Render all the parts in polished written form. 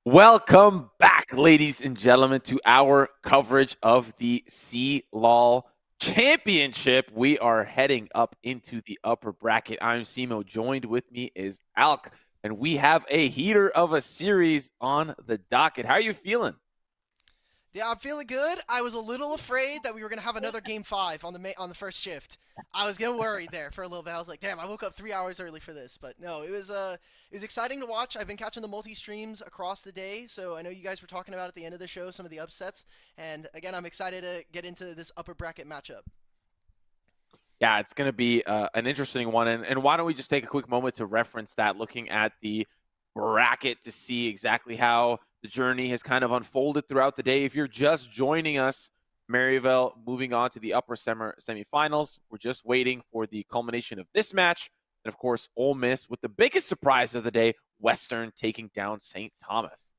Welcome back, ladies and gentlemen, to our coverage of the CLOL Championship. We are heading up into the upper bracket. I'm Simo. Joined with me is Alk, and we have a heater of a series on the docket. How are you feeling? Yeah, I'm feeling good. I was a little afraid that we were gonna have another game 5 on the first shift. I was getting worried there for a little bit. I was like, damn, I woke up 3 hours early for this. But no, it was exciting to watch. I've been catching the multi streams across the day, so I know you guys were talking about at the end of the show some of the upsets. And again, I'm excited to get into this upper bracket matchup. Yeah, it's going to be an interesting one. And why don't we just take a quick moment to reference that, looking at the bracket to see exactly how the journey has kind of unfolded throughout the day. If you're just joining us, Maryville moving on to the upper semifinals. We're just waiting for the culmination of this match. And of course, Ole Miss with the biggest surprise of the day, Western taking down St. Thomas.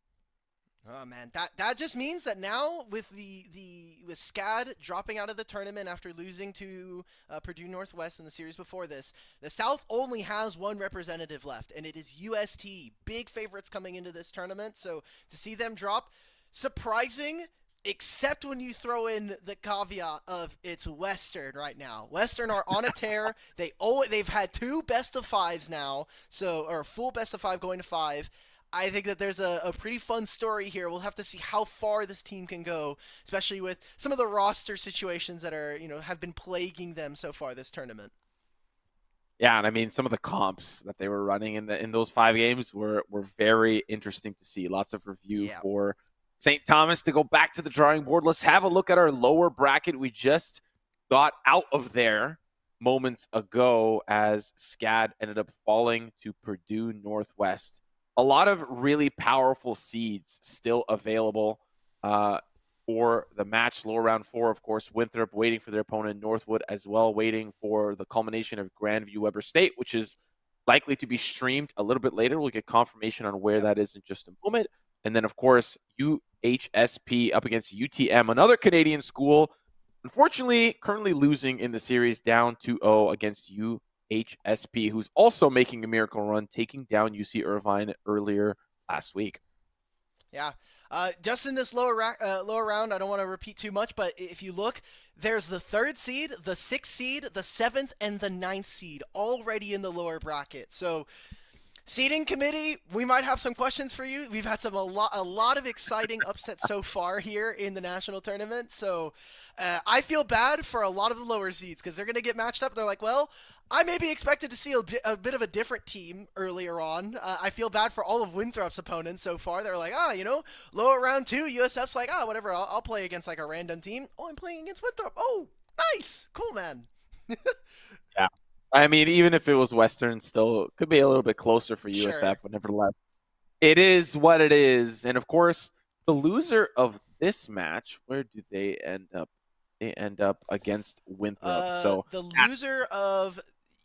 Oh man, that just means that now with with SCAD dropping out of the tournament after losing to Purdue Northwest in the series before this, the South only has one representative left, and it is UST. Big favorites coming into this tournament, so to see them drop, surprising. Except when you throw in the caveat of it's Western right now. Western are on a tear. They've had 2 best of 5s now, or full best of 5 going to 5. I think that there's a pretty fun story here. We'll have to see how far this team can go, especially with some of the roster situations that have been plaguing them so far this tournament. Yeah, and I mean, some of the comps that they were running in those 5 games were very interesting to see. Lots of review for St. Thomas to go back to the drawing board. Let's have a look at our lower bracket. We just got out of there moments ago as SCAD ended up falling to Purdue Northwest. A lot of really powerful seeds still available for the match. Lower round 4, of course, Winthrop waiting for their opponent, Northwood as well, waiting for the culmination of Grandview Weber State, which is likely to be streamed a little bit later. We'll get confirmation on where that is in just a moment. And then, of course, UHSP up against UTM, another Canadian school. Unfortunately, currently losing in the series, down 2-0 against UHSP, who's also making a miracle run, taking down UC Irvine earlier last week. Yeah. Just in this lower round, I don't want to repeat too much, but if you look, there's the 3rd seed, the 6th seed, the 7th, and the 9th seed already in the lower bracket. So seeding committee, we might have some questions for you. We've had a lot of exciting upsets so far here in the national tournament. So I feel bad for a lot of the lower seeds because they're going to get matched up. They're like, well, I maybe expected to see a bit of a different team earlier on. I feel bad for all of Winthrop's opponents so far. They're like, lower round 2, USF's like, whatever, I'll play against like a random team. Oh, I'm playing against Winthrop. Oh, nice. Cool, man. Yeah. I mean, even if it was Western, still could be a little bit closer for USF, Sure. but nevertheless, it is what it is. And of course, the loser of this match, where do they end up? They end up against Winthrop. So The that's loser of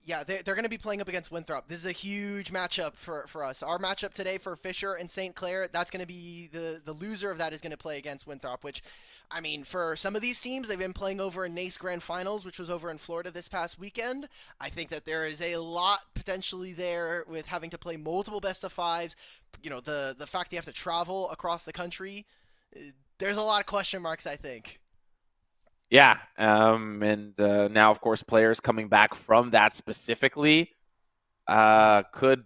yeah, they're going to be playing up against Winthrop. This is a huge matchup for us. Our matchup today for Fisher and St. Clair, that's going to be the loser of that is going to play against Winthrop, which, I mean, for some of these teams, they've been playing over in NACE Grand Finals, which was over in Florida this past weekend. I think that there is a lot potentially there with having to play multiple best of fives. The fact that you have to travel across the country, there's a lot of question marks, I think. yeah. And now, of course, players coming back from that specifically could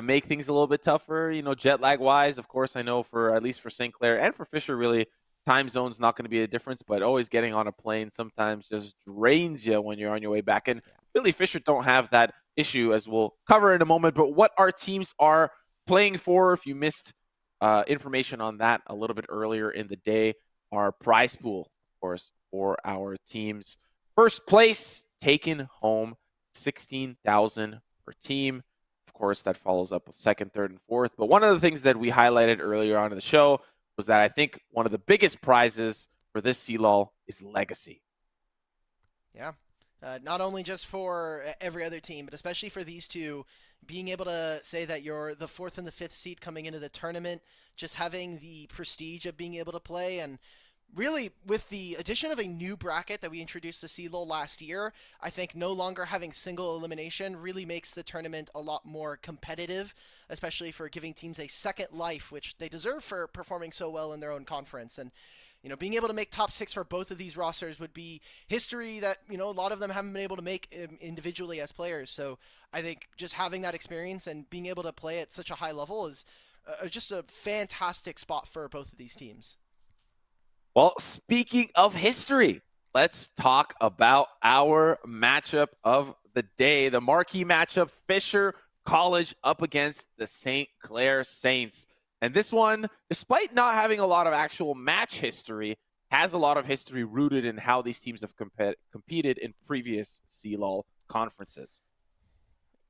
make things a little bit tougher, jet lag wise. Of course, I know for at least for St. Clair and for Fisher, really, time zone's not going to be a difference, but always getting on a plane sometimes just drains you when you're on your way back. And really, Fisher don't have that issue, as we'll cover in a moment. But what our teams are playing for, if you missed information on that a little bit earlier in the day, our prize pool, of course, for our teams. First place taken home 16,000 per team. Of course, that follows up with second, third, and fourth. But one of the things that we highlighted earlier on in the show was that I think one of the biggest prizes for this CLOL is legacy. Yeah. Not only just for every other team, but especially for these two, being able to say that you're the fourth and the fifth seed coming into the tournament, just having the prestige of being able to play, and really with the addition of a new bracket that we introduced to CLOL last year, I think no longer having single elimination really makes the tournament a lot more competitive, especially for giving teams a second life, which they deserve for performing so well in their own conference. And being able to make top six for both of these rosters would be history that, a lot of them haven't been able to make individually as players. So I think just having that experience and being able to play at such a high level is just a fantastic spot for both of these teams. Well, speaking of history, let's talk about our matchup of the day. The marquee matchup, Fisher College up against the St. Clair Saints. And this one, despite not having a lot of actual match history, has a lot of history rooted in how these teams have competed in previous CLOL conferences.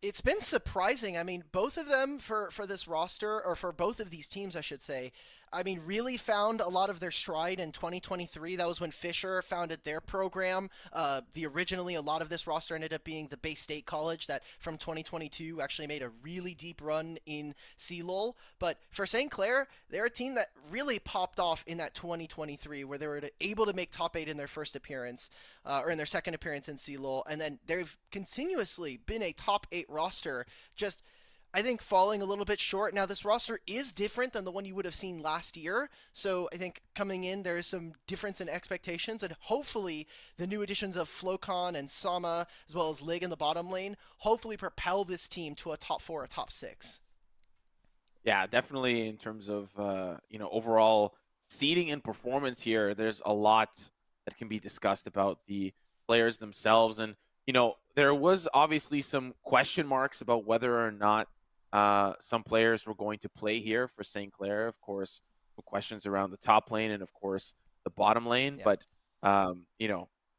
It's been surprising. I mean, both of them for this roster, or for both of these teams, I should say, I mean, really found a lot of their stride in 2023. That was when Fisher founded their program. Originally, a lot of this roster ended up being the Bay State College that from 2022 actually made a really deep run in CLOL. But for St. Clair, they're a team that really popped off in that 2023, where they were able to make top 8 in their first appearance, or in their second appearance in CLOL, and then they've continuously been a top 8 roster. Just I think falling a little bit short. Now, this roster is different than the one you would have seen last year. So I think coming in, there is some difference in expectations. And hopefully, the new additions of Flocon and Sama, as well as Lig in the bottom lane, hopefully propel this team to a top 4 or top 6. Yeah, definitely in terms of, overall seeding and performance here, there's a lot that can be discussed about the players themselves. And, there was obviously some question marks about whether or not some players were going to play here for St. Clair. Of course, questions around the top lane and, of course, the bottom lane. Yeah. But,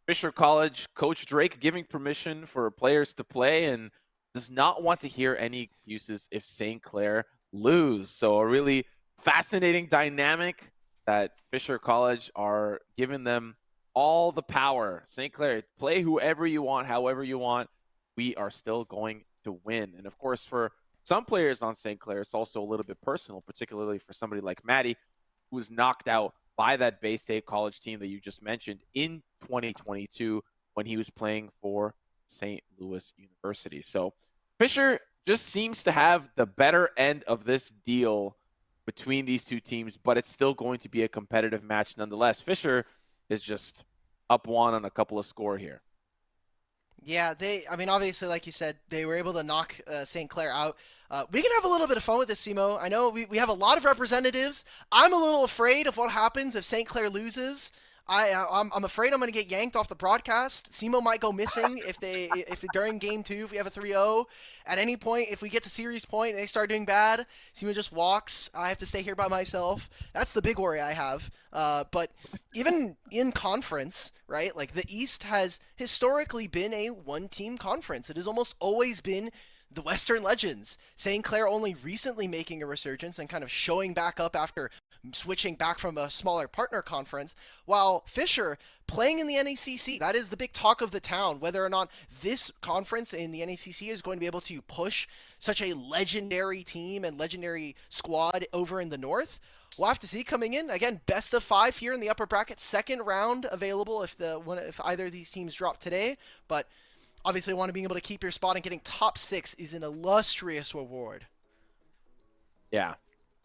Fisher College, Coach Drake giving permission for players to play and does not want to hear any excuses if St. Clair lose. So a really fascinating dynamic that Fisher College are giving them all the power. St. Clair, play whoever you want, however you want. We are still going to win. And of course, for some players on St. Clair, it's also a little bit personal, particularly for somebody like Maddie, who was knocked out by that Bay State College team that you just mentioned in 2022 when he was playing for St. Louis University. So Fisher just seems to have the better end of this deal between these two teams, but it's still going to be a competitive match nonetheless. Fisher is just up one on a couple of score here. Yeah, I mean, obviously, like you said, they were able to knock St. Clair out. We can have a little bit of fun with this, Simo. I know we have a lot of representatives. I'm a little afraid of what happens if St. Clair loses. I'm afraid I'm going to get yanked off the broadcast. Simo might go missing if during game 2, if we have a 3-0. At any point, if we get to series point and they start doing bad, Simo just walks. I have to stay here by myself. That's the big worry I have. But even in conference, right? Like the East has historically been a one-team conference. It has almost always been the Western Legends. St. Clair only recently making a resurgence and kind of showing back up after switching back from a smaller partner conference, while Fisher playing in the NACC. That is the big talk of the town, whether or not this conference in the NACC is going to be able to push such a legendary team and legendary squad over in the north. We'll have to see coming in. Again, best of 5 here in the upper bracket. Second round available if either of these teams drop today. But obviously want to be able to keep your spot, and getting top 6 is an illustrious reward. Yeah.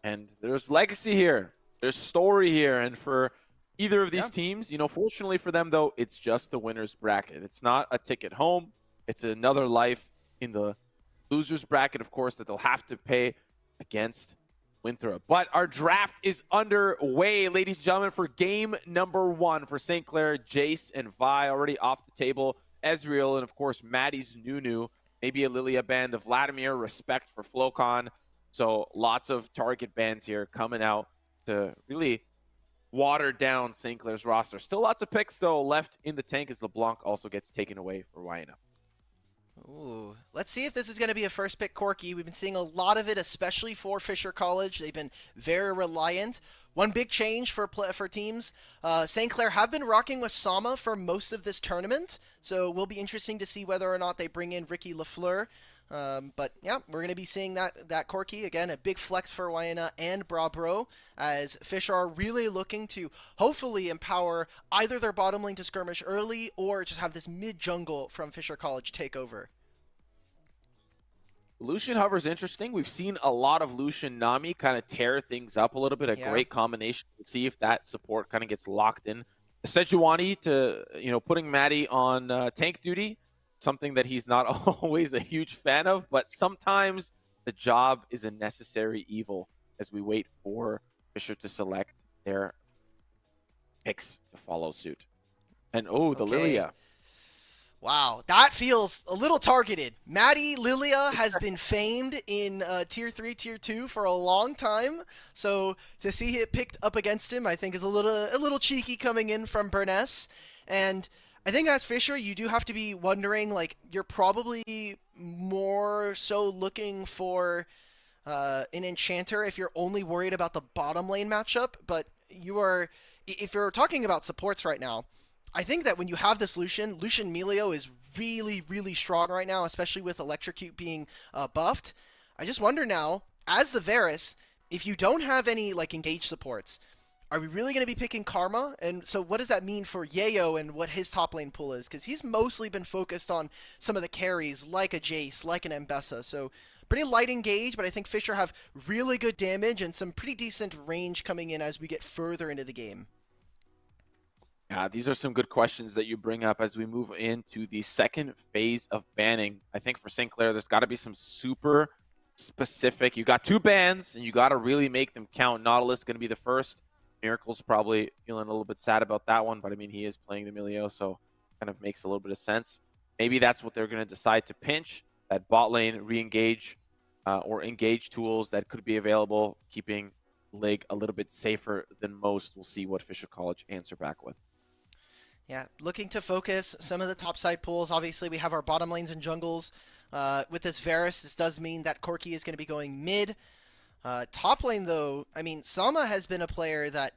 And there's legacy here. There's story here. And for either of these teams, you know, fortunately for them, though, it's just the winner's bracket. It's not a ticket home. It's another life in the loser's bracket, of course, that they'll have to pay against Winthrop. But our draft is underway, ladies and gentlemen, for game number 1 for St. Clair. Jace and Vi already off the table. Ezreal and, of course, Maddie's Nunu. Maybe a Lilia band of Vladimir. Respect for Flocon. So lots of target bans here coming out to really water down St. Clair's roster. Still lots of picks, though, left in the tank as LeBlanc also gets taken away for Wayna. Ooh, let's see if this is going to be a first pick Corki. We've been seeing a lot of it, especially for Fisher College. They've been very reliant. One big change for teams. St. Clair have been rocking with Sama for most of this tournament, so it will be interesting to see whether or not they bring in Ricky Lafleur. But yeah, we're going to be seeing that Corki. Again, a big flex for Wayna and Brabro, as Fisher are really looking to hopefully empower either their bottom lane to skirmish early or just have this mid-jungle from Fisher College take over. Lucian Hover's interesting. We've seen a lot of Lucian Nami kind of tear things up a little bit. A great combination. We'll see if that support kind of gets locked in. Sejuani to, you know, putting Maddie on tank duty. Something that he's not always a huge fan of, but sometimes the job is a necessary evil as we wait for Fisher to select their picks to follow suit. And the Lilia. Wow, that feels a little targeted. Maddie Lilia has been famed in Tier 3, Tier 2 for a long time, so to see it picked up against him, I think is a little cheeky coming in from Burness. And I think as Fisher, you do have to be wondering, like, you're probably more so looking for an Enchanter if you're only worried about the bottom lane matchup, but if you're talking about supports right now, I think that when you have this Lucian Melio is really, really strong right now, especially with Electrocute being buffed. I just wonder now, as the Varus, if you don't have any, like, engaged supports, are we really going to be picking Karma? And so what does that mean for Yayo and what his top lane pool is? Because he's mostly been focused on some of the carries, like a Jace, like an Mbessa. So pretty light engage, but I think Fisher have really good damage and some pretty decent range coming in as we get further into the game. Yeah, these are some good questions that you bring up as we move into the second phase of banning. I think for St. Clair, there's got to be some super specific. You got 2 bans, and you got to really make them count. Nautilus going to be the first. Miracle's probably feeling a little bit sad about that one, but I mean, he is playing the Emilio, so kind of makes a little bit of sense. Maybe that's what they're going to decide to pinch, that bot lane re-engage or engage tools that could be available, keeping Lig a little bit safer than most. We'll see what Fisher College answer back with. Yeah, looking to focus some of the topside pools. Obviously, we have our bottom lanes and jungles. With this Varus, this does mean that Corki is going to be going mid. Top lane, though, I mean, Sama has been a player that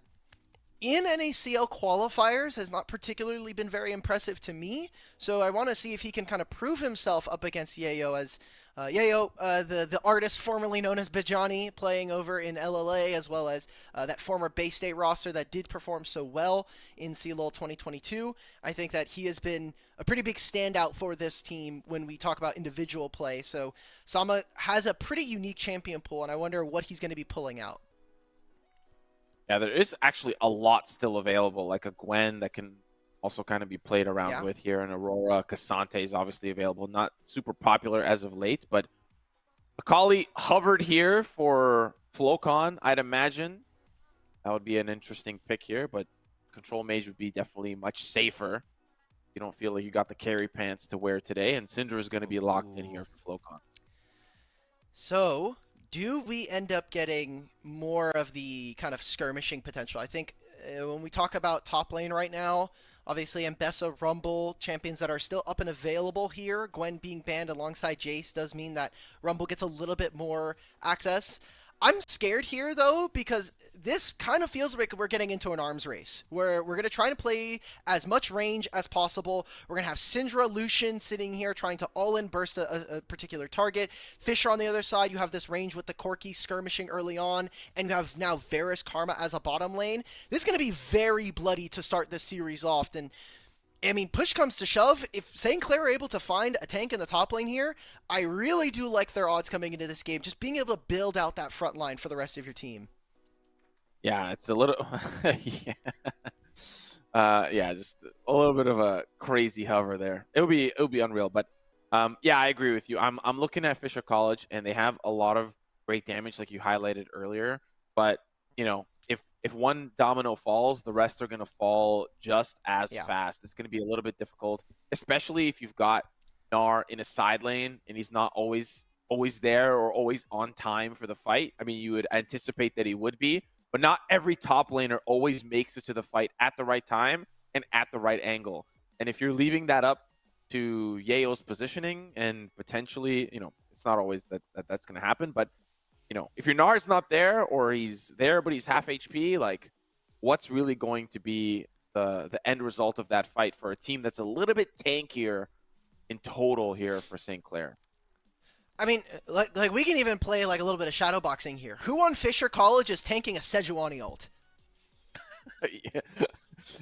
in NACL qualifiers has not particularly been very impressive to me. So I want to see if he can kind of prove himself up against Yayo, as Yayo, the artist formerly known as Bijani, playing over in LLA, as well as that former Bay State roster that did perform so well in CLOL 2022. I think that he has been a pretty big standout for this team when we talk about individual play. So Sama has a pretty unique champion pool, and I wonder what he's going to be pulling out. Yeah, there is actually a lot still available, like a Gwen that can also kind of be played around with here, and Aurora. Cassante is obviously available. Not super popular as of late, but Akali hovered here for Flocon. I'd imagine that would be an interesting pick here, but control mage would be definitely much safer. You don't feel like you got the carry pants to wear today, and Syndra is going to be locked in here for Flocon. So, do we end up getting more of the kind of skirmishing potential? I think when we talk about top lane right now, obviously Mbessa, Rumble, champions that are still up and available here. Gwen being banned alongside Jace does mean that Rumble gets a little bit more access. I'm scared here, though, because this kind of feels like we're getting into an arms race, where we're going to try to play as much range as possible. We're going to have Syndra, Lucian sitting here trying to all-in burst a particular target. Fisher on the other side, you have this range with the Corki skirmishing early on, and you have now Varus, Karma as a bottom lane. This is going to be very bloody to start this series off, and I mean, push comes to shove, if St. Clair are able to find a tank in the top lane here, I really do like their odds coming into this game, just being able to build out that front line for the rest of your team. Yeah, it's a little... yeah, just a little bit of a crazy hover there. It would be unreal, but yeah, I agree with you. I'm looking at Fisher College, and they have a lot of great damage, like you highlighted earlier, but, you know, if one domino falls, the rest are going to fall just as fast. It's going to be a little bit difficult, especially if you've got Gnar in a side lane and he's not always there or always on time for the fight. I mean, you would anticipate that he would be, but not every top laner always makes it to the fight at the right time and at the right angle. And if you're leaving that up to Yao's positioning and potentially, you know, it's not always that's going to happen, but you know, if your Gnar's not there or he's there but he's half HP, like what's really going to be the end result of that fight for a team that's a little bit tankier in total here for St. Clair? I mean, like we can even play like a little bit of shadow boxing here. Who on Fisher College is tanking a Sejuani ult?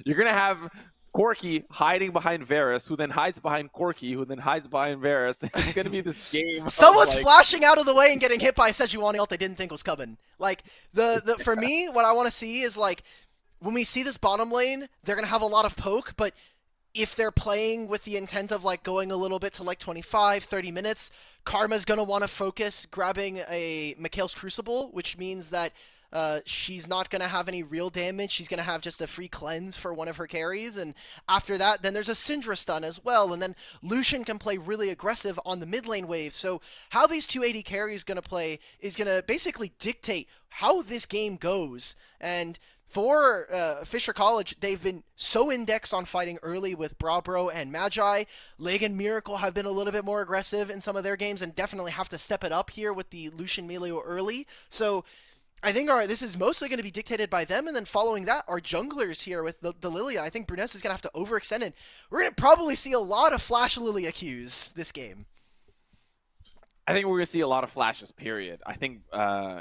You're going to have Corki hiding behind Varus, who then hides behind Corki, who then hides behind Varus. It's going to be this game. Someone's flashing out of the way and getting hit by a Sejuani ult they didn't think was coming. Like, for me, what I want to see is, like, when we see this bottom lane, they're going to have a lot of poke, but if they're playing with the intent of, like, going a little bit to, like, 25, 30 minutes, Karma's going to want to focus grabbing a Mikhail's Crucible, which means that she's not going to have any real damage. She's going to have just a free cleanse for one of her carries. And after that, then there's a Syndra stun as well. And then Lucian can play really aggressive on the mid lane wave. So how these 280 carries going to play is going to basically dictate how this game goes. And for Fisher College, they've been so indexed on fighting early with Brabro and Magi. Leg and Miracle have been a little bit more aggressive in some of their games and definitely have to step it up here with the Lucian Melio early. So I think this is mostly going to be dictated by them, and then following that, our junglers here with the Lilia. I think Bruness is going to have to overextend it. We're going to probably see a lot of Flash Lilia Qs this game. I think we're going to see a lot of flashes, period. I think,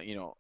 you know,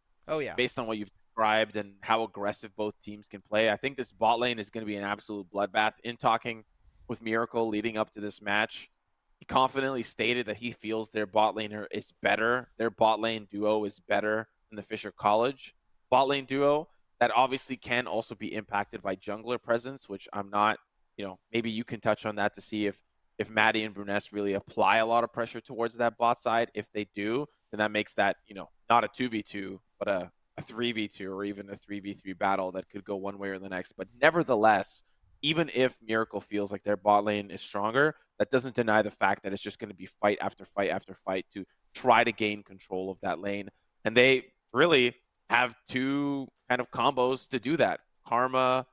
based on what you've described and how aggressive both teams can play, I think this bot lane is going to be an absolute bloodbath. In talking with Miracle leading up to this match, he confidently stated that he feels their bot laner is better. Their bot lane duo is better the Fisher College bot lane duo. That obviously can also be impacted by jungler presence, which I'm not, you know, maybe you can touch on that to see if Maddie and Bruness really apply a lot of pressure towards that bot side. If they do, then that makes that, you know, not a 2v2, but a 3v2 or even a 3v3 battle that could go one way or the next. But nevertheless, even if Miracle feels like their bot lane is stronger, that doesn't deny the fact that it's just going to be fight after fight after fight to try to gain control of that lane. And they really have two kind of combos to do that. Karma,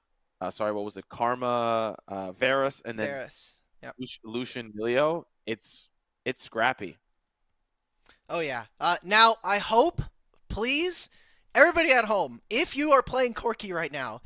Karma, Varus, and then Varus. Yep. Lucian Melio. It's scrappy. Oh, yeah. Now, I hope, please, everybody at home, if you are playing Corki right now,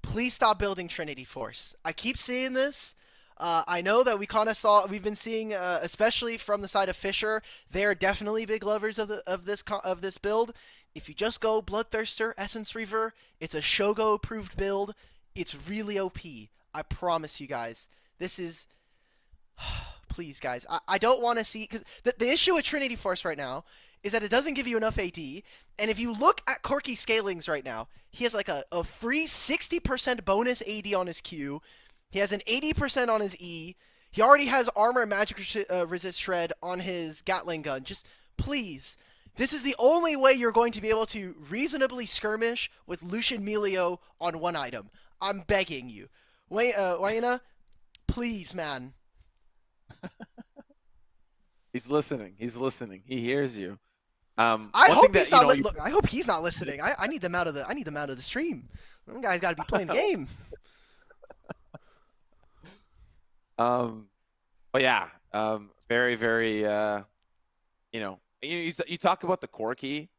please stop building Trinity Force. I keep seeing this. I know that we've been seeing, especially from the side of Fisher, they're definitely big lovers of this build. If you just go Bloodthirster, Essence Reaver, it's a Shogo approved build. It's really OP. I promise you guys. This is, please guys, I don't want to see, because the issue with Trinity Force right now is that it doesn't give you enough AD. And if you look at Corki scalings right now, he has like a free 60% bonus AD on his Q. He has an 80% on his E. He already has armor and magic resist shred on his Gatling gun. Just please, this is the only way you're going to be able to reasonably skirmish with Lucian Melio on one item. I'm begging you. Wayna, please, man. He's listening. He's listening. He hears you. I One thing hope that he's you not. know, you Look, I hope he's not listening. I need them out of the. I need them out of the stream. Them guys got to be playing the game. but yeah, very, very, you talk about the core key,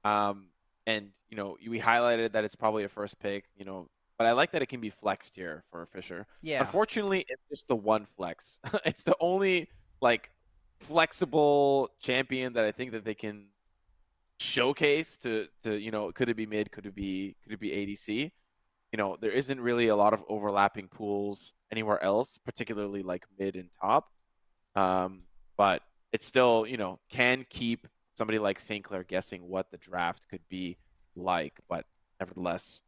and we highlighted that it's probably a first pick, but I like that it can be flexed here for Fisher. Yeah. Unfortunately, it's just the one flex. It's the only like flexible champion that I think that they can showcase to could it be mid, could it be ADC. There isn't really a lot of overlapping pools anywhere else, particularly like mid and top. But it still, can keep somebody like St. Clair guessing what the draft could be like. But nevertheless,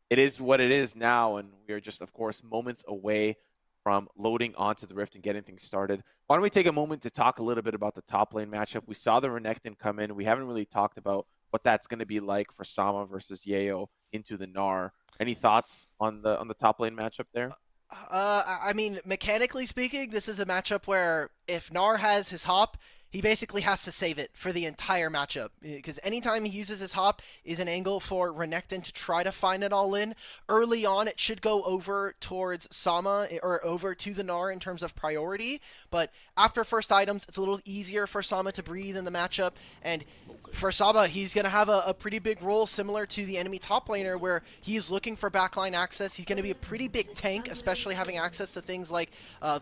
it is what it is now, and we are just, of course, moments away from loading onto the Rift and getting things started. Why don't we take a moment to talk a little bit about the top lane matchup? We saw the Renekton come in. We haven't really talked about what that's going to be like for Sama versus Yayo into the Gnar. Any thoughts on the top lane matchup there? I mean, mechanically speaking, this is a matchup where if Gnar has his hop, he basically has to save it for the entire matchup. Because anytime he uses his hop is an angle for Renekton to try to find it all in. Early on, it should go over towards Sama, or over to the Gnar in terms of priority. But after first items, it's a little easier for Sama to breathe in the matchup. And for Sama, he's going to have a pretty big role similar to the enemy top laner, where he's looking for backline access. He's going to be a pretty big tank, especially having access to things like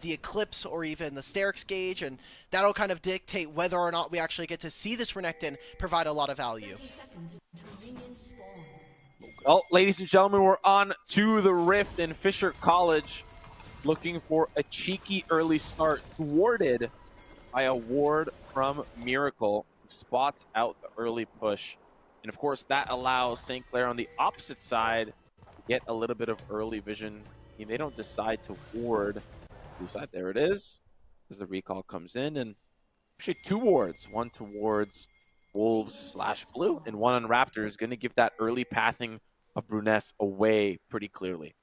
the Eclipse or even the Sterix gauge, and that'll kind of dictate whether or not we actually get to see this Renekton provide a lot of value. Well, ladies and gentlemen, we're on to the Rift in Fisher College, looking for a cheeky early start, thwarted by a ward from Miracle, who spots out the early push. And of course, that allows St. Clair on the opposite side to get a little bit of early vision. They don't decide to ward blue side. There it is, as the recall comes in. And actually two wards, one towards Wolves / Blue, and one on Raptors, going to give that early pathing of Bruness away pretty clearly.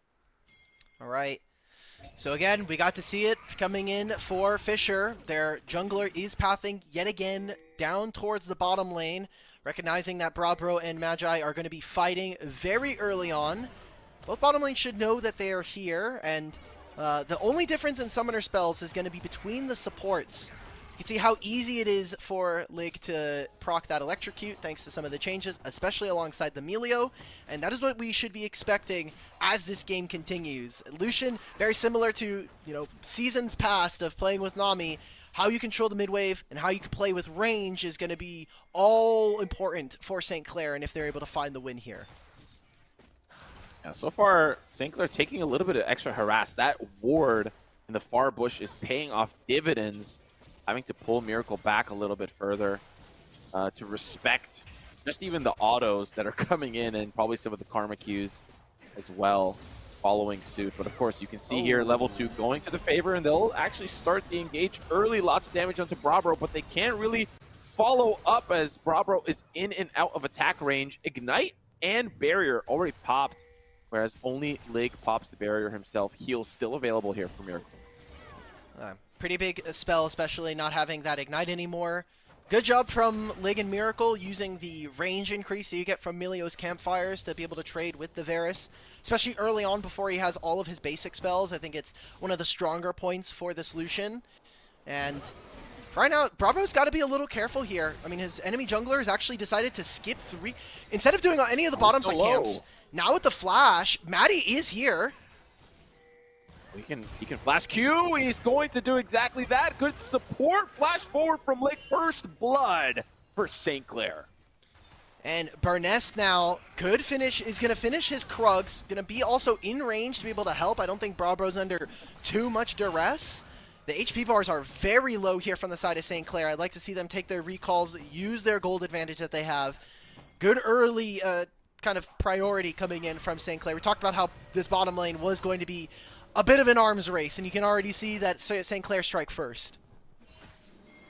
All right. So again, we got to see it coming in for Fisher. Their jungler is pathing yet again down towards the bottom lane, recognizing that Brabro and Magi are going to be fighting very early on. Both bottom lanes should know that they are here, and the only difference in summoner spells is going to be between the supports. You can see how easy it is for Lig to proc that Electrocute thanks to some of the changes, especially alongside the Melio, and that is what we should be expecting as this game continues. Lucian, very similar to seasons past of playing with Nami, how you control the mid-wave and how you can play with range is going to be all important for St. Clair, and if they're able to find the win here. Yeah, so far, St. Clair taking a little bit of extra harass. That ward in the far bush is paying off dividends, having to pull Miracle back a little bit further to respect just even the autos that are coming in, and probably some of the karma queues as well following suit. But of course, you can see here level 2 going to the favor, and they'll actually start the engage early. Lots of damage onto Brabro, but they can't really follow up as Brabro is in and out of attack range. Ignite and Barrier already popped, whereas only Lig pops the Barrier himself. Heal still available here for Miracle. Pretty big spell, especially not having that Ignite anymore. Good job from Lig and Miracle using the range increase that you get from Melio's Campfires to be able to trade with the Varus, especially early on before he has all of his basic spells. I think it's one of the stronger points for this Lucian. And right now, Bravo's got to be a little careful here. I mean, his enemy jungler has actually decided to skip 3. Instead of doing any of the bottom side camps, now with the flash, Maddie is here. He can flash Q. He's going to do exactly that. Good support. Flash forward from Lake. First blood for St. Clair. And Burness now is going to finish his Krugs. Going to be also in range to be able to help. I don't think Brabro's under too much duress. The HP bars are very low here from the side of St. Clair. I'd like to see them take their recalls, use their gold advantage that they have. Good early kind of priority coming in from St. Clair. We talked about how this bottom lane was going to be a bit of an arms race, and you can already see that St. Clair strike first.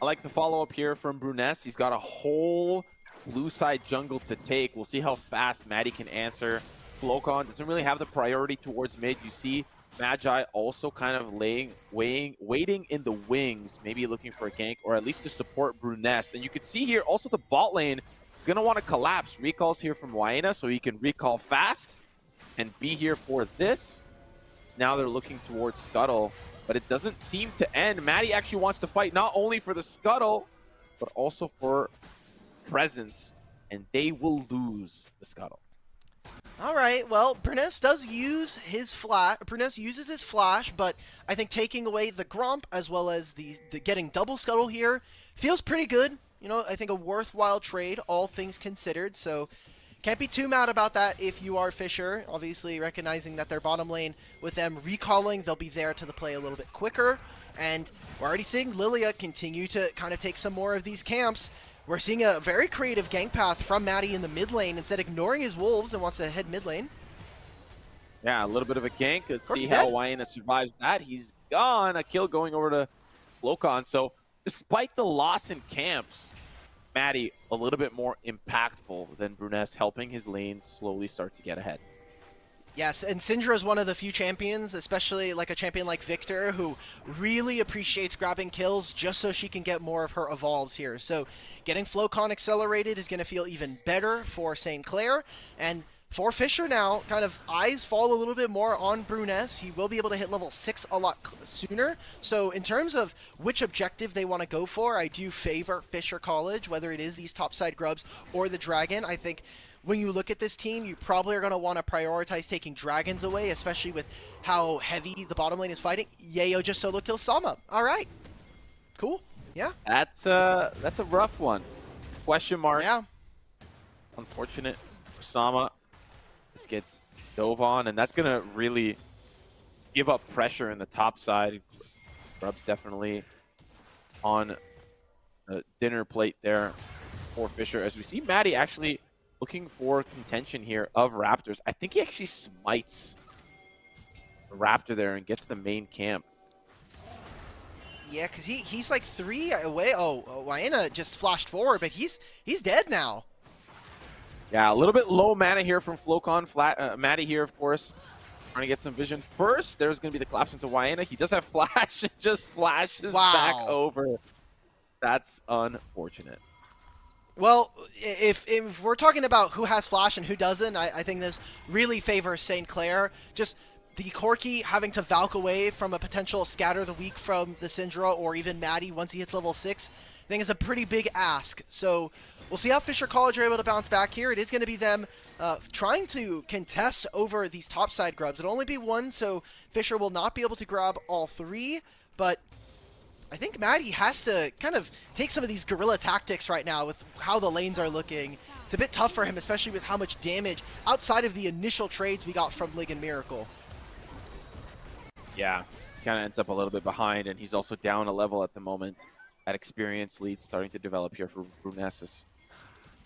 I like the follow-up here from Bruness. He's got a whole blue side jungle to take. We'll see how fast Maddie can answer Flocon doesn't really have the priority towards mid. You see Magi also kind of waiting in the wings, maybe looking for a gank or at least to support Bruness. And you can see here also the bot lane gonna want to collapse. Recalls here from Waina, so he can recall fast and be here for this. So now they're looking towards Scuttle, but it doesn't seem to end. Maddie actually wants to fight not only for the Scuttle, but also for presence, and they will lose the Scuttle. All right, well, Bruness does use his flash. Bruness uses his flash, but I think taking away the Gromp as well as the getting double Scuttle here feels pretty good. You know, I think a worthwhile trade, all things considered. So can't be too mad about that if you are Fisher. Obviously, recognizing that their bottom lane, with them recalling, they'll be there to the play a little bit quicker. And we're already seeing Lilia continue to kind of take some more of these camps. We're seeing a very creative gank path from Maddie in the mid lane, instead ignoring his wolves and wants to head mid lane. Yeah, a little bit of a gank. Let's see how Waina survives that. He's gone. A kill going over to Flocon. So despite the loss in camps, Maddie a little bit more impactful than Bruness, helping his lanes slowly start to get ahead. Yes, and Syndra is one of the few champions, especially like a champion like Victor, who really appreciates grabbing kills just so she can get more of her evolves here. So getting Flocon accelerated is going to feel even better for St. Clair, and for Fisher now, kind of eyes fall a little bit more on Bruness. He will be able to hit level 6 a lot sooner. So in terms of which objective they want to go for, I do favor Fisher College, whether it is these topside grubs or the dragon. I think when you look at this team, you probably are going to want to prioritize taking dragons away, especially with how heavy the bottom lane is fighting. Yayo just solo kills Sama. All right. Cool. Yeah. That's a rough one. Question mark. Yeah. Unfortunate for Sama. This gets dove on, and that's going to really give up pressure in the top side. Grub's definitely on the dinner plate there for Fisher. As we see Maddie actually looking for contention here of Raptors. I think he actually smites the Raptor there and gets the main camp. Yeah, because he's like 3 away. Oh, Waina just flashed forward, but he's dead now. Yeah, a little bit low mana here from Flocon. Maddie here, of course, trying to get some vision. First, there's going to be the collapse into Waina. He does have flash and just flashes back over. That's unfortunate. Well, if we're talking about who has flash and who doesn't, I think this really favors St. Clair. Just the Corki having to Valk away from a potential scatter the weak from the Syndra or even Maddie once he hits level 6, I think is a pretty big ask. So we'll see how Fisher College are able to bounce back here. It is going to be them trying to contest over these topside grubs. It'll only be one, so Fisher will not be able to grab all 3, but I think Maddie has to kind of take some of these guerrilla tactics right now with how the lanes are looking. It's a bit tough for him, especially with how much damage outside of the initial trades we got from Lig and Miracle. Yeah, he kind of ends up a little bit behind, and he's also down a level at the moment. That experience lead starting to develop here for Bruness.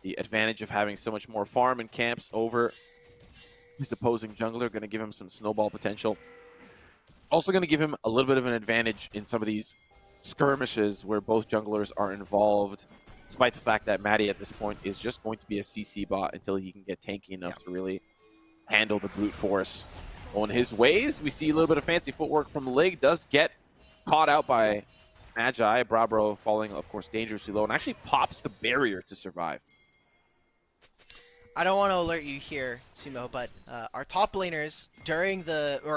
The advantage of having so much more farm and camps over his opposing jungler, going to give him some snowball potential. Also going to give him a little bit of an advantage in some of these skirmishes where both junglers are involved, despite the fact that Maddie at this point is just going to be a CC bot until he can get tanky enough to really handle the brute force. On his ways, we see a little bit of fancy footwork from Lig, does get caught out by Magi. Brabro falling, of course, dangerously low, and actually pops the barrier to survive. I don't want to alert you here, Sumo, but our top laners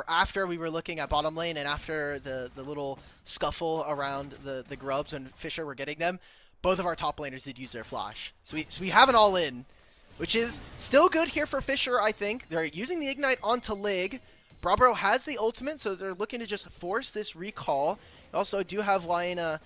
after we were looking at bottom lane and after the little scuffle around the grubs and Fisher were getting them, both of our top laners did use their flash. So we have an all-in, which is still good here for Fisher, I think. They're using the Ignite onto Lig. Brabro has the ultimate, so they're looking to just force this recall. Also do have Waina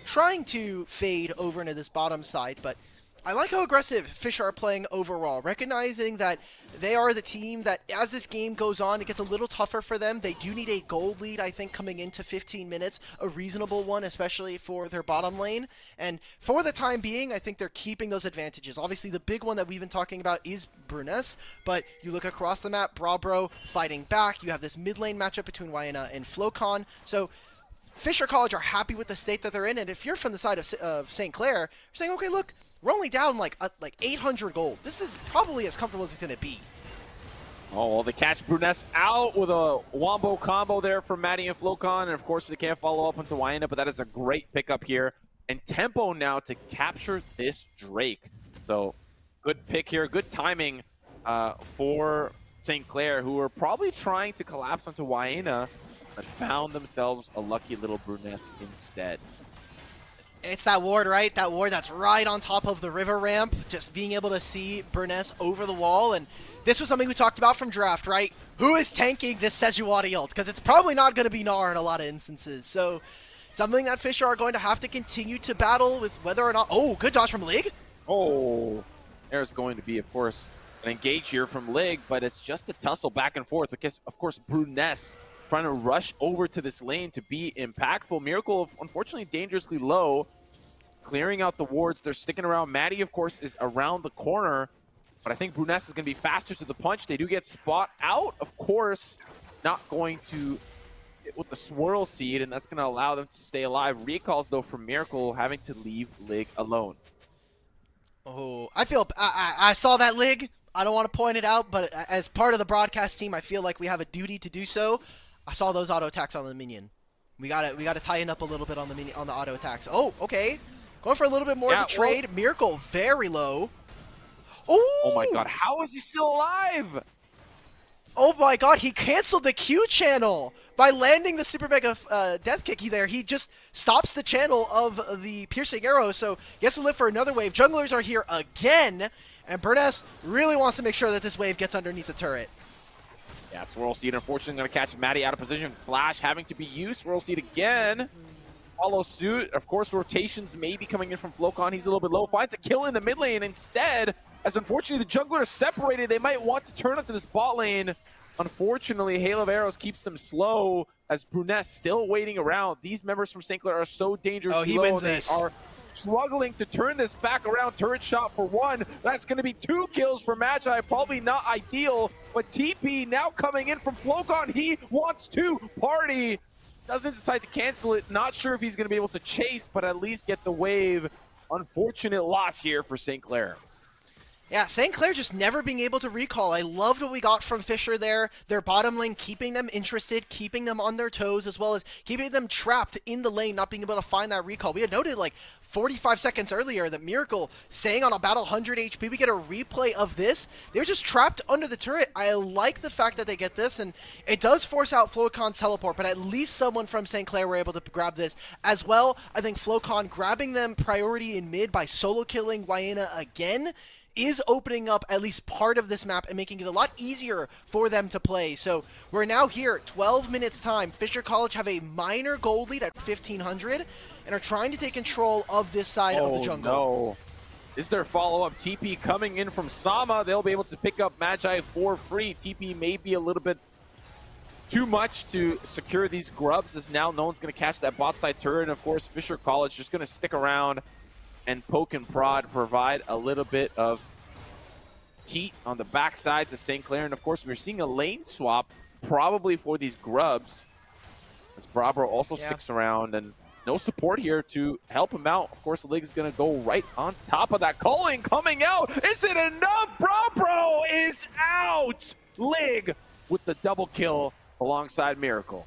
trying to fade over into this bottom side, but I like how aggressive Fisher are playing overall, recognizing that they are the team that, as this game goes on, it gets a little tougher for them. They do need a gold lead, I think, coming into 15 minutes, a reasonable one, especially for their bottom lane. And for the time being, I think they're keeping those advantages. Obviously, the big one that we've been talking about is Bruness, but you look across the map, Brabro fighting back. You have this mid lane matchup between Waina and Flocon. So Fisher College are happy with the state that they're in, and if you're from the side of St. Clair, you're saying, okay, look, we're only down like 800 gold. This is probably as comfortable as it's going to be. Oh, well, they catch Bruness out with a wombo combo there for Maddie and Flocon, and of course they can't follow up into Wyena, but that is a great pickup here. And tempo now to capture this Drake. So good pick here, good timing for St. Clair, who are probably trying to collapse onto Wyena, but found themselves a lucky little Bruness instead. It's that ward, right? That ward that's right on top of the river ramp, just being able to see Bruness over the wall. And this was something we talked about from draft, right? Who is tanking this Sejuani ult? Because it's probably not going to be Gnar in a lot of instances. So something that Fisher are going to have to continue to battle with whether or not... Oh, good dodge from Lig. Oh, there's going to be, of course, an engage here from Lig, but it's just a tussle back and forth because, of course, Bruness trying to rush over to this lane to be impactful. Miracle, unfortunately, dangerously low, clearing out the wards. They're sticking around. Maddie, of course, is around the corner, but I think Bruness is going to be faster to the punch. They do get spot out, of course, not going to hit with the swirl seed, and that's going to allow them to stay alive. Recalls, though, from Miracle having to leave Lig alone. Oh, I saw that Lig. I don't want to point it out, but as part of the broadcast team, I feel like we have a duty to do so. I saw those auto attacks on the minion. We gotta tighten up a little bit on the auto attacks. Oh, okay. Going for a little bit more of a trade. Well, Miracle very low. Oh my god, how is he still alive? Oh my god, he canceled the Q channel by landing the super mega death kick there. He just stops the channel of the piercing arrow, so gets to live for another wave. Junglers are here again, and Bruness really wants to make sure that this wave gets underneath the turret. Yeah, Swirl Seed unfortunately going to catch Maddie out of position. Flash having to be used. Swirl Seed again. Follow suit. Of course, rotations may be coming in from Flocon. He's a little bit low. Finds a kill in the mid lane instead. As unfortunately the jungler is separated, they might want to turn onto this bot lane. Unfortunately, Hail of Arrows keeps them slow as Bruness still waiting around. These members from St. Clair are so dangerous. Oh, he wins this. They are struggling to turn this back around. Turret shot for one. That's going to be 2 kills for Magi. Probably not ideal, but TP now coming in from Flocon. He wants to party. Doesn't decide to cancel it. Not sure if he's going to be able to chase, but at least get the wave. Unfortunate loss here for St. Clair. Yeah, St. Clair just never being able to recall. I loved what we got from Fisher there. Their bottom lane keeping them interested, keeping them on their toes, as well as keeping them trapped in the lane, not being able to find that recall. We had noted like 45 seconds earlier that Miracle staying on about 100 HP. We get a replay of this. They're just trapped under the turret. I like the fact that they get this, and it does force out Flocon's teleport, but at least someone from St. Clair were able to grab this as well. I think Flocon grabbing them priority in mid by solo killing Wyena again is opening up at least part of this map and making it a lot easier for them to play. So we're now here, 12 minutes time. Fisher College have a minor gold lead at 1,500 and are trying to take control of this side of the jungle. No. Is there follow-up TP coming in from Sama? They'll be able to pick up Magi for free. TP may be a little bit too much to secure these grubs, as now no one's going to catch that bot side turret. And of course, Fisher College just going to stick around and poke and prod, provide a little bit of heat on the backsides of St. Clair. And of course, we're seeing a lane swap probably for these grubs, as Brabro also sticks around, and no support here to help him out. Of course, the league is going to go right on top of that. Culling coming out. Is it enough? Brabro is out. Lig with the double kill alongside Miracle.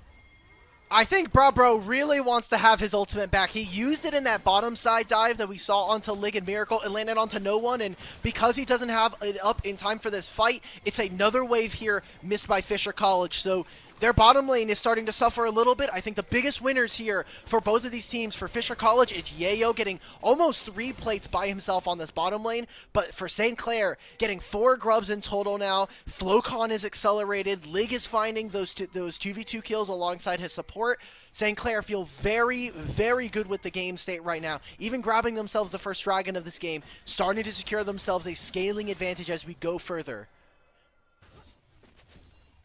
I think Brabro really wants to have his ultimate back. He used it in that bottom side dive that we saw onto Lig and Miracle and landed onto no one, and because he doesn't have it up in time for this fight, it's another wave here missed by Fisher College. So their bottom lane is starting to suffer a little bit. I think the biggest winners here for both of these teams, for Fisher College, it's Yayo getting almost 3 plates by himself on this bottom lane, but for St. Clair, getting 4 grubs in total now. Flocon is accelerated. Lig is finding those 2v2 kills alongside his support. St. Clair feel very, very good with the game state right now, even grabbing themselves the first dragon of this game, starting to secure themselves a scaling advantage as we go further.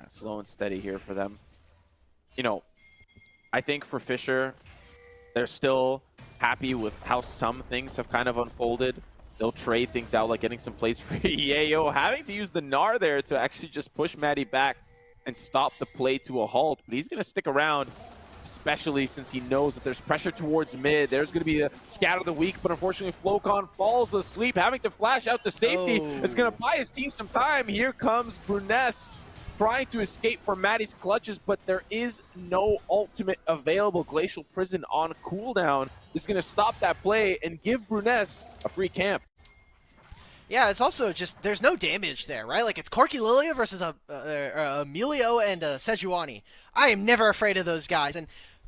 Slow and steady here for them. You know, I think for Fisher, they're still happy with how some things have kind of unfolded. They'll trade things out, like getting some plays for Yayo, having to use the Gnar there to actually just push Maddie back and stop the play to a halt. But he's going to stick around, especially since he knows that there's pressure towards mid. There's going to be a scatter of the week, but unfortunately Flocon falls asleep, having to flash out to safety. It's going to buy his team some time. Here comes Bruness trying to escape from Maddie's clutches, but there is no ultimate available. Glacial Prison on cooldown is going to stop that play and give Bruness a free camp. Yeah, it's also just, there's no damage there, right? Like, it's Corky Lilia versus Emilio and Sejuani. I am never afraid of those guys. And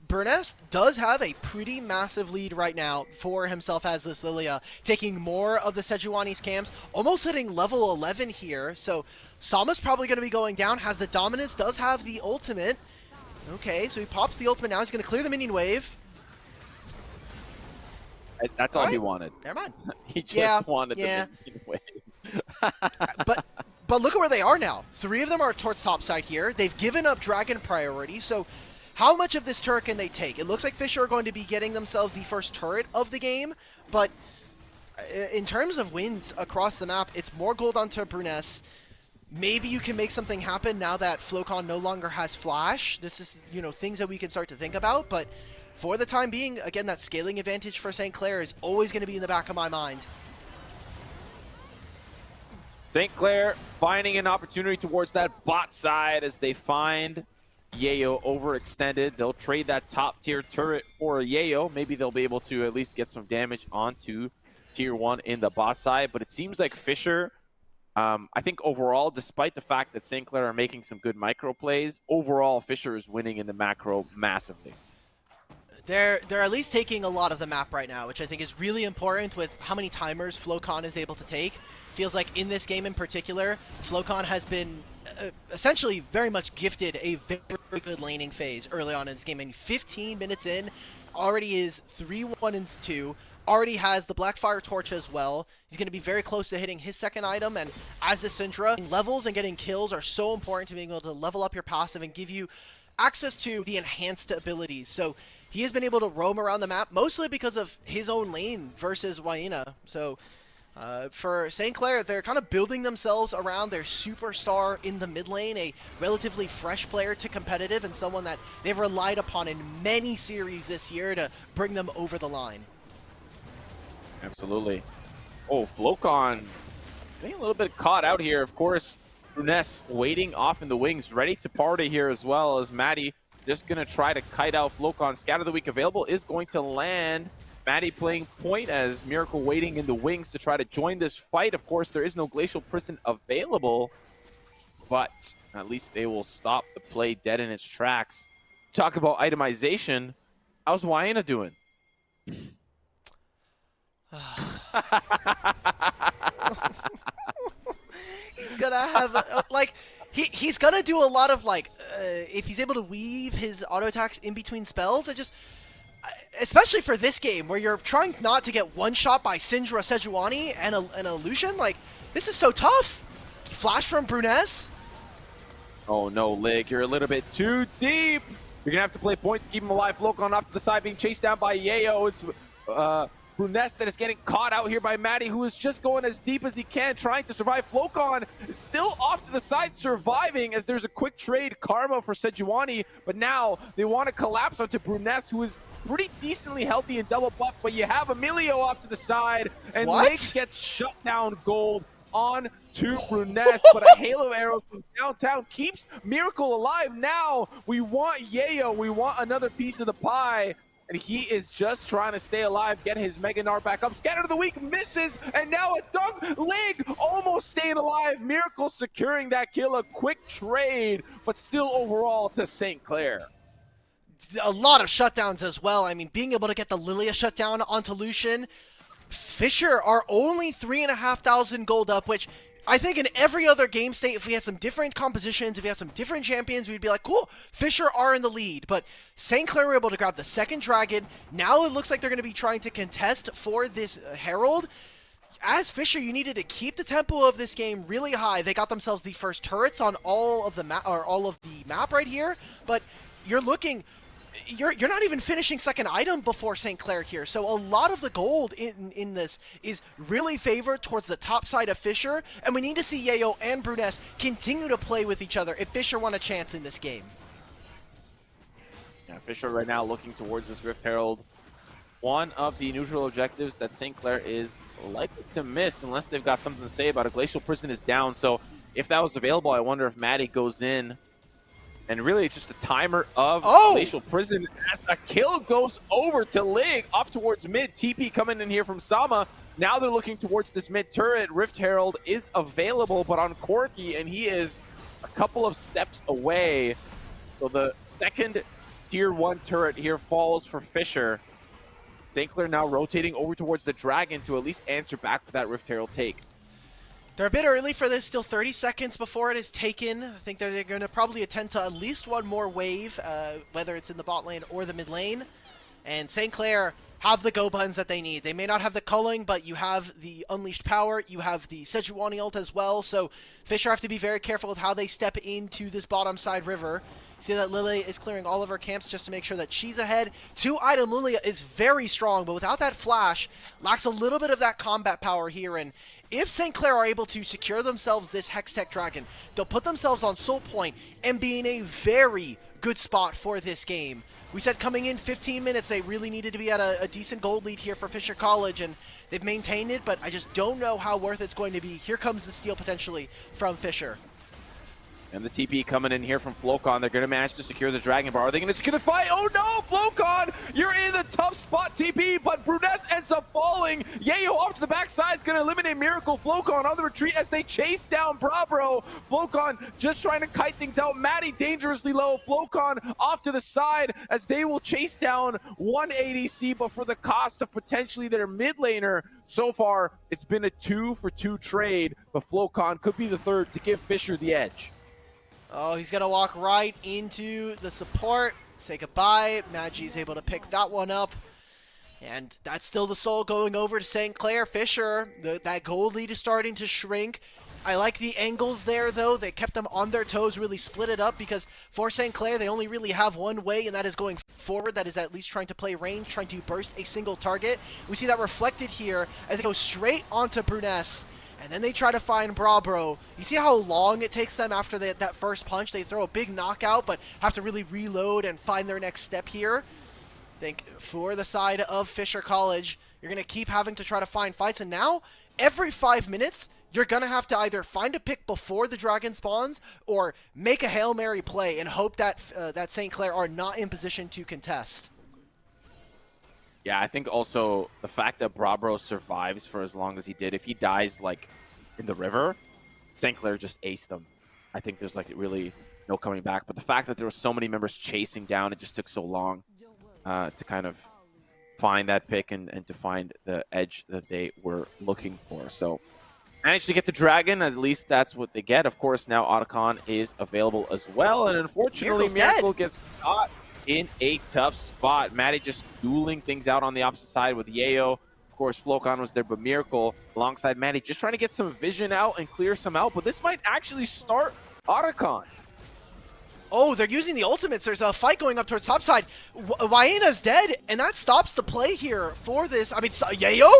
Bruness does have a pretty massive lead right now for himself as this Lilia, taking more of the Sejuani's camps, almost hitting level 11 here. So Sama's probably going to be going down, has the dominance, does have the ultimate. Okay, so he pops the ultimate now. He's going to clear the minion wave. That's all he wanted. Never mind. He just wanted the minion wave. But look at where they are now. 3 of them are towards top side here. They've given up dragon priority, so how much of this turret can they take? It looks like Fisher are going to be getting themselves the first turret of the game, but in terms of wins across the map, it's more gold onto Bruness. Maybe you can make something happen now that Flocon no longer has flash. This is, you know, things that we can start to think about, but for the time being, again, that scaling advantage for St. Clair is always going to be in the back of my mind. St. Clair finding an opportunity towards that bot side as they find Yayo overextended. They'll trade that top tier turret for a Yayo. Maybe they'll be able to at least get some damage onto tier 1 in the bot side. But it seems like Fisher, I think overall, despite the fact that St. Clair are making some good micro plays, overall Fisher is winning in the macro massively. They're at least taking a lot of the map right now, which I think is really important with how many timers Flocon is able to take. Feels like in this game in particular, Flocon has been essentially very much gifted a very good laning phase early on in this game. And 15 minutes in, already is 3-1-2, already has the Blackfire Torch as well. He's going to be very close to hitting his second item, and as the Syndra, levels and getting kills are so important to being able to level up your passive and give you access to the enhanced abilities. So he has been able to roam around the map, mostly because of his own lane versus Waina. So for St. Clair, they're kind of building themselves around their superstar in the mid lane, a relatively fresh player to competitive and someone that they've relied upon in many series this year to bring them over the line. Absolutely. Oh, Flocon getting a little bit caught out here. Of course, Bruness waiting off in the wings, ready to party here as well as Maddie just going to try to kite out Flocon. Scout of the Week available is going to land. Maddie playing point as Miracle waiting in the wings to try to join this fight. Of course, there is no Glacial Prison available, but at least they will stop the play dead in its tracks. Talk about itemization. How's Waina doing? He's gonna have he's gonna do a lot of if he's able to weave his auto attacks in between spells. Especially for this game where you're trying not to get one shot by Syndra, Sejuani, and a Lucian, like, this is so tough. Flash from Bruness. Oh no, Lig, you're a little bit too deep. You're gonna have to play point to keep him alive. Flocon off to the side, being chased down by Yayo. It's Bruness that is getting caught out here by Maddie, who is just going as deep as he can, trying to survive. Flocon is still off to the side, surviving as there's a quick trade karma for Sejuani, but now they want to collapse onto Bruness, who is pretty decently healthy and double buff, but you have Emilio off to the side, and Lake gets shut down gold on to Bruness, but a Halo arrow from downtown keeps Miracle alive. Now we want Yayo, we want another piece of the pie. And he is just trying to stay alive, get his Mega Gnar back up. Scatter of the Week misses, and now a dunk. Lig almost staying alive. Miracle securing that kill. A quick trade, but still overall to St. Clair. A lot of shutdowns as well. I mean, being able to get the Lilia shutdown onto Lucian. Fisher are only 3,500 gold up, which I think in every other game state, if we had some different compositions, if we had some different champions, we'd be like, cool, Fisher are in the lead. But St. Clair were able to grab the second dragon. Now it looks like they're going to be trying to contest for this Herald. As Fisher, you needed to keep the tempo of this game really high. They got themselves the first turrets on all of the map right here. But you're looking... You're not even finishing second item before St. Clair here, so a lot of the gold in this is really favored towards the top side of Fisher, and we need to see Yayo and Bruness continue to play with each other if Fisher want a chance in this game. Yeah, Fisher right now looking towards this Rift Herald. One of the neutral objectives that St. Clair is likely to miss unless they've got something to say about it. Glacial Prison is down, so if that was available, I wonder if Maddie goes in. And really, it's just a timer of Glacial Prison as a kill goes over to Lig up towards mid. TP coming in here from Sama. Now they're looking towards this mid turret. Rift Herald is available, but on Corki, and he is a couple of steps away. So the second tier 1 turret here falls for Fisher. St. Clair now rotating over towards the Dragon to at least answer back to that Rift Herald take. They're a bit early for this, still 30 seconds before it is taken. I think they're going to probably attend to at least one more wave, whether it's in the bot lane or the mid lane. And St. Clair have the go buttons that they need. They may not have the culling, but you have the Unleashed Power, you have the Sejuani ult as well, so Fisher have to be very careful with how they step into this bottom side river. See that Lilia is clearing all of her camps just to make sure that she's ahead. 2-item Lilia is very strong, but without that flash, lacks a little bit of that combat power here, and if St. Clair are able to secure themselves this Hextech Dragon, they'll put themselves on Soul Point and be in a very good spot for this game. We said coming in 15 minutes, they really needed to be at a decent gold lead here for Fisher College, and they've maintained it, but I just don't know how worth it's going to be. Here comes the steal potentially from Fisher. And the TP coming in here from Flocon. They're going to manage to secure the Dragon Bar. Are they going to secure the fight? Oh no, Flocon! You're in the tough spot, TP, but Bruness ends up falling. Yayo off to the backside is going to eliminate Miracle. Flocon on the retreat as they chase down Brabro. Flocon just trying to kite things out. Maddie dangerously low. Flocon off to the side as they will chase down one ADC, but for the cost of potentially their mid laner. So far, it's been a 2-for-2 trade, but Flocon could be the third to give Fisher the edge. Oh, he's going to walk right into the support. Say goodbye. Magi's able to pick that one up. And that's still the soul going over to St. Clair. Fisher, that gold lead is starting to shrink. I like the angles there, though. They kept them on their toes, really split it up, because for St. Clair, they only really have one way, and that is going forward. That is at least trying to play range, trying to burst a single target. We see that reflected here as they go straight onto Bruness. And then they try to find Brabro. You see how long it takes them after that first punch? They throw a big knockout, but have to really reload and find their next step here. I think for the side of Fisher College, you're going to keep having to try to find fights. And now, every 5 minutes, you're going to have to either find a pick before the Dragon spawns or make a Hail Mary play and hope that, that St. Clair are not in position to contest. Yeah, I think also the fact that Brabro survives for as long as he did, if he dies like in the river, St. Clair just aced them. I think there's like really no coming back. But the fact that there were so many members chasing down, it just took so long to kind of find that pick and to find the edge that they were looking for. So managed to get the Dragon, at least that's what they get. Of course, now Otacon is available as well. And unfortunately, Miracle gets caught in a tough spot. Maddie just dueling things out on the opposite side with Yayo. Of course, Flocon was there, but Miracle alongside Maddie just trying to get some vision out and clear some out. But this might actually start Otacon. Oh, they're using the ultimates. There's a fight going up towards top side. Wyena's dead, and that stops the play here for this. I mean, Yayo?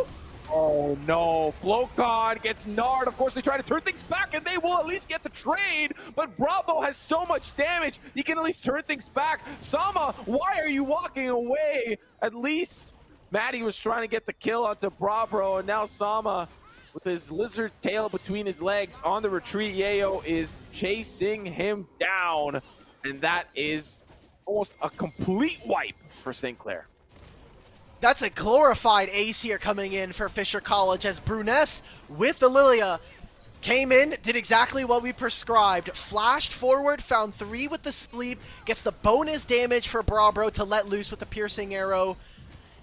Oh no, Flocon gets gnarred. Of course, they try to turn things back, and they will at least get the trade. But Bravo has so much damage, he can at least turn things back. Sama, why are you walking away? At least Maddie was trying to get the kill onto Bravo, and now Sama, with his lizard tail between his legs on the retreat, Yayo is chasing him down. And that is almost a complete wipe for St. Clair. That's a glorified ace here coming in for Fisher College as Bruness with the Lilia came in, did exactly what we prescribed. Flashed forward, found 3 with the sleep, gets the bonus damage for Brabro to let loose with the piercing arrow.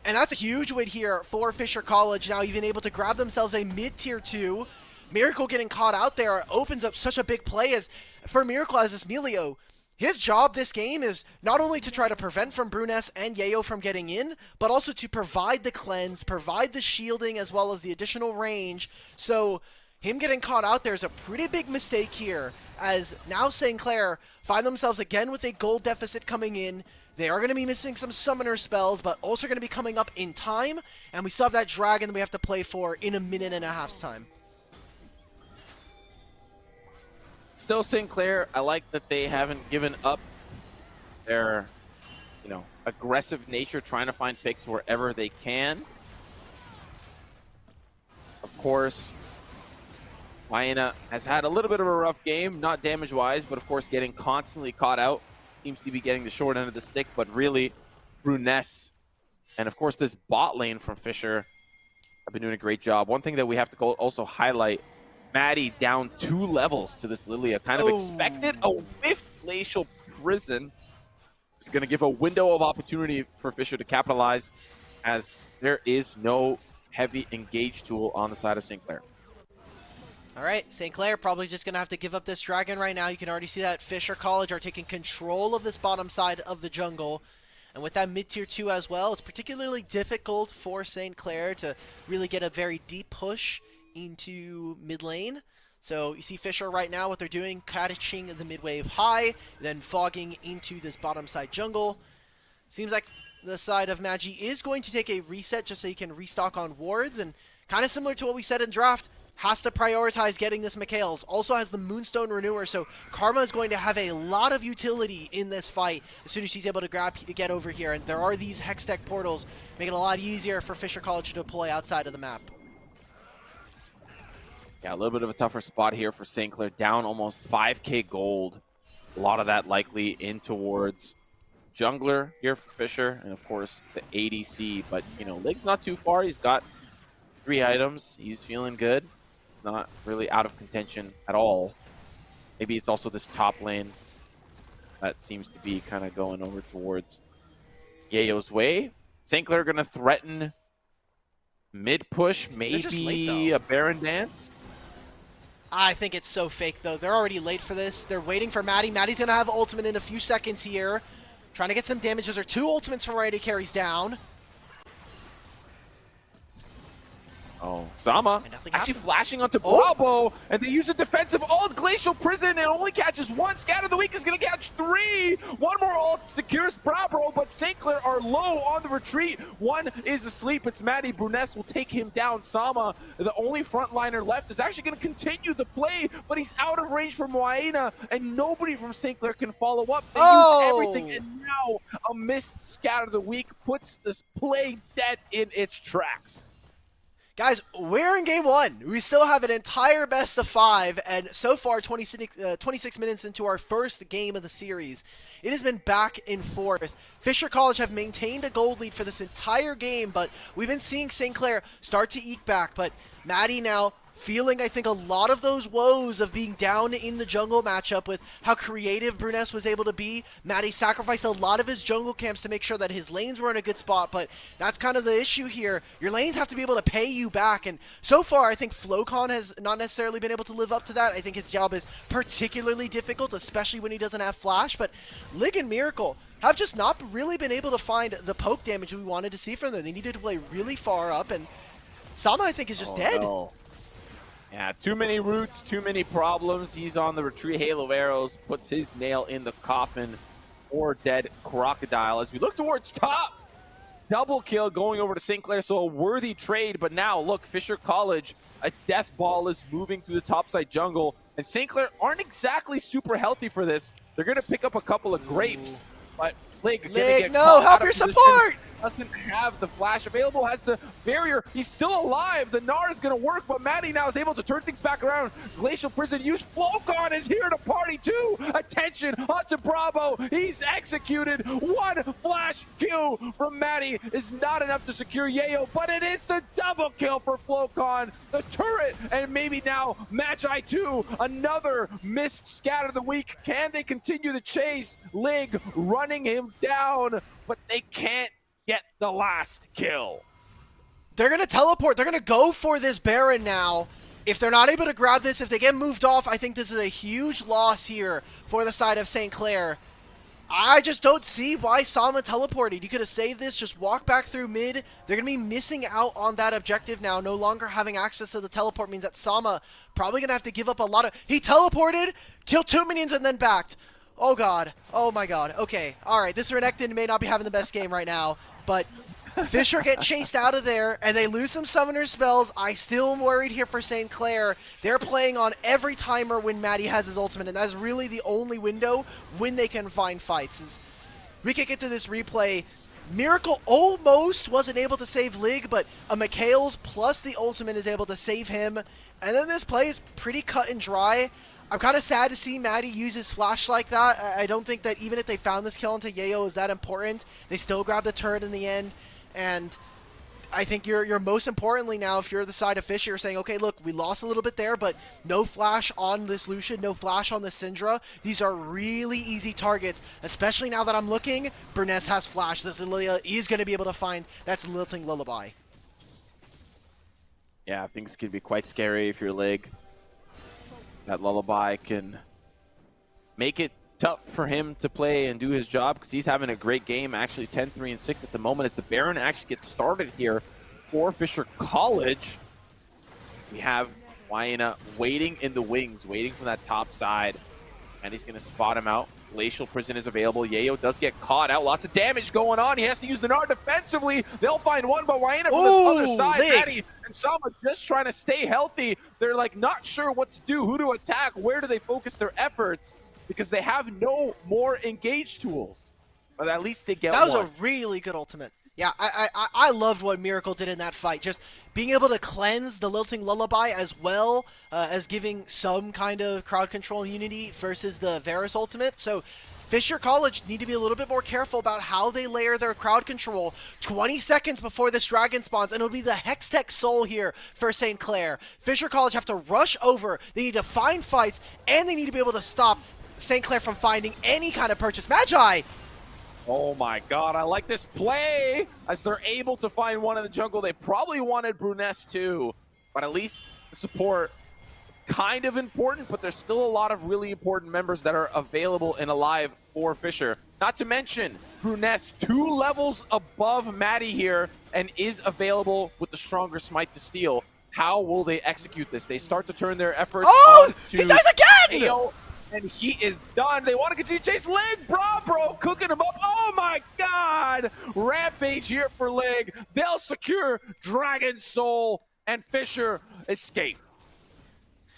And that's a huge win here for Fisher College, now even able to grab themselves a mid-tier 2. Miracle getting caught out there opens up such a big play as for Miracle as this Melio. His job this game is not only to try to prevent from Bruness and Yayo from getting in, but also to provide the cleanse, provide the shielding, as well as the additional range. So him getting caught out there is a pretty big mistake here, as now St. Clair find themselves again with a gold deficit coming in. They are going to be missing some summoner spells, but also going to be coming up in time, and we still have that dragon that we have to play for in a minute and a half's time. Still St. Clair, I like that they haven't given up their, aggressive nature, trying to find picks wherever they can. Of course, Hyena has had a little bit of a rough game, not damage-wise, but of course getting constantly caught out. Seems to be getting the short end of the stick, but really, Bruness and of course this bot lane from Fisher have been doing a great job. One thing that we have to also highlight, Maddie down 2 levels to this Lilia. Kind of expected a whiff Glacial Prison. It's going to give a window of opportunity for Fisher to capitalize, as there is no heavy engage tool on the side of St. Clair. All right, St. Clair probably just going to have to give up this dragon right now. You can already see that Fisher College are taking control of this bottom side of the jungle. And with that mid-tier 2 as well, it's particularly difficult for St. Clair to really get a very deep push into mid lane. So you see Fisher right now, what they're doing, catching the mid-wave high, then fogging into this bottom side jungle. Seems like the side of Magi is going to take a reset just so he can restock on wards, and kind of similar to what we said in draft, has to prioritize getting this Mikhails. Also has the Moonstone Renewer, so Karma is going to have a lot of utility in this fight as soon as he's able to get over here. And there are these Hex Tech portals, making it a lot easier for Fisher College to deploy outside of the map. Yeah, a little bit of a tougher spot here for St. Clair, down almost 5k gold. A lot of that likely in towards jungler here for Fisher, and of course the ADC. But, you know, Lig's not too far. He's got 3 items. He's feeling good. Not really out of contention at all. Maybe it's also this top lane that seems to be kind of going over towards Yayo's way. St. Clair going to threaten mid push, maybe a Baron dance. I think it's so fake though. They're already late for this. They're waiting for Maddie. Maddie's going to have ultimate in a few seconds here. Trying to get some damage. Those are 2 ultimates from Riot carries down. Oh, Sama actually flashing onto Bravo, and they use a defensive ult. Glacial Prison, it only catches 1. Scatter the Weak is going to catch 3. 1 more ult secures Bravo, but St. Clair are low on the retreat. 1 is asleep. It's Maddie. Bruness will take him down. Sama, the only frontliner left, is actually going to continue the play, but he's out of range from Hyena, and nobody from St. Clair can follow up. They use everything, and now a missed Scatter the Weak puts this play dead in its tracks. Guys, we're in game 1. We still have an entire best of 5, and so far 26 minutes into our first game of the series. It has been back and forth. Fisher College have maintained a gold lead for this entire game, but we've been seeing St. Clair start to eke back. But Maddie now feeling, I think, a lot of those woes of being down in the jungle matchup with how creative Bruness was able to be. Maddie sacrificed a lot of his jungle camps to make sure that his lanes were in a good spot, but that's kind of the issue here. Your lanes have to be able to pay you back, and so far I think Flocon has not necessarily been able to live up to that. I think his job is particularly difficult, especially when he doesn't have flash, but Lig and Miracle have just not really been able to find the poke damage we wanted to see from them. They needed to play really far up, and Sama, I think, is just dead. No. Yeah, too many roots, too many problems. He's on the retreat. Halo of Arrows puts his nail in the coffin for dead Crocodile. As we look towards top, double kill going over to St. Clair, so a worthy trade. But now, look, Fisher College, a death ball is moving through the topside jungle, and St. Clair aren't exactly super healthy for this. They're going to pick up a couple of grapes, but Lig, no, help your support! Doesn't have the flash available, has the barrier. He's still alive. The Gnar is going to work, but Maddie now is able to turn things back around. Glacial Prison use. Flocon is here to party too. Attention onto Bravo. He's executed. 1 flash Q from Maddie is not enough to secure Yayo, but it is the double kill for Flocon. The turret, and maybe now Magi 2. Another missed Scatter the Weak. Can they continue the chase? Lig running him down, but they can't get the last kill. They're going to teleport. They're going to go for this Baron now. If they're not able to grab this, if they get moved off, I think this is a huge loss here for the side of St. Clair. I just don't see why Sama teleported. You could have saved this, just walk back through mid. They're going to be missing out on that objective now. No longer having access to the teleport means that Sama probably going to have to give up a lot of... He teleported, killed 2 minions, and then backed. Oh, God. Oh, my God. Okay. All right. This Renekton may not be having the best game right now, but Fisher get chased out of there, and they lose some summoner spells. I still am worried here for St. Clair. They're playing on every timer when Maddie has his ultimate, and that's really the only window when they can find fights. As we can get to this replay, Miracle almost wasn't able to save Lig, but a Mikhails plus the ultimate is able to save him. And then this play is pretty cut and dry. I'm kind of sad to see Maddie use his flash like that. I don't think that even if they found this kill into Yayo is that important. They still grab the turret in the end. And I think you're most importantly now, if you're the side of Fisher, you're saying, okay, look, we lost a little bit there, but no flash on this Lucian, no flash on the Syndra. These are really easy targets, especially now that I'm looking. Bruness has flash. This Lilia is going to be able to find that's Lilting Lullaby. Yeah, things could be quite scary if you're Lig. That Lullaby can make it tough for him to play and do his job because he's having a great game. Actually 10-3-6 at the moment as the Baron actually gets started here for Fisher College. We have Wayna waiting in the wings, waiting for that top side, and he's going to spot him out. Glacial Prison is available. Yayo does get caught out. Lots of damage going on. He has to use the Nard defensively. They'll find one, but Wayna from the other side. Maddie and Sama just trying to stay healthy. They're like not sure what to do, who to attack, where do they focus their efforts, because they have no more engage tools. But at least they get one. That was a really good ultimate. Yeah, I loved what Miracle did in that fight. Just being able to cleanse the Lilting Lullaby as well as giving some kind of crowd control unity versus the Varus ultimate. So Fisher College need to be a little bit more careful about how they layer their crowd control. 20 seconds before this dragon spawns, and it'll be the Hextech Soul here for St. Clair. Fisher College have to rush over. They need to find fights, and they need to be able to stop St. Clair from finding any kind of purchase. Magi! Oh my god, I like this play! As they're able to find one in the jungle. They probably wanted Bruness too, but at least the support is kind of important, but there's still a lot of really important members that are available and alive for Fisher. Not to mention, Bruness 2 levels above Maddie here and is available with the stronger smite to steal. How will they execute this? They start to turn their efforts on to he dies again! AO. And he is done. They want to continue to chase Lig. Bro, cooking him up. Oh my god! Rampage here for Lig. They'll secure Dragon Soul, and Fisher escape.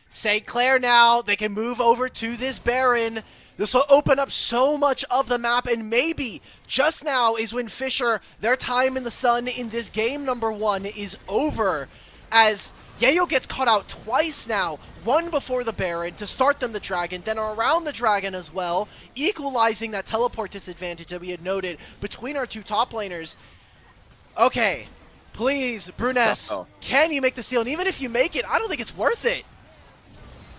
St. Clair now, they can move over to this Baron. This will open up so much of the map, and maybe just now is when Fisher, their time in the sun in this game number 1 is over, as Yayo gets caught out twice now, one before the Baron to start them the Dragon, then around the Dragon as well, equalizing that teleport disadvantage that we had noted between our two top laners. Okay, please, Bruness, can you make the steal? And even if you make it, I don't think it's worth it.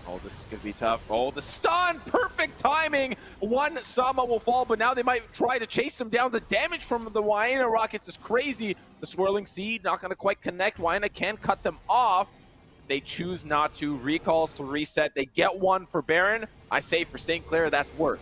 Oh, this is going to be tough. Oh, the stun! Perfect timing! One Sama will fall, but now they might try to chase them down. The damage from the Wayna rockets is crazy. The Swirling Seed not going to quite connect. Wayna can cut them off. They choose not to. Recalls to reset. They get one for Baron. I say for St. Clair, that's worth.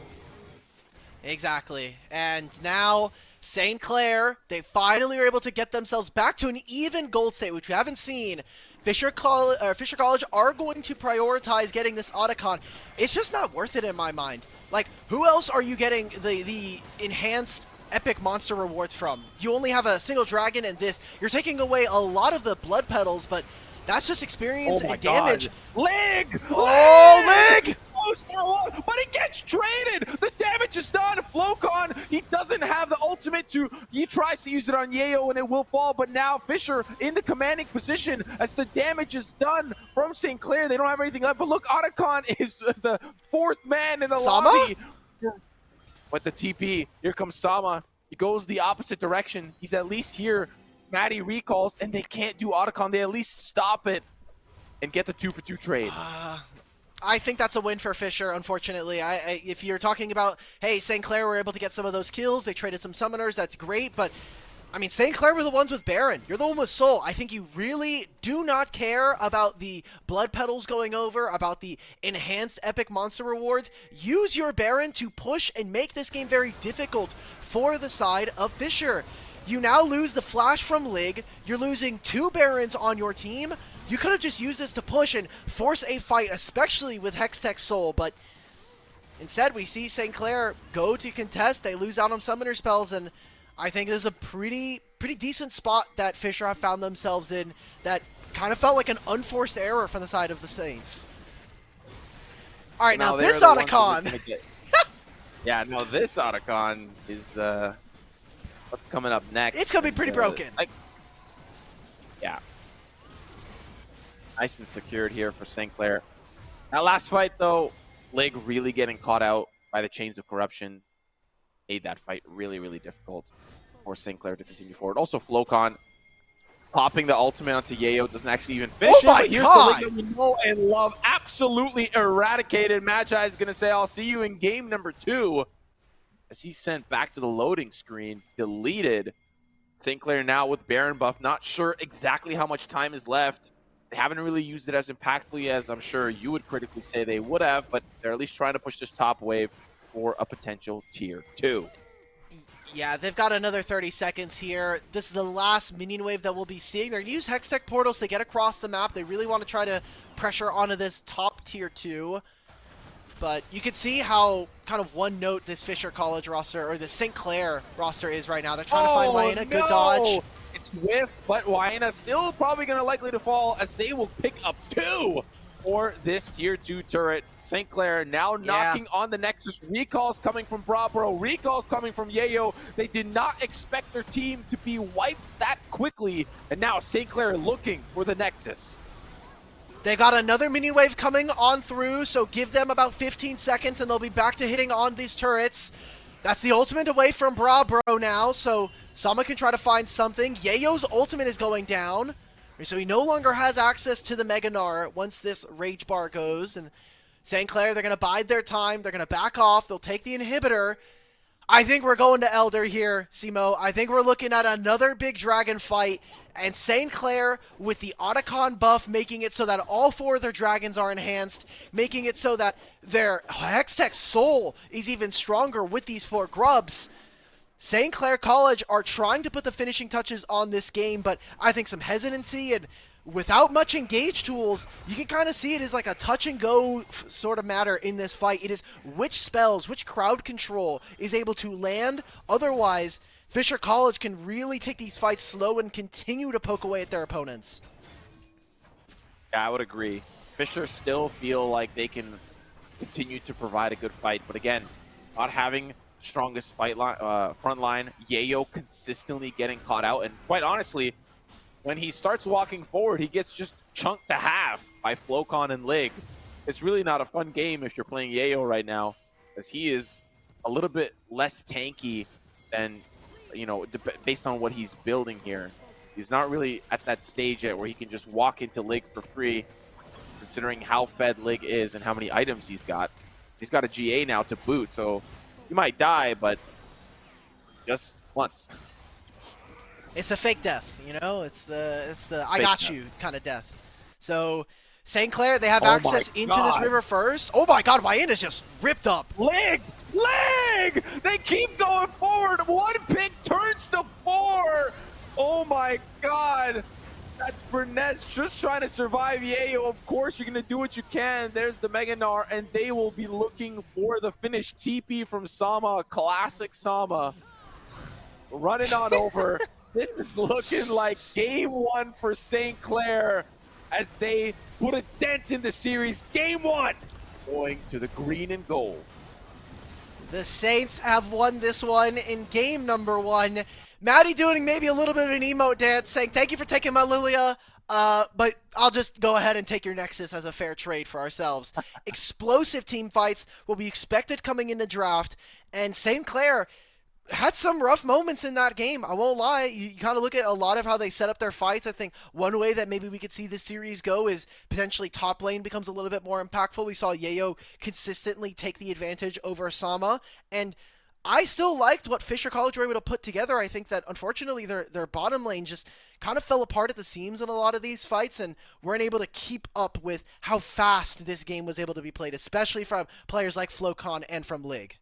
Exactly. And now St. Clair, they finally are able to get themselves back to an even gold state, which we haven't seen. Fisher College are going to prioritize getting this Otacon. It's just not worth it in my mind. Like, who else are you getting the enhanced epic monster rewards from? You only have a single dragon and this. You're taking away a lot of the blood petals, but that's just experience and damage. Lig! Oh, Lig! But he gets traded! The damage is done! Flocon, he doesn't have the ultimate to... He tries to use it on Yayo and it will fall, but now Fisher in the commanding position as the damage is done from St. Clair. They don't have anything left, but look, Otacon is the 4th man in the lobby. With the TP, here comes Sama. He goes the opposite direction. He's at least here. Maddie recalls, and they can't do Otacon. They at least stop it and get the 2-for-2 trade. I think that's a win for Fisher, unfortunately. If you're talking about, hey, St. Clair were able to get some of those kills, they traded some summoners, that's great, but, I mean, St. Clair were the ones with Baron. You're the one with Soul. I think you really do not care about the blood petals going over, about the enhanced epic monster rewards. Use your Baron to push and make this game very difficult for the side of Fisher. You now lose the flash from Lig. You're losing 2 Barons on your team. You could have just used this to push and force a fight, especially with Hextech Soul, but instead we see St. Clair go to contest. They lose out on summoner spells, and I think this is a pretty decent spot that Fisher have found themselves in that kind of felt like an unforced error from the side of the Saints. All right, now this Otacon. Yeah, no, this Otacon is what's coming up next. It's going to be pretty broken. Yeah. Nice and secured here for St. Clair. That last fight, though, Lig really getting caught out by the chains of corruption made that fight really, really difficult for St. Clair to continue forward. Also, Flocon popping the ultimate onto Yayo doesn't actually even finish it, but here's the Lig that we know and love. Absolutely eradicated. Magi is going to say, I'll see you in game number 2. As he's sent back to the loading screen, deleted. St. Clair now with Baron buff, not sure exactly how much time is left. They haven't really used it as impactfully as I'm sure you would critically say they would have, but they're at least trying to push this top wave for a potential tier 2. Yeah, they've got another 30 seconds here. This is the last minion wave that we'll be seeing. They're going to use Hextech portals to get across the map. They really want to try to pressure onto this top tier 2. But you can see how kind of one note this Fisher College roster or the St. Clair roster is right now. They're trying to find Wayna. Good dodge. It's whiffed, but Wayna still probably going to likely to fall as they will pick up 2 for this tier 2 turret. St. Clair now knocking on the Nexus. Recalls coming from Brabro. Recalls coming from Yayo. They did not expect their team to be wiped that quickly. And now St. Clair looking for the Nexus. They got another minion wave coming on through, so give them about 15 seconds and they'll be back to hitting on these turrets. That's the ultimate away from Brabro now, so Sama can try to find something. Yayo's ultimate is going down, so he no longer has access to the Mega Gnar once this Rage Bar goes. And St. Clair, they're going to bide their time, they're going to back off, they'll take the inhibitor. I think we're going to Elder here, Simo. I think we're looking at another big dragon fight, and St. Clair with the Otacon buff making it so that all 4 of their dragons are enhanced, making it so that their Hextech Soul is even stronger with these 4 grubs. St. Clair College are trying to put the finishing touches on this game, but I think some hesitancy and without much engage tools, you can kind of see it as like a touch and go sort of matter in this fight. It is which spells, which crowd control is able to land. Otherwise, Fisher College can really take these fights slow and continue to poke away at their opponents. Yeah, I would agree. Fisher still feel like they can continue to provide a good fight, but again, not having strongest fight line, front line, Yayo consistently getting caught out, and quite honestly, when he starts walking forward, he gets just chunked to half by Flocon and Lig. It's really not a fun game if you're playing Yayo right now, as he is a little bit less tanky than, you know, based on what he's building here. He's not really at that stage yet where he can just walk into Lig for free, considering how fed Lig is and how many items he's got. He's got a GA now to boot, so he might die, but just once. It's a fake death, you know? It's the I got you kind of death. So St. Clair, they have access into this river first. Oh my god, Wyena's just ripped up. Lig! They keep going forward. 1 pick turns to 4. Oh my god. That's Burnez just trying to survive Yayo. Of course, you're going to do what you can. There's the Mega Gnar, and they will be looking for the finish. TP from Sama, classic Sama. Running on over. This is looking like game 1 for St. Clair as they put a dent in the series. Game 1 going to the green and gold. The Saints have won this one in game number 1. Maddie doing maybe a little bit of an emote dance saying, thank you for taking my Lilia, but I'll just go ahead and take your Nexus as a fair trade for ourselves. Explosive team fights will be expected coming into draft, and St. Clair had some rough moments in that game. I won't lie. You kind of look at a lot of how they set up their fights. I think one way that maybe we could see this series go is potentially top lane becomes a little bit more impactful. We saw Yayo consistently take the advantage over Sama, and I still liked what Fisher College were able to put together. I think that unfortunately their bottom lane just kind of fell apart at the seams in a lot of these fights and weren't able to keep up with how fast this game was able to be played, especially from players like Flocon and from Lig.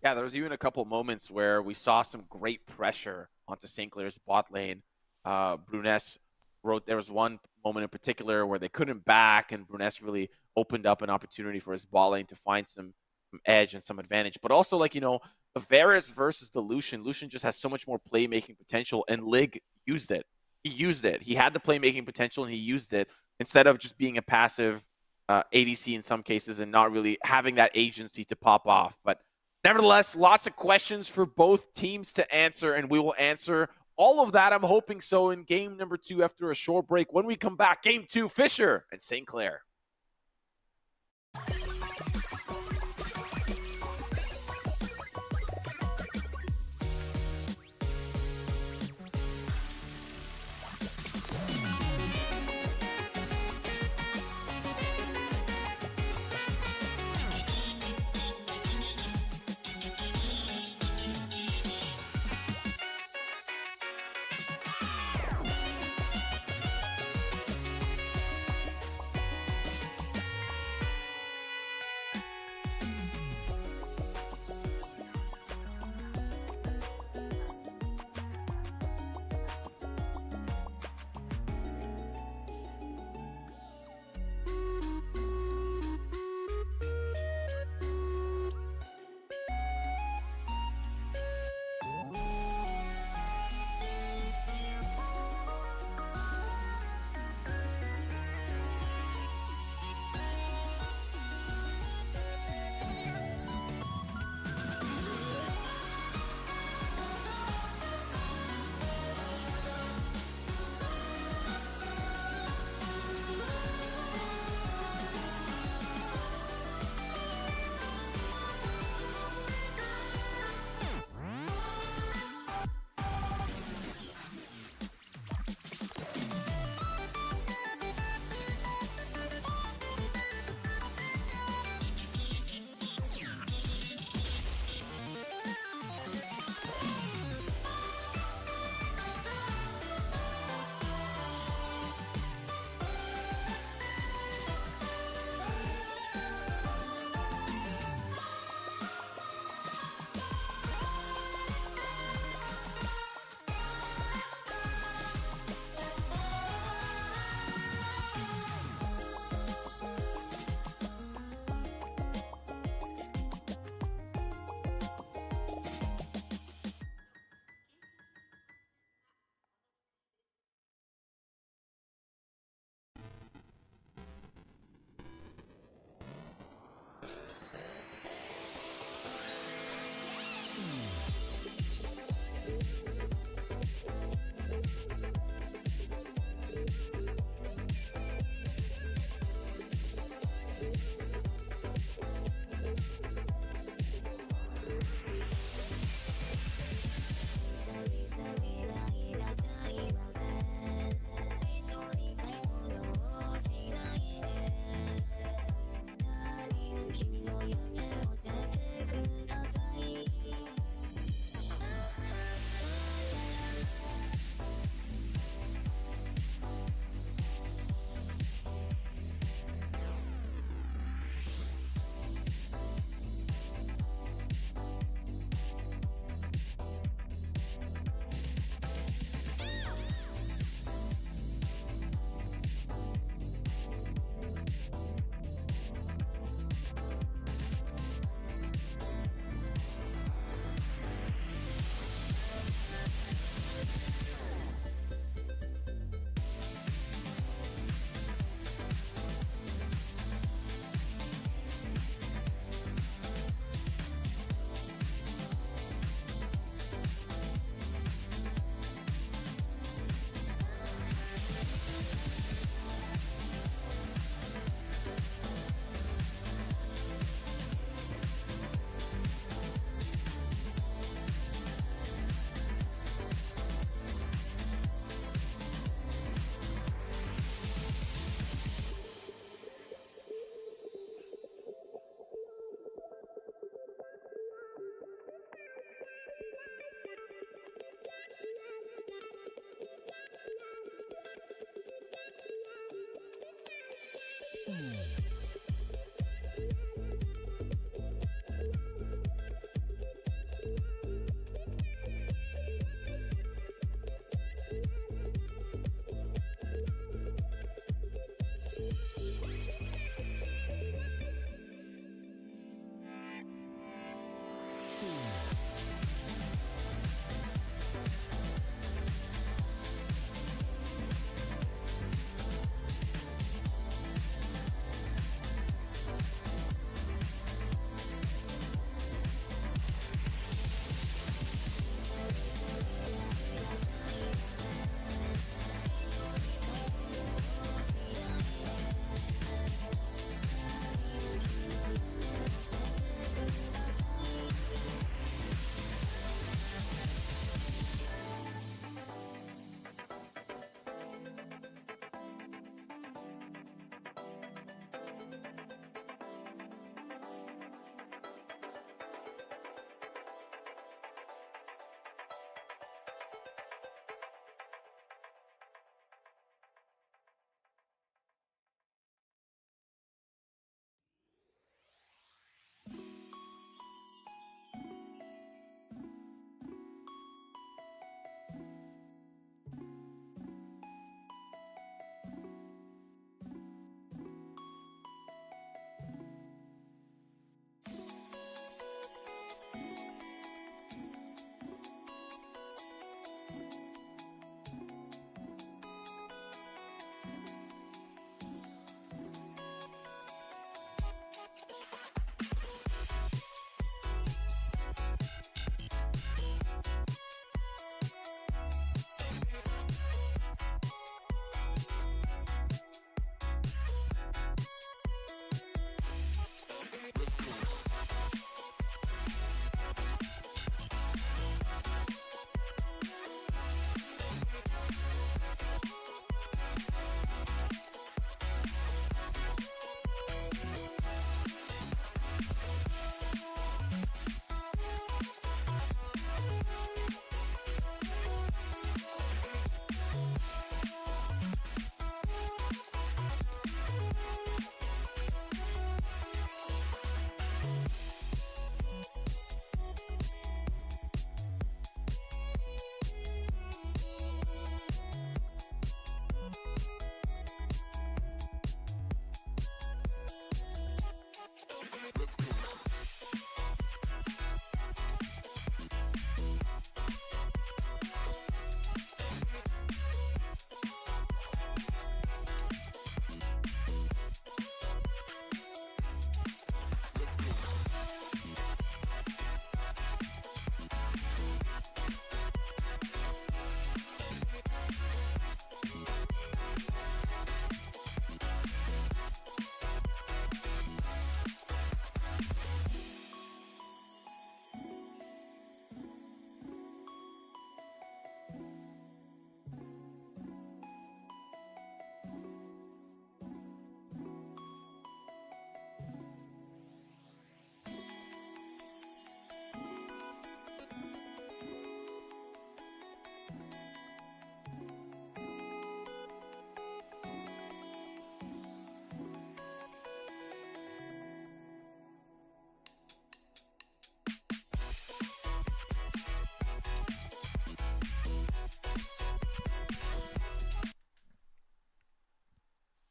Yeah, there was even a couple moments where we saw some great pressure onto St. Clair's bot lane. Bruness wrote, there was one moment in particular where they couldn't back, and Bruness really opened up an opportunity for his bot lane to find some edge and some advantage. But also, like, you know, the Varus versus the Lucian. Lucian just has so much more playmaking potential, and Lig used it. He used it. He had the playmaking potential, and he used it instead of just being a passive ADC in some cases and not really having that agency to pop off. But nevertheless, lots of questions for both teams to answer, and we will answer All of that, I'm hoping so in game number 2 after a short break. When we come back, game 2, Fisher and St. Clair.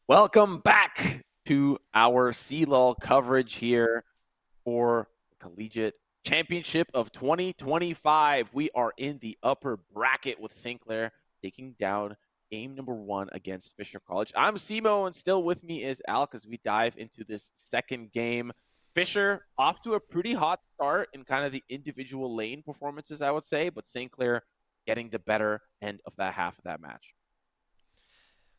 Welcome back to our CLOL coverage here for the Collegiate Championship of 2025. We are in the upper bracket with St. Clair taking down game number 1 against Fisher College. I'm Simo, and still with me is Al as we dive into this second game. Fisher off to a pretty hot start in kind of the individual lane performances, I would say, but St. Clair getting the better end of that half of that match.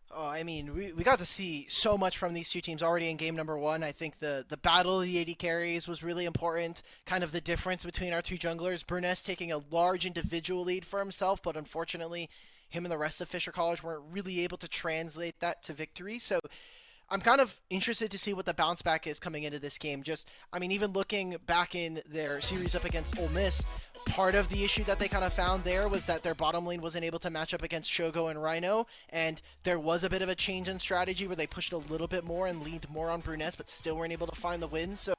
Oh, I mean, we got to see so much from these two teams already in game number 1. I think the battle of the AD carries was really important. Kind of the difference between our two junglers. Bruness taking a large individual lead for himself, but unfortunately, him and the rest of Fisher College weren't really able to translate that to victory. So I'm kind of interested to see what the bounce back is coming into this game. Just, I mean, even looking back in their series up against Ole Miss, part of the issue that they kind of found there was that their bottom lane wasn't able to match up against Shogo and Rhino, and there was a bit of a change in strategy where they pushed a little bit more and leaned more on Bruness, but still weren't able to find the win. So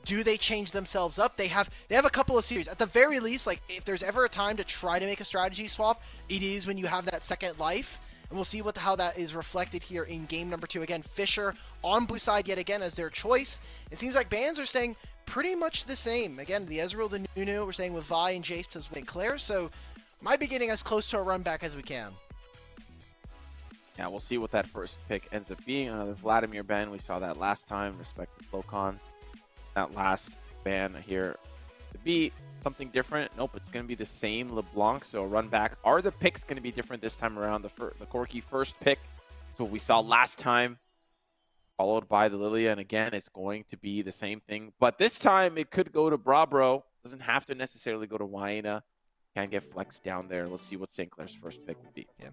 do they change themselves up? They have a couple of series. At the very least, like if there's ever a time to try to make a strategy swap, it is when you have that second life. And we'll see how that is reflected here in game number 2. Again, Fisher on blue side yet again as their choice. It seems like bans are staying pretty much the same. Again, the Ezreal, the Nunu, we're staying with Vi and Jace as well. Claire, so might be getting as close to a run back as we can. Yeah, we'll see what that first pick ends up being. Another Vladimir ban. We saw that last time. Respect to Flocon. That last ban here to be something different. Nope, it's going to be the same LeBlanc, so run back. Are the picks going to be different this time around? The Corki first pick, that's what we saw last time, followed by the Lilia, and again, it's going to be the same thing. But this time, it could go to Brabro. Doesn't have to necessarily go to Waina. Can get flexed down there. Let's see what St. Clair's first pick will be. Yeah.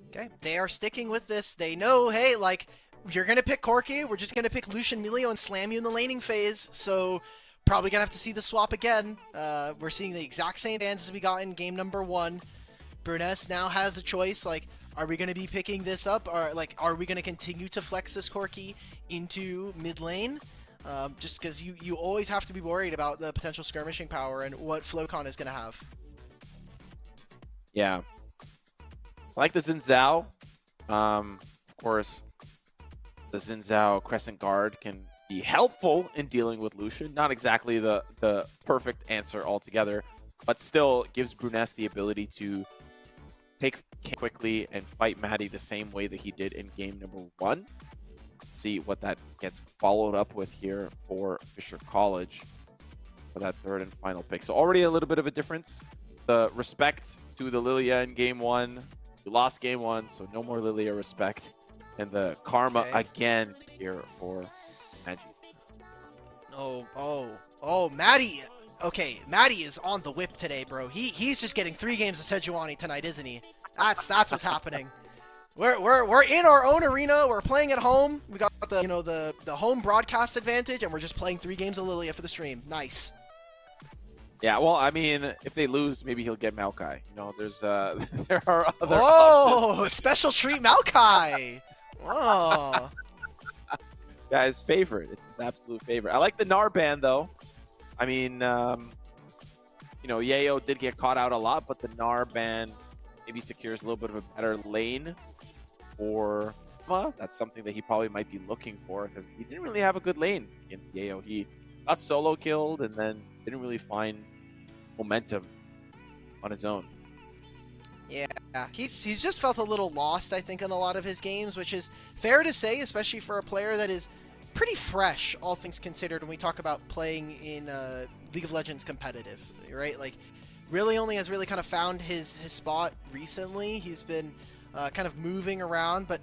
Okay, they are sticking with this. They know, hey, like, you're going to pick Corki. We're just going to pick Lucian Melio and slam you in the laning phase, so probably going to have to see the swap again. We're seeing the exact same bans as we got in game number 1. Bruness now has a choice, like, are we going to be picking this up? Or, like, are we going to continue to flex this Corki into mid lane? Just because you always have to be worried about the potential skirmishing power and what Flocon is going to have. Yeah. I like the Xin Zhao. Of course, the Xin Zhao Crescent Guard can be helpful in dealing with Lucian. Not exactly the perfect answer altogether, but still gives Bruness the ability to take quickly and fight Maddie the same way that he did in game number 1. See what that gets followed up with here for Fisher College for that third and final pick. So already a little bit of a difference. The respect to the Lilia in game 1. You lost game 1, so no more Lilia respect. And the karma again here for Maggie. Oh, Maddie. Okay, Maddie is on the whip today, bro. He's just getting 3 games of Sejuani tonight, isn't he? That's what's happening. We're in our own arena. We're playing at home. We got the home broadcast advantage, and we're just playing 3 games of Lilia for the stream. Nice. Yeah, well, I mean, if they lose, maybe he'll get Maokai. You know, there's there are other options. Special treat Maokai. Oh. Yeah, his favorite. It's his absolute favorite. I like the Gnar ban, though. I mean, you know, Yayo did get caught out a lot, but the Gnar ban maybe secures a little bit of a better lane for Well, that's something that he probably might be looking for because he didn't really have a good lane against Yayo. He got solo killed and then didn't really find momentum on his own. Yeah, he's just felt a little lost, I think, in a lot of his games, which is fair to say, especially for a player that is pretty fresh, all things considered, when we talk about playing in League of Legends competitive, right? Like, really only has really kind of found his spot recently. He's been kind of moving around, but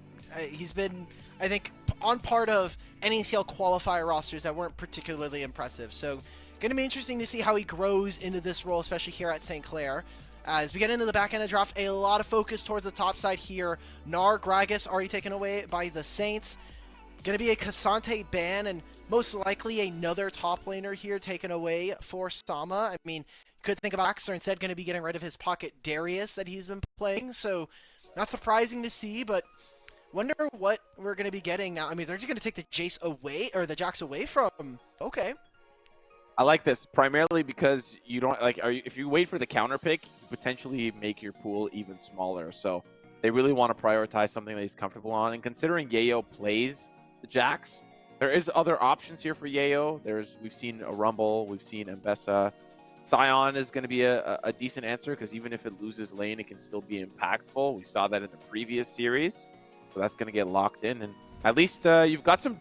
he's been, I think, on part of NACL qualifier rosters that weren't particularly impressive. So, going to be interesting to see how he grows into this role, especially here at St. Clair. As we get into the back end of the draft, a lot of focus towards the top side here. Gnar, Gragas already taken away by the Saints. Going to be a Cassante ban, and most likely another top laner here taken away for Sama. I mean, you could think about Axer instead going to be getting rid of his pocket Darius that he's been playing, so not surprising to see, but wonder what we're going to be getting now. I mean, they're just going to take the Jace away, or the Jax away from... Okay. I like this primarily because you don't if you wait for the counter pick, you potentially make your pool even smaller. So They really want to prioritize something that he's comfortable on. And considering Yayo plays the Jax, there is other options here for Yayo. We've seen a Rumble, we've seen Mbessa. Sion is going to be a decent answer because even if it loses lane, it can still be impactful. We saw that in the previous series. So that's going to get locked in. And at least you've got some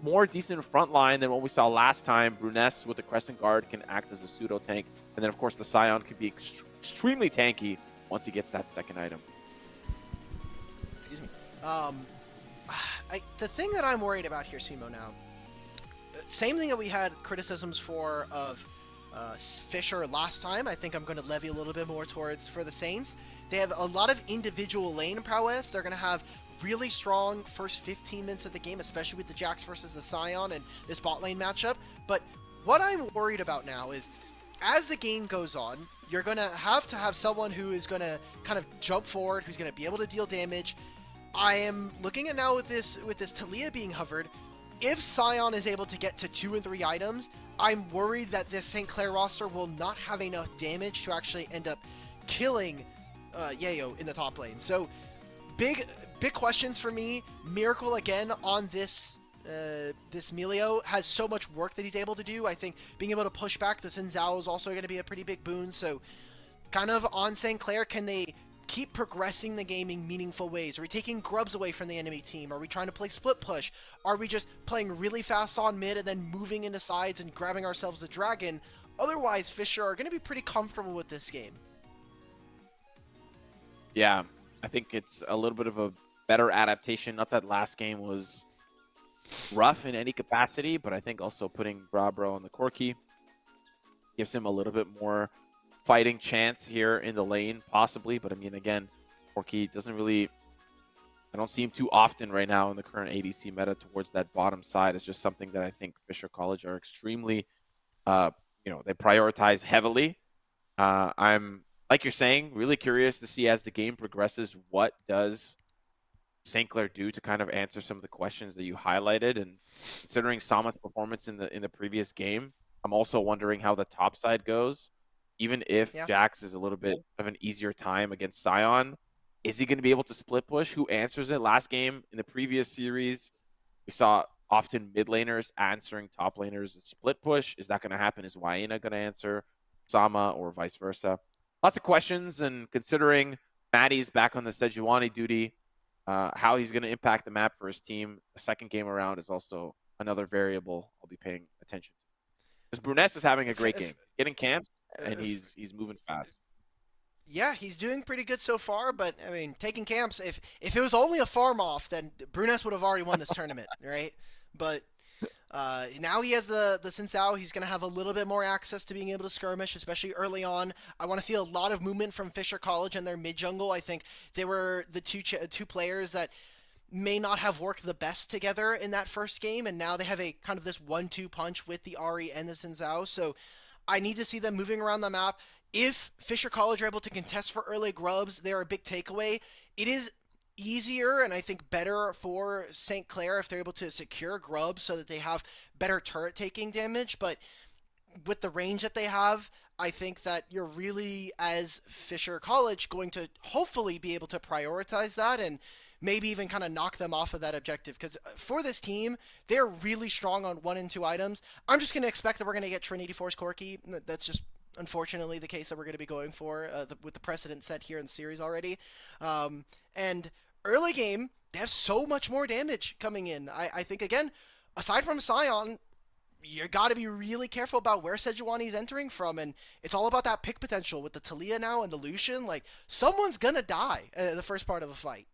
more decent front line than what we saw last time. Bruness with the Crescent Guard can act as a pseudo tank. And then, of course, the Sion can be extremely tanky once he gets that second item. Excuse me. The thing that I'm worried about here, Simo, now, same thing that we had criticisms for of Fisher last time, I think I'm going to levy a little bit more towards for the Saints. They have a lot of individual lane prowess. They're going to have really strong first 15 minutes of the game, especially with the Jax versus the Sion and this bot lane matchup. But what I'm worried about now is, as the game goes on, you're going to have someone who is going to kind of jump forward, who's going to be able to deal damage. I am looking at now with this Taliyah being hovered. If Sion is able to get to 2 and 3 items, I'm worried that this St. Clair roster will not have enough damage to actually end up killing Yayo in the top lane. So big questions for me. Miracle again on this Melio has so much work that he's able to do. I think being able to push back the Xin Zhao is also going to be a pretty big boon. So kind of on St. Clair, can they keep progressing the game in meaningful ways? Are we taking grubs away from the enemy team? Are we trying to play split push? Are we just playing really fast on mid and then moving into sides and grabbing ourselves a dragon? Otherwise, Fisher are going to be pretty comfortable with this game. Yeah, I think it's a little bit of a better adaptation. Not that last game was rough in any capacity, but I think also putting Brabro on the Corki gives him a little bit more fighting chance here in the lane, possibly. But I mean, again, Corki doesn't really, I don't see him too often right now in the current ADC meta towards that bottom side. It's just something that I think Fisher College are extremely, they prioritize heavily. I'm, like you're saying, really curious to see as the game progresses, what does St. Clair do to kind of answer some of the questions that you highlighted. And considering Sama's performance in the previous game, I'm also wondering how the top side goes. Even if Jax is a little bit of an easier time against Sion, is he going to be able to split push? Who answers it? Last game in the previous series, we saw often mid laners answering top laners split push. Is that going to happen? Is Waina going to answer Sama or vice versa? Lots of questions, and considering Maddie's back on the Sejuani duty, how he's going to impact the map for his team the second game around is also another variable I'll be paying attention to. Because Bruness is having a great game. He's getting camps, and he's moving fast. Yeah, he's doing pretty good so far, but I mean, taking camps, if it was only a farm off, then Bruness would have already won this tournament, right? But now he has the Xin Zhao. He's going to have a little bit more access to being able to skirmish, especially early on. I want to see a lot of movement from Fisher College and their mid jungle. I think they were the two players that may not have worked the best together in that first game, and now they have a kind of this 1-2 punch with the Ahri and the Xin Zhao. So I need to see them moving around the map. If Fisher College are able to contest for early grubs, they're a big takeaway. It is easier and I think better for St. Clair if they're able to secure grubs so that they have better turret taking damage, but with the range that they have, I think that you're really, as Fisher College, going to hopefully be able to prioritize that and maybe even kind of knock them off of that objective. Because for this team, they're really strong on 1 and 2 items. I'm just going to expect that we're going to get Trinity Force Corki. That's just unfortunately the case that we're going to be going for with the precedent set here in the series already. And early game, they have so much more damage coming in. I think, again, aside from Sion, you got to be really careful about where Sejuani is entering from, and it's all about that pick potential with the Taliyah now and the Lucian. Like, someone's going to die in the first part of a fight.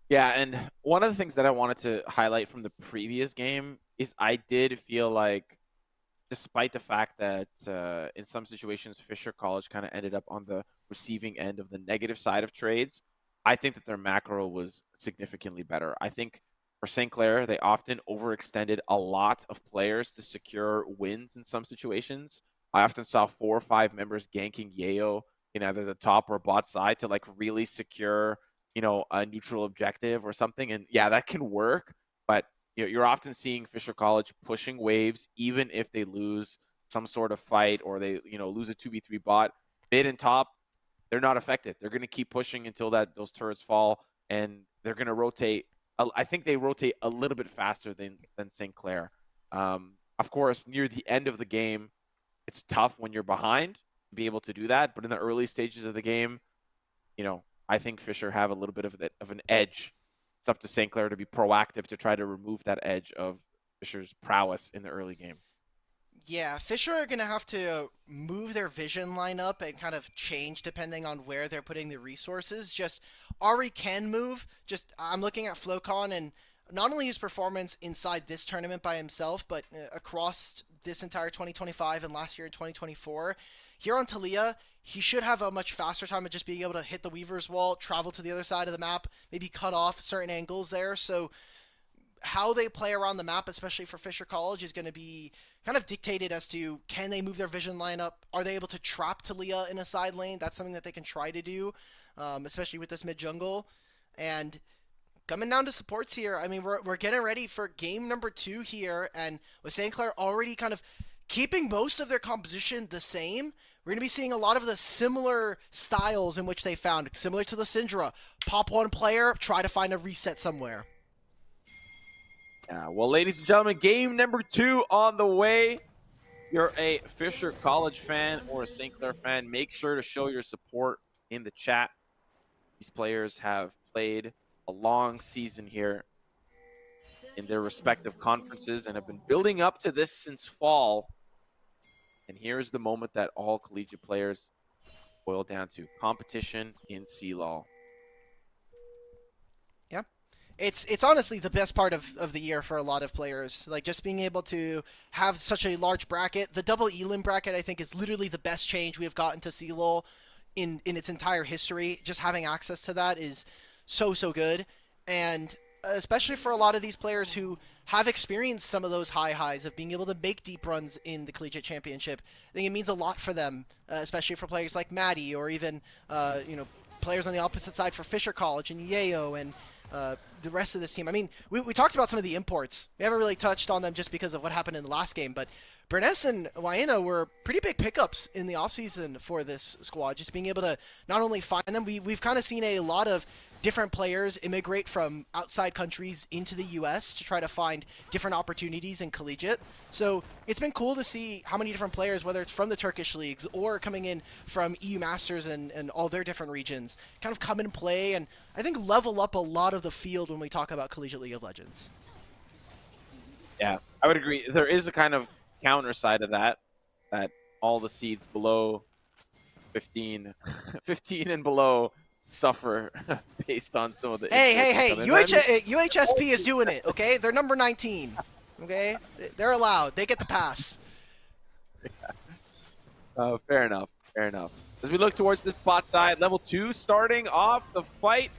Yeah, and one of the things that I wanted to highlight from the previous game is I did feel like, despite the fact that in some situations Fisher College kind of ended up on the receiving end of the negative side of trades, I think that their macro was significantly better. I think for St. Clair, they often overextended a lot of players to secure wins in some situations. I often saw 4 or 5 members ganking Yayo in either the top or bot side to like really secure, a neutral objective or something. And yeah, that can work, but you're often seeing Fisher College pushing waves, even if they lose some sort of fight or they, lose a 2v3 bot. Mid and top, they're not affected. They're going to keep pushing until those turrets fall, and they're going to rotate. I think they rotate a little bit faster than St. Clair. Of course, near the end of the game, it's tough when you're behind to be able to do that. But in the early stages of the game, I think Fisher have a little bit of an edge. It's up to St. Clair to be proactive to try to remove that edge of Fisher's prowess in the early game. Yeah, Fisher are going to have to move their vision lineup and kind of change depending on where they're putting the resources. Just Ari can move. I'm looking at Flocon, and not only his performance inside this tournament by himself, but across this entire 2025 and last year in 2024, here on Talia, he should have a much faster time of just being able to hit the Weaver's Wall, travel to the other side of the map, maybe cut off certain angles there. So how they play around the map, especially for Fisher College, is going to be kind of dictated as to, can they move their vision lineup? Are they able to trap Talia in a side lane? That's something that they can try to do, especially with this mid jungle. And coming down to supports here, I mean, we're getting ready for game number 2 here, and with St. Clair already kind of keeping most of their composition the same, we're going to be seeing a lot of the similar styles in which they found, similar to the Syndra. Pop one player, try to find a reset somewhere. Yeah, well, ladies and gentlemen, game number 2 on the way. If you're a Fisher College fan or a St. Clair fan, make sure to show your support in the chat. These players have played a long season here in their respective conferences and have been building up to this since fall. And here's the moment that all collegiate players boil down to: competition in CLOL. Yeah. It's honestly the best part of the year for a lot of players. Like, just being able to have such a large bracket. The double Elim bracket, I think, is literally the best change we have gotten to CLOL in its entire history. Just having access to that is so good. And especially for a lot of these players who have experienced some of those highs of being able to make deep runs in the collegiate championship, I think it means a lot for them, especially for players like Maddie, or even players on the opposite side for Fisher College and Yayo and the rest of this team. I mean, we talked about some of the imports. We haven't really touched on them just because of what happened in the last game, but Burness and Waena were pretty big pickups in the offseason for this squad, just being able to not only find them, we've kind of seen a lot of different players immigrate from outside countries into the U.S. to try to find different opportunities in collegiate. So it's been cool to see how many different players, whether it's from the Turkish leagues or coming in from EU Masters and all their different regions, kind of come and play and I think level up a lot of the field when we talk about Collegiate League of Legends. Yeah, I would agree. There is a kind of counter side of that all the seeds below 15 and below suffer based on some of the... Hey, UHSP is doing it, okay? They're number 19, okay? They're allowed. They get the pass. Fair enough. As we look towards this bot side, level 2 starting off the fight.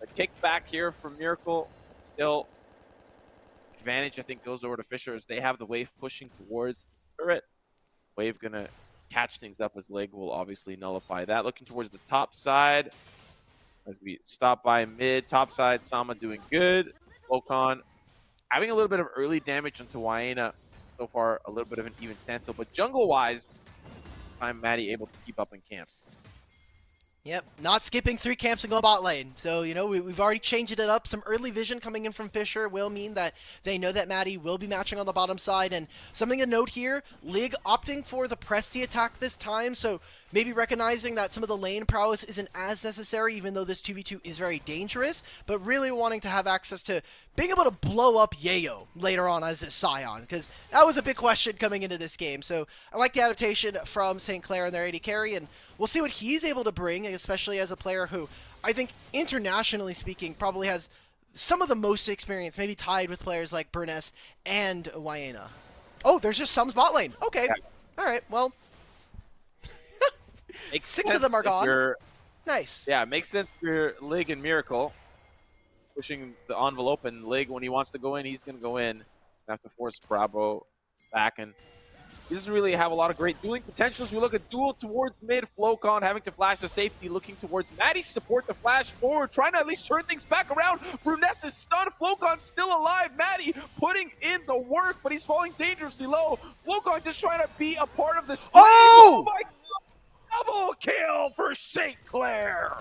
A kickback here from Miracle. Still, advantage, I think, goes over to Fisher as they have the wave pushing towards the turret. Wave going to catch things up as Leg will obviously nullify that. Looking towards the top side as we stop by mid. Top side, Sama doing good. Flocon having a little bit of early damage onto Waena. So far, a little bit of an even standstill. But jungle-wise, this time Maddie able to keep up in camps. Yep, not skipping 3 camps and go bot lane. So, we've already changed it up. Some early vision coming in from Fisher will mean that they know that Maddie will be matching on the bottom side. And something to note here, Lig opting for the press the attack this time. So maybe recognizing that some of the lane prowess isn't as necessary, even though this 2v2 is very dangerous. But really wanting to have access to being able to blow up Yayo later on as a Scion, because that was a big question coming into this game. So I like the adaptation from St. Clair and their AD carry, and we'll see what he's able to bring, especially as a player who I think internationally speaking probably has some of the most experience, maybe tied with players like Burness and Waena. Oh, there's just some bot lane. Okay. Yeah. All right. Well, 6 of them are gone. Nice. Yeah, it makes sense for Lig and Miracle pushing the envelope, and Lig, when he wants to go in, he's going to go in. Have to force Bravo back, and he doesn't really have a lot of great dueling potentials. We look at duel towards mid. Flocon having to flash to safety, looking towards Maddie's support to flash forward, trying to at least turn things back around. Bruness is stunned. Flocon still alive. Maddie putting in the work, but he's falling dangerously low. Flocon just trying to be a part of this play. Oh! My God! Double kill for St. Clair.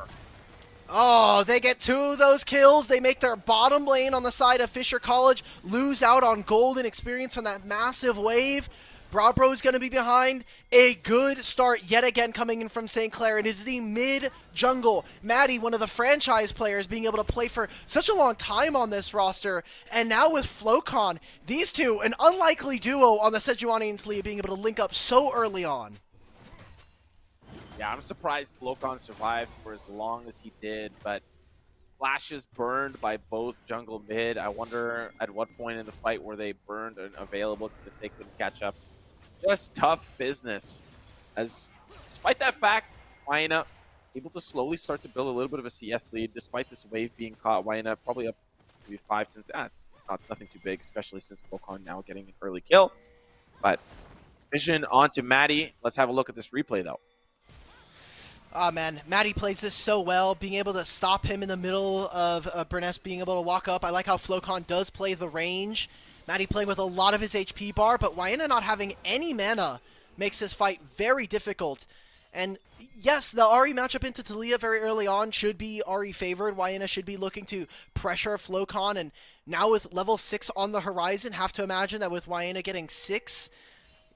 Oh, they get 2 of those kills. They make their bottom lane on the side of Fisher College lose out on golden experience from that massive wave. Brabro's going to be behind. A good start yet again coming in from St. Clair. It is the mid jungle. Maddie, one of the franchise players, being able to play for such a long time on this roster. And now with Flocon, these two, an unlikely duo on the Sejuanians League, being able to link up so early on. Yeah, I'm surprised Flocon survived for as long as he did, but flashes burned by both jungle mid. I wonder at what point in the fight were they burned and available, because if they couldn't catch up. Just tough business. As despite that fact, Wayna able to slowly start to build a little bit of a CS lead, despite this wave being caught. Wayna probably up maybe 5-10. It's nothing too big, especially since Flocon now getting an early kill. But vision onto Maddie. Let's have a look at this replay though. Oh man, Maddie plays this so well, being able to stop him in the middle of Burness being able to walk up. I like how Flocon does play the range. Maddie playing with a lot of his HP bar, but Wayna not having any mana makes this fight very difficult. And yes, the Ahri matchup into Taliyah very early on should be Ahri favored. Wayna should be looking to pressure Flocon, and now with level 6 on the horizon, have to imagine that with Wayna getting 6,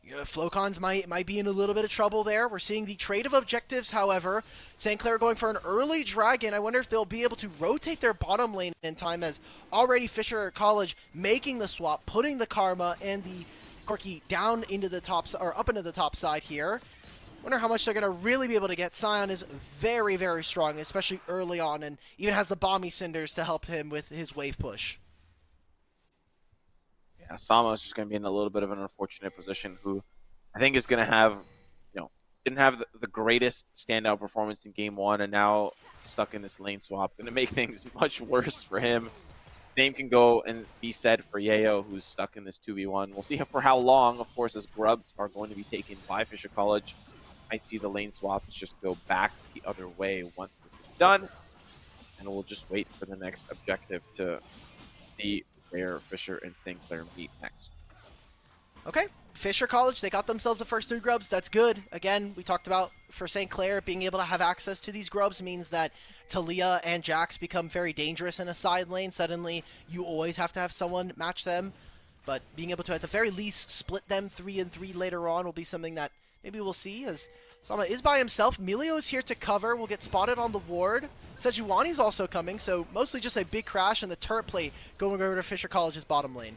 Flocons might be in a little bit of trouble there. We're seeing the trade of objectives, however. St. Clair going for an early dragon. I wonder if they'll be able to rotate their bottom lane in time, as already Fisher College making the swap, putting the Karma and the Corki down into the top, or up into the top side here. Wonder how much they're going to really be able to get. Sion is very, very strong, especially early on, and even has the Bomby Cinders to help him with his wave push. Yeah, Sama is just going to be in a little bit of an unfortunate position, who I think is going to have, didn't have the greatest standout performance in game 1, and now stuck in this lane swap. Going to make things much worse for him. Same can go and be said for Yayo, who's stuck in this 2v1. We'll see for how long, of course, as grubs are going to be taken by Fisher College. I see the lane swaps just go back the other way once this is done. And we'll just wait for the next objective to see where Fisher and St. Clair meet next. Okay, Fisher College, they got themselves the first 3 grubs. That's good. Again, we talked about for St. Clair, being able to have access to these grubs means that Taliyah and Jax become very dangerous in a side lane. Suddenly, you always have to have someone match them. But being able to, at the very least, split them 3-3 later on will be something that maybe we'll see, as Sama is by himself. Milio is here to cover, will get spotted on the ward. Sejuani's also coming, so mostly just a big crash and the turret play going over to Fisher College's bottom lane.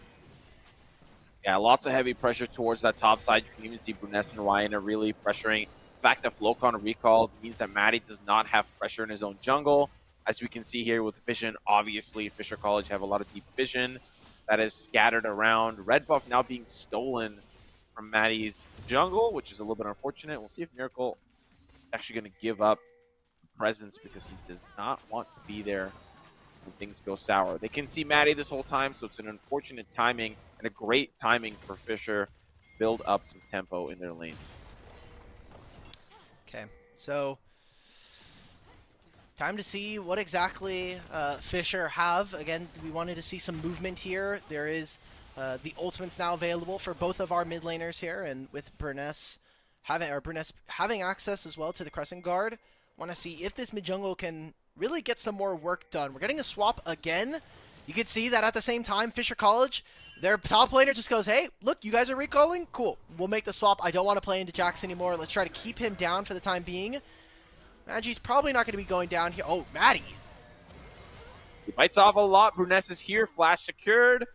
Yeah, lots of heavy pressure towards that top side. You can even see Bruness and Wayne really pressuring. The fact that Flocon recalled means that Maddie does not have pressure in his own jungle. As we can see here with vision, obviously Fisher College have a lot of deep vision that is scattered around. Red buff now being stolen from Maddie's jungle, which is a little bit unfortunate. We'll see if Miracle is actually going to give up presence, because he does not want to be there when things go sour. They can see Maddie this whole time, so it's an unfortunate timing and a great timing for Fisher to build up some tempo in their lane. Okay, so time to see what exactly Fisher have. Again, we wanted to see some movement here. There is the ultimates now available for both of our mid laners here, and with Burness having access as well to the Crescent Guard. Want to see if this mid jungle can really get some more work done. We're getting a swap again. You can see that at the same time, Fisher College, their top laner just goes, hey, look, you guys are recalling? Cool. We'll make the swap. I don't want to play into Jax anymore. Let's try to keep him down for the time being. Magi's probably not going to be going down here. Oh, Maddie. He bites off a lot. Bruness is here. Flash secured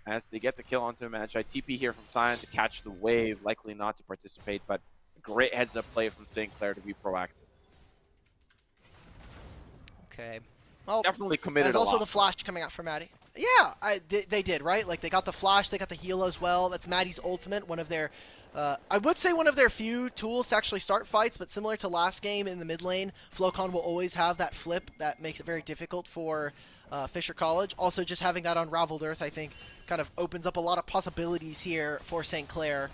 as they get the kill onto Magi. TP here from Sion to catch the wave. Likely not to participate, but a great heads-up play from St. Clair to be proactive. Okay. Well, definitely committed there's also a lot. the flash coming out for Maddie. Yeah, they did, right? Like, they got the flash, they got the heal as well. That's Maddie's ultimate, one of their, I would say one of their few tools to actually start fights, but similar to last game in the mid lane, Flocon will always have that flip that makes it very difficult for Fisher College. Also, just having that Unraveled Earth, I think, kind of opens up a lot of possibilities here for St. Clair.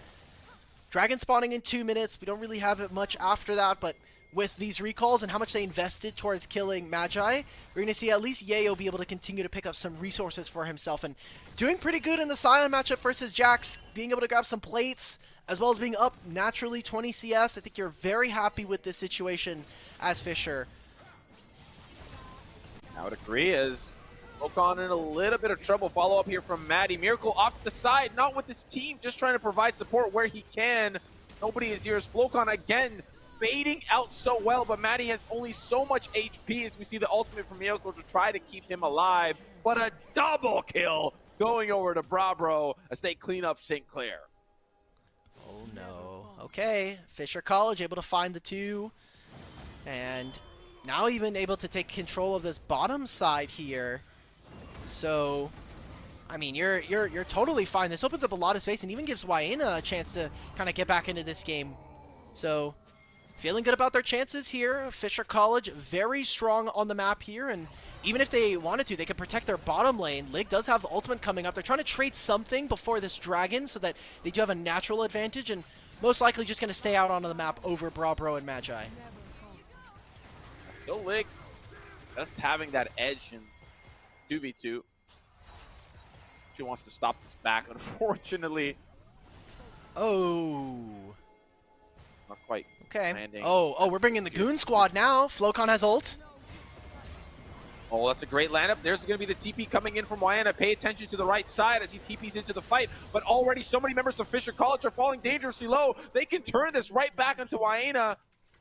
Dragon spawning in 2 minutes. We don't really have it much after that, but with these recalls and how much they invested towards killing Magi, we're going to see at least Yayo be able to continue to pick up some resources for himself, and doing pretty good in the Sion matchup versus Jax, being able to grab some plates, as well as being up naturally 20 CS. I think you're very happy with this situation as Fisher. I would agree, as Flocon in a little bit of trouble. Follow up here from Maddie. Miracle off to the side, not with his team, just trying to provide support where he can. Nobody is here as Flocon again baiting out so well, but Maddie has only so much HP as we see the ultimate from Miracle to try to keep him alive. But a double kill going over to Brabro as they clean up St. Clair. Oh no. Okay, Fisher College able to find the 2, and now even able to take control of this bottom side here. So, I mean, you're totally fine. This opens up a lot of space and even gives Wayena a chance to kind of get back into this game. So, feeling good about their chances here. Fisher College very strong on the map here, and even if they wanted to, they could protect their bottom lane. Lig does have the ultimate coming up. They're trying to trade something before this dragon so that they do have a natural advantage, and most likely just going to stay out onto the map over Brabro and Magi. Still Lig just having that edge in 2v2. She wants to stop this back, unfortunately. Oh. Not quite. Okay. Landing. Oh, we're bringing the Goon Squad now. Flocon has ult. Oh, that's a great lineup. There's going to be the TP coming in from Wayena. Pay attention to the right side as he TPs into the fight. But already so many members of Fisher College are falling dangerously low. They can turn this right back into Wayena.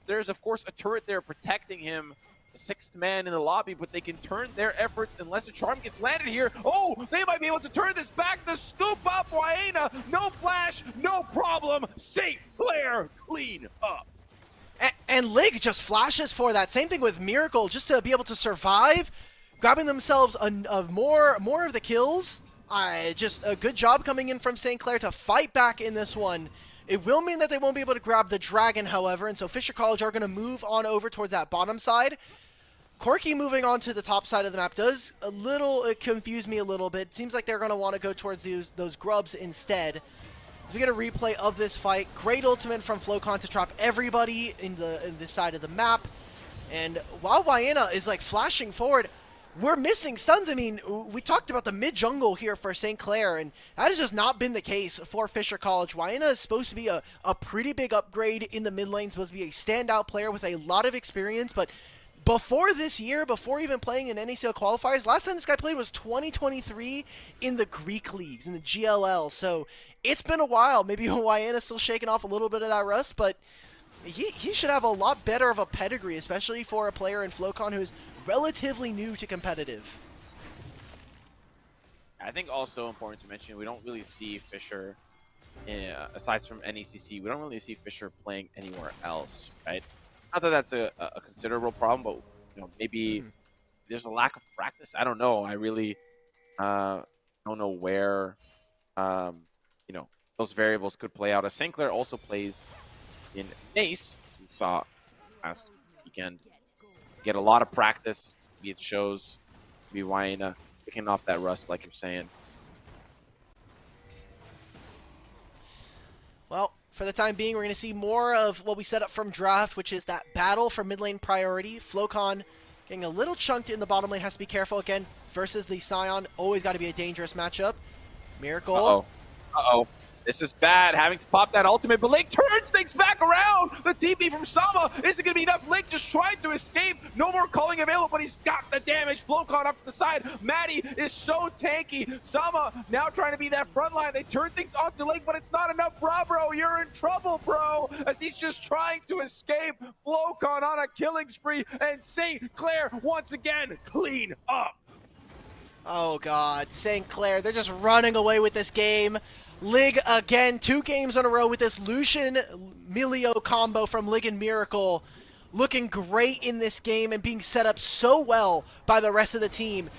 There's, of course, a turret there protecting him. The 6th man in the lobby, but they can turn their efforts unless a charm gets landed here. Oh, they might be able to turn this back. The scoop up Wayena. No flash, no problem. St. Clair clean up. And Lig just flashes for that. Same thing with Miracle, just to be able to survive, grabbing themselves more of the kills. Just a good job coming in from St. Clair to fight back in this one. It will mean that they won't be able to grab the dragon, however, and so Fisher College are going to move on over towards that bottom side. Corki moving on to the top side of the map does confuse me a little bit. Seems like they're going to want to go towards those grubs instead. As we get a replay of this fight, great ultimate from Flocon to trap everybody in this side of the map. And while Wayena is like flashing forward, we're missing stuns. I mean, we talked about the mid-jungle here for St. Clair, and that has just not been the case for Fisher College. Wayena is supposed to be a pretty big upgrade in the mid lane, supposed to be a standout player with a lot of experience, but before this year, before even playing in NACL qualifiers, last time this guy played was 2023 in the Greek leagues, in the GLL. So it's been a while. Maybe Wyena's still shaking off a little bit of that rust, but he should have a lot better of a pedigree, especially for a player in Flocon who's relatively new to competitive. I think also important to mention, we don't really see Fisher, aside from NECC, we don't really see Fisher playing anywhere else, right? Not that that's a considerable problem, but maybe there's a lack of practice. I don't know. I really don't know where those variables could play out. As St. Clair also plays in NACE, we saw last weekend, get a lot of practice. Maybe it shows. Maybe Wayena picking off that rust, like you're saying. Well, for the time being, we're going to see more of what we set up from draft, which is that battle for mid lane priority. Flocon getting a little chunked in the bottom lane, has to be careful again versus the Scion. Always got to be a dangerous matchup. Miracle. Uh-oh. This is bad, having to pop that ultimate, but Lig turns things back around. The TP from Sama isn't going to be enough. Lig just tried to escape. No more calling available, but he's got the damage. Flocon up to the side. Maddie is so tanky. Sama now trying to be that front line. They turn things onto Lig, but it's not enough. Brabro, you're in trouble, bro, as he's just trying to escape. Flocon on a killing spree, and St. Clair once again clean up. Oh, God. St. Clair, they're just running away with this game. Lig again, 2 games in a row with this Lucian-Milio combo from Lig and Miracle. Looking great in this game and being set up so well by the rest of the team.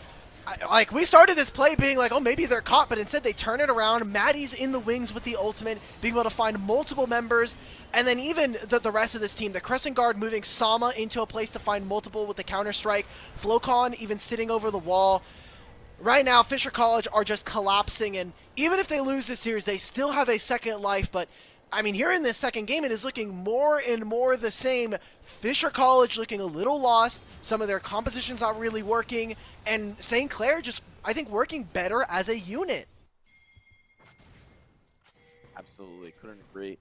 We started this play being like, oh, maybe they're caught, but instead they turn it around. Maddie's in the wings with the ultimate, being able to find multiple members. And then even the rest of this team, the Crescent Guard moving Sama into a place to find multiple with the Counter-Strike. Flocon even sitting over the wall. Right now, Fisher College are just collapsing, and even if they lose this series, they still have a second life. But, I mean, here in this second game, it is looking more and more the same. Fisher College looking a little lost. Some of their compositions not really working. And St. Clair just, I think, working better as a unit. Absolutely, couldn't agree.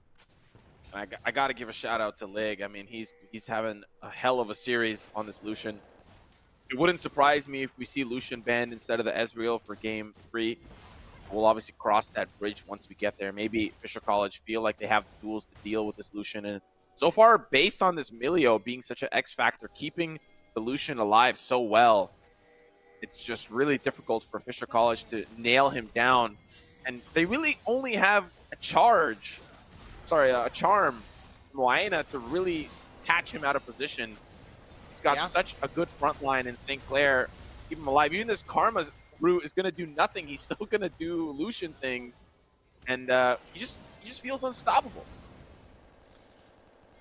And I got to give a shout out to Lig. I mean, he's having a hell of a series on this Lucian. It wouldn't surprise me if we see Lucian banned instead of the Ezreal for game 3. We'll obviously cross that bridge once we get there. Maybe Fisher College feel like they have the tools to deal with this Lucian. And so far, based on this Milio being such an X factor, keeping the Lucian alive so well, it's just really difficult for Fisher College to nail him down. And they really only have a charm from Moaina to really catch him out of position. He's got such a good front line in St. Clair. Keep him alive. Even this Karma route is going to do nothing. He's still going to do Lucian things. And he just feels unstoppable.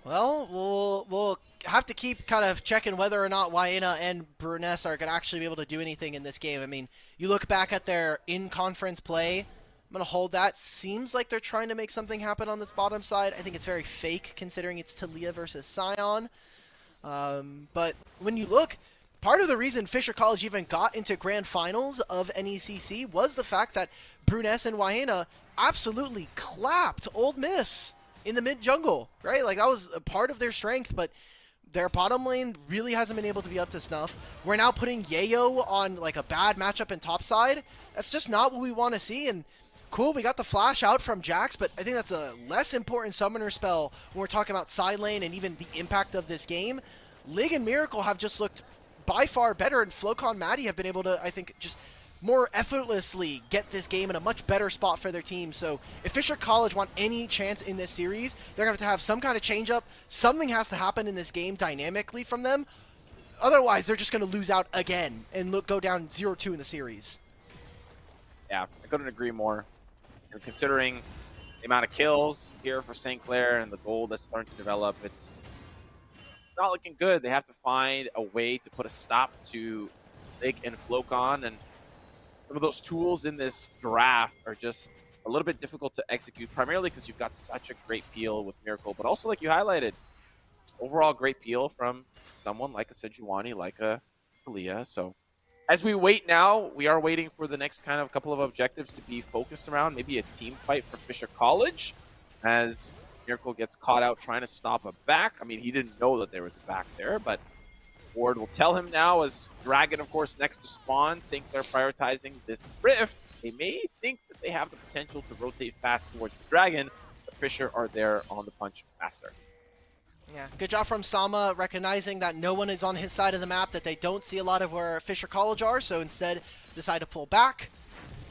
Well, we'll have to keep kind of checking whether or not Waina and Bruness are going to actually be able to do anything in this game. I mean, you look back at their in-conference play. I'm going to hold that. Seems like they're trying to make something happen on this bottom side. I think it's very fake considering it's Talia versus Sion. But when you look, part of the reason Fisher College even got into grand finals of NECC was the fact that Bruness and Waina absolutely clapped Old Miss in the mid jungle, right? Like that was a part of their strength, but their bottom lane really hasn't been able to be up to snuff. We're now putting Yayo on like a bad matchup in top side. That's just not what we want to see. And cool, we got the flash out from Jax, but I think that's a less important summoner spell when we're talking about side lane and even the impact of this game. Lig and Miracle have just looked by far better, and Flocon Maddie have been able to, I think, just more effortlessly get this game in a much better spot for their team. So if Fisher College want any chance in this series, they're going to have some kind of change up. Something has to happen in this game dynamically from them. Otherwise, they're just going to lose out again and go down 0-2 in the series. Yeah, I couldn't agree more. And considering the amount of kills here for St. Clair and the goal that's starting to develop, it's not looking good. They have to find a way to put a stop to Lig and Flocon, and some of those tools in this draft are just a little bit difficult to execute, primarily because you've got such a great peel with Miracle, but also, like you highlighted, overall great peel from someone like a Sejuani, like a Talia. So as we wait now, we are waiting for the next kind of couple of objectives to be focused around, maybe a team fight for Fisher College, as Miracle gets caught out trying to stop a back. I mean, he didn't know that there was a back there, but Ward will tell him now, as Dragon, of course, next to spawn. St. Clair prioritizing this rift. They may think that they have the potential to rotate fast towards the Dragon, but Fisher are there on the punch faster. Yeah, good job from Sama recognizing that no one is on his side of the map, that they don't see a lot of where Fisher College are, so instead decide to pull back.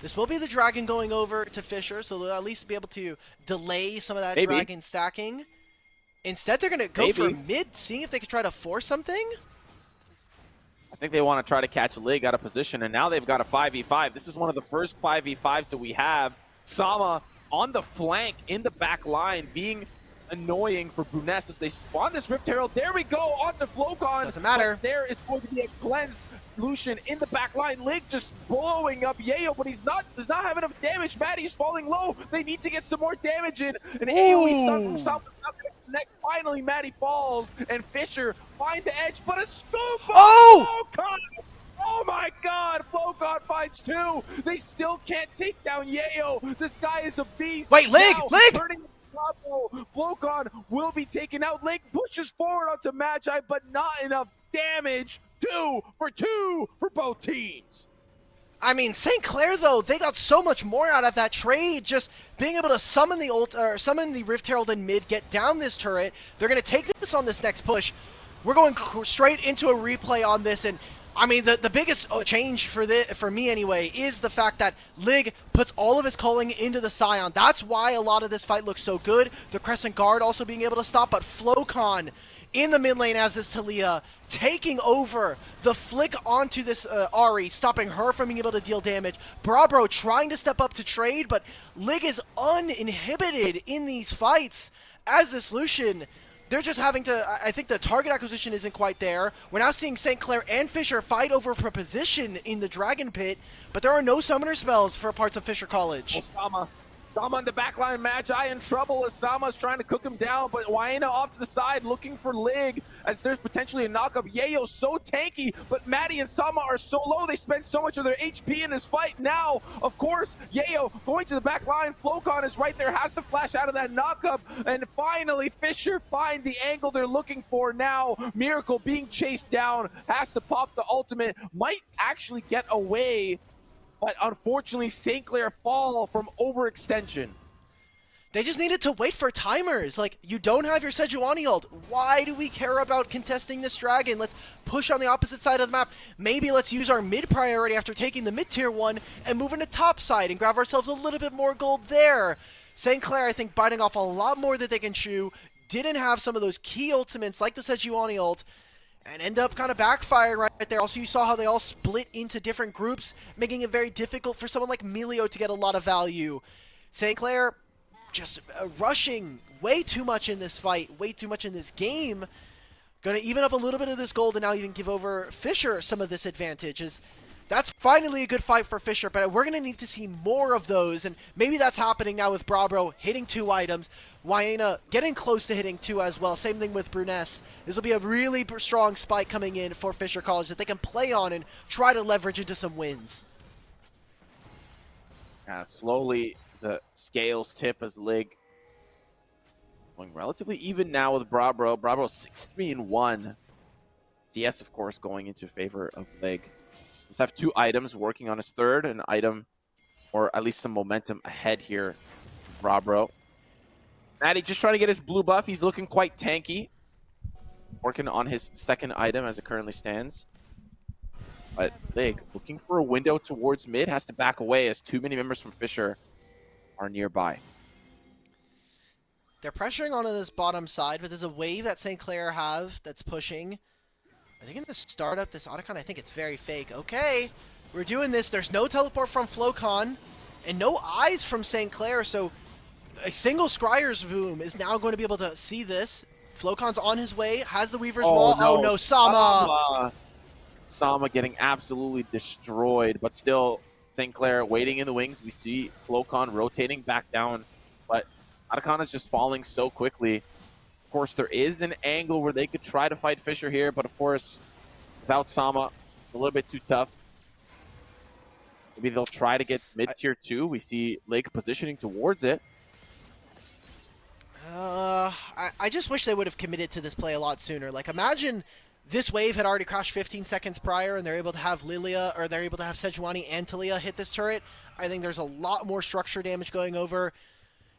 This will be the Dragon going over to Fisher, so they'll at least be able to delay some of that Dragon stacking. Instead, they're going to go for mid, seeing if they could try to force something. I think they want to try to catch Lig out of position, and now they've got a 5v5. This is one of the first 5v5s that we have. Sama on the flank in the back line, being annoying for Bruness as they spawn this Rift Herald. There we go, onto Flocon. Doesn't matter. There is going to be a cleansed Lucian in the back line. Lig just blowing up Yayo, but does not have enough damage. Maddie's falling low. They need to get some more damage in. An AoE stun from Sama's not going to connect. Finally, Maddie falls, and Fisher find the edge, but a scoop! Flocon! Oh my god, Flocon finds 2. They still can't take down Yayo. This guy is a beast. Wait, Lig! Flocon will be taken out. Lig pushes forward onto Magi, but not enough damage. 2 for both teams. I mean, St. Clair, though, they got so much more out of that trade. Just being able to summon the Rift Herald in mid, get down this turret. They're going to take this on this next push. We're going straight into a replay on this, and I mean, the biggest change for me anyway is the fact that Lig puts all of his culling into the Scion. That's why a lot of this fight looks so good. The Crescent Guard also being able to stop, but Flocon in the mid lane as this Talia, taking over the flick onto this Ahri, stopping her from being able to deal damage. Brabro trying to step up to trade, but Lig is uninhibited in these fights as this Lucian. They're just having to, I think the target acquisition isn't quite there. We're now seeing St. Clair and Fisher fight over for position in the Dragon Pit, but there are no summoner spells for parts of Fisher College. Well, Sama on the backline, Magi in trouble as Sama's trying to cook him down, but Waena off to the side looking for Lig as there's potentially a knockup. Yayo so tanky, but Maddie and Sama are so low. They spend so much of their HP in this fight. Now, of course, Yayo going to the back line. Flocon is right there, has to flash out of that knockup, and finally Fisher find the angle they're looking for. Now, Miracle being chased down, has to pop the ultimate, might actually get away, but unfortunately, St. Clair fall from overextension. They just needed to wait for timers. Like, you don't have your Sejuani ult. Why do we care about contesting this dragon? Let's push on the opposite side of the map. Maybe let's use our mid priority after taking the mid-tier one and move into top side and grab ourselves a little bit more gold there. St. Clair, I think, biting off a lot more that they can chew. Didn't have some of those key ultimates like the Sejuani ult, and end up kind of backfiring right there. Also, you saw how they all split into different groups, making it very difficult for someone like Melio to get a lot of value. St. Clair just rushing way too much in this fight, way too much in this game. Gonna even up a little bit of this gold and now even give over Fisher some of this advantage. That's finally a good fight for Fisher, but we're going to need to see more of those, and maybe that's happening now with Brabro hitting 2 items, Waena getting close to hitting 2 as well. Same thing with Bruness. This will be a really strong spike coming in for Fisher College that they can play on and try to leverage into some wins. Slowly, the scales tip as Lig going relatively even now with Brabro. Brabro 6-3-1. CS, of course, going into favor of Lig. Let's have 2 items working on his third, an item, or at least some momentum ahead here. Brabro. Maddie just trying to get his blue buff. He's looking quite tanky. Working on his second item as it currently stands. But Lig looking for a window towards mid, has to back away as too many members from Fisher are nearby. They're pressuring onto this bottom side, but there's a wave that St. Clair have that's pushing. Are they going to start up this Otacon? I think it's very fake. Okay, we're doing this. There's no teleport from Flocon and no eyes from St. Clair, so a single Scryer's Boom is now going to be able to see this. Flocon's on his way, has the Weaver's Wall. No. Oh no, Sama! Sama getting absolutely destroyed, but still St. Clair waiting in the wings. We see Flocon rotating back down, but Otacon is just falling so quickly. Of course, there is an angle where they could try to fight Fisher here, but of course, without Sama, it's a little bit too tough. Maybe they'll try to get mid-tier 2. We see Lig positioning towards it. I just wish they would have committed to this play a lot sooner. Like, imagine this wave had already crashed 15 seconds prior and they're able to have Lilia, or they're able to have Sejuani and Talia hit this turret. I think there's a lot more structure damage going over.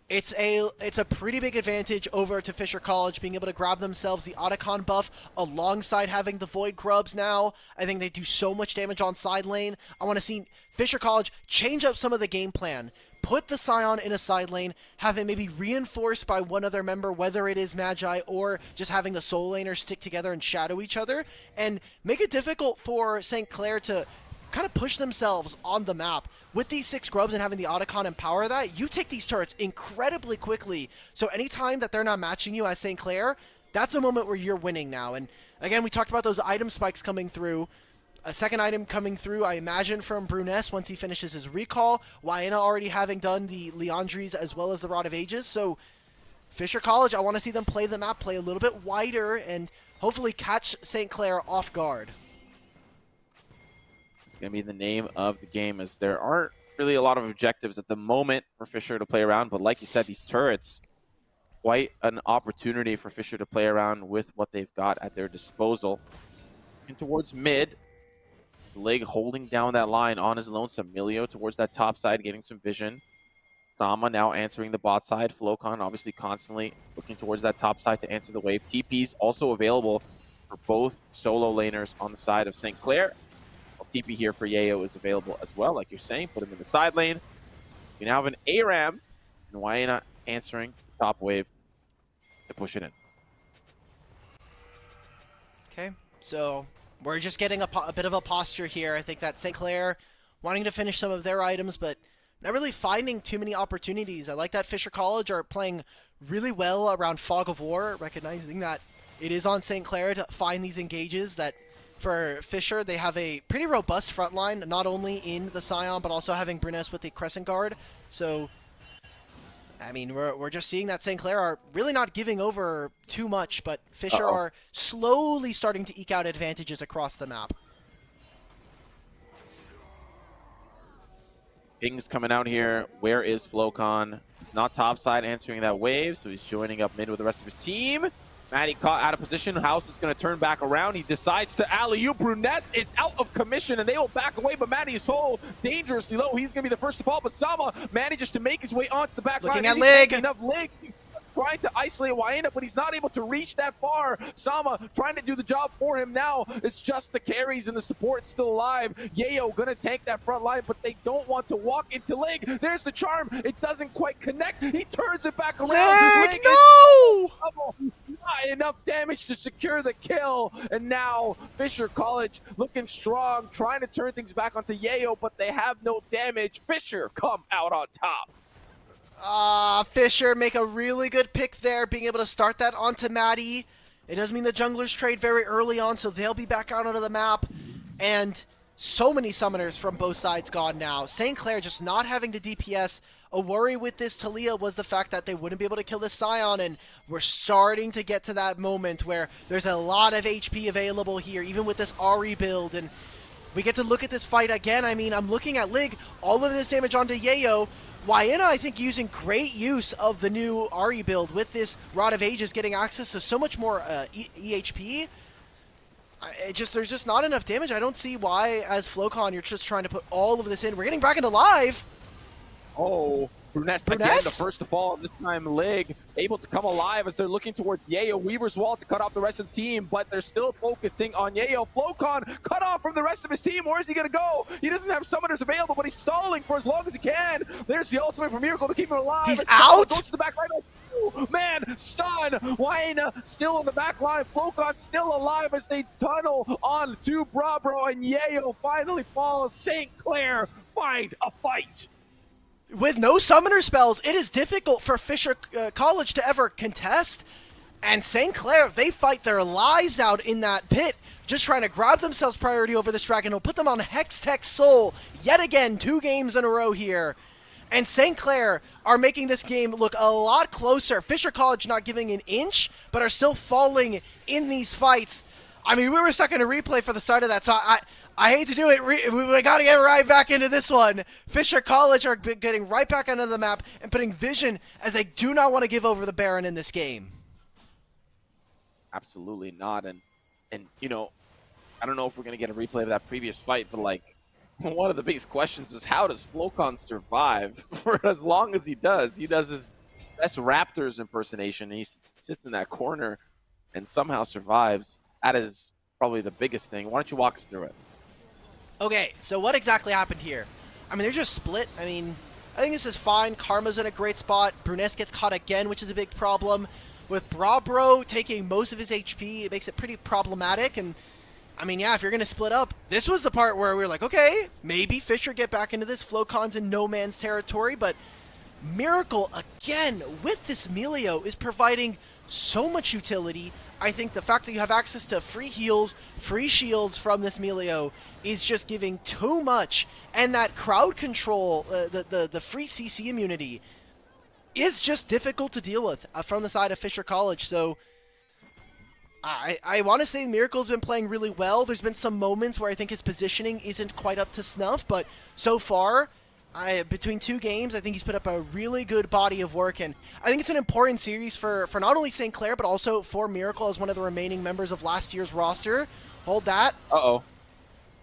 It's a pretty big advantage over to Fisher College, being able to grab themselves the Otacon buff alongside having the Void Grubs now. I think they do so much damage on side lane. I want to see Fisher College change up some of the game plan. Put the Scion in a side lane, have it maybe reinforced by one other member, whether it is Magi or just having the soul laners stick together and shadow each other, and make it difficult for St. Clair to kind of push themselves on the map. With these 6 grubs and having the Otacon empower that, you take these turrets incredibly quickly. So anytime that they're not matching you as St. Clair, that's a moment where you're winning now. And again, we talked about those item spikes coming through. A second item coming through, I imagine, from Bruness once he finishes his recall. Waena already having done the Leandries as well as the Rod of Ages. So Fisher College, I want to see them play the map, play a little bit wider, and hopefully catch St. Clair off guard. Going to be the name of the game, as there aren't really a lot of objectives at the moment for Fisher to play around, but like you said, these turrets, quite an opportunity for Fisher to play around with what they've got at their disposal. And towards mid, his Lig holding down that line on his lonesome. Melio towards that top side, getting some vision. Sama now answering the bot side. Flocon obviously constantly looking towards that top side to answer the wave. TP's also available for both solo laners on the side of St. Clair. TP here for Yayo is available as well, like you're saying. Put him in the side lane. You now have an ARAM, and Waena answering the top wave to push it in. Okay, so we're just getting a bit of a posture here. I think that St. Clair wanting to finish some of their items, but not really finding too many opportunities. I like that Fisher College are playing really well around Fog of War, recognizing that it is on St. Clair to find these engages. That for Fisher, they have a pretty robust front line, not only in the Scion, but also having Bruness with the Crescent Guard. So I mean, we're just seeing that St. Clair are really not giving over too much, but Fisher are slowly starting to eke out advantages across the map. Ping's coming out here. Where is Flocon? He's not topside answering that wave, so he's joining up mid with the rest of his team. Matty caught out of position. House is going to turn back around. He decides to alley-oop. Bruness is out of commission, and they will back away, but Matty is so dangerously low. He's going to be the first to fall, but Sama manages to make his way onto the back line. Looking at Lig. Enough Lig. Trying to isolate Waena, but he's not able to reach that far. Sama trying to do the job for him now. It's just the carries and the support still alive. Yayo gonna tank that front line, but they don't want to walk into Lig. There's the charm. It doesn't quite connect. He turns it back around. Lig, no! Not enough damage to secure the kill. And now Fisher College looking strong, trying to turn things back onto Yayo, but they have no damage. Fisher come out on top. Fisher make a really good pick there, being able to start that onto Maddie. It does mean the junglers trade very early on, so they'll be back out onto the map. And so many summoners from both sides gone now. St. Clair just not having the DPS. A worry with this Talia was the fact that they wouldn't be able to kill this Scion, and we're starting to get to that moment where there's a lot of HP available here, even with this Ahri build. And we get to look at this fight again. I mean, I'm looking at Lig, all of this damage onto Yayo. Waena, I think, using great use of the new Ahri build with this Rod of Ages, getting access to so much more EHP. There's just not enough damage. I don't see why, as Flocon, you're just trying to put all of this in. We're getting back into live. Oh, Bruness again, the first to fall, this time Lig, able to come alive as they're looking towards Yayo. Weaver's Wall to cut off the rest of the team, but they're still focusing on Yayo. Flocon cut off from the rest of his team. Where is he going to go? He doesn't have summoners available, but he's stalling for as long as he can. There's the ultimate for Miracle to keep him alive. He's out! Goes to the back right. Man, stun! Waena still on the back line. Flocon still alive as they tunnel on to Brabro, and Yayo finally falls. St. Clair find a fight. With no summoner spells, it is difficult for Fisher College to ever contest. And St. Clair, they fight their lives out in that pit, just trying to grab themselves priority over this dragon. It'll put them on Hextech Soul yet again, 2 games in a row here. And St. Clair are making this game look a lot closer. Fisher College not giving an inch, but are still falling in these fights. I mean, we were stuck in a replay for the start of that, so I hate to do it. We got to get right back into this one. Fisher College are getting right back onto the map and putting vision as they do not want to give over the Baron in this game. Absolutely not. And you know, I don't know if we're going to get a replay of that previous fight, but like, one of the biggest questions is how does Flocon survive for as long as he does? He does his best Raptors impersonation, and he sits in that corner and somehow survives. That is probably the biggest thing. Why don't you walk us through it? Okay, so what exactly happened here? I mean, they're just split. I mean, I think this is fine. Karma's in a great spot. Bruness gets caught again, which is a big problem. With Brabro taking most of his HP, it makes it pretty problematic. And, I mean, yeah, if you're going to split up, this was the part where we were like, okay, maybe Fisher get back into this. Flocon's in no man's territory, but Miracle, again, with this Melio, is providing so much utility. I think the fact that you have access to free heals, free shields from this Melio is just giving too much. And that crowd control, the free CC immunity, is just difficult to deal with from the side of Fisher College. So I want to say Miracle's been playing really well. There's been some moments where I think his positioning isn't quite up to snuff, but so far, between 2 games, I think he's put up a really good body of work, and I think it's an important series for not only St. Clair, but also for Miracle as one of the remaining members of last year's roster. Hold that. Uh-oh.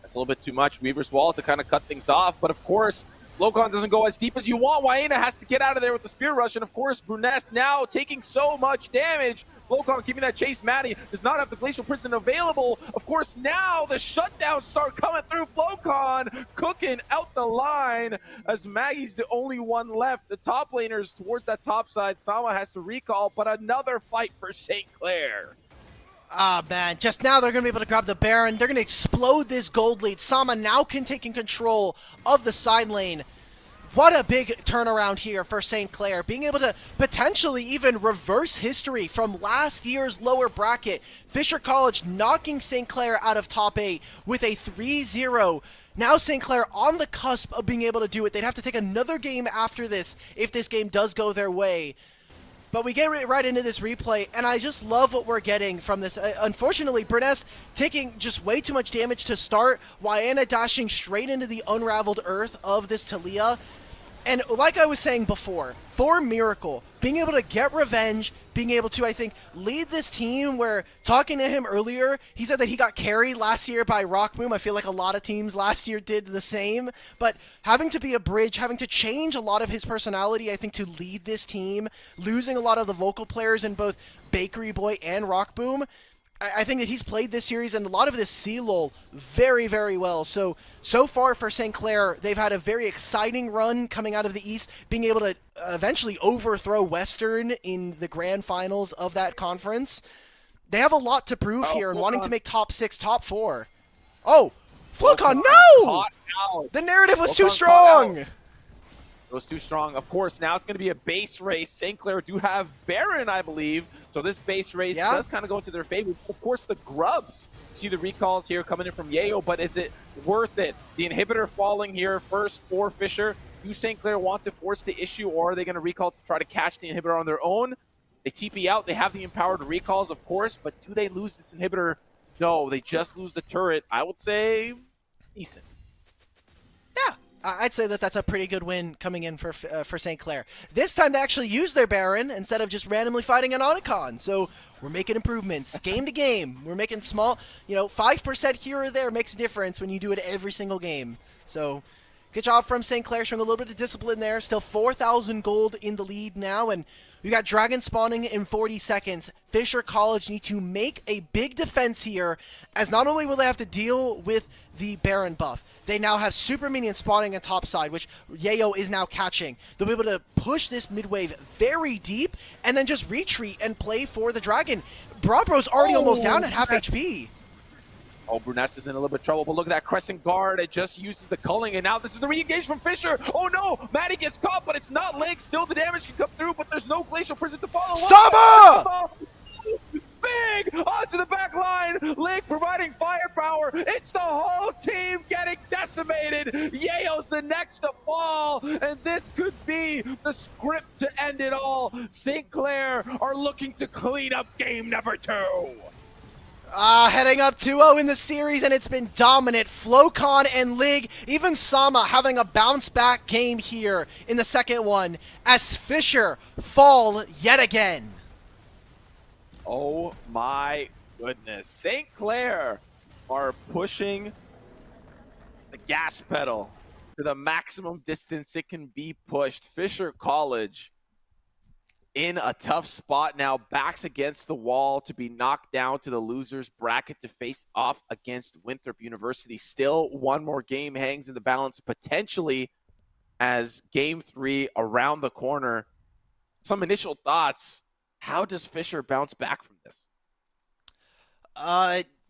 That's a little bit too much. Weaver's Wall to kind of cut things off, but of course, Flocon doesn't go as deep as you want. Waena has to get out of there with the Spear Rush, and of course, Bruness now taking so much damage. Flocon keeping that chase. Maddie does not have the Glacial Prison available. Of course, now the shutdowns start coming through. Flocon cooking out the line as Maggie's the only one left. The top laners towards that top side. Sama has to recall, but another fight for St. Clair. Ah, man, just now they're going to be able to grab the Baron. They're going to explode this gold lead. Sama now can take in control of the side lane. What a big turnaround here for St. Clair, being able to potentially even reverse history from last year's lower bracket. Fisher College knocking St. Clair out of top 8 with a 3-0 Now St. Clair on the cusp of being able to do it. They'd have to take another game after this if this game does go their way. But we get right into this replay, and I just love what we're getting from this. Unfortunately, Bruness taking just way too much damage to start, Wyanna dashing straight into the unraveled earth of this Taliyah. And like I was saying before, for Miracle, being able to get revenge, being able to, I think, lead this team where, talking to him earlier, he said that he got carried last year by Rockboom. I feel like a lot of teams last year did the same. But having to be a bridge, having to change a lot of his personality, I think, to lead this team, losing a lot of the vocal players in both Bakery Boy and Rockboom, I think that he's played this series and a lot of this CLOL very, very well. So far for St. Clair, they've had a very exciting run coming out of the East, being able to eventually overthrow Western in the grand finals of that conference. They have a lot to prove here and wanting to make top 6, top 4. Oh, Flocon, no! The narrative was too strong! It was too strong. Of course, now it's going to be a base race. St. Clair do have Baron, I believe. So this base race does kind of go into their favor. Of course, the Grubs. See the recalls here coming in from Yayo, but is it worth it? The inhibitor falling here first for Fisher. Do St. Clair want to force the issue, or are they going to recall to try to catch the inhibitor on their own? They TP out. They have the empowered recalls, of course, but do they lose this inhibitor? No, they just lose the turret. I would say decent. Yeah. I'd say that that's a pretty good win coming in for St. Clair. This time they actually used their Baron instead of just randomly fighting an Onicon. So we're making improvements game to game. We're making small, 5% here or there makes a difference when you do it every single game. So good job from St. Clair, showing a little bit of discipline there. Still 4,000 gold in the lead now, and we got Dragon spawning in 40 seconds. Fisher College need to make a big defense here, as not only will they have to deal with the Baron buff, they now have Super Minion spawning on top side, which Yayo is now catching. They'll be able to push this mid wave very deep and then just retreat and play for the Dragon. Brabro's already almost down at half HP. Oh, Bruness is in a little bit of trouble, but look at that Crescent Guard. It just uses the culling, and now this is the re-engage from Fisher. Oh no, Maddie gets caught, but it's not Lake. Still the damage can come through, but there's no Glacial Prison to follow. Sama! Big onto the back line. Lake providing firepower. It's the whole team getting decimated. Yayo's the next to fall, and this could be the script to end it all. St. Clair are looking to clean up game number 2. Heading up 2-0 in the series, and it's been dominant. Flocon and Lig, even Sama having a bounce-back game here in the second one, as Fisher fall yet again. Oh my goodness. St. Clair are pushing the gas pedal to the maximum distance it can be pushed. Fisher College in a tough spot now, backs against the wall to be knocked down to the losers bracket to face off against Winthrop University. Still one more game hangs in the balance, potentially, as game 3 around the corner. Some initial thoughts. How does Fisher bounce back from this?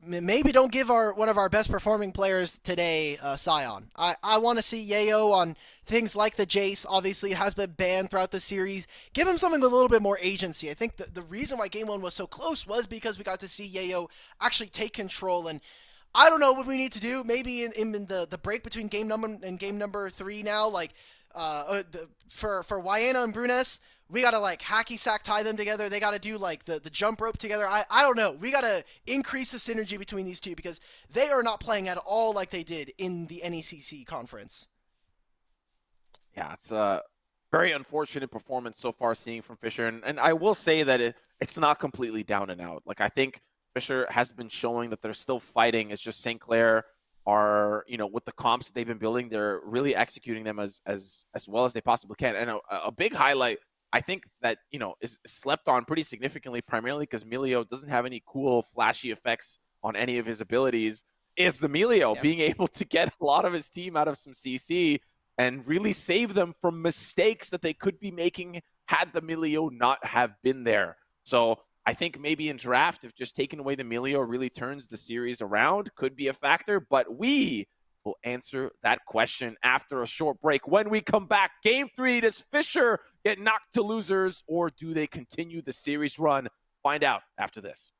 Maybe don't give one of our best performing players today Scion. I want to see Yayo on things like the Jace. Obviously, it has been banned throughout the series. Give him something with a little bit more agency. I think the reason why Game 1 was so close was because we got to see Yayo actually take control. And I don't know what we need to do. Maybe in the break between game number 3 now, like for Wyanna and Bruness, we gotta like hacky sack tie them together. They gotta do like the jump rope together. I don't know. We gotta increase the synergy between these two because they are not playing at all like they did in the NECC conference. Yeah, it's a very unfortunate performance so far seeing from Fisher. And I will say that it's not completely down and out. Like, I think Fisher has been showing that they're still fighting. It's just St. Clair are, with the comps that they've been building, they're really executing them as well as they possibly can. And a big highlight, I think that, is slept on pretty significantly, primarily because Melio doesn't have any cool, flashy effects on any of his abilities, is the Melio being able to get a lot of his team out of some CC and really save them from mistakes that they could be making had the Melio not have been there. So I think maybe in draft, if just taking away the Melio really turns the series around, could be a factor, but we will answer that question after a short break. When we come back, Game 3, does Fisher get knocked to losers, or do they continue the series run? Find out after this.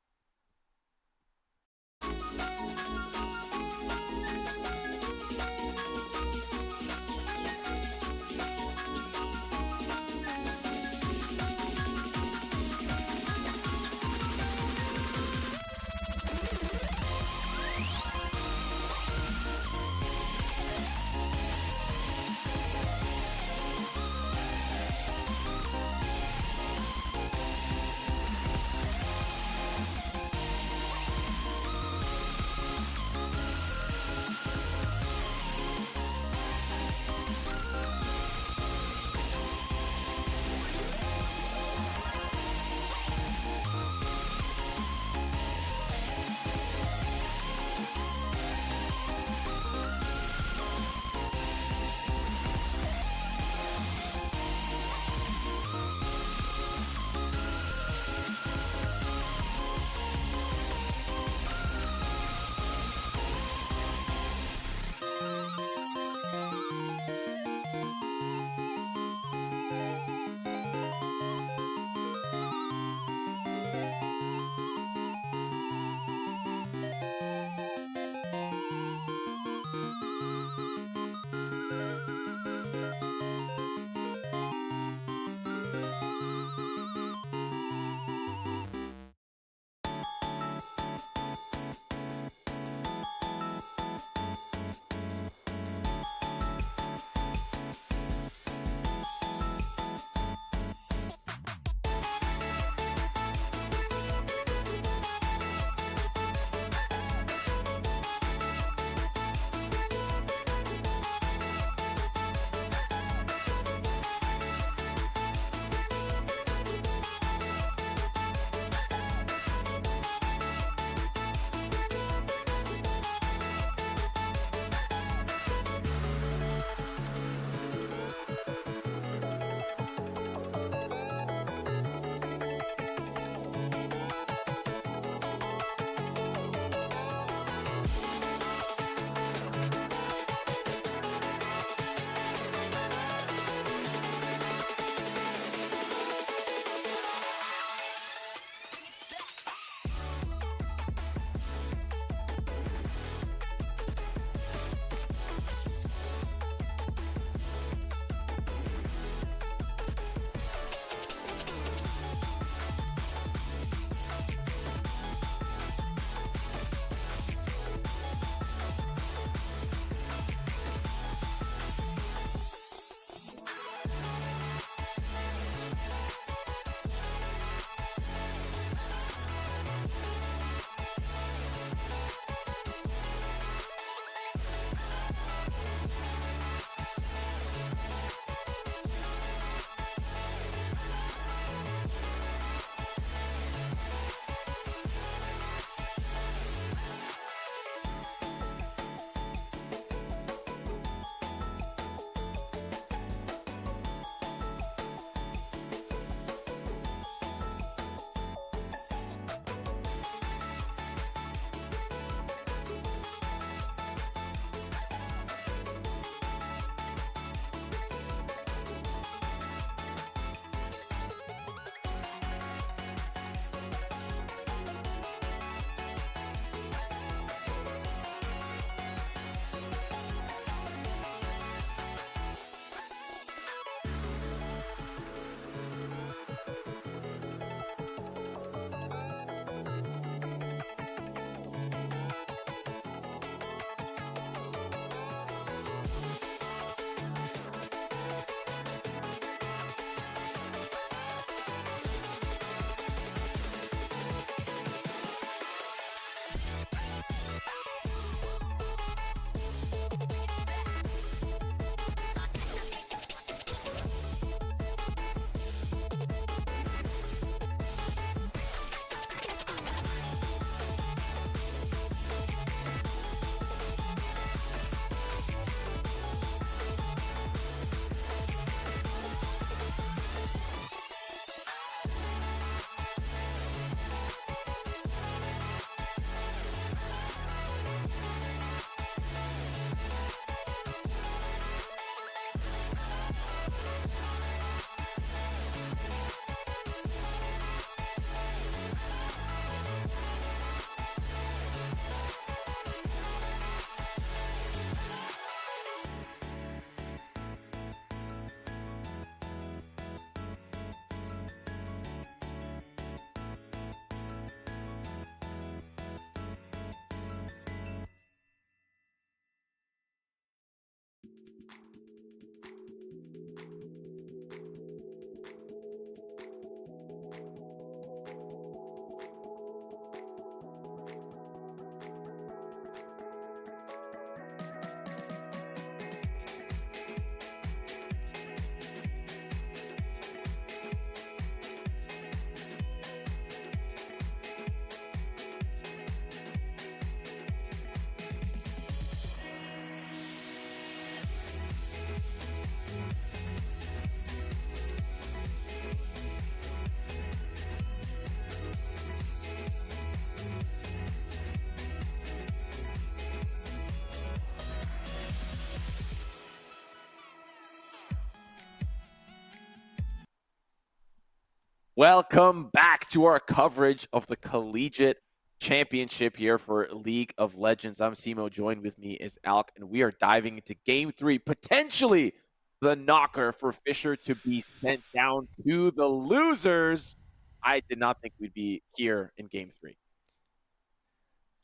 Welcome back to our coverage of the Collegiate Championship here for League of Legends. I'm Simo. Joined with me is Alk, and we are diving into Game 3, potentially the knocker for Fisher to be sent down to the losers. I did not think we'd be here in Game 3.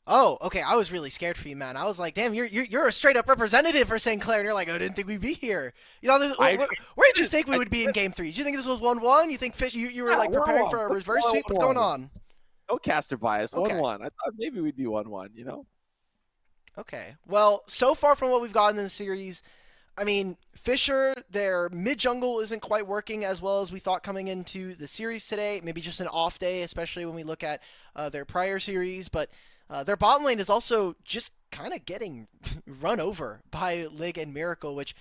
Oh, okay. I was really scared for you, man. I was like, "Damn, you're a straight up representative for St. Clair." And you're like, "I didn't think we'd be here." You know, where did you think we would be in Game 3? Did you think this was 1-1? You think you were like preparing for a reverse sweep? What's going on? No caster bias. Okay. 1-1. I thought maybe we'd be 1-1. Okay. Well, so far from what we've gotten in the series, I mean, Fisher, their mid jungle isn't quite working as well as we thought coming into the series today. Maybe just an off day, especially when we look at their prior series. But their bottom lane is also just kind of getting run over by Lig and Miracle, which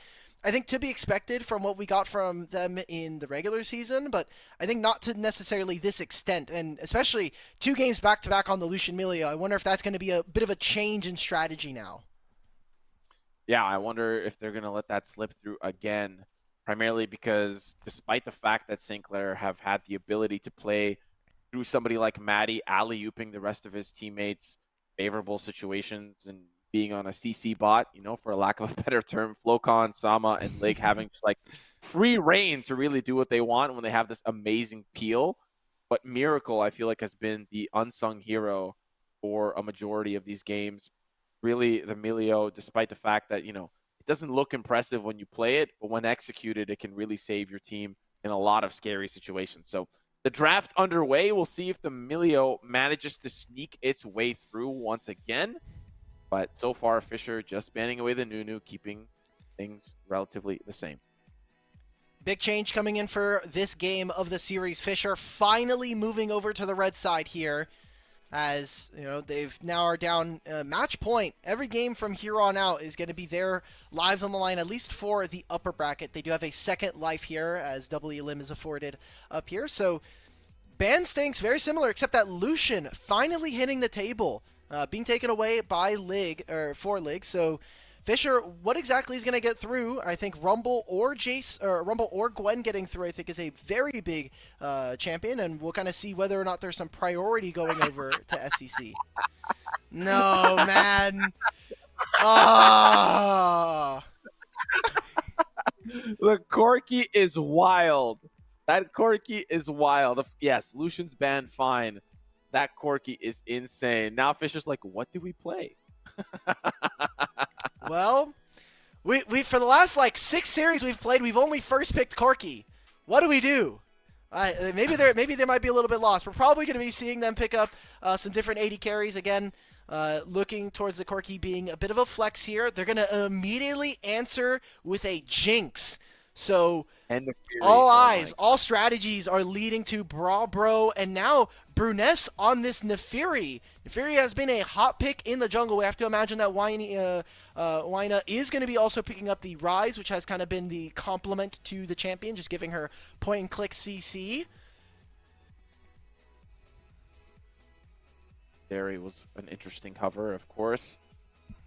I think to be expected from what we got from them in the regular season, but I think not to necessarily this extent, and especially 2 games back-to-back on the Lucian Milio. I wonder if that's going to be a bit of a change in strategy now. Yeah, I wonder if they're going to let that slip through again, primarily because despite the fact that St. Clair have had the ability to play through somebody like Maddie, alley-ooping the rest of his teammates favorable situations and being on a CC bot, for a lack of a better term, Flocon, Sama, and Lig having just like free reign to really do what they want when they have this amazing peel. But Miracle, I feel like, has been the unsung hero for a majority of these games. Really, the Milio, despite the fact that, it doesn't look impressive when you play it, but when executed, it can really save your team in a lot of scary situations. So the draft underway. We'll see if the Milio manages to sneak its way through once again. But so far, Fisher just banning away the Nunu, keeping things relatively the same. Big change coming in for this game of the series. Fisher finally moving over to the red side here. As they've now are down match point. Every game from here on out is going to be their lives on the line, at least for the upper bracket. They do have a second life here, as double elim is afforded up here. So ban stinks very similar, except that Lucian finally hitting the table, being taken away by Lig for Lig. So Fisher, what exactly is going to get through? I think Rumble or Rumble or Gwen getting through, I think, is a very big champion, and we'll kind of see whether or not there's some priority going over to SCC. No, man. Oh. The Corki is wild. That Corki is wild. Yes, Lucian's banned, fine. That Corki is insane. Now Fisher's like, what do we play? Well, we for the last 6 series we've played, we've only first picked Corki. What do we do? Maybe they might be a little bit lost. We're probably going to be seeing them pick up some different AD carries again. Looking towards the Corki being a bit of a flex here. They're going to immediately answer with a Jinx. So all eyes, all strategies are leading to Bro, and now Bruness on this Nefiri. Nefiri has been a hot pick in the jungle. We have to imagine that Wyna is going to be also picking up the Rise, which has kind of been the complement to the champion, just giving her point-and-click CC. There was an interesting cover, of course.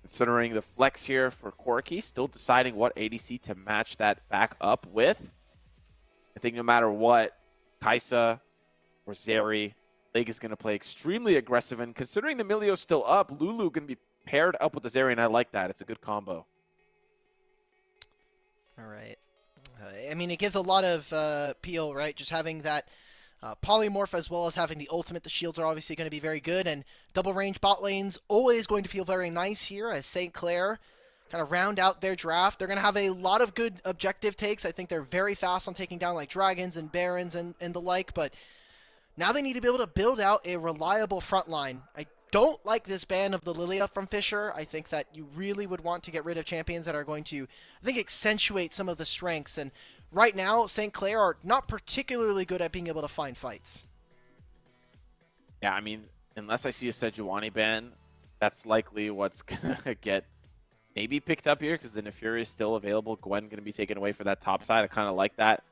Considering the flex here for Corki, still deciding what ADC to match that back up with. I think no matter what, Kaisa or Zeri, Lig is going to play extremely aggressive. And considering the Milio's still up, Lulu going to be paired up with the Zeri, and I like that. It's a good combo. All right. I mean, it gives a lot of peel, right? Just having that polymorph as well as having the ultimate. The shields are obviously going to be very good, and double range bot lanes always going to feel very nice here as St. Clair kind of round out their draft. They're going to have a lot of good objective takes. I think they're very fast on taking down dragons and barons and the like, but now they need to be able to build out a reliable front line. I don't like this ban of the Lilia from Fisher. I think that you really would want to get rid of champions that are going to, I think, accentuate some of the strengths. And right now, St. Clair are not particularly good at being able to find fights. Yeah, I mean, unless I see a Sejuani ban, that's likely what's going to get maybe picked up here because the Nefiri is still available. Gwen going to be taken away for that top side. I kind of like that.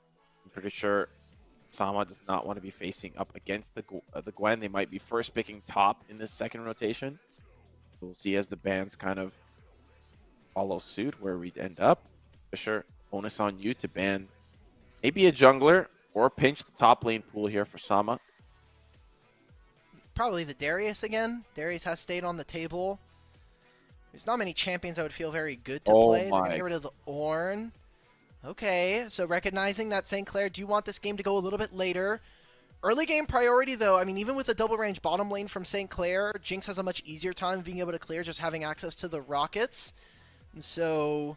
I'm pretty sure Sama does not want to be facing up against the Gwen. They might be first picking top in this second rotation. We'll see as the bans kind of follow suit where we'd end up. Fisher, bonus on you to ban maybe a jungler. or pinch the top lane pool here for Sama. Probably the Darius again. Darius has stayed on the table. There's not many champions that would feel very good to Oh play. They're going to my. get rid of the Ornn. Okay, so recognizing that St. Clair do want this game to go a little bit later. Early game priority, though, I mean, even with the double range bottom lane from St. Clair, Jinx has a much easier time being able to clear just having access to the rockets. And so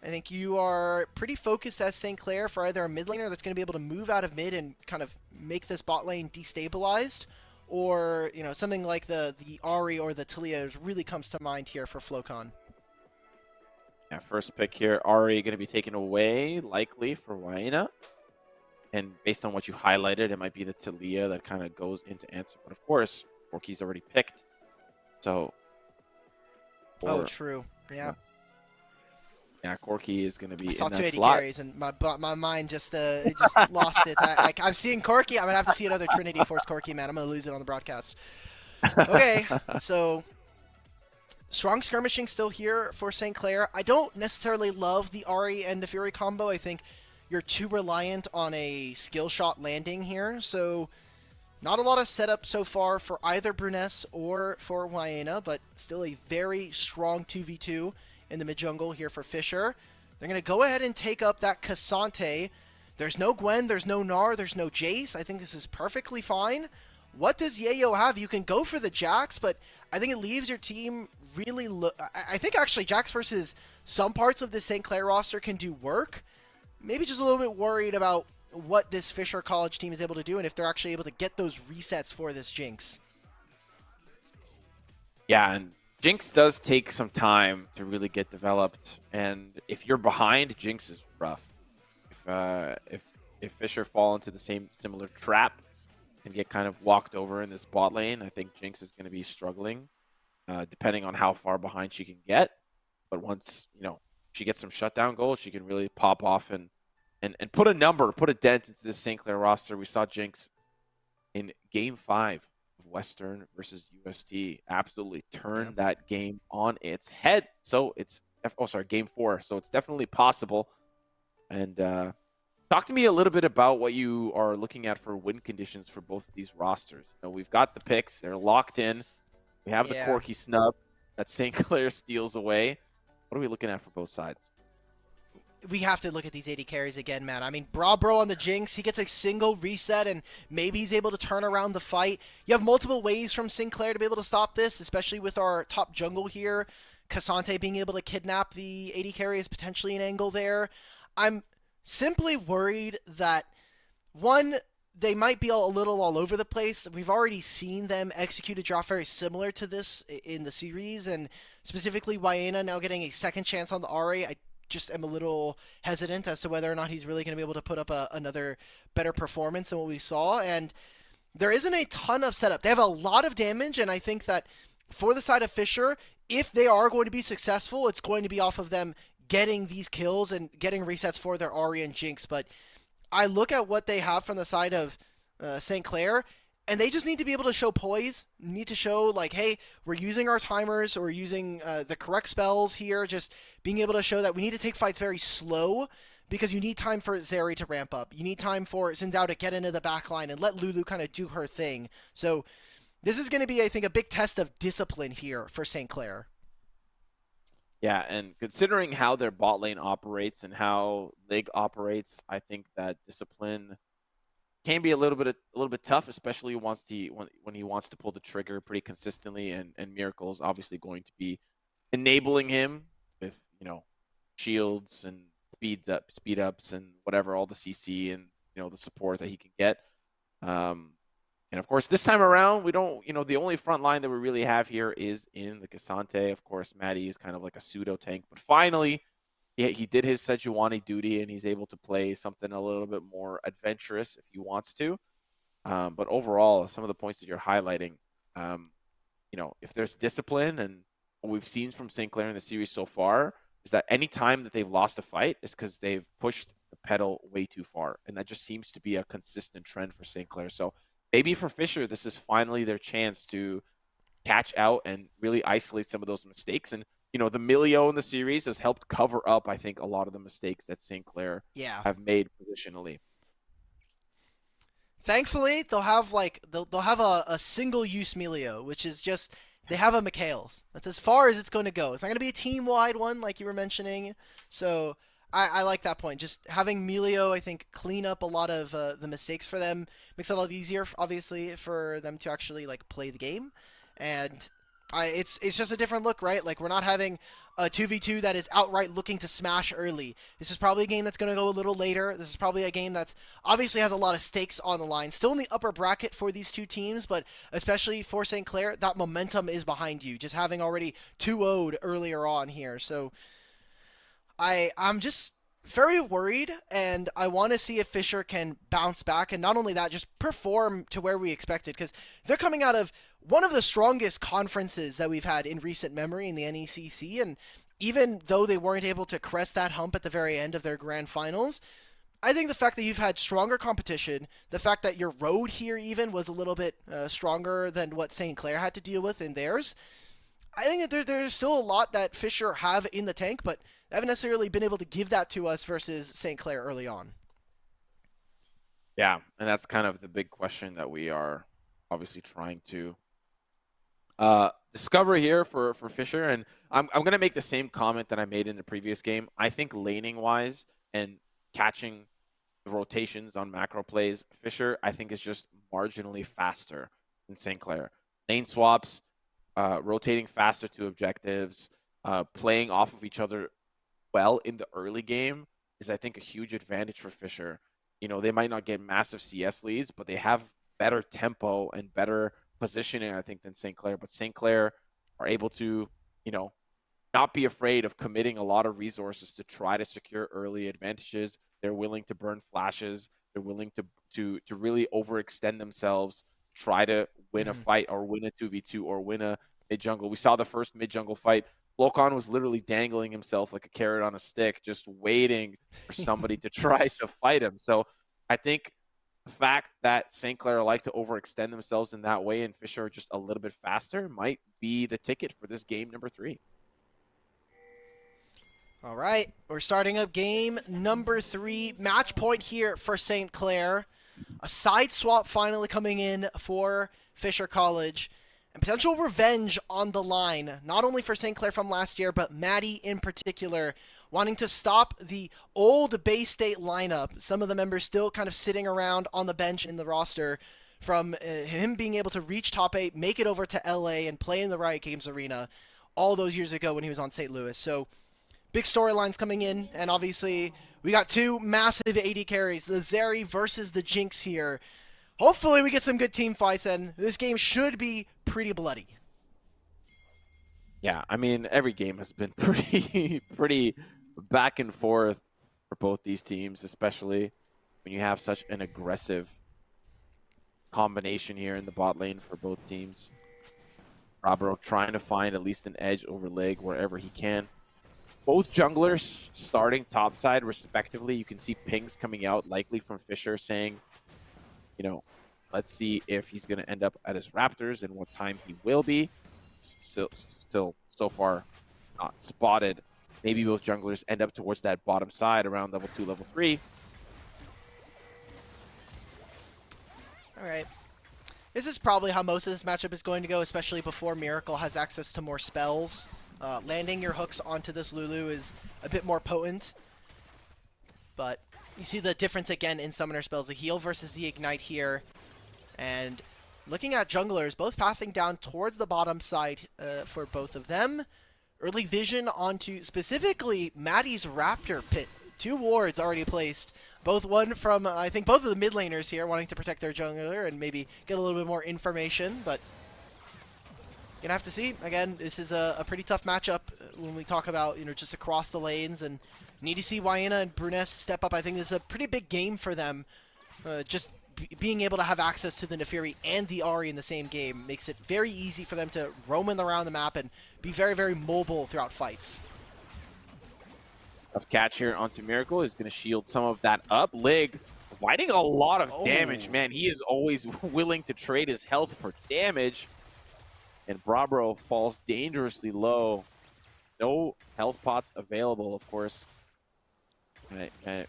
I think you are pretty focused as St. Clair for either a mid laner that's going to be able to move out of mid and kind of make this bot lane destabilized, or, you know, something like the Ahri or the Talia really comes to mind here for Flocon. Yeah, first pick here, Ahri going to be taken away, likely, for Waina. And based on what you highlighted, it might be the Talia that kind of goes into answer. But of course, Corki's already picked. So. Oh, true. Yeah. Yeah, Corki is going to be I saw in two that 80 slot. carries, and my mind just lost it. I'm seeing Corki. I'm going to have to see another Trinity Force Corki, man. I'm going to lose it on the broadcast. Okay, so strong skirmishing still here for St. Clair. I don't necessarily love the Ahri and the Fury combo. I think you're too reliant on a skill shot landing here, so not a lot of setup so far for either Bruness or for Waina, but still a very strong 2v2 in the mid jungle here for Fisher. They're going to go ahead and take up that Cassante. There's no Gwen, there's no Gnar, there's no Jace. I think this is perfectly fine. What does Yayo have? You can go for the Jax, but I think it leaves your team really... I think actually Jax versus some parts of the St. Clair roster can do work. Maybe just a little bit worried about what this Fisher College team is able to do and if they're actually able to get those resets for this Jinx. Yeah, and Jinx does take some time to really get developed. And if you're behind, Jinx is rough. If Fisher fall into the similar trap and get kind of walked over in this bot lane, I think Jinx is going to be struggling, depending on how far behind she can get. But once, she gets some shutdown goals, she can really pop off and put a dent into the St. Clair roster. We saw Jinx in Game 5 of Western versus UST absolutely turn that game on its head. So it's Game 4. So it's definitely possible. And talk to me a little bit about what you are looking at for win conditions for both of these rosters. We've got the picks; they're locked in. We have the Corki snub that St. Clair steals away. What are we looking at for both sides? We have to look at these 80 carries again, man. I mean, Brabro on the Jinx, he gets a single reset, and maybe he's able to turn around the fight. You have multiple ways from St. Clair to be able to stop this, especially with our top jungle here. Cassante being able to kidnap the 80 carry is potentially an angle there. I'm simply worried that, one, they might be a little all over the place. We've already seen them execute a draft very similar to this in the series, and specifically Waina now getting a second chance on the Ahri. I just am a little hesitant as to whether or not he's really going to be able to put up another better performance than what we saw. And there isn't a ton of setup. They have a lot of damage, and I think that for the side of Fisher, if they are going to be successful, it's going to be off of them getting these kills and getting resets for their Ahri and Jinx. But I look at what they have from the side of St. Clair, and they just need to be able to show poise, need to show, like, hey, we're using our timers, or we're using the correct spells here, just being able to show that we need to take fights very slow, because you need time for Zeri to ramp up. You need time for Xin Zhao to get into the backline and let Lulu kind of do her thing. So this is going to be, I think, a big test of discipline here for St. Clair. Yeah, and considering how their bot lane operates and how Lig operates, I think that discipline can be a little bit tough, especially when he wants to pull the trigger pretty consistently. And Miracle is obviously going to be enabling him with shields and speed ups and whatever, all the CC and the support that he can get. And of course, this time around, we don't, the only front line that we really have here is in the Cassante. Of course, Maddie is kind of like a pseudo tank, but finally, he did his Sejuani duty, and he's able to play something a little bit more adventurous if he wants to. But overall, some of the points that you're highlighting, if there's discipline, and what we've seen from St. Clair in the series so far is that any time that they've lost a fight is because they've pushed the pedal way too far, and that just seems to be a consistent trend for St. Clair. So maybe for Fisher, this is finally their chance to catch out and really isolate some of those mistakes. And the Milio in the series has helped cover up, I think, a lot of the mistakes that St. Clair have made positionally. Thankfully, they'll have like they'll have a single use Melio, which is just they have a Mikhails. That's as far as it's going to go. It's not going to be a team wide one like you were mentioning. So I like that point. Just having Melio, I think, clean up a lot of the mistakes for them makes it a lot easier, obviously, for them to actually like play the game. And it's just a different look, right? Like we're not having a 2v2 that is outright looking to smash early. This is probably a game that's going to go a little later. This is probably a game that's obviously has a lot of stakes on the line. Still in the upper bracket for these two teams, but especially for St. Clair, that momentum is behind you, just having already 2-0'd earlier on here. So I'm just very worried, and I want to see if Fisher can bounce back, and not only that, just perform to where we expected, because they're coming out of one of the strongest conferences that we've had in recent memory in the NECC, and even though they weren't able to crest that hump at the very end of their grand finals, I think the fact that you've had stronger competition, the fact that your road here even was a little bit stronger than what St. Clair had to deal with in theirs, I think that there's still a lot that Fisher have in the tank, but they haven't necessarily been able to give that to us versus St. Clair early on. Yeah, and that's kind of the big question that we are obviously trying to discover here for Fisher. And I'm gonna make the same comment that I made in the previous game. I think laning wise and catching the rotations on macro plays, Fisher I think is just marginally faster than St. Clair. Lane swaps, rotating faster to objectives, playing off of each other well in the early game is I think a huge advantage for Fisher. You know, they might not get massive CS leads, but they have better tempo and better positioning, I think, than St. Clair. But St. Clair are able to, you know, not be afraid of committing a lot of resources to try to secure early advantages. They're willing to burn flashes. They're willing to really overextend themselves, try to win a Mm-hmm. fight or win a 2v2 or win a mid jungle. We saw the first mid jungle fight. Locon was literally dangling himself like a carrot on a stick, just waiting for somebody to try to fight him. So I think the fact that St. Clair like to overextend themselves in that way and Fisher are just a little bit faster might be the ticket for this game number 3. All right, we're starting up game number 3. Match point here for St. Clair. A side swap finally coming in for Fisher College. And potential revenge on the line, not only for St. Clair from last year, but Maddie in particular, wanting to stop the old Bay State lineup. Some of the members still kind of sitting around on the bench in the roster from him being able to reach top 8, make it over to LA, and play in the Riot Games arena all those years ago when he was on St. Louis. So big storylines coming in, and obviously we got two massive AD carries, the Zeri versus the Jinx here. Hopefully we get some good team fights, and this game should be pretty bloody. Yeah, I mean, every game has been pretty back and forth for both these teams, especially when you have such an aggressive combination here in the bot lane for both teams. Robero trying to find at least an edge over leg wherever he can. Both junglers starting topside respectively. You can see pings coming out, likely from Fisher saying, you know, let's see if he's going to end up at his Raptors and what time he will be. Still so far not spotted. Maybe both junglers end up towards that bottom side around level 2, level 3. All right. This is probably how most of this matchup is going to go, especially before Miracle has access to more spells. Landing your hooks onto this Lulu is a bit more potent. But you see the difference again in summoner spells, the heal versus the ignite here. And looking at junglers, both pathing down towards the bottom side for both of them. Early vision onto specifically Maddie's Raptor pit. 2 wards already placed. Both one from, I think, both of the mid laners here wanting to protect their jungler and maybe get a little bit more information. But gonna have to see. Again, this is a pretty tough matchup when we talk about, just across the lanes. And need to see Wayena and Bruness step up. I think this is a pretty big game for them. Just being able to have access to the Nefiri and the Ahri in the same game makes it very easy for them to roam around the map and be very, very mobile throughout fights. Of catch here onto Miracle is going to shield some of that up. Lig providing a lot of damage, man. He is always willing to trade his health for damage. And Brabro falls dangerously low. No health pots available, of course.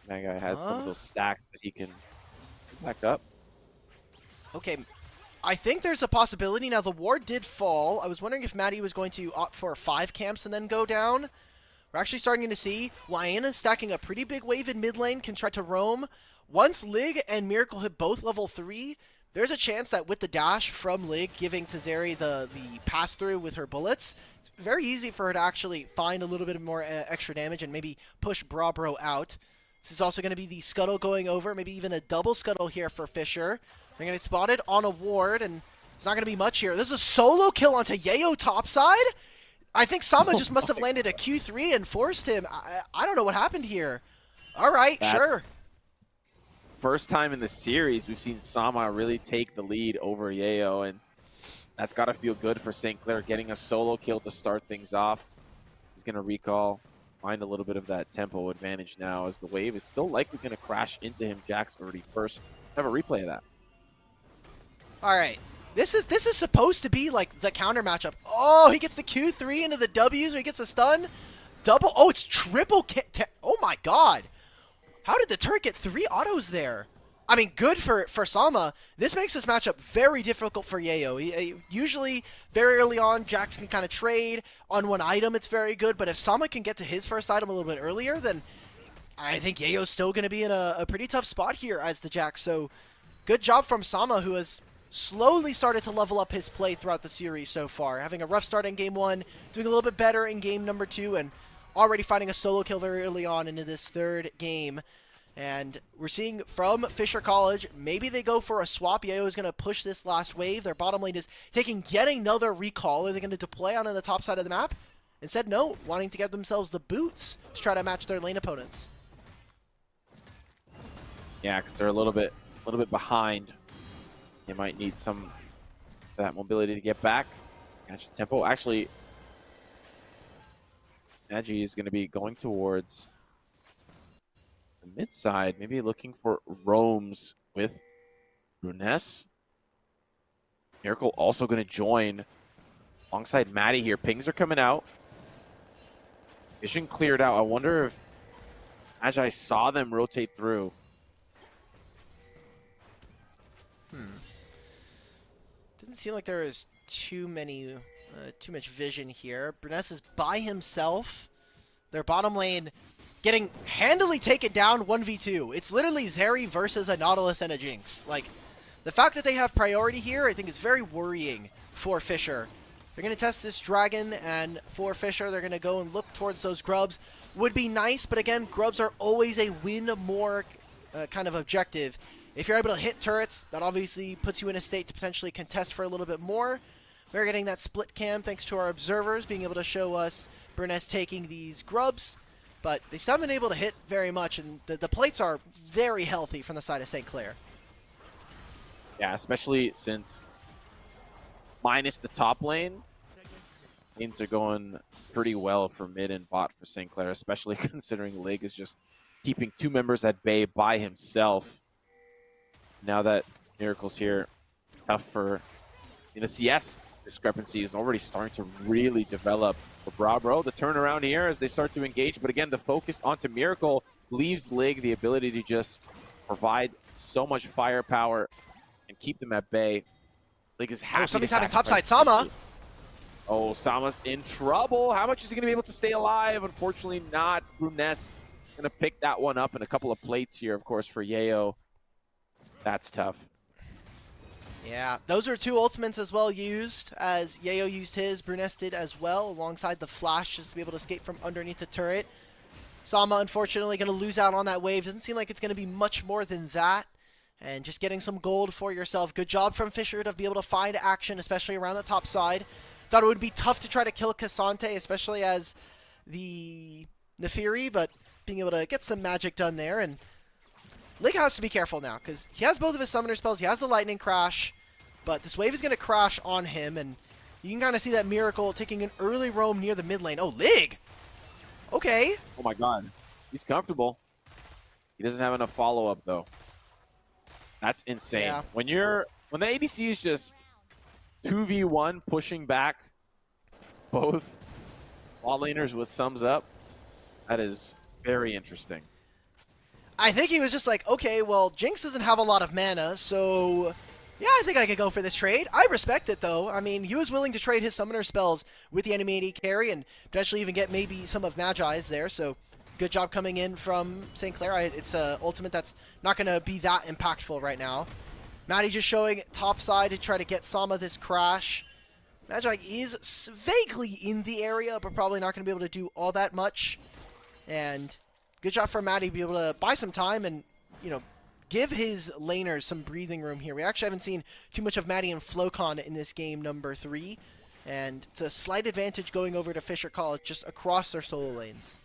Manga has some of those stacks that he can back up. Okay, I think there's a possibility. Now, the ward did fall. I was wondering if Maddie was going to opt for 5 camps and then go down. We're actually starting to see Wayana stacking a pretty big wave in mid lane, can try to roam. Once Lig and Miracle hit both level 3, there's a chance that with the dash from Lig giving Tazeri the pass-through with her bullets, it's very easy for her to actually find a little bit more extra damage and maybe push Brabro out. This is also going to be the scuttle going over, maybe even a double scuttle here for Fisher. They're going to get spotted on a ward, and there's not going to be much here. This is a solo kill onto Yayo topside. I think Sama just must have landed a Q3 and forced him. I don't know what happened here. All right, sure. First time in the series we've seen Sama really take the lead over Yayo, and that's got to feel good for St. Clair, getting a solo kill to start things off. He's going to recall, find a little bit of that tempo advantage now, as the wave is still likely going to crash into him. Jack's already first. Have a replay of that. All right. This is supposed to be like the counter matchup. Oh, he gets the Q3 into the W's, or he gets the stun. Double. Oh, it's triple. Oh my God. How did the turret get 3 autos there? I mean, good for Sama. This makes this matchup very difficult for Yayo. Usually, very early on, Jax can kind of trade. On one item, it's very good. But if Sama can get to his first item a little bit earlier, then I think Yayo's still going to be in a pretty tough spot here as the Jax. So, good job from Sama, who has slowly started to level up his play throughout the series so far. Having a rough start in Game 1, doing a little bit better in Game number 2, and already finding a solo kill very early on into this third game. And we're seeing from Fisher College, maybe they go for a swap. Yayo is going to push this last wave. Their bottom lane is taking yet another recall. Are they going to deploy on the top side of the map? Instead, no, wanting to get themselves the boots to try to match their lane opponents. Yeah, because they're a little bit behind. They might need some of that mobility to get back. Catch the tempo. Actually, Nagi is going to be going towards the mid side, maybe looking for roams with Bruness. Miracle also going to join alongside Maddie here. Pings are coming out. Vision cleared out. I wonder if Magi saw them rotate through. Doesn't seem like there is too much vision here. Bruness is by himself. Their bottom lane getting handily taken down 1v2. It's literally Zeri versus a Nautilus and a Jinx. Like, the fact that they have priority here, I think is very worrying for Fisher. They're going to test this dragon, and for Fisher, they're going to go and look towards those grubs. Would be nice, but again, grubs are always a win more kind of objective. If you're able to hit turrets, that obviously puts you in a state to potentially contest for a little bit more. We're getting that split cam thanks to our observers being able to show us Bruness taking these grubs. But they still haven't been able to hit very much, and the plates are very healthy from the side of St. Clair. Yeah, especially since minus the top lane, lanes are going pretty well for mid and bot for St. Clair, especially considering Lig is just keeping 2 members at bay by himself. Now that Miracle's here, tough for the CS discrepancy is already starting to really develop for Brabro. The turnaround here as they start to engage, but again, the focus onto Miracle leaves Lig the ability to just provide so much firepower and keep them at bay. Lig is happy. Somebody's having topside Sama. Oh, Sama's in trouble. How much is he going to be able to stay alive? Unfortunately not. Bruness going to pick that one up, and a couple of plates here, of course, for Yayo. That's tough. Yeah, those are 2 ultimates as well used, as Yayo used his, Bruness did as well, alongside the flash just to be able to escape from underneath the turret. Sama, unfortunately, going to lose out on that wave. Doesn't seem like it's going to be much more than that. And just getting some gold for yourself. Good job from Fisher to be able to find action, especially around the top side. Thought it would be tough to try to kill Cassante, especially as the Nefiri, but being able to get some magic done there. And Lig has to be careful now, because he has both of his summoner spells. He has the lightning crash, but this wave is going to crash on him, and you can kind of see that Miracle taking an early roam near the mid lane. Oh, Lig! Okay. Oh my God. He's comfortable. He doesn't have enough follow-up, though. That's insane. Yeah. When the ADC is just 2v1 pushing back both bot laners with sums up, that is very interesting. I think he was just like, okay, well, Jinx doesn't have a lot of mana, so Yeah, I think I could go for this trade. I respect it, though. I mean, he was willing to trade his summoner spells with the enemy AD carry and potentially even get maybe some of Magi's there, so good job coming in from St. Clair. It's an ultimate that's not going to be that impactful right now. Maddie just showing top side to try to get Sama this crash. Magi is vaguely in the area, but probably not going to be able to do all that much. And good job for Maddie to be able to buy some time and, you know, give his laners some breathing room here. We actually haven't seen too much of Maddie and Flocon in this game number 3. And it's a slight advantage going over to Fisher College just across their solo lanes.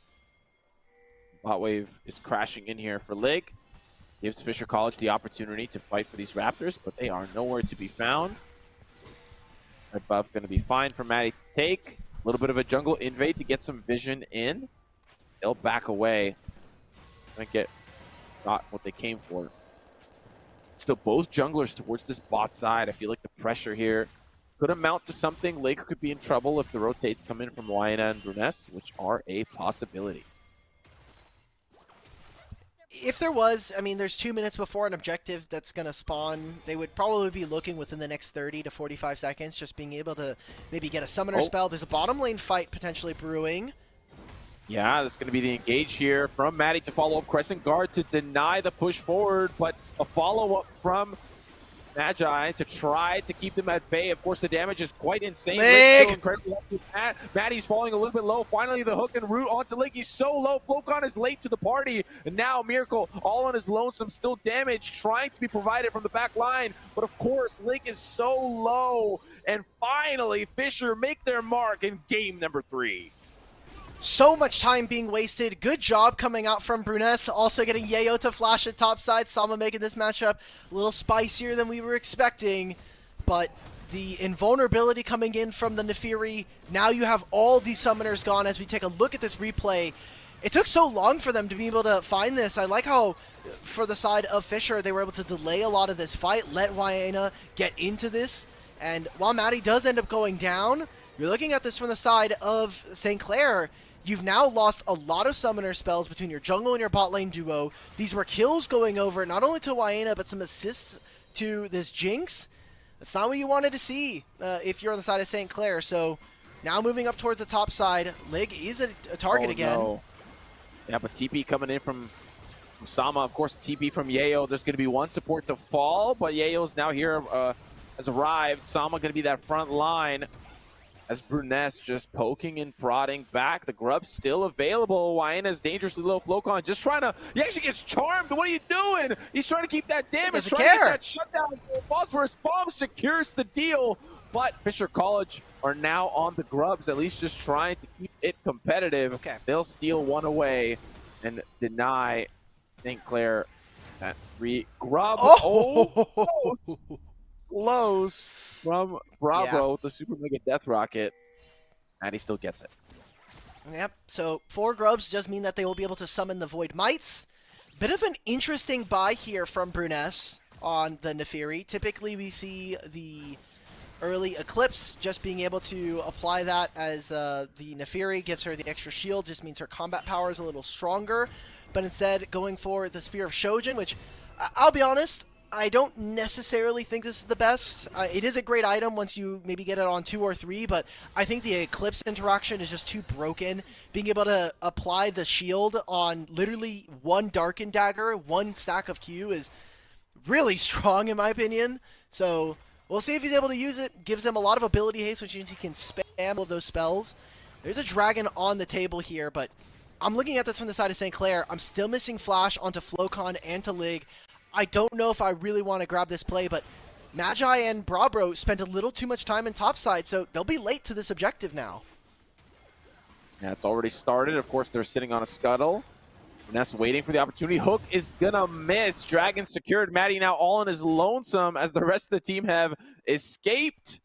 Bot wave is crashing in here for Lig. Gives Fisher College the opportunity to fight for these Raptors, but they are nowhere to be found. Red buff going to be fine for Maddie to take. A little bit of a jungle invade to get some vision in. They'll back away. Got what they came for. Still both junglers towards this bot side. I feel like the pressure here could amount to something. Lake could be in trouble if the rotates come in from Wyana and Bruness, which are a possibility. If there was, I mean, there's 2 minutes before an objective that's going to spawn. They would probably be looking within the next 30 to 45 seconds, just being able to maybe get a summoner spell. There's a bottom lane fight potentially brewing. Yeah, that's going to be the engage here from Maddie to follow up Crescent Guard to deny the push forward, but a follow-up from Magi to try to keep them at bay. Of course, the damage is quite insane. Lig! Still incredible. Maddie's falling a little bit low. Finally, the hook and root onto Lig. He's so low. Flocon is late to the party. And now Miracle, all on his lonesome, still damage, trying to be provided from the back line. But of course, Lig is so low. And finally, Fisher make their mark in game number 3. So much time being wasted. Good job coming out from Bruness. Also getting Yayo to flash at topside. Sama making this matchup a little spicier than we were expecting. But the invulnerability coming in from the Nefiri. Now you have all these summoners gone as we take a look at this replay. It took so long for them to be able to find this. I like how, for the side of Fisher, they were able to delay a lot of this fight, let Wyana get into this. And while Maddie does end up going down, you're looking at this from the side of St. Clair. You've now lost a lot of summoner spells between your jungle and your bot lane duo. These were kills going over not only to Wyana, but some assists to this Jinx. That's not what you wanted to see if you're on the side of St. Clair. So now moving up towards the top side, Lig is a target again. No. Yeah, but TP coming in from Sama. Of course, TP from Yayo. There's going to be one support to fall, but Yayo's now here, has arrived. Sama going to be that front line. As Bruness just poking and prodding back. The grub's still available. Wyana's dangerously low. Flocon just trying to... He actually gets charmed. What are you doing? He's trying to keep that damage. Trying to get that shutdown. Phosphorus Bomb secures the deal. But Fisher College are now on the grubs. At least just trying to keep it competitive. Okay. They'll steal one away and deny St. Clair that 3. Grub. Oh! Close from Bravo with the Super Mega Death Rocket, and he still gets it. Yep, so 4 grubs does mean that they will be able to summon the Void Mites. Bit of an interesting buy here from Bruness on the Nefiri. Typically we see the early Eclipse just being able to apply that as the Nefiri gives her the extra shield, just means her combat power is a little stronger. But instead going for the Spear of Shojin, which I'll be honest, I don't necessarily think this is the best. It is a great item once you maybe get it on 2 or 3, but I think the Eclipse interaction is just too broken. Being able to apply the shield on literally 1 Darken Dagger, 1 stack of Q is really strong in my opinion. So we'll see if he's able to use it. Gives him a lot of ability haste, which means he can spam all of those spells. There's a dragon on the table here, but I'm looking at this from the side of St. Clair. I'm still missing Flash onto Flocon and to Lig. I don't know if I really want to grab this play, but Magi and Brabro spent a little too much time in topside, so they'll be late to this objective now. Yeah, it's already started. Of course, they're sitting on a scuttle. Ness waiting for the opportunity. Hook is gonna miss. Dragon secured. Maddie now all on his lonesome as the rest of the team have escaped.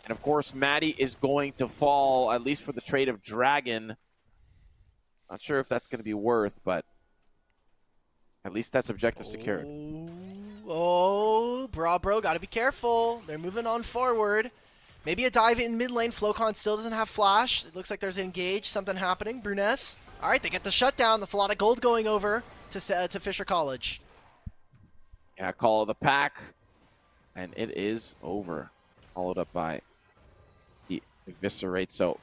And of course, Maddie is going to fall, at least for the trade of Dragon. Not sure if that's gonna be worth, but at least that's objective secured. Oh, Brabro, gotta be careful. They're moving on forward. Maybe a dive in mid lane. Flocon still doesn't have flash. It looks like there's an engage, something happening. Bruness. All right, they get the shutdown. That's a lot of gold going over to Fisher College. Yeah, call of the pack. And it is over. Followed up by the Eviscerate. So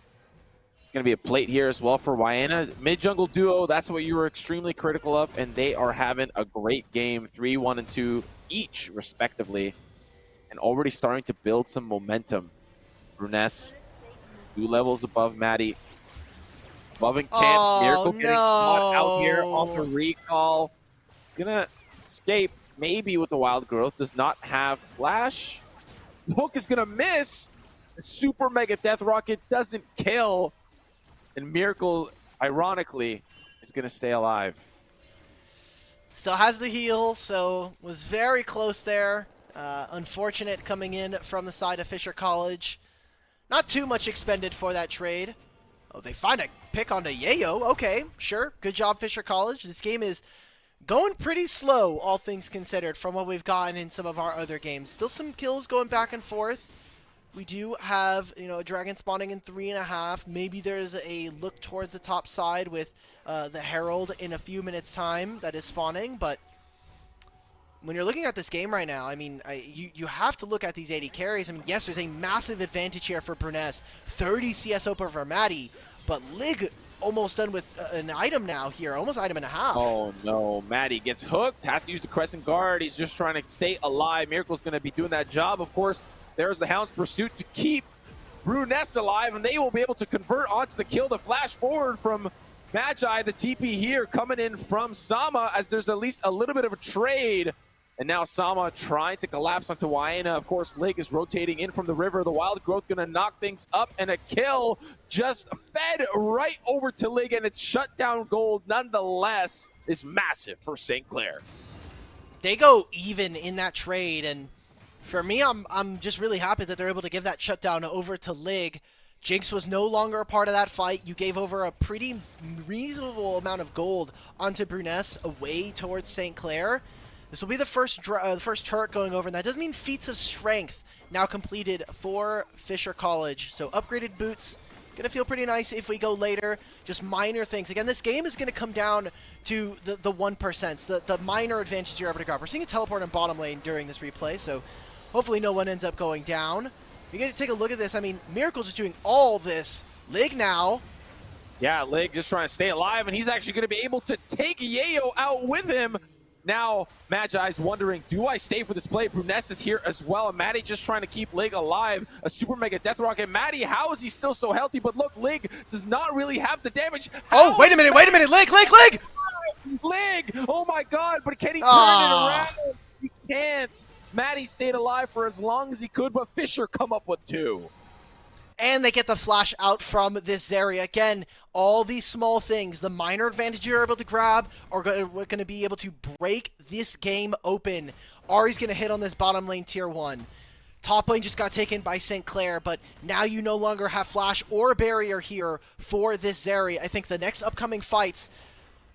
it's going to be a plate here as well for Wayena. Mid-jungle duo, that's what you were extremely critical of, and they are having a great game. 3, 1, and 2 each, respectively, and already starting to build some momentum. Bruness, 2 levels above Maddie. Above in camps, Oh, Miracle getting caught out here on the no. recall. Gonna escape, maybe with the wild growth. Does not have flash. Hook is gonna miss. The super mega death rocket doesn't kill. And Miracle, ironically, is gonna stay alive. Still has the heal, so was very close there. Unfortunate coming in from the side of Fisher College. Not too much expended for that trade. Oh, they find a pick onto Yayo. Okay, sure. Good job, Fisher College. This game is going pretty slow, all things considered, from what we've gotten in some of our other games. Still some kills going back and forth. We do have, a dragon spawning in 3.5. Maybe there's a look towards the top side with the Herald in a few minutes' time that is spawning. But when you're looking at this game right now, I mean, you have to look at these 80 carries. I mean, yes, there's a massive advantage here for Bruness. 30 CS over Maddie, but Lig almost done with an item now here, almost item and a half. Oh no, Maddie gets hooked, has to use the Crescent Guard. He's just trying to stay alive. Miracle's going to be doing that job. Of course, there's the Hound's pursuit to keep Bruness alive, and they will be able to convert onto the kill. The flash forward from Magi, the TP here coming in from Sama, as there's at least a little bit of a trade. And now Sama trying to collapse onto Wayena. Of course, Lig is rotating in from the river. The wild growth going to knock things up, and a kill just fed right over to Lig, and its shutdown gold nonetheless is massive for St. Clair. They go even in that trade, and for me, I'm just really happy that they're able to give that shutdown over to Lig. Jinx was no longer a part of that fight. You gave over a pretty reasonable amount of gold onto Bruness away towards St. Clair. This will be the first turret going over, and that does mean feats of strength now completed for Fisher College. So upgraded boots, gonna feel pretty nice if we go later. Just minor things. Again, this game is gonna come down to the 1%, the minor advantages you're able to grab. We're seeing a teleport in bottom lane during this replay, so hopefully no one ends up going down. You're gonna take a look at this. I mean, Miracle's just doing all this. Lig now. Yeah, Lig just trying to stay alive, and he's actually gonna be able to take Yayo out with him. Now, Magi's wondering, do I stay for this play? Bruness is here as well, and Maddie just trying to keep Lig alive. A super mega death rocket. Maddie, how is he still so healthy? But look, Lig does not really have the damage. Oh, wait a minute, Lig! Lig! Oh my god, but can he turn it around? He can't. Maddie stayed alive for as long as he could, but Fisher come up with 2. And they get the flash out from this area. Again, all these small things, the minor advantage you're able to grab are going to be able to break this game open. Ari's going to hit on this bottom lane tier 1. Top lane just got taken by St. Clair, but now you no longer have flash or barrier here for this Zeri. I think the next upcoming fights,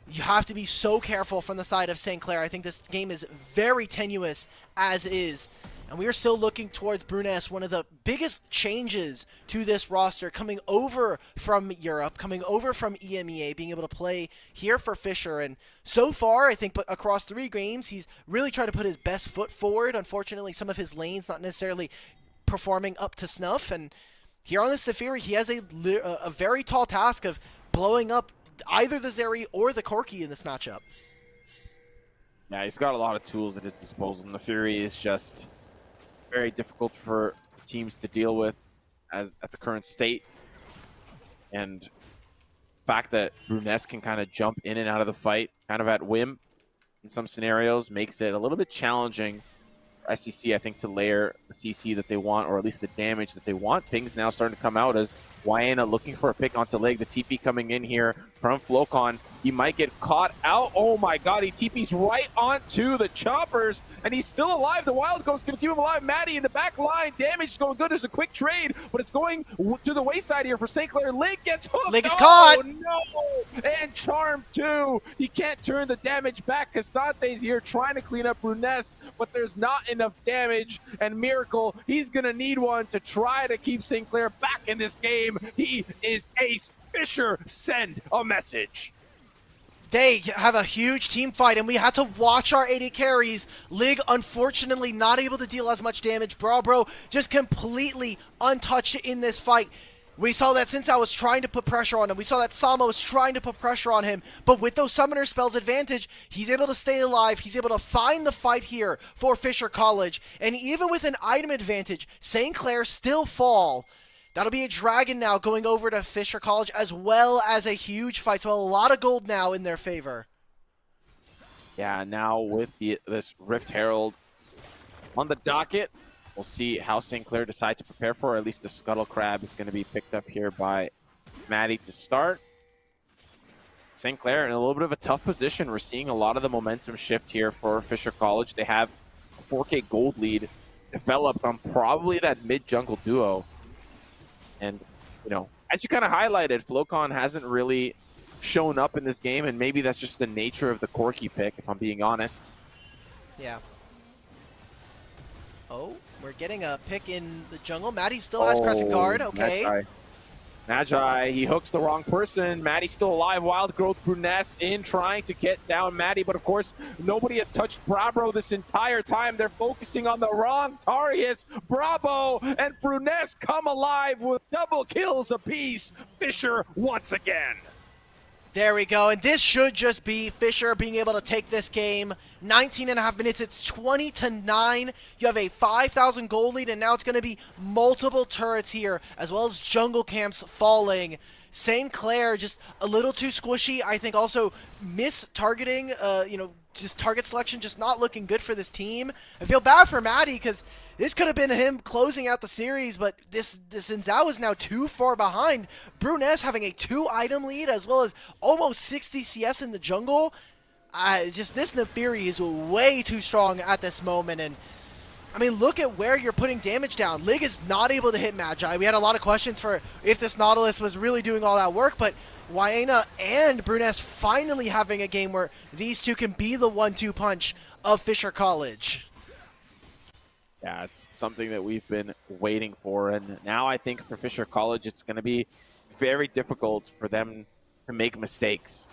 you have to be so careful from the side of St. Clair. I think this game is very tenuous as is. And we are still looking towards Bruness, one of the biggest changes to this roster, coming over from Europe, coming over from EMEA, being able to play here for Fisher. And so far, I think across 3 games, he's really tried to put his best foot forward. Unfortunately, some of his lanes not necessarily performing up to snuff. And here on the Saphiri, he has a very tall task of blowing up either the Zeri or the Corki in this matchup. Yeah, he's got a lot of tools at his disposal, and the Fury is just very difficult for teams to deal with at the current state. And the fact that Bruness can kind of jump in and out of the fight kind of at whim in some scenarios makes it a little bit challenging for SCC, I think, to layer the CC that they want, or at least the damage that they want. Ping's now starting to come out as Wayena looking for a pick onto Lig. The TP coming in here from Flocon. He might get caught out. Oh my god, he TP's right onto the choppers, and he's still alive. The Wild Goat's going to keep him alive. Maddie in the back line. Damage is going good. There's a quick trade, but it's going to the wayside here for St. Clair. Lig gets hooked. Lig is caught. No! And Charm too. He can't turn the damage back. Casante's here trying to clean up Bruness, but there's not enough damage. And Miracle, he's going to need one to try to keep St. Clair back in this game. He is ace. Fisher, send a message. They have a huge team fight, and we had to watch our AD carries. Lig, unfortunately, not able to deal as much damage. Bro just completely untouched in this fight. We saw that Sinsa was trying to put pressure on him. We saw that Sama was trying to put pressure on him. But with those Summoner Spells advantage, he's able to stay alive. He's able to find the fight here for Fisher College. And even with an item advantage, St. Clair still fall. That'll be a Dragon now going over to Fisher College, as well as a huge fight. So a lot of gold now in their favor. Yeah, now with this Rift Herald on the docket, we'll see how St. Clair decides to prepare for. At least the Scuttle Crab is going to be picked up here by Maddie to start. St. Clair in a little bit of a tough position. We're seeing a lot of the momentum shift here for Fisher College. They have a 4K gold lead developed on probably that mid-jungle duo. And, you know, as you kind of highlighted, Flocon hasn't really shown up in this game, and maybe that's just the nature of the Corki pick, if I'm being honest. Yeah. Oh, we're getting a pick in the jungle. Maddie still has Crescent Guard. Okay. Magi, he hooks the wrong person. Maddie's still alive. Wild Growth Bruness in trying to get down Maddie, but of course, nobody has touched Brabo this entire time. They're focusing on the wrong Tarius. Brabo and Bruness come alive with double kills apiece. Fisher once again. There we go, and this should just be Fisher being able to take this game. 19.5 minutes, it's 20-9. You have a 5,000 gold lead, and now it's going to be multiple turrets here, as well as jungle camps falling. St. Clair just a little too squishy. I think also miss-targeting, just target selection just not looking good for this team. I feel bad for Maddie, because this could have been him closing out the series, but this Sinzao is now too far behind. Bruness having a 2-item lead, as well as almost 60 CS in the jungle. Just this Nefiri is way too strong at this moment, and I mean, look at where you're putting damage down. Lig is not able to hit Magi. We had a lot of questions for if this Nautilus was really doing all that work, but Wayena and Bruness finally having a game where these two can be the 1-2 punch of Fisher College. Yeah, it's something that we've been waiting for, and now I think for Fisher College, it's going to be very difficult for them to make mistakes.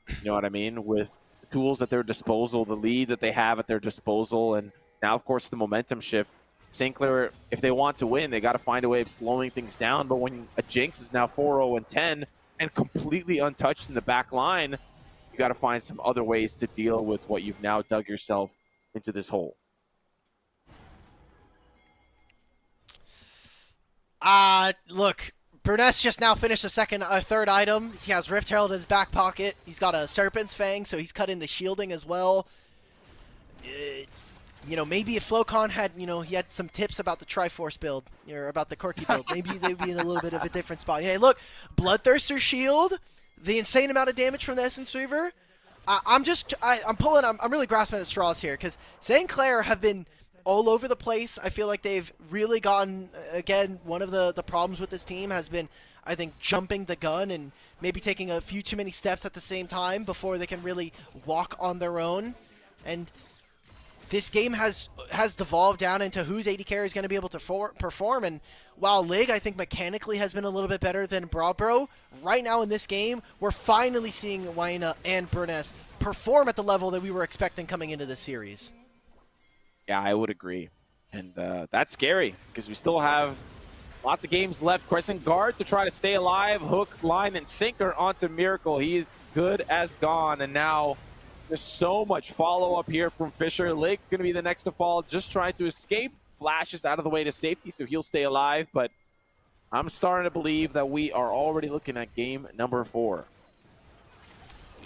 You know what I mean? With the tools at their disposal, the lead that they have at their disposal, and now, of course, the momentum shift. St. Clair, if they want to win, they got to find a way of slowing things down, but when a Jinx is now 4-0-10 and completely untouched in the back line, you got to find some other ways to deal with what you've now dug yourself into this hole. Look, Bruness just now finished a third item. He has Rift Herald in his back pocket. He's got a Serpent's Fang, so he's cut in the shielding as well. Maybe if Flocon had, he had some tips about the Triforce build, or about the Corki build, maybe they'd be in a little bit of a different spot. Hey, look, Bloodthirster shield, the insane amount of damage from the Essence Reaver. I'm really grasping at straws here, because St. Clair have been all over the place. I feel like they've really gotten, again, one of the problems with this team has been, I think, jumping the gun and maybe taking a few too many steps at the same time before they can really walk on their own. And this game has devolved down into whose AD carry is going to be able to perform. And while Lig, I think, mechanically has been a little bit better than Brabro, right now in this game, we're finally seeing Wayena and Bruness perform at the level that we were expecting coming into this series. Yeah, I would agree. And that's scary because we still have lots of games left. Crescent Guard to try to stay alive. Hook, line, and sinker onto Miracle. He is good as gone. And now there's so much follow-up here from Fisher. Lig going to be the next to fall, just trying to escape. Flashes out of the way to safety, so he'll stay alive. But I'm starting to believe that we are already looking at game number 4.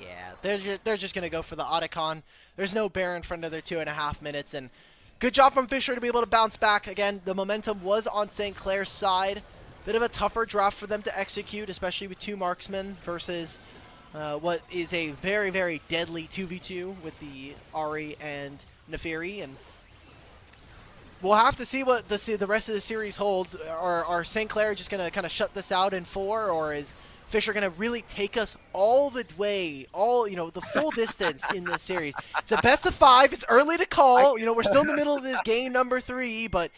Yeah, they're just going to go for the Otacon. There's no Baron for another 2.5 minutes, and good job from Fisher to be able to bounce back. Again, the momentum was on St. Clair's side. Bit of a tougher draft for them to execute, especially with 2 marksmen versus what is a very, very deadly 2v2 with the Ahri and Nefiri. And we'll have to see what the rest of the series holds. Are St. Clair just going to kind of shut this out in 4, or is Fisher going to really take us all the way, the full distance in this series? It's a best of 5. It's early to call. We're still in the middle of this game number 3, but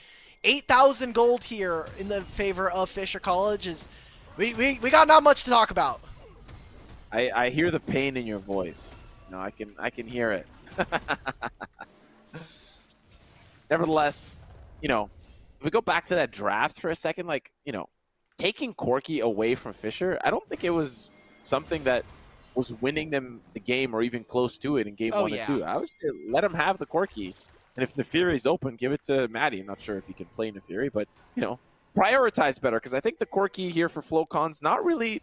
8,000 gold here in the favor of Fisher College is we got not much to talk about. I hear the pain in your voice. You know, I can hear it. Nevertheless, you know, if we go back to that draft for a second, like, you know, taking Corki away from Fisher, I don't think it was something that was winning them the game or even close to it in game Oh, 1 and yeah. 2. I would say let him have the Corki. And if Nefiri's open, give it to Maddie. I'm not sure if he can play Nefiri, but, you know, prioritize better because I think the Corki here for FloCon's not really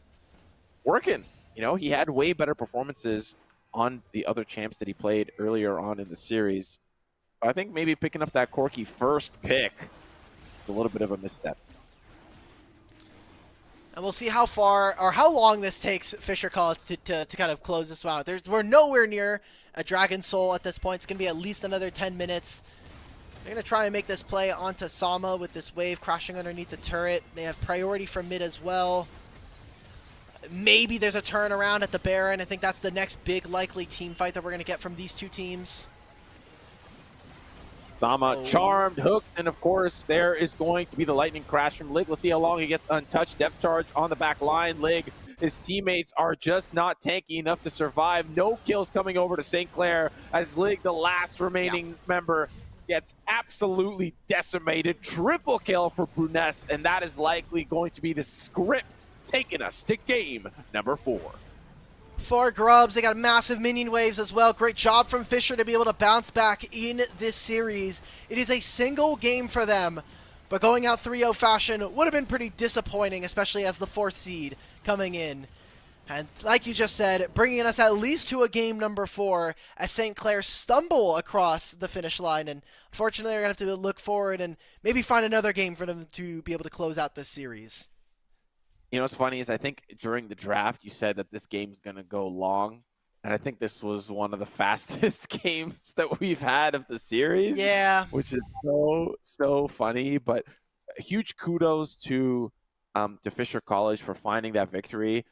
working. You know, he had way better performances on the other champs that he played earlier on in the series. I think maybe picking up that Corki first pick is a little bit of a misstep. And we'll see how far or how long this takes Fisher College to kind of close this one out. We're nowhere near a Dragon Soul at this point. It's going to be at least another 10 minutes. They're going to try and make this play onto Sama with this wave crashing underneath the turret. They have priority for mid as well. Maybe there's a turnaround at the Baron. I think that's the next big likely team fight that we're going to get from these two teams. Sama charmed, hooked, and of course there is going to be the lightning crash from Lig. Let's see how long he gets untouched. Depth charge on the back line. Lig, his teammates are just not tanky enough to survive. No kills coming over to St. Clair as Lig, the last remaining member, gets absolutely decimated. Triple kill for Bruness, and that is likely going to be the script taking us to game number 4. For Grubs, they got massive minion waves as well. Great job from Fisher to be able to bounce back in this series. It is a single game for them, but going out 3-0 fashion would have been pretty disappointing, especially as the 4th seed coming in. And like you just said, bringing us at least to a game number 4 as St. Clair stumble across the finish line. And unfortunately, they're going to have to look forward and maybe find another game for them to be able to close out this series. You know what's funny is I think during the draft you said that this game's going to go long, and I think this was one of the fastest games that we've had of the series. Yeah. Which is so funny, but huge kudos to Fisher College for finding that victory.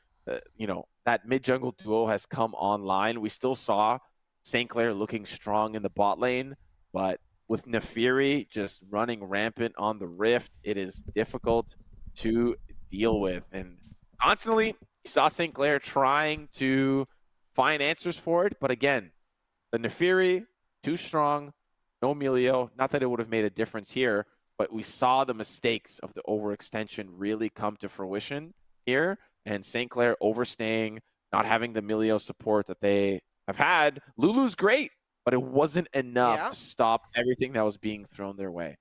You know, that mid-jungle duo has come online. We still saw St. Clair looking strong in the bot lane, but with Nefiri just running rampant on the Rift, it is difficult to deal with. And constantly, you saw St. Clair trying to find answers for it. But again, the Nefiri, too strong, no Emilio. Not that it would have made a difference here, but we saw the mistakes of the overextension really come to fruition here. And St. Clair overstaying, not having the Emilio support that they have had. Lulu's great, but it wasn't enough to stop everything that was being thrown their way.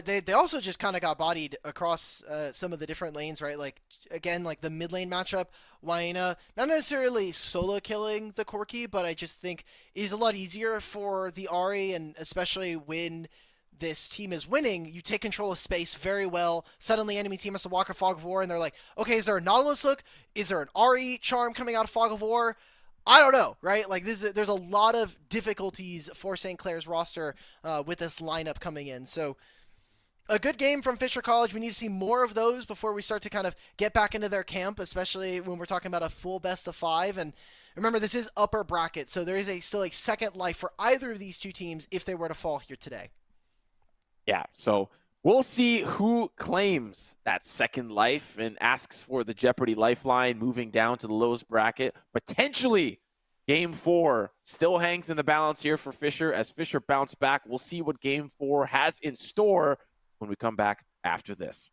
They also just kind of got bodied across some of the different lanes, right? Like, again, like the mid lane matchup, Waina, not necessarily solo killing the Corki, but I just think is a lot easier for the Ahri, and especially when this team is winning, you take control of space very well. Suddenly, enemy team has to walk a Fog of War, and they're like, okay, is there a Nautilus hook? Is there an Ahri charm coming out of Fog of War? I don't know, right? Like, there's a lot of difficulties for St. Clair's roster with this lineup coming in. So, a good game from Fisher College. We need to see more of those before we start to kind of get back into their camp, especially when we're talking about a full best of 5. And remember, this is upper bracket, so there is still a second life for either of these two teams if they were to fall here today. Yeah, so we'll see who claims that second life and asks for the Jeopardy lifeline moving down to the lowest bracket. Potentially, Game 4 still hangs in the balance here for Fisher. As Fisher bounce back, we'll see what Game 4 has in store when we come back after this.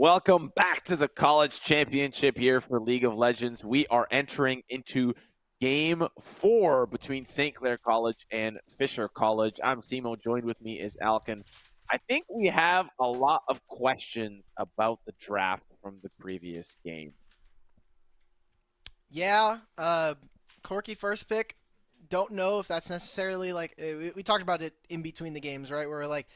Welcome back to the college championship here for League of Legends. We are entering into game 4 between St. Clair College and Fisher College. I'm Simo, joined with me is Alkin. I think we have a lot of questions about the draft from the previous game. Yeah, Corky first pick. Don't know if that's necessarily like we talked about it in between the games, right? Where like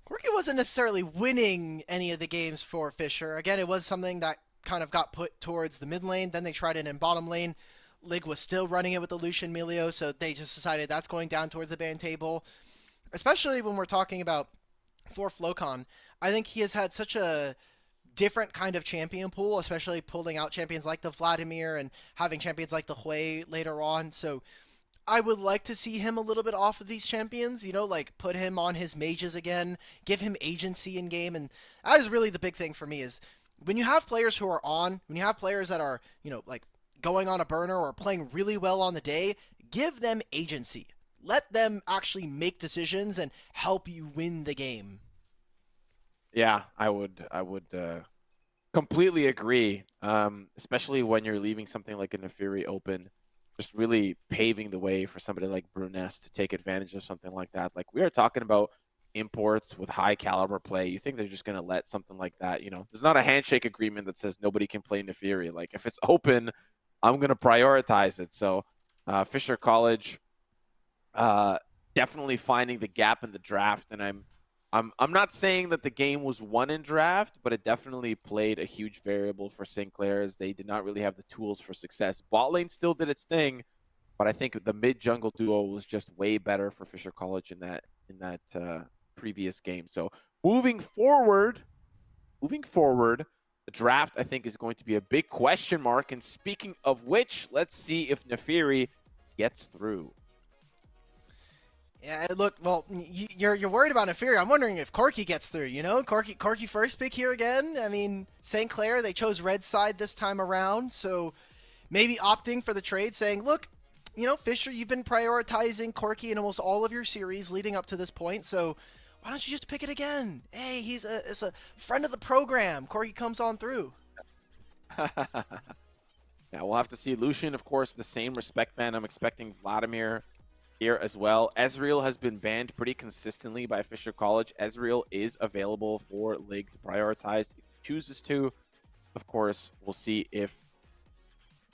Corky wasn't necessarily winning any of the games for Fisher. Again, it was something that kind of got put towards the mid lane. Then they tried it in bottom lane. Lig was still running it with the Lucian Melio, so they just decided that's going down towards the ban table. Especially when we're talking about for Flocon, I think he has had such a different kind of champion pool, especially pulling out champions like the Vladimir and having champions like the Hui later on. So I would like to see him a little bit off of these champions, you know, like put him on his mages again, give him agency in game. And that is really the big thing for me is when you have players who are on, when you have players that are, you know, like going on a burner or playing really well on the day, give them agency. Let them actually make decisions and help you win the game. Yeah, I would completely agree. Especially when you're leaving something like a Nefiri open, just really paving the way for somebody like Bruness to take advantage of something like that. Like we are talking about imports with high caliber play. You think they're just going to let something like that? There's not a handshake agreement that says nobody can play Nefiri. Like if it's open, I'm going to prioritize it. So Fisher College uh, definitely finding the gap in the draft, and I'm not saying that the game was won in draft, but it definitely played a huge variable for Sinclair as they did not really have the tools for success. Bot lane still did its thing, but I think the mid jungle duo was just way better for Fisher College in that previous game. So moving forward, the draft I think is going to be a big question mark. And speaking of which, let's see if Nefiri gets through. Yeah, look, well, you're worried about Nefiri. I'm wondering if Corki gets through, you know? Corki first pick here again. I mean, St. Clair, they chose red side this time around, so maybe opting for the trade, saying, look, you know, Fisher, you've been prioritizing Corki in almost all of your series leading up to this point, so why don't you just pick it again? Hey, it's a friend of the program. Corki comes on through. Yeah, we'll have to see. Lucian, of course, the same respect ban. I'm expecting Vladimir here as well. Ezreal has been banned pretty consistently by Fisher College. Ezreal is available for League to prioritize if he chooses to. Of course, we'll see if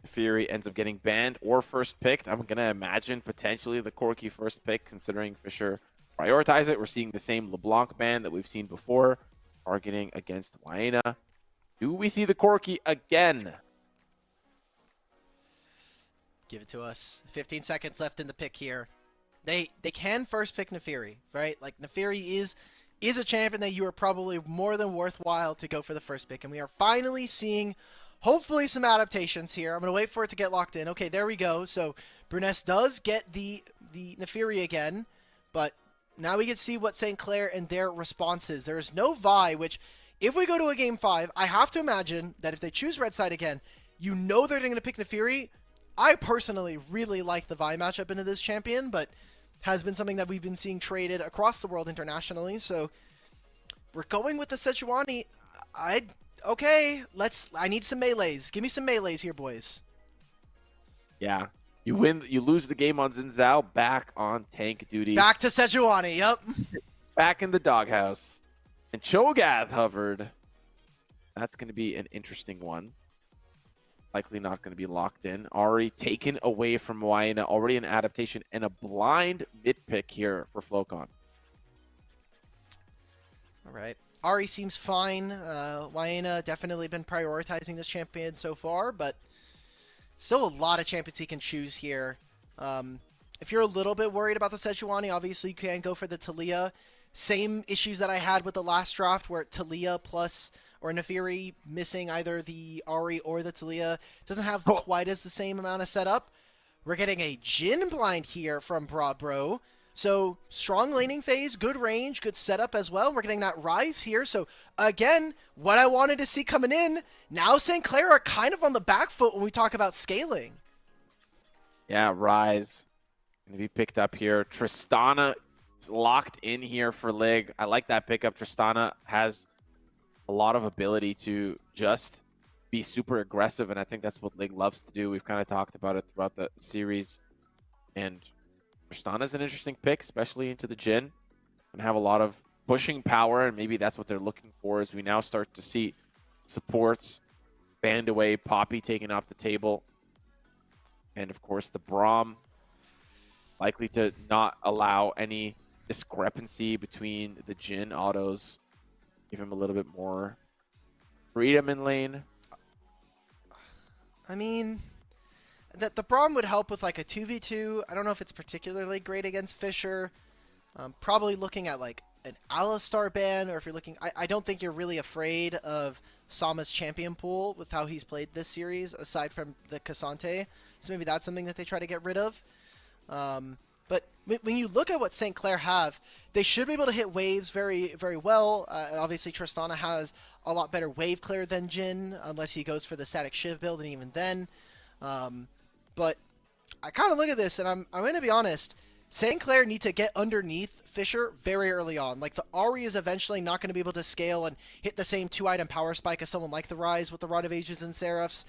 Fury ends up getting banned or first picked. I'm going to imagine potentially the Corki first pick, considering Fisher prioritize it. We're seeing the same LeBlanc ban that we've seen before, targeting against Waena. Do we see the Corki again? Give it to us. 15 seconds left in the pick here. They can first pick Nefiri, right? Like Nefiri is a champion that you are probably more than worthwhile to go for the first pick, and we are finally seeing hopefully some adaptations here. I'm gonna wait for it to get locked in. Okay, there we go. So Bruness does get the Nefiri again, but now we can see what St. Clair and their response is. There is no Vi, which if we go to a game 5, I have to imagine that if they choose red side again, you know they're going to pick Nefiri. I personally really like the Vi matchup into this champion, but has been something that we've been seeing traded across the world internationally. So we're going with the Sejuani. Okay, I need some melees. Give me some melees here, boys. Yeah. You lose the game on Xin Zhao, back on tank duty. Back to Sejuani, yep. Back in the doghouse. And Cho'Gath hovered. That's going to be an interesting one. Likely not going to be locked in. Ari taken away from Waena. Already an adaptation and a blind mid pick here for Flocon. All right. Ari seems fine. Waena definitely been prioritizing this champion so far, but still a lot of champions he can choose here. If you're a little bit worried about the Sejuani, obviously you can go for the Taliyah. Same issues that I had with the last draft where Taliyah plus or Nefiri missing either the Ari or the Taliyah doesn't have quite as the same amount of setup. We're getting a Jhin blind here from Bro. So strong laning phase, good range, good setup as well. We're getting that Rise here. So again, what I wanted to see coming in, now St. Clair are kind of on the back foot when we talk about scaling. Yeah, Rise going to be picked up here. Tristana is locked in here for Lig. I like that pickup. Tristana has a lot of ability to just be super aggressive, and I think that's what Lig loves to do. We've kind of talked about it throughout the series, and Tristana's an interesting pick, especially into the Jhin, and have a lot of pushing power, and maybe that's what they're looking for as we now start to see supports banned away, Poppy taken off the table, and of course the Braum likely to not allow any discrepancy between the Jhin autos. Give him a little bit more freedom in lane. I mean, the Braum would help with like a 2v2. I don't know if it's particularly great against Fisher. Probably looking at like an Alistar ban, or if you're looking... I don't think you're really afraid of Sama's champion pool with how he's played this series, aside from the Cassante. So maybe that's something that they try to get rid of. But when you look at what St. Clair have, they should be able to hit waves very, very well. Obviously, Tristana has a lot better wave clear than Jhin, unless he goes for the static shiv build, and even then. But I kind of look at this, and I'm going to be honest. St. Clair need to get underneath Fisher very early on. Like, the Ahri is eventually not going to be able to scale and hit the same 2-item power spike as someone like the Rise with the Rod of Ages and Seraphs.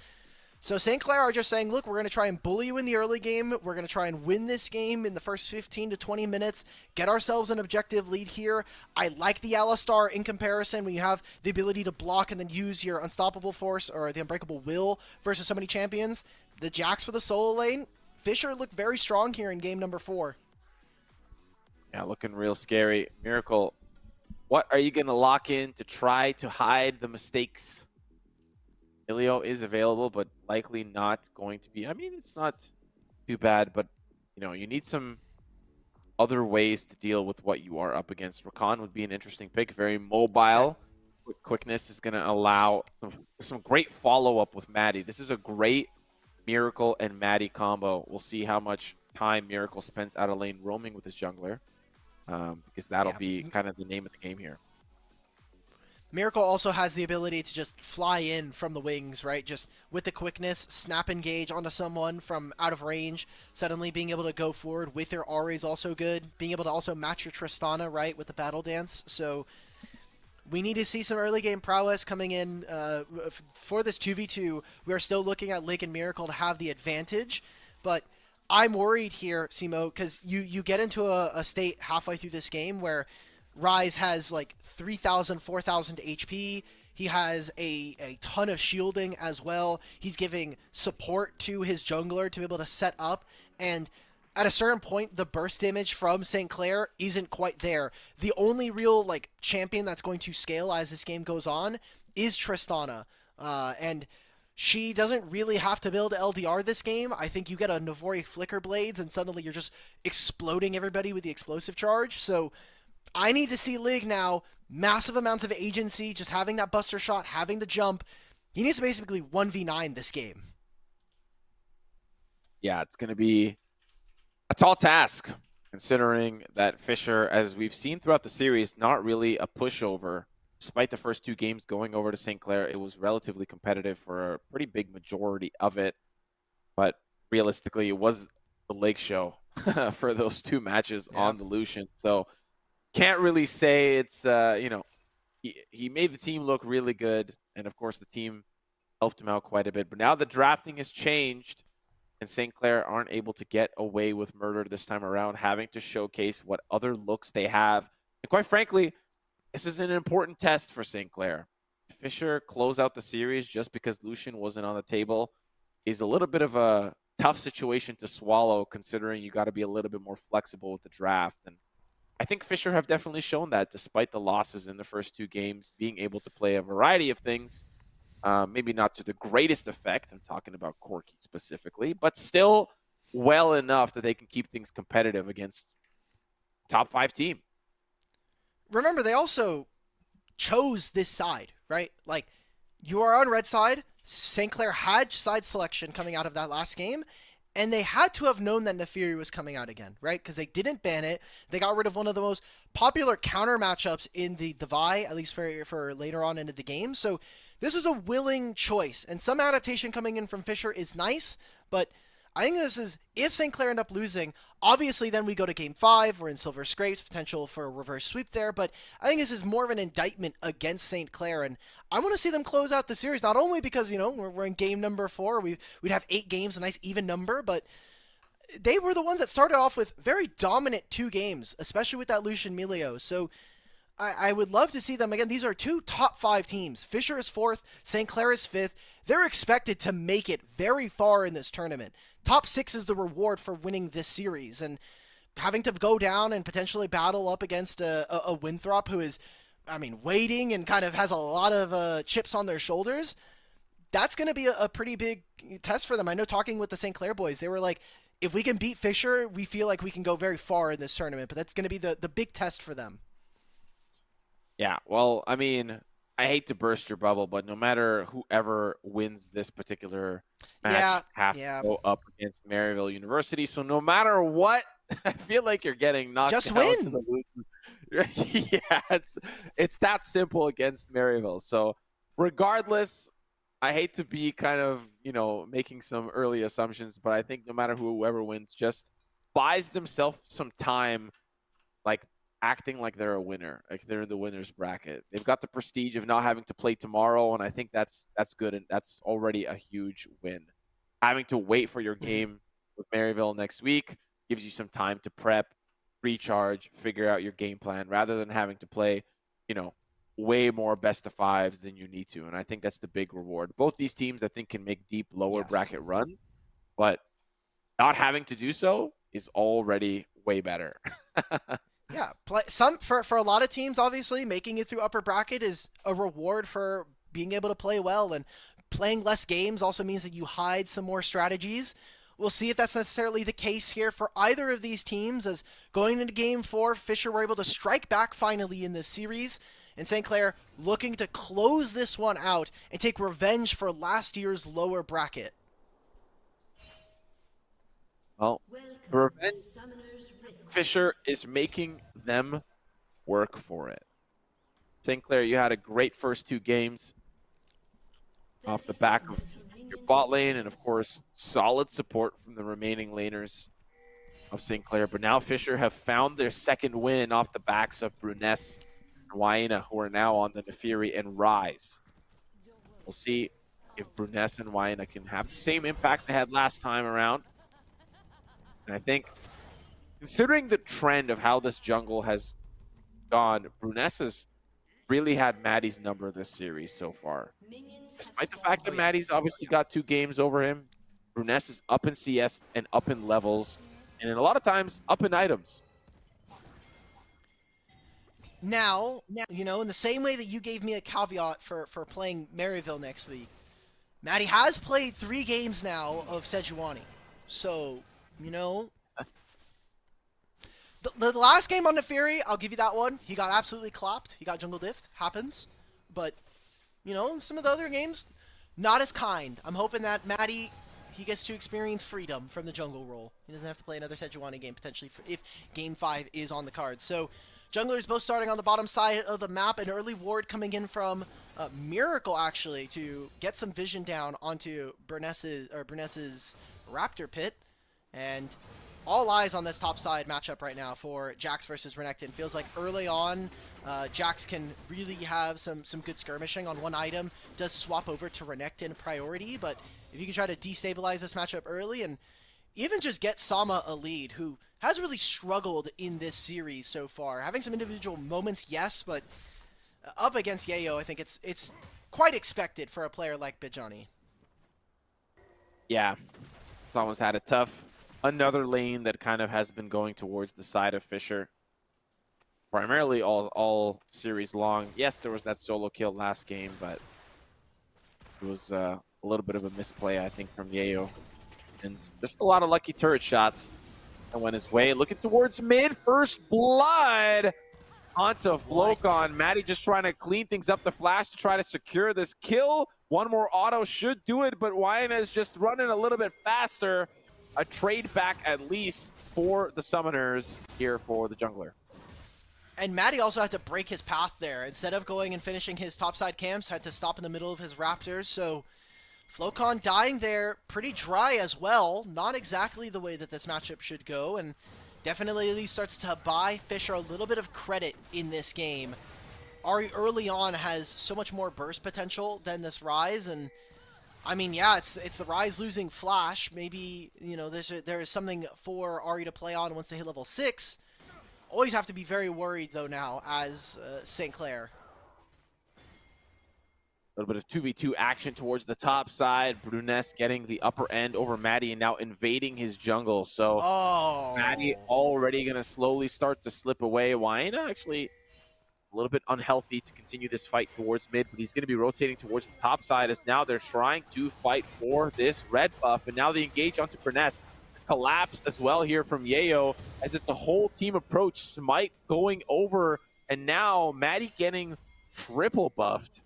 So St. Clair are just saying, look, we're going to try and bully you in the early game. We're going to try and win this game in the first 15 to 20 minutes, get ourselves an objective lead here. I like the Alistar in comparison when you have the ability to block and then use your Unstoppable Force or the Unbreakable Will versus so many champions. The Jax for the solo lane. Fisher looked very strong here in game number 4. Yeah, looking real scary. Miracle, what are you going to lock in to try to hide the mistakes? Ilio is available, but likely not going to be. I mean, it's not too bad, but you need some other ways to deal with what you are up against. Rakan would be an interesting pick. Very mobile. Yeah. Quickness is going to allow some great follow-up with Maddie. This is a great Miracle and Maddie combo. We'll see how much time Miracle spends out of lane roaming with his jungler, because that'll be kind of the name of the game here. Miracle also has the ability to just fly in from the wings, right? Just with the quickness, snap engage onto someone from out of range, suddenly being able to go forward with their Ahri is also good. Being able to also match your Tristana, right, with the Battle Dance. So we need to see some early game prowess coming in. For this 2v2, we are still looking at Lig and Miracle to have the advantage, but I'm worried here, Simo, because you get into a state halfway through this game where Rise has like 3,000, 4,000 HP. He has a ton of shielding as well. He's giving support to his jungler to be able to set up. And at a certain point, the burst damage from St. Clair isn't quite there. The only real like champion that's going to scale as this game goes on is Tristana. And she doesn't really have to build LDR this game. I think you get a Navori Flicker Blades and suddenly you're just exploding everybody with the explosive charge. So I need to see Lig now, massive amounts of agency, just having that buster shot, having the jump. He needs to basically 1v9 this game. Yeah, it's going to be a tall task, considering that Fisher, as we've seen throughout the series, not really a pushover. Despite the first 2 games going over to St. Clair, it was relatively competitive for a pretty big majority of it. But realistically, it was the Lake Show for those 2 matches on the Lucian. So can't really say it's, he made the team look really good. And of course, the team helped him out quite a bit. But now the drafting has changed, and St. Clair aren't able to get away with murder this time around, having to showcase what other looks they have. And quite frankly, this is an important test for St. Clair. Fisher close out the series just because Lucian wasn't on the table is a little bit of a tough situation to swallow, considering you got to be a little bit more flexible with the draft. And I think Fisher have definitely shown that despite the losses in the first 2 games, being able to play a variety of things, maybe not to the greatest effect. I'm talking about Corki specifically, but still well enough that they can keep things competitive against top 5 team. Remember, they also chose this side, right? Like, you are on red side. St. Clair had side selection coming out of that last game, and they had to have known that Nefiri was coming out again, right? Because they didn't ban it. They got rid of one of the most popular counter matchups in the Vi, at least for later on into the game. So this was a willing choice, and some adaptation coming in from Fisher is nice, but I think this is, if St. Clair end up losing, obviously then we go to Game 5, we're in Silver Scrapes, potential for a reverse sweep there, but I think this is more of an indictment against St. Clair, and I want to see them close out the series, not only because, we're in game number 4, we'd have 8 games, a nice even number, but they were the ones that started off with very dominant 2 games, especially with that Lucian Melio, so I would love to see them. Again, these are 2 top 5 teams. Fisher is 4th, St. Clair is 5th. They're expected to make it very far in this tournament. Top 6 is the reward for winning this series. And having to go down and potentially battle up against a Winthrop who is, waiting and kind of has a lot of chips on their shoulders, that's going to be a pretty big test for them. I know talking with the St. Clair boys, they were like, if we can beat Fisher, we feel like we can go very far in this tournament. But that's going to be the big test for them. Yeah, well, I hate to burst your bubble, but no matter whoever wins this particular match, have to go up against Maryville University. So no matter what, I feel like you're getting knocked just down win. To the losing. Yeah, it's that simple against Maryville. So regardless, I hate to be kind of making some early assumptions, but I think no matter whoever wins, just buys themselves some time, like acting like they're a winner, like they're in the winner's bracket. They've got the prestige of not having to play tomorrow, and I think that's good, and that's already a huge win. Having to wait for your game with Maryville next week gives you some time to prep, recharge, figure out your game plan, rather than having to play, you know, way more best of fives than you need to. And I think that's the big reward. Both these teams, I think, can make deep lower Yes. bracket runs, but not having to do so is already way better. Yeah, for a lot of teams, obviously, making it through upper bracket is a reward for being able to play well, and playing less games also means that you hide some more strategies. We'll see if that's necessarily the case here for either of these teams, as going into Game 4, Fisher were able to strike back finally in this series, and St. Clair looking to close this one out and take revenge for last year's lower bracket. Well, the revenge, Fisher is making them work for it. St. Clair, you had a great first two games off the back of your bot lane, and of course, solid support from the remaining laners of St. Clair. But now Fisher have found their second win off the backs of Bruness and Waina, who are now on the Nefiri and Rise. We'll see if Bruness and Waina can have the same impact they had last time around. And I think, considering the trend of how this jungle has gone, Bruness has really had Maddie's number this series so far. Despite the fact that Maddie's obviously got 2 games over him, Bruness is up in CS and up in levels, and a lot of times up in items. Now, you know, in the same way that you gave me a caveat for playing Maryville next week, Maddie has played 3 games now of Sejuani. So, you know, the last game on Nefiri, I'll give you that one. He got absolutely clopped. He got jungle diffed. Happens. But, you know, some of the other games, not as kind. I'm hoping that Maddie, he gets to experience freedom from the jungle role. He doesn't have to play another Sejuani game, potentially, if Game 5 is on the card. So, junglers both starting on the bottom side of the map. An early ward coming in from Miracle, actually, to get some vision down onto Bruness's Raptor Pit. And all eyes on this top side matchup right now for Jax versus Renekton. Feels like early on, Jax can really have some good skirmishing on one item. Does swap over to Renekton priority, but if you can try to destabilize this matchup early and even just get Sama a lead, who has really struggled in this series so far. Having some individual moments, yes, but up against Yayo, I think it's quite expected for a player like Bijani. Yeah, Sama's had it tough. Another lane that kind of has been going towards the side of Fisher. Primarily all series long. Yes, there was that solo kill last game, but it was a little bit of a misplay, I think, from Yayo. And just a lot of lucky turret shots that went his way. Looking towards mid, first blood onto Flocon. Maddie just trying to clean things up. The flash to try to secure this kill. One more auto should do it, but Waina is just running a little bit faster. A trade back at least for the summoners here for the jungler. And Maddie also had to break his path there. Instead of going and finishing his topside camps, had to stop in the middle of his Raptors. So Flocon dying there pretty dry as well. Not exactly the way that this matchup should go, and definitely at least starts to buy Fisher a little bit of credit in this game. Ahri early on has so much more burst potential than this Ryze, and I mean, yeah, it's the Ryze losing Flash. Maybe, you know, there is something for Ahri to play on once they hit level 6. Always have to be very worried, though, now, as St. Clair. A little bit of 2v2 action towards the top side. Bruness getting the upper end over Maddie and now invading his jungle. So Maddie already going to slowly start to slip away. Waina actually a little bit unhealthy to continue this fight towards mid, but he's going to be rotating towards the top side as now they're trying to fight for this red buff. And now they engage onto Bruness. Collapse as well here from Yayo as it's a whole team approach. Smite going over, and now Maddie getting triple buffed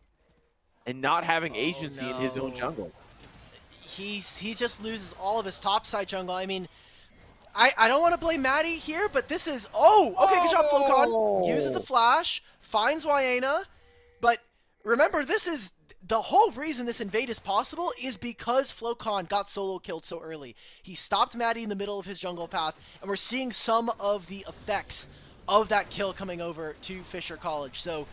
and not having agency in his own jungle. He just loses all of his topside jungle. I mean, I don't want to blame Maddie here, but this is... Okay, good job, Flocon. Uses the flash, finds Waina, but remember, this is the whole reason this invade is possible is because Flocon got solo killed so early. He stopped Maddie in the middle of his jungle path, and we're seeing some of the effects of that kill coming over to Fisher College. So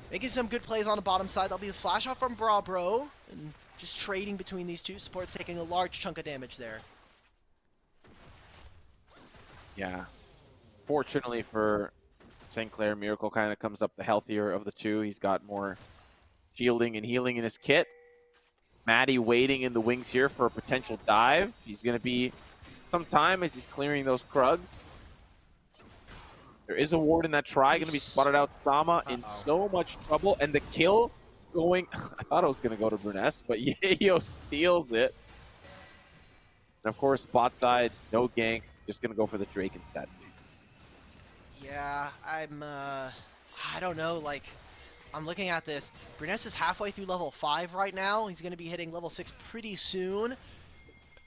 making some good plays on the bottom side. That'll be a flash off from Bro, and just trading between these two. Support's taking a large chunk of damage there. Yeah. Fortunately for St. Clair, Miracle kind of comes up the healthier of the two. He's got more shielding and healing in his kit. Maddie waiting in the wings here for a potential dive. He's going to be some time as he's clearing those Krugs. There is a ward in that try. Going to be spotted out. Sama in so much trouble. And the kill going... I thought it was going to go to Bruness, but Yayo steals it. And of course, bot side, no gank. Just going to go for the Drake instead. Yeah, I don't know, like... I'm looking at this. Bruness is halfway through level 5 right now. He's going to be hitting level 6 pretty soon.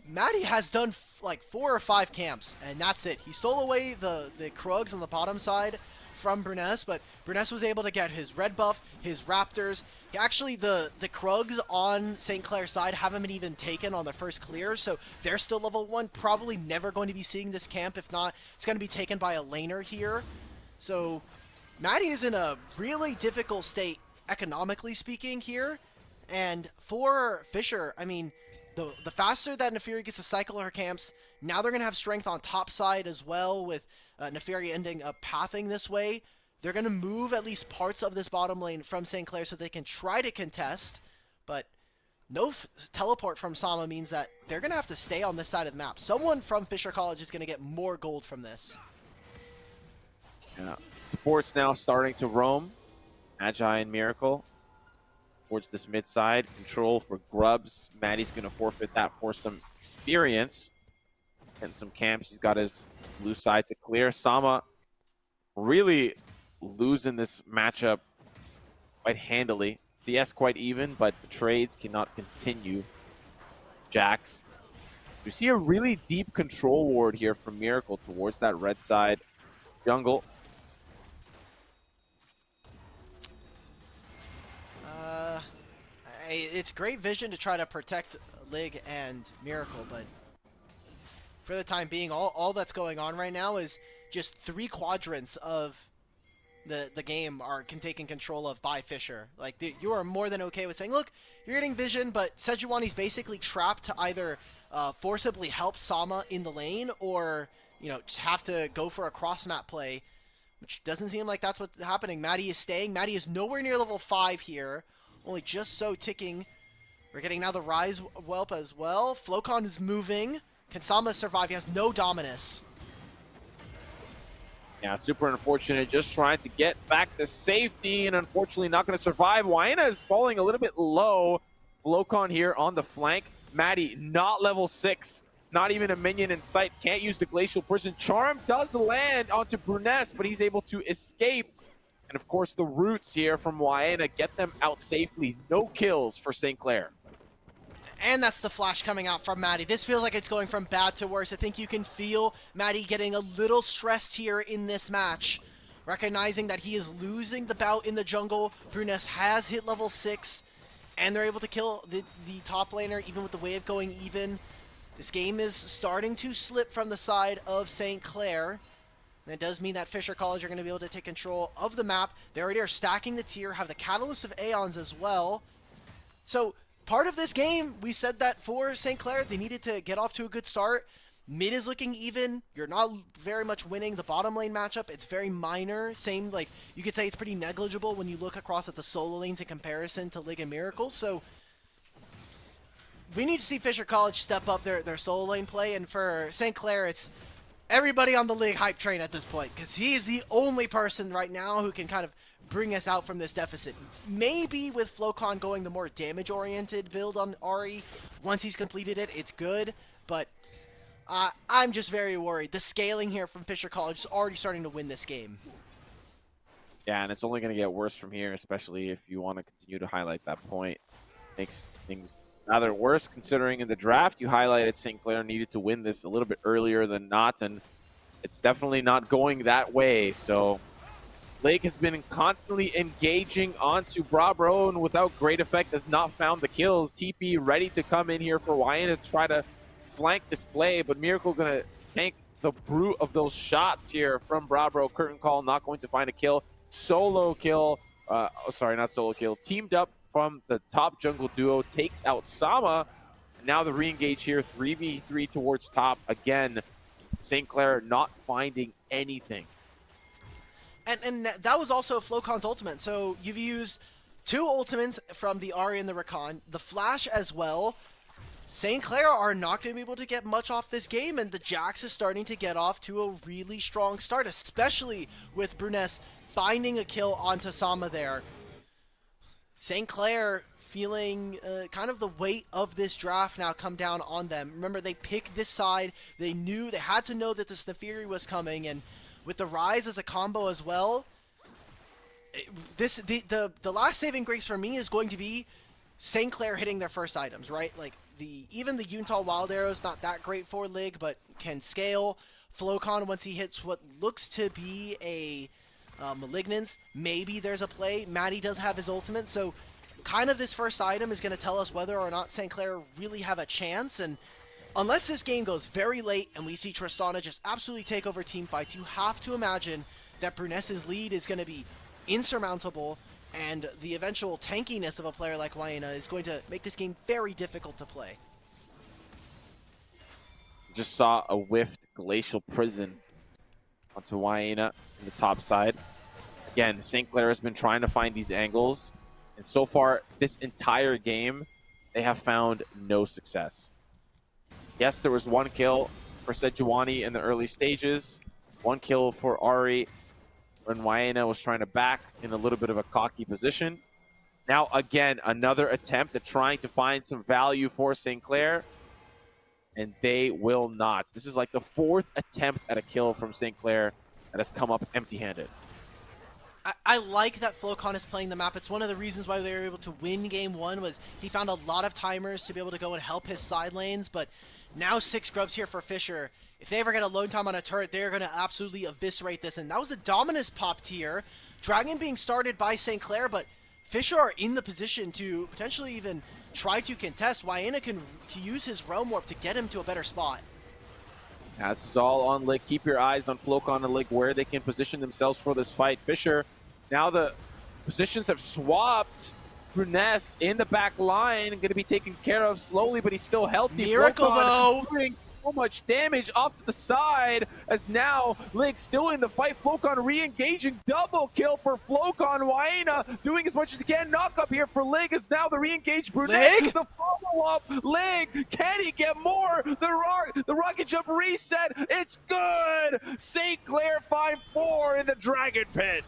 Maddie has done like 4 or 5 camps, and that's it. He stole away the Krugs on the bottom side from Bruness, but Bruness was able to get his red buff, his Raptors. Actually, the Krugs on St. Clair's side haven't been even taken on their first clear, so they're still level 1. Probably never going to be seeing this camp. If not, it's going to be taken by a laner here. So... Maddie is in a really difficult state, economically speaking, here. And for Fisher, I mean, the faster that Neferi gets to cycle her camps, now they're going to have strength on top side as well, with Neferi ending up pathing this way. They're going to move at least parts of this bottom lane from St. Clair so they can try to contest, but no teleport from Sama means that they're going to have to stay on this side of the map. Someone from Fisher College is going to get more gold from this. Yeah. Support's now starting to roam. Magi and Miracle towards this mid side. Control for Grubs. Maddie's going to forfeit that for some experience. And some camps. He's got his blue side to clear. Sama really losing this matchup quite handily. CS quite even, but the trades cannot continue. Jax. We see a really deep control ward here from Miracle towards that red side jungle. It's great vision to try to protect Lig and Miracle, but for the time being, all that's going on right now is just 3 quadrants of the game are taken control of by Fisher. Like, you are more than okay with saying, look, you're getting vision, but Sejuani's basically trapped to either forcibly help Sama in the lane or, you know, just have to go for a cross-map play, which doesn't seem like that's what's happening. Maddie is staying. Maddie is nowhere near level 5 here. Only just so ticking. We're getting now the Rise Whelp as well. Flocon is moving. Can Sama survive? He has no Dominus. Yeah, super unfortunate. Just trying to get back to safety and unfortunately not going to survive. Waina is falling a little bit low. Flocon here on the flank. Maddie not level 6. Not even a minion in sight. Can't use the Glacial Prison. Charm does land onto Bruness, but he's able to escape. And of course, the roots here from Waina get them out safely. No kills for St. Clair. And that's the flash coming out from Maddie. This feels like it's going from bad to worse. I think you can feel Maddie getting a little stressed here in this match. Recognizing that he is losing the bout in the jungle. Bruness has hit level 6. And they're able to kill the top laner, even with the wave going even. This game is starting to slip from the side of St. Clair. That does mean that Fisher College are going to be able to take control of the map. They already are stacking the tier, have the Catalyst of Aeons as well. So, part of this game, we said that for St. Clair, they needed to get off to a good start. Mid is looking even. You're not very much winning the bottom lane matchup. It's very minor. Same, like, you could say it's pretty negligible when you look across at the solo lanes in comparison to Lig and Miracle. So, we need to see Fisher College step up their solo lane play. And for St. Clair, it's everybody on the League hype train at this point, because he is the only person right now who can kind of bring us out from this deficit. Maybe with Flocon going the more damage-oriented build on Ahri, once he's completed it, it's good, but I'm just very worried. The scaling here from Fisher College is already starting to win this game. Yeah, and it's only going to get worse from here, especially if you want to continue to highlight that point. Makes things rather worse, considering in the draft you highlighted St. Clair needed to win this a little bit earlier than not, and it's definitely not going that way. So Lake has been constantly engaging onto Brabro, and without great effect has not found the kills. TP ready to come in here for Wyan to try to flank this play, but Miracle gonna tank the brute of those shots here from Brabro. Curtain Call not going to find a kill. Solo kill, sorry, not solo kill. Teamed up from the top jungle duo, takes out Sama. And now the re-engage here, 3v3 towards top. Again, St. Clair not finding anything. And that was also Flocon's ultimate. So you've used 2 ultimates from the Ahri and the Rakan, the Flash as well. St. Clair are not going to be able to get much off this game, and the Jax is starting to get off to a really strong start, especially with Bruness finding a kill onto Sama there. St. Clair feeling kind of the weight of this draft now come down on them. Remember, they picked this side. They had to know that the Snefiri was coming, and with the Rise as a combo as well, the last saving grace for me is going to be St. Clair hitting their first items, right? Like, even the Yuntal Wild Arrow is not that great for Lig, but can scale. Flocon, once he hits what looks to be a Malignance, maybe there's a play. Maddie does have his ultimate, so kind of this first item is going to tell us whether or not St. Clair really have a chance. And unless this game goes very late and we see Tristana just absolutely take over team fights, you have to imagine that Bruness's lead is going to be insurmountable, and the eventual tankiness of a player like Wayena is going to make this game very difficult to play. Just saw a whiffed Glacial Prison onto Wayena in the top side. Again, St. Clair has been trying to find these angles, and so far this entire game, they have found no success. Yes, there was 1 kill for Sejuani in the early stages, 1 kill for Ahri when Wayena was trying to back in a little bit of a cocky position. Now, again, another attempt at trying to find some value for St. Clair, and they will not. This is like the 4th attempt at a kill from St. Clair that has come up empty-handed. I like that Flocon is playing the map. It's one of the reasons why they were able to win game 1 was he found a lot of timers to be able to go and help his side lanes, but now 6 grubs here for Fisher. If they ever get alone time on a turret, they're going to absolutely eviscerate this. And that was the Dominus pop tier. Dragon being started by St. Clair, but Fisher are in the position to potentially even try to contest. Wayena can use his Realm Warp to get him to a better spot. Yeah, this is all on Lig. Keep your eyes on Flocon and Lig where they can position themselves for this fight. Fisher, now the positions have swapped. Bruness in the back line, going to be taken care of slowly, but he's still healthy. Miracle, Flocon doing so much damage off to the side, as now Lig still in the fight. Flocon re-engaging, double kill for Flocon. Wayena doing as much as he can. Knock up here for Lig, as now the re-engaged Bruness. Lig? The follow-up, Lig, can he get more? The rocket jump reset, it's good! St. Clair 5-4 in the Dragon Pit.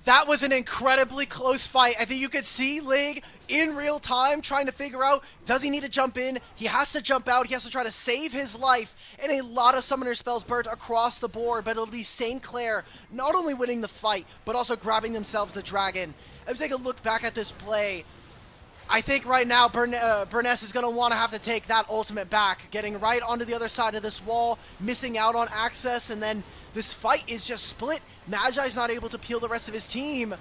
That was an incredibly close fight. I think you could see Lig in real time trying to figure out, does he need to jump in? He has to jump out. He has to try to save his life. And a lot of summoner spells burnt across the board, but it'll be St. Clair not only winning the fight, but also grabbing themselves the dragon. As we take a look back at this play, I think right now Bruness is going to want to have to take that ultimate back, getting right onto the other side of this wall, missing out on access, and then this fight is just split. Magi's not able to peel the rest of his team.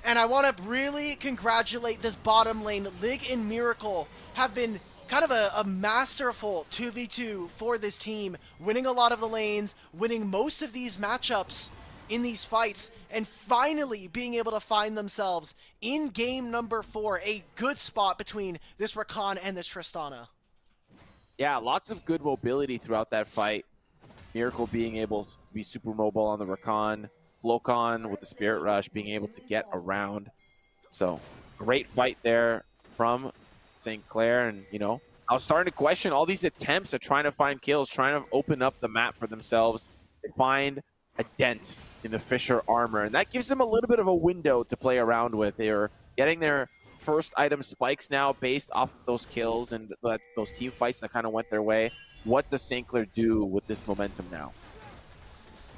And I want to really congratulate this bottom lane. Lig and Miracle have been kind of a masterful 2v2 for this team, winning a lot of the lanes, winning most of these matchups in these fights, and finally being able to find themselves in game number 4, a good spot between this Rakan and this Tristana. Yeah, lots of good mobility throughout that fight. Miracle being able to be super mobile on the Rakan. Flocon with the Spirit Rush being able to get around. So, great fight there from St. Clair. And, you know, I was starting to question all these attempts at trying to find kills, trying to open up the map for themselves. They find a dent in the Fisher armor, and that gives them a little bit of a window to play around with. They're getting their first item spikes now based off of those kills and those team fights that kind of went their way. What does St. Clair do with this momentum now?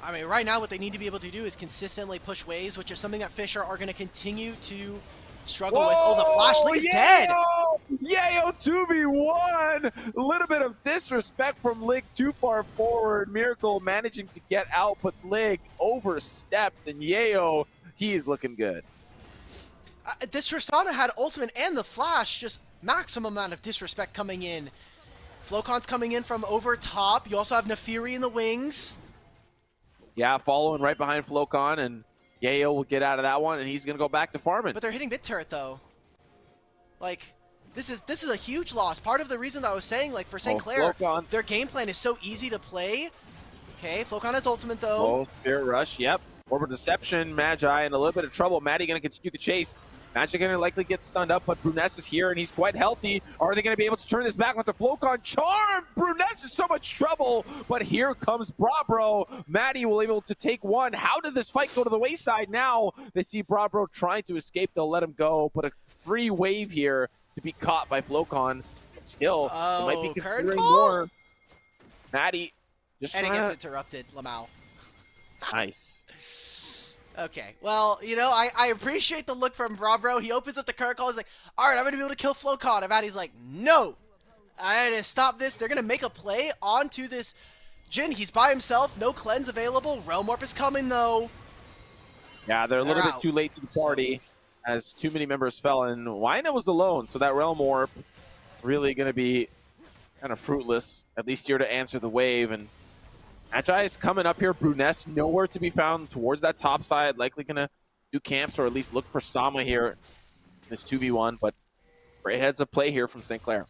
I mean, right now what they need to be able to do is consistently push waves, which is something that Fisher are going to continue to struggle with. Oh, the flash. Lig is dead. Yayo 2v1. A little bit of disrespect from Lig too far forward. Miracle managing to get out, but Lig overstepped, and Yayo, he is looking good. This Tristana had ultimate and the flash, just maximum amount of disrespect coming in. Flocon's coming in from over top. You also have Nefiri in the wings. Yeah, following right behind Flocon, and Yayo will get out of that one, and he's going to go back to farming. But they're hitting mid turret, though. Like, this is a huge loss. Part of the reason that I was saying, like, for St. Clair, Flocon. Their game plan is so easy to play. Okay, Flocon has ultimate, though. Oh, Spirit Rush, yep. Orbital Deception, Magi in a little bit of trouble. Maddie going to continue the chase. Magi going to likely get stunned up, but Bruness is here, and he's quite healthy. Are they going to be able to turn this back onto Flocon? Charm! Bruness is so much trouble, but here comes Brabro. Maddie will be able to take one. How did this fight go to the wayside now? They see Brabro trying to escape. They'll let him go, but a free wave here to be caught by Flocon. But still, they might be considering more. Maddie just and it gets interrupted, Lamau. Nice. Okay, well, you know, I appreciate the look from Brabro. He opens up the current call. He's like, all right, I'm going to be able to kill Flocon. And Maddie's like, no. I had to stop this. They're going to make a play onto this Jhin. He's by himself. No cleanse available. Realm Warp is coming, though. Yeah, they're a little bit too late to the party as too many members fell, and Wyna was alone, so that Realm Warp really going to be kind of fruitless, at least here to answer the wave. And Magi is coming up here. Bruness nowhere to be found towards that top side. Likely going to do camps or at least look for Sama here in this 2v1. But great heads of play here from St. Clair.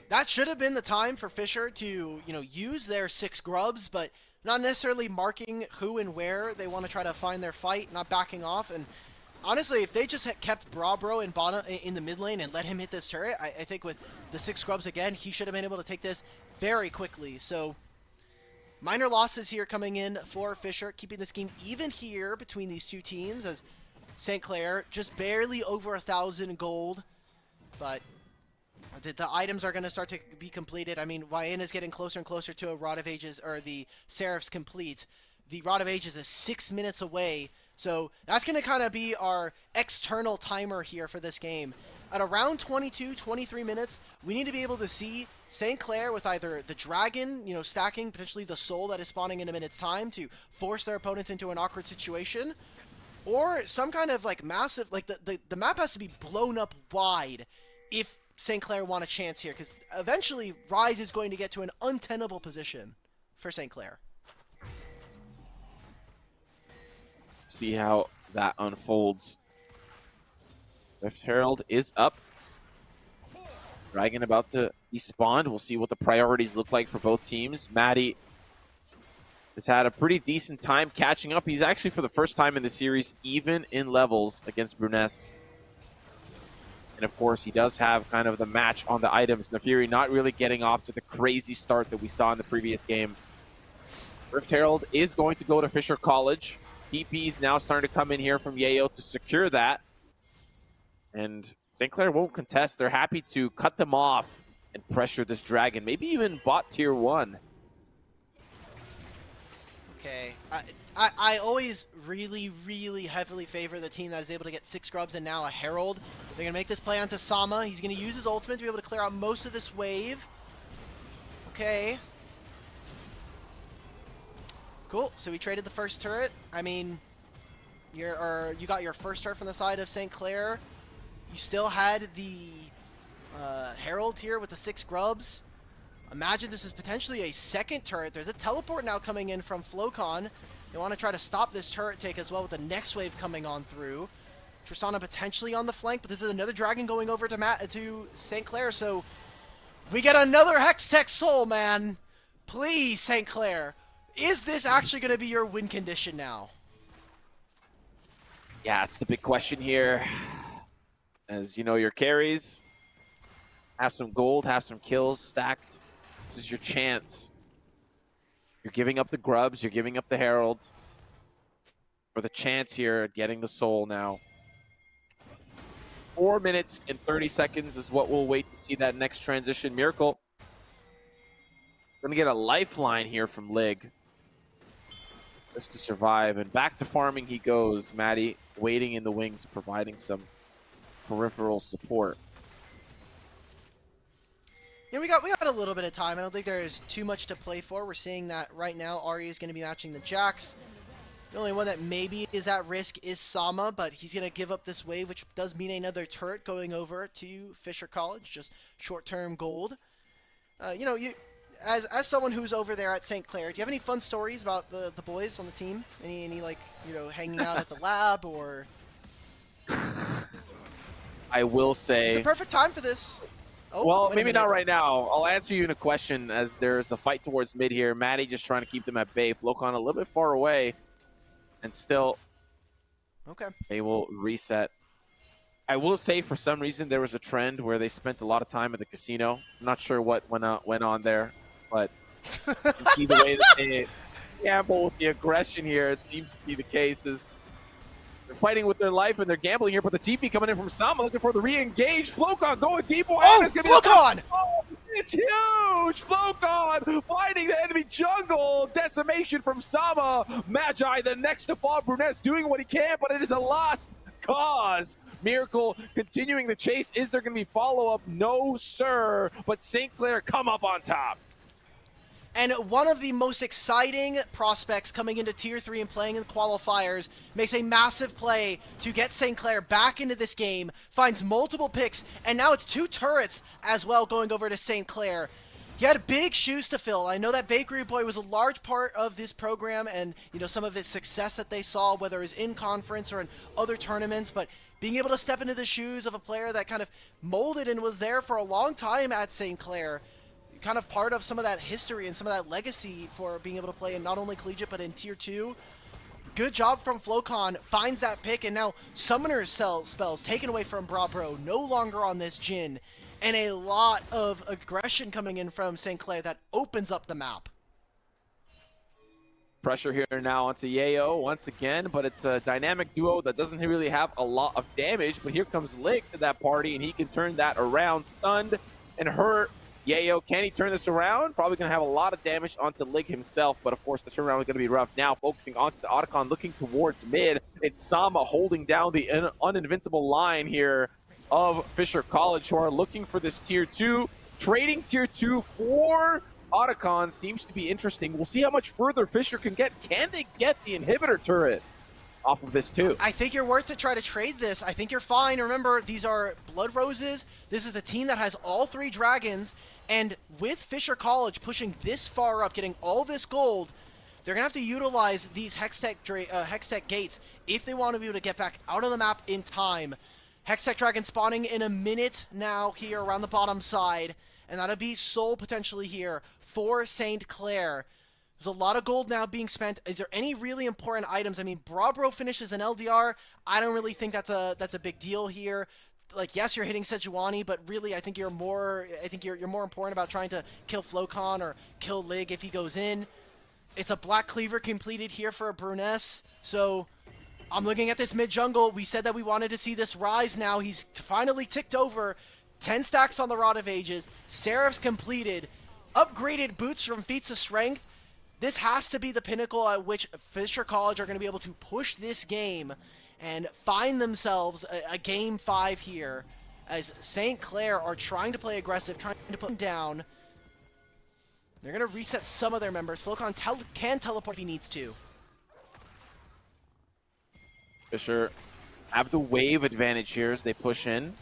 That should have been the time for Fisher to, you know, use their 6 grubs, but not necessarily marking who and where they want to try to find their fight, not backing off. And honestly, if they just had kept Brabro and Bana in the mid lane and let him hit this turret, I think with the 6 grubs again, he should have been able to take this very quickly. So minor losses here coming in for Fisher, keeping this game even here between these two teams as St. Clair just barely over 1,000 gold. But the items are going to start to be completed. I mean, Wayne is getting closer and closer to a Rod of Ages, or the Seraph's complete. The Rod of Ages is 6 minutes away. So that's going to kind of be our external timer here for this game. At around 22, 23 minutes, we need to be able to see St. Clair with either the Dragon, you know, stacking, potentially the Soul that is spawning in a minute's time to force their opponents into an awkward situation, or some kind of, like, massive, like, the map has to be blown up wide if St. Clair want a chance here, because eventually Rise is going to get to an untenable position for St. Clair. See how that unfolds. Rift Herald is up. Dragon about to be spawned. We'll see what the priorities look like for both teams. Maddie has had a pretty decent time catching up. He's actually, for the first time in the series, even in levels against Bruness. And of course, he does have kind of the match on the items. Nefiri not really getting off to the crazy start that we saw in the previous game. Rift Herald is going to go to Fisher College. TP's now starting to come in here from Yayo to secure that. And St. Clair won't contest. They're happy to cut them off and pressure this Dragon. Maybe even bot tier 1. Okay. I always really, really heavily favor the team that is able to get 6 grubs and now a Herald. They're going to make this play onto Sama. He's going to use his ultimate to be able to clear out most of this wave. Okay. Cool. So we traded the first turret. I mean, you got your first turret from the side of St. Clair. You still had the Herald here with the 6 grubs. Imagine this is potentially a second turret. There's a teleport now coming in from Flocon. They want to try to stop this turret take as well with the next wave coming on through. Tristana potentially on the flank, but this is another Dragon going over to St. Clair, so we get another Hextech Soul, man. Please, St. Clair. Is this actually going to be your win condition now? Yeah, it's the big question here. As you know, your carries have some gold, have some kills stacked. This is your chance. You're giving up the grubs, you're giving up the Herald for the chance here at getting the Soul now. 4 minutes and 30 seconds is what we'll wait to see that next transition. Miracle gonna get a lifeline here from Lig. just to survive. And back to farming he goes. Maddie waiting in the wings, providing some peripheral support. Yeah, we got a little bit of time. I don't think there's too much to play for. We're seeing that right now Ari is going to be matching the Jax. The only one that maybe is at risk is Sama, but he's going to give up this wave, which does mean another turret going over to Fisher College, just short-term gold. You know, as someone who's over there at St. Clair, do you have any fun stories about the boys on the team? Any like, you know, hanging out at the lab or? I will say... It's the perfect time for this. Oh, well, maybe not right now. I'll answer you in a question as there's a fight towards mid here. Maddie just trying to keep them at bay. Flocon a little bit far away. And still, okay, they will reset. I will say for some reason there was a trend where they spent a lot of time at the casino. I'm not sure what went on there, but you can see the way that they gamble with the aggression here. It seems to be the case. Is they're fighting with their life and they're gambling here, but the TP coming in from Sama looking for the re-engage. Flocon going deep. Oh, Flocon! It's huge! Flocon fighting the enemy jungle. Decimation from Sama. Magi, the next to fall. Brunette's doing what he can, but it is a lost cause. Miracle continuing the chase. Is there going to be follow-up? No, sir. But St. Clair come up on top. And one of the most exciting prospects coming into Tier 3 and playing in the qualifiers makes a massive play to get St. Clair back into this game, finds multiple picks, and now it's 2 turrets as well going over to St. Clair. He had big shoes to fill. I know that Bakery Boy was a large part of this program and, you know, some of its success that they saw, whether it was in conference or in other tournaments, but being able to step into the shoes of a player that kind of molded and was there for a long time at St. Clair, kind of part of some of that history and some of that legacy for being able to play in not only collegiate but in Tier 2. Good job from Flocon, finds that pick, and now Summoner spells taken away from Brabro, no longer on this Jhin, and a lot of aggression coming in from St. Clair that opens up the map. Pressure here now onto Yayo once again, but it's a dynamic duo that doesn't really have a lot of damage, but here comes Lig to that party, and he can turn that around, stunned and hurt. Yayo, can he turn this around? Probably going to have a lot of damage onto Lig himself, but of course the turnaround is going to be rough. Now focusing onto the Otacon, looking towards mid. It's Sama holding down the uninvincible line here of Fisher College, who are looking for this Tier 2. Trading Tier 2 for Otacon seems to be interesting. We'll see how much further Fisher can get. Can they get the inhibitor turret off of this too? I think you're worth to try to trade this. I think you're fine. Remember, these are Blood Roses. This is the team that has all 3 dragons, and with Fisher College pushing this far up, getting all this gold, they're going to have to utilize these Hextech gates if they want to be able to get back out of the map in time. Hextech Dragon spawning in a minute now here around the bottom side, and that'll be Soul potentially here for St. Clair. There's a lot of gold now being spent. Is there any really important items? I mean, Brabro finishes an LDR. I don't really think that's a big deal here. Like, yes, you're hitting Sejuani, but really, I think you're more important about trying to kill Flocon or kill Lig if he goes in. It's a Black Cleaver completed here for a Bruness. So I'm looking at this mid jungle. We said that we wanted to see this rise now. He's finally ticked over 10 stacks on the Rod of Ages. Seraph's completed. Upgraded boots from Feats of Strength. This has to be the pinnacle at which Fisher College are going to be able to push this game and find themselves a Game 5 here, as St. Clair are trying to play aggressive, trying to put them down. They're going to reset some of their members. Flocon can teleport if he needs to. Fisher have the wave advantage here as they push in.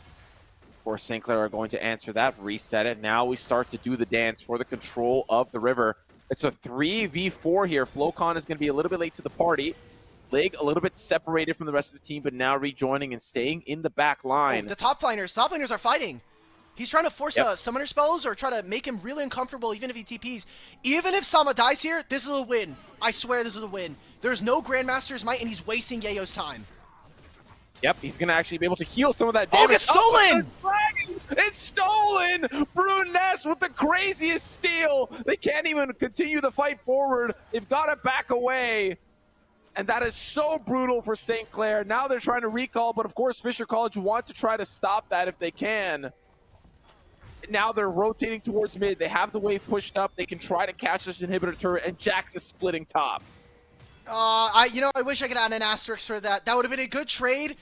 Of course, St. Clair are going to answer that, reset it. Now we start to do the dance for the control of the river. It's a 3v4 here. Flocon is going to be a little bit late to the party. Lig a little bit separated from the rest of the team, but now rejoining and staying in the back line. Oh, the top laners are fighting. He's trying to force summoner spells or try to make him really uncomfortable even if he TPs. Even if Sama dies here, this is a win. I swear this is a win. There's no Grandmaster's Might, and he's wasting Yayo's time. Yep, he's going to actually be able to heal some of that damage. Oh, it's stolen! It's stolen! Bruness with the craziest steal. They can't even continue the fight forward. They've got to back away. And that is so brutal for St. Clair. Now they're trying to recall, but of course Fisher College want to try to stop that if they can. Now they're rotating towards mid. They have the wave pushed up. They can try to catch this inhibitor turret, and Jax is splitting top. I wish I could add an asterisk for that. That would have been a good trade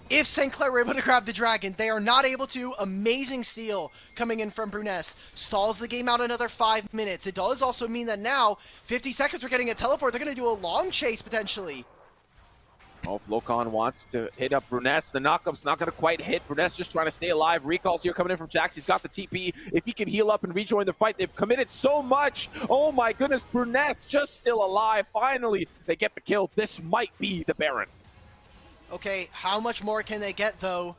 if St. Clair were able to grab the dragon. They are not able to. Amazing steal coming in from Bruness. Stalls the game out another 5 minutes. It does also mean that now, 50 seconds, we're getting a teleport. They're going to do a long chase, potentially. Oh, Flocon wants to hit up Bruness. The knockup's not going to quite hit. Bruness just trying to stay alive. Recalls here coming in from Jax. He's got the TP. If he can heal up and rejoin the fight, they've committed so much. Oh my goodness, Bruness just still alive. Finally, they get the kill. This might be the Baron. Okay, how much more can they get, though?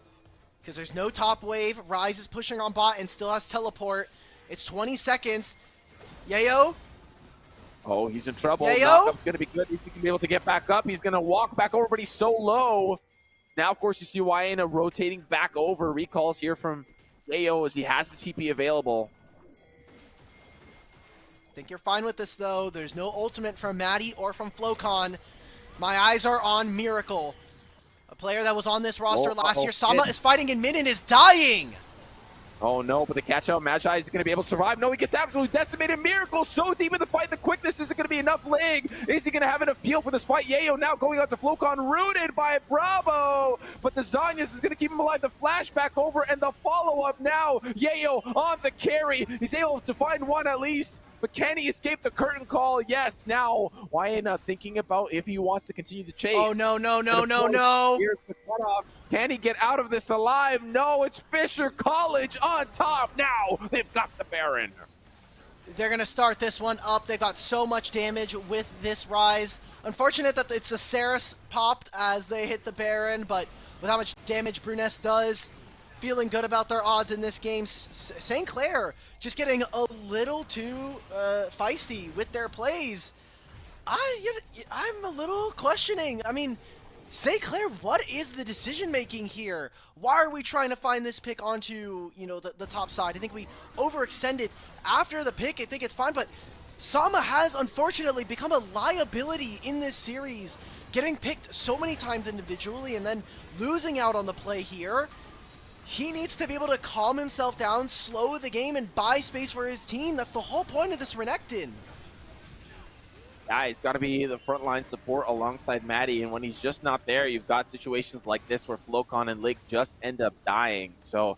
Because there's no top wave. Ryze is pushing on bot and still has teleport. It's 20 seconds. Yayo? Oh, he's in trouble. Yayo? Knockup's going to be good. He's going to be able to get back up. He's going to walk back over, but he's so low. Now, of course, you see Wyena rotating back over. Recalls here from Yayo as he has the TP available. I think you're fine with this, though. There's no ultimate from Maddie or from Flocon. My eyes are on Miracle. A player that was on this roster last year. Sama is fighting in mid and is dying. Oh no, but the catch out Magi is going to be able to survive. No, he gets absolutely decimated. Miracle so deep in the fight. The quickness isn't going to be enough. Lig, is he going to have enough peel for this fight? Yayo now going out to Flocon, rooted by Bravo. But the Zanyas is going to keep him alive. The flashback over and the follow-up now. Yayo on the carry. He's able to find one at least. But can he escape the curtain call? Yes. Now, Wyena thinking about if he wants to continue the chase. Oh, no, no, no, no, no. Here's the cutoff. Can he get out of this alive? No, it's Fisher College on top now. They've got the Baron. They're going to start this one up. They got so much damage with this Ryze. Unfortunate that it's the Saris popped as they hit the Baron, but with how much damage Bruness does, feeling good about their odds in this game. St. Clair just getting a little too feisty with their plays. I'm a little questioning. I mean, St. Clair, what is the decision-making here? Why are we trying to find this pick onto, the top side? I think we overextended after the pick. I think it's fine, but Sama has unfortunately become a liability in this series, getting picked so many times individually and then losing out on the play here. He needs to be able to calm himself down, slow the game, and buy space for his team. That's the whole point of this Renekton. Yeah, he's got to be the frontline support alongside Maddie, and when he's just not there, you've got situations like this where Flocon and Lig just end up dying. So,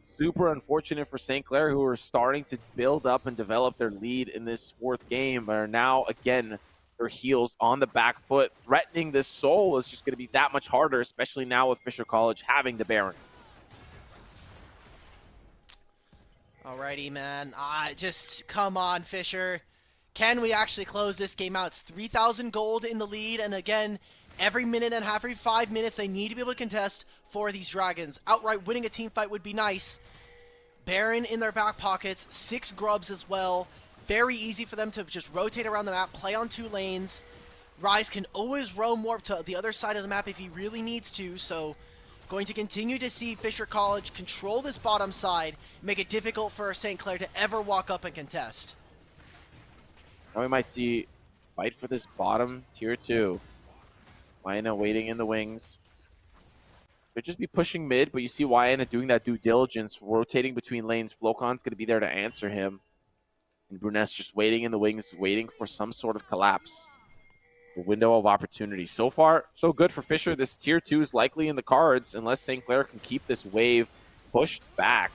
super unfortunate for St. Clair, who are starting to build up and develop their lead in this fourth game, but are now, again, their heels on the back foot. Threatening this Soul is just going to be that much harder, especially now with Fisher College having the Baron. Alrighty, man. Just come on, Fisher. Can we actually close this game out? It's 3,000 gold in the lead, and again, every minute and a half, every 5 minutes, they need to be able to contest for these Dragons. Outright winning a team fight would be nice. Baron in their back pockets, 6 grubs as well. Very easy for them to just rotate around the map, play on 2 lanes. Ryze can always roam warp to the other side of the map if he really needs to, so going to continue to see Fisher College control this bottom side, make it difficult for St. Clair to ever walk up and contest. Now we might see fight for this bottom tier 2. Wyena waiting in the wings. Could just be pushing mid, but you see Wyena doing that due diligence, rotating between lanes. Flocon's going to be there to answer him. And Bruness just waiting in the wings, waiting for some sort of collapse. A window of opportunity. So far, so good for Fisher. This tier 2 is likely in the cards unless St. Clair can keep this wave pushed back.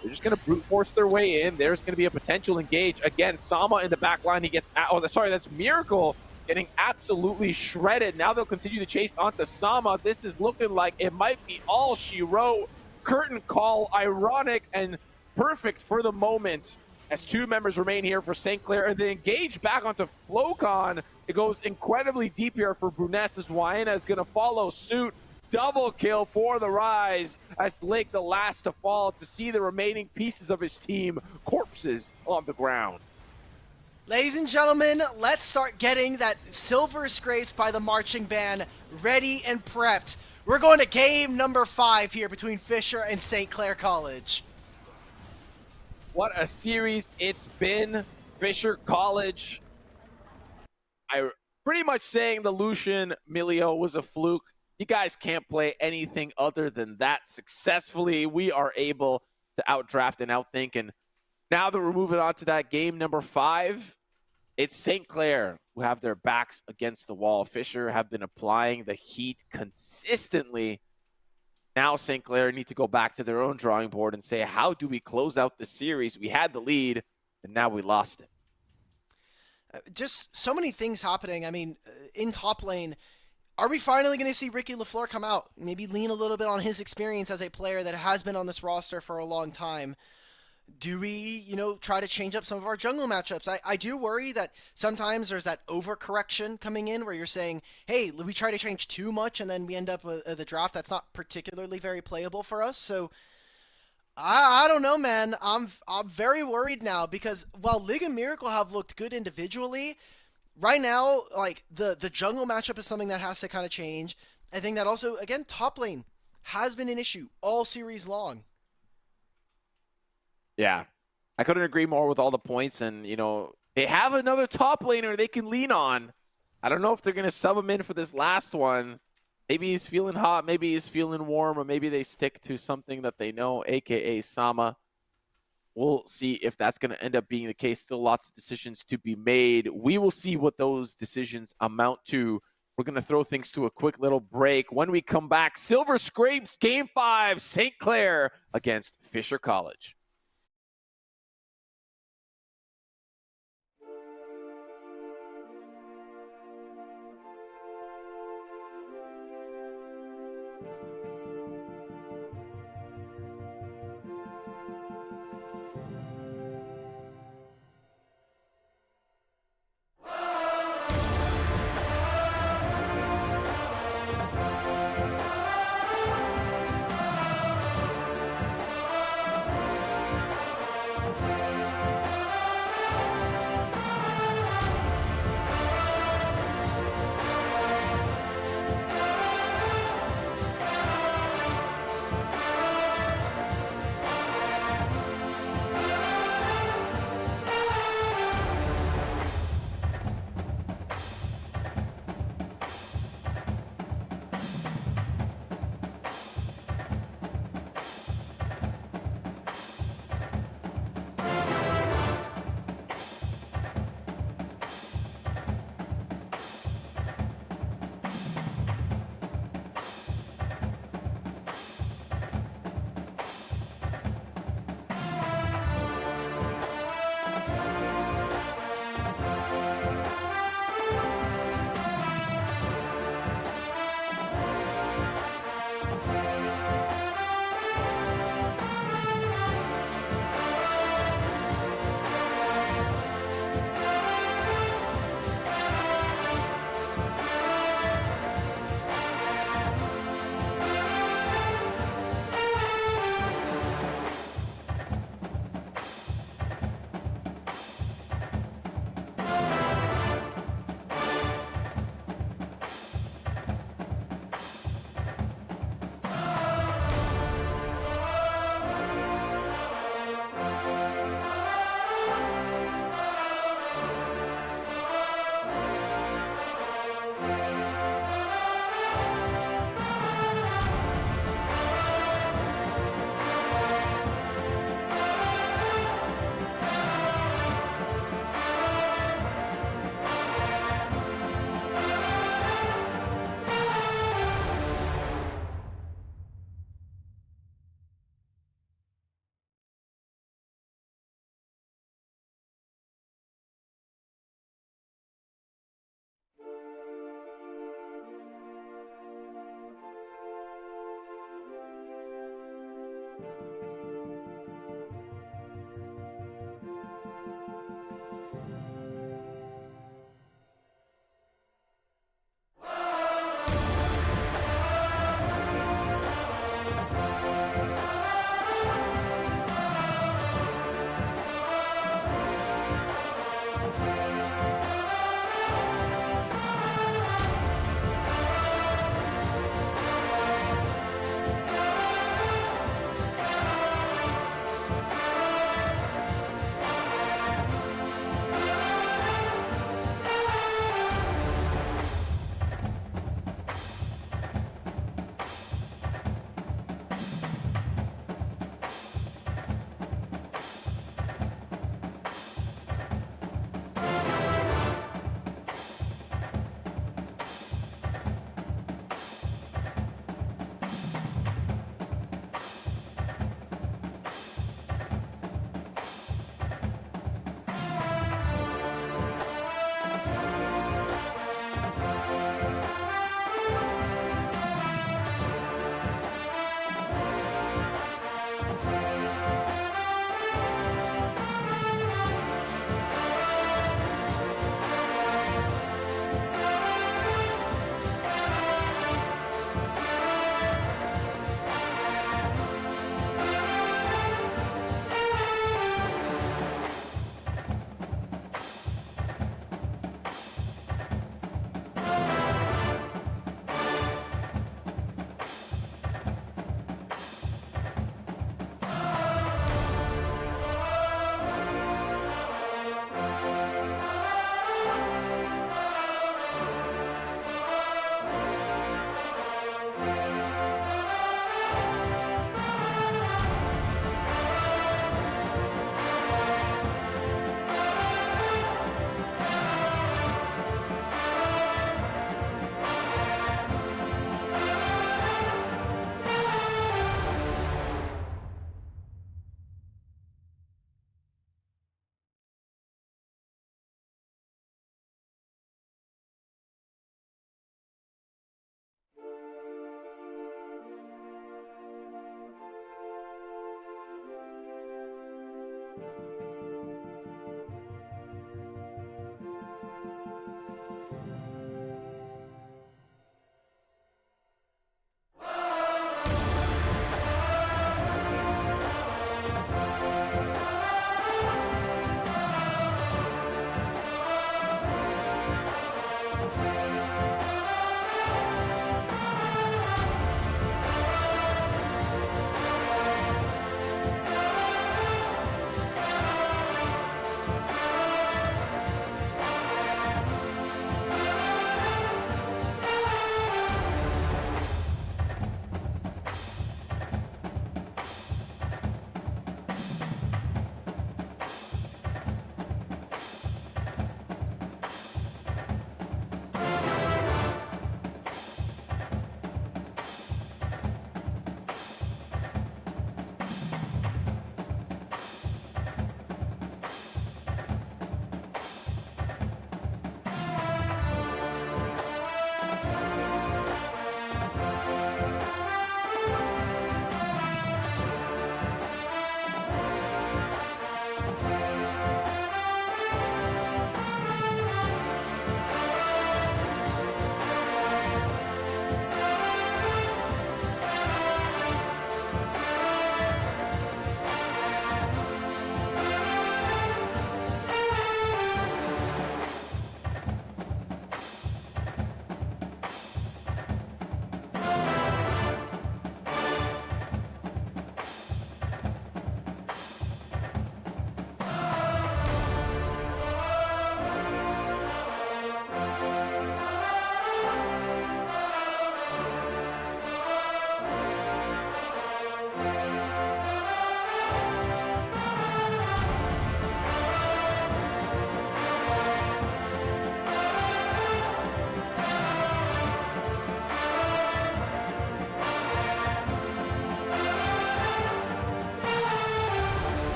They're just going to brute force their way in. There's going to be a potential engage. Again, Sama in the back line. He gets... Oh, sorry, that's Miracle getting absolutely shredded. Now they'll continue to chase onto Sama. This is looking like it might be all she wrote. Curtain call, ironic and perfect for the moment as 2 members remain here for St. Clair, and they engage back onto Flocon. It goes incredibly deep here for Bruness as Wyena is going to follow suit. Double kill for the Rise as Lig, the last to fall, to see the remaining pieces of his team corpses on the ground. Ladies and gentlemen, let's start getting that silver scrapes by the marching band ready and prepped. We're going to game number 5 here between Fisher and St. Clair College. What a series it's been. Fisher College. I pretty much saying the Lucian Milio was a fluke. You guys can't play anything other than that successfully. We are able to outdraft and outthink. And now that we're moving on to that game number 5, it's St. Clair who have their backs against the wall. Fisher have been applying the heat consistently. Now St. Clair need to go back to their own drawing board and say, how do we close out the series? We had the lead, and now we lost it. Just so many things happening. I mean, in top lane, are we finally going to see Ricky LaFleur come out? Maybe lean a little bit on his experience as a player that has been on this roster for a long time. Do we, try to change up some of our jungle matchups? I do worry that sometimes there's that overcorrection coming in where you're saying, hey, we try to change too much and then we end up with the draft that's not particularly very playable for us. So I don't know, man. I'm very worried now because while League of Miracle have looked good individually, right now, like the jungle matchup is something that has to kind of change. I think that also, again, top lane has been an issue all series long. Yeah, I couldn't agree more with all the points. And, they have another top laner they can lean on. I don't know if they're going to sub him in for this last one. Maybe he's feeling hot, maybe he's feeling warm, or maybe they stick to something that they know, a.k.a. Sama. We'll see if that's going to end up being the case. Still lots of decisions to be made. We will see what those decisions amount to. We're going to throw things to a quick little break. When we come back, Silver Scrapes Game 5, St. Clair against Fisher College.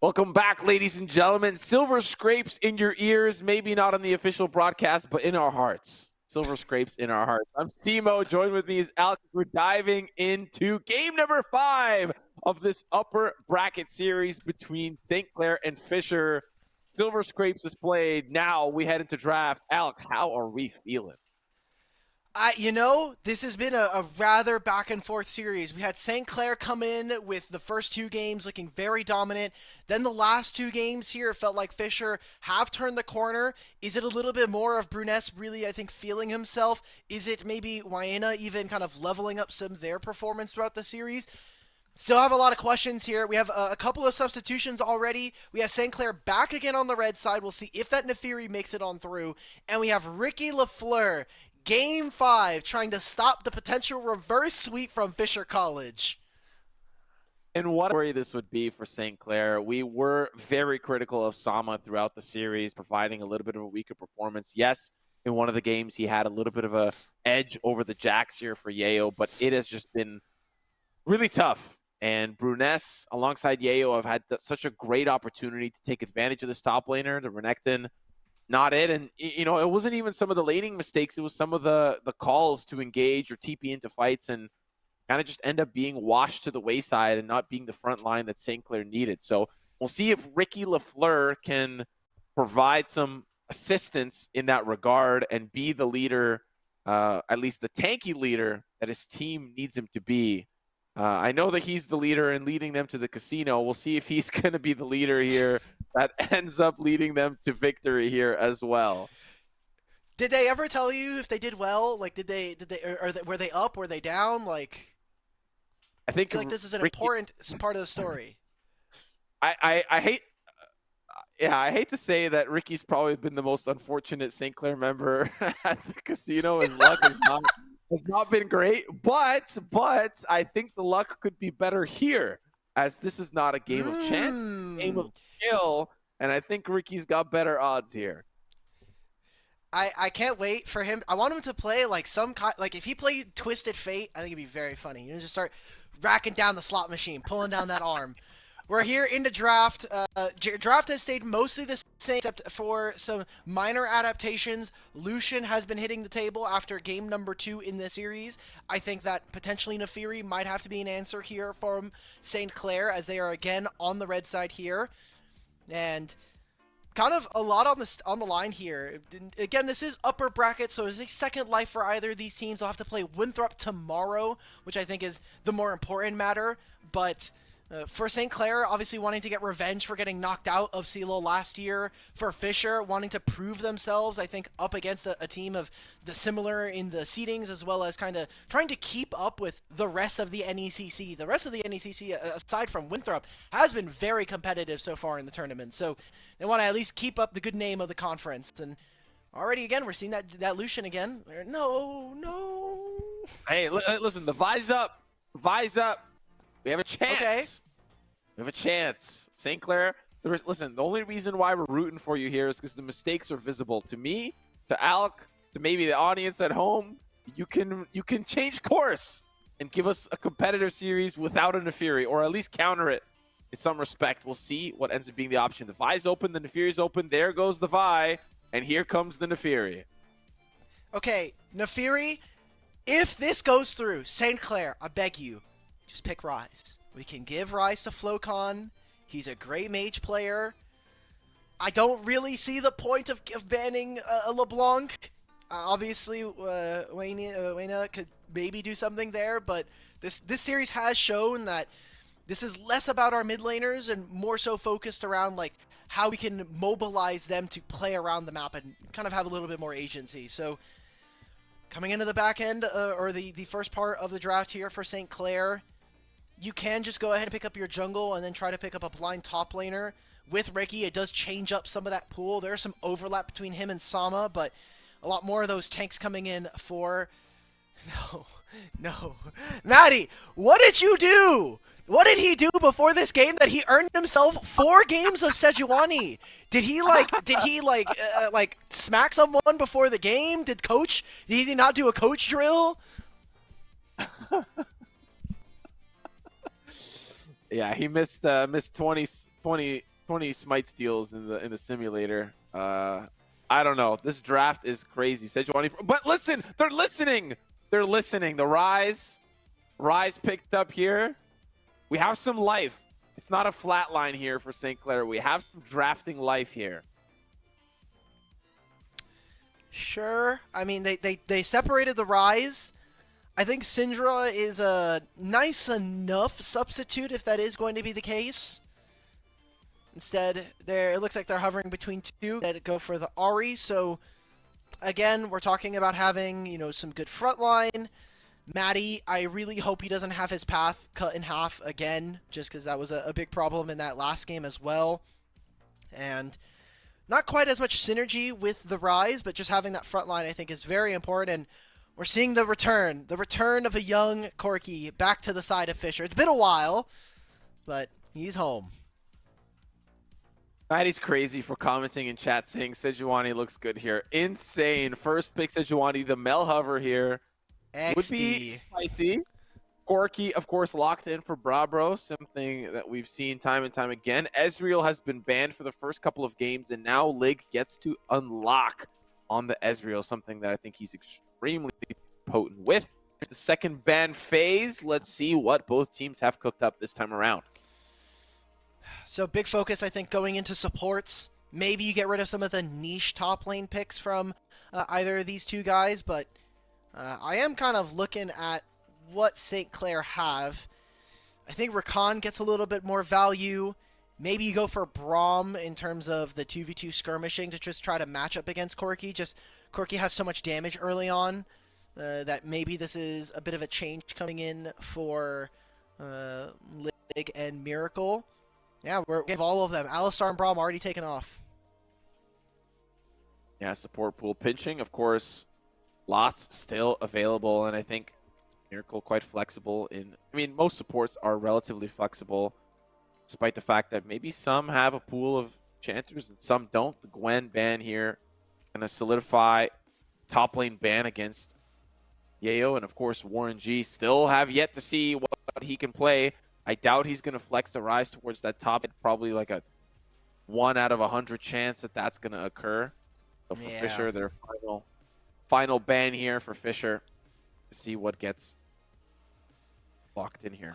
Welcome back, ladies and gentlemen. Silver scrapes in your ears, maybe not on the official broadcast, but in our hearts. Silver scrapes in our hearts. I'm Simo. Joined with me is Alex. We're diving into game number 5 of this upper bracket series between St. Clair and Fisher. Silver scrapes is played. Now we head into draft. Alex, how are we feeling? This has been a rather back and forth series. We had St. Clair come in with the first 2 games looking very dominant. Then the last 2 games here felt like Fisher have turned the corner. Is it a little bit more of Bruness really, I think, feeling himself? Is it maybe Wyena even kind of leveling up some of their performance throughout the series? Still have a lot of questions here. We have a couple of substitutions already. We have St. Clair back again on the red side. We'll see if that Nefiri makes it on through. And we have Ricky Lafleur, Game 5, trying to stop the potential reverse sweep from Fisher College. And what a worry this would be for St. Clair. We were very critical of Sama throughout the series, providing a little bit of a weaker performance. Yes, in one of the games, he had a little bit of a edge over the Jacks here for Yeo, but it has just been really tough. And Bruness, alongside Yeo, have had such a great opportunity to take advantage of this top laner, the Renekton. Not it. And, it wasn't even some of the laning mistakes. It was some of the calls to engage or TP into fights and kind of just end up being washed to the wayside and not being the front line that St. Clair needed. So we'll see if Ricky Lafleur can provide some assistance in that regard and be the leader, at least the tanky leader that his team needs him to be. I know that he's the leader and leading them to the casino. We'll see if he's going to be the leader here that ends up leading them to victory here as well. Did they ever tell you if they did well? Like, were they up? Were they down? Like, I feel like this is an important part of the story. I hate to say that Ricky's probably been the most unfortunate St. Clair member at the casino. His luck has not been great, but I think the luck could be better here, as this is not a game of chance, it's a game of skill, and I think Ricky's got better odds here. I can't wait for him. I want him to play like some kind, like if he played Twisted Fate, I think it'd be very funny. Just start racking down the slot machine, pulling down that arm. We're here in the draft. Draft has stayed mostly the same, except for some minor adaptations. Lucian has been hitting the table after game number 2 in the series. I think that potentially Nefiri might have to be an answer here from St. Clair, as they are again on the red side here. And kind of a lot on the line here. Again, this is upper bracket, so there's a second life for either of these teams. They'll have to play Winthrop tomorrow, which I think is the more important matter. But for St. Clair, obviously wanting to get revenge for getting knocked out of CLOL last year. For Fisher, wanting to prove themselves, I think, up against a team of the similar in the seedings, as well as kind of trying to keep up with the rest of the NECC. The rest of the NECC, aside from Winthrop, has been very competitive so far in the tournament. So they want to at least keep up the good name of the conference. And already, again, we're seeing that Lucian again. No. Hey, listen, the Vi's up. Vi's up. We have a chance. Okay. We have a chance. St. Clair, listen, the only reason why we're rooting for you here is because the mistakes are visible. To me, to Alec, to maybe the audience at home, you can change course and give us a competitive series without a Nefiri, or at least counter it in some respect. We'll see what ends up being the option. The Vi's open, the Nefiri's open. There goes the Vi, and here comes the Nefiri. Okay, Nefiri, if this goes through, St. Clair, I beg you, just pick Rise. We can give Rise to Flocon. He's a great mage player. I don't really see the point of banning a LeBlanc. Obviously, Wayna could maybe do something there, but this series has shown that this is less about our mid laners and more so focused around like how we can mobilize them to play around the map and kind of have a little bit more agency. So coming into the back end, or the first part of the draft here for St. Clair, you can just go ahead and pick up your jungle and then try to pick up a blind top laner. With Ricky, it does change up some of that pool. There's some overlap between him and Sama, but a lot more of those tanks coming in for... No. Maddie, what did you do? What did he do before this game that he earned himself 4 games of Sejuani? Did he smack someone before the game? Did he not do a coach drill? Yeah, he missed 20 20 smite steals in the simulator. I don't know. This draft is crazy. Sejuani, but listen, they're listening. They're listening. The Rise picked up here. We have some life. It's not a flat line here for St. Clair. We have some drafting life here. Sure. I mean, they separated the Rise. I think Syndra is a nice enough substitute if that is going to be the case. Instead, it looks like they're hovering between two that go for the Ahri. So, again, we're talking about having, you know, some good frontline. Maddie, I really hope he doesn't have his path cut in half again, just because that was a big problem in that last game as well. And not quite as much synergy with the Rise, but just having that front line I think is very important. And we're seeing the return of a young Corki back to the side of Fisher. It's been a while, but he's home. Maddie's crazy for commenting in chat saying Sejuani looks good here. Insane. First pick Sejuani, the Mel hover here. XD. Would be spicy. Corki, of course, locked in for Brabro, something that we've seen time and time again. Ezreal has been banned for the first couple of games, and now Lig gets to unlock on the Ezreal, something that I think he's extremely potent with. The second ban phase. Let's see what both teams have cooked up this time around. So big focus, I think, going into supports. Maybe you get rid of some of the niche top lane picks from either of these two guys, but I am kind of looking at what St. Clair have. I think Rakan gets a little bit more value. Maybe you go for Braum in terms of the 2v2 skirmishing to just try to match up against Corki. Just Corki has so much damage early on that maybe this is a bit of a change coming in for Lig and Miracle. Yeah, we have all of them. Alistar and Braum already taken off. Yeah, support pool pinching, of course. Lots still available, and I think Miracle quite flexible in... I mean, most supports are relatively flexible, despite the fact that maybe some have a pool of Chanters and some don't. The Gwen ban here going to solidify top lane ban against Yayo, and of course Warren G still have yet to see what he can play. I doubt he's going to flex the Rise towards that top. It's probably like a 1 out of 100 chance that that's going to occur. So for Fisher, their final ban here for Fisher to see what gets locked in here.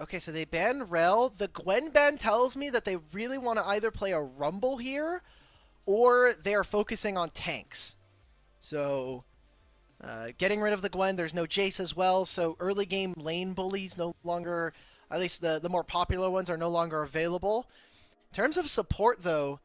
Okay, so they ban Rel. The Gwen ban tells me that they really want to either play a Rumble here or they are focusing on tanks. So getting rid of the Gwen, there's no Jace as well, so early game lane bullies no longer, at least the more popular ones, are no longer available. In terms of support, though,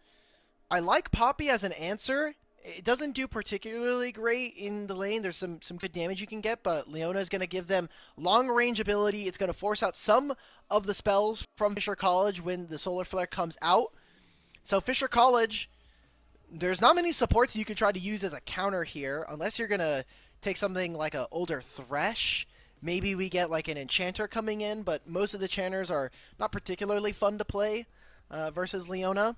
I like Poppy as an answer. It doesn't do particularly great in the lane. There's some good damage you can get, but Leona is going to give them long-range ability. It's going to force out some of the spells from Fisher College when the Solar Flare comes out. So Fisher College, there's not many supports you could try to use as a counter here, unless you're going to take something like an older Thresh. Maybe we get like an Enchanter coming in, but most of the Chanters are not particularly fun to play versus Leona.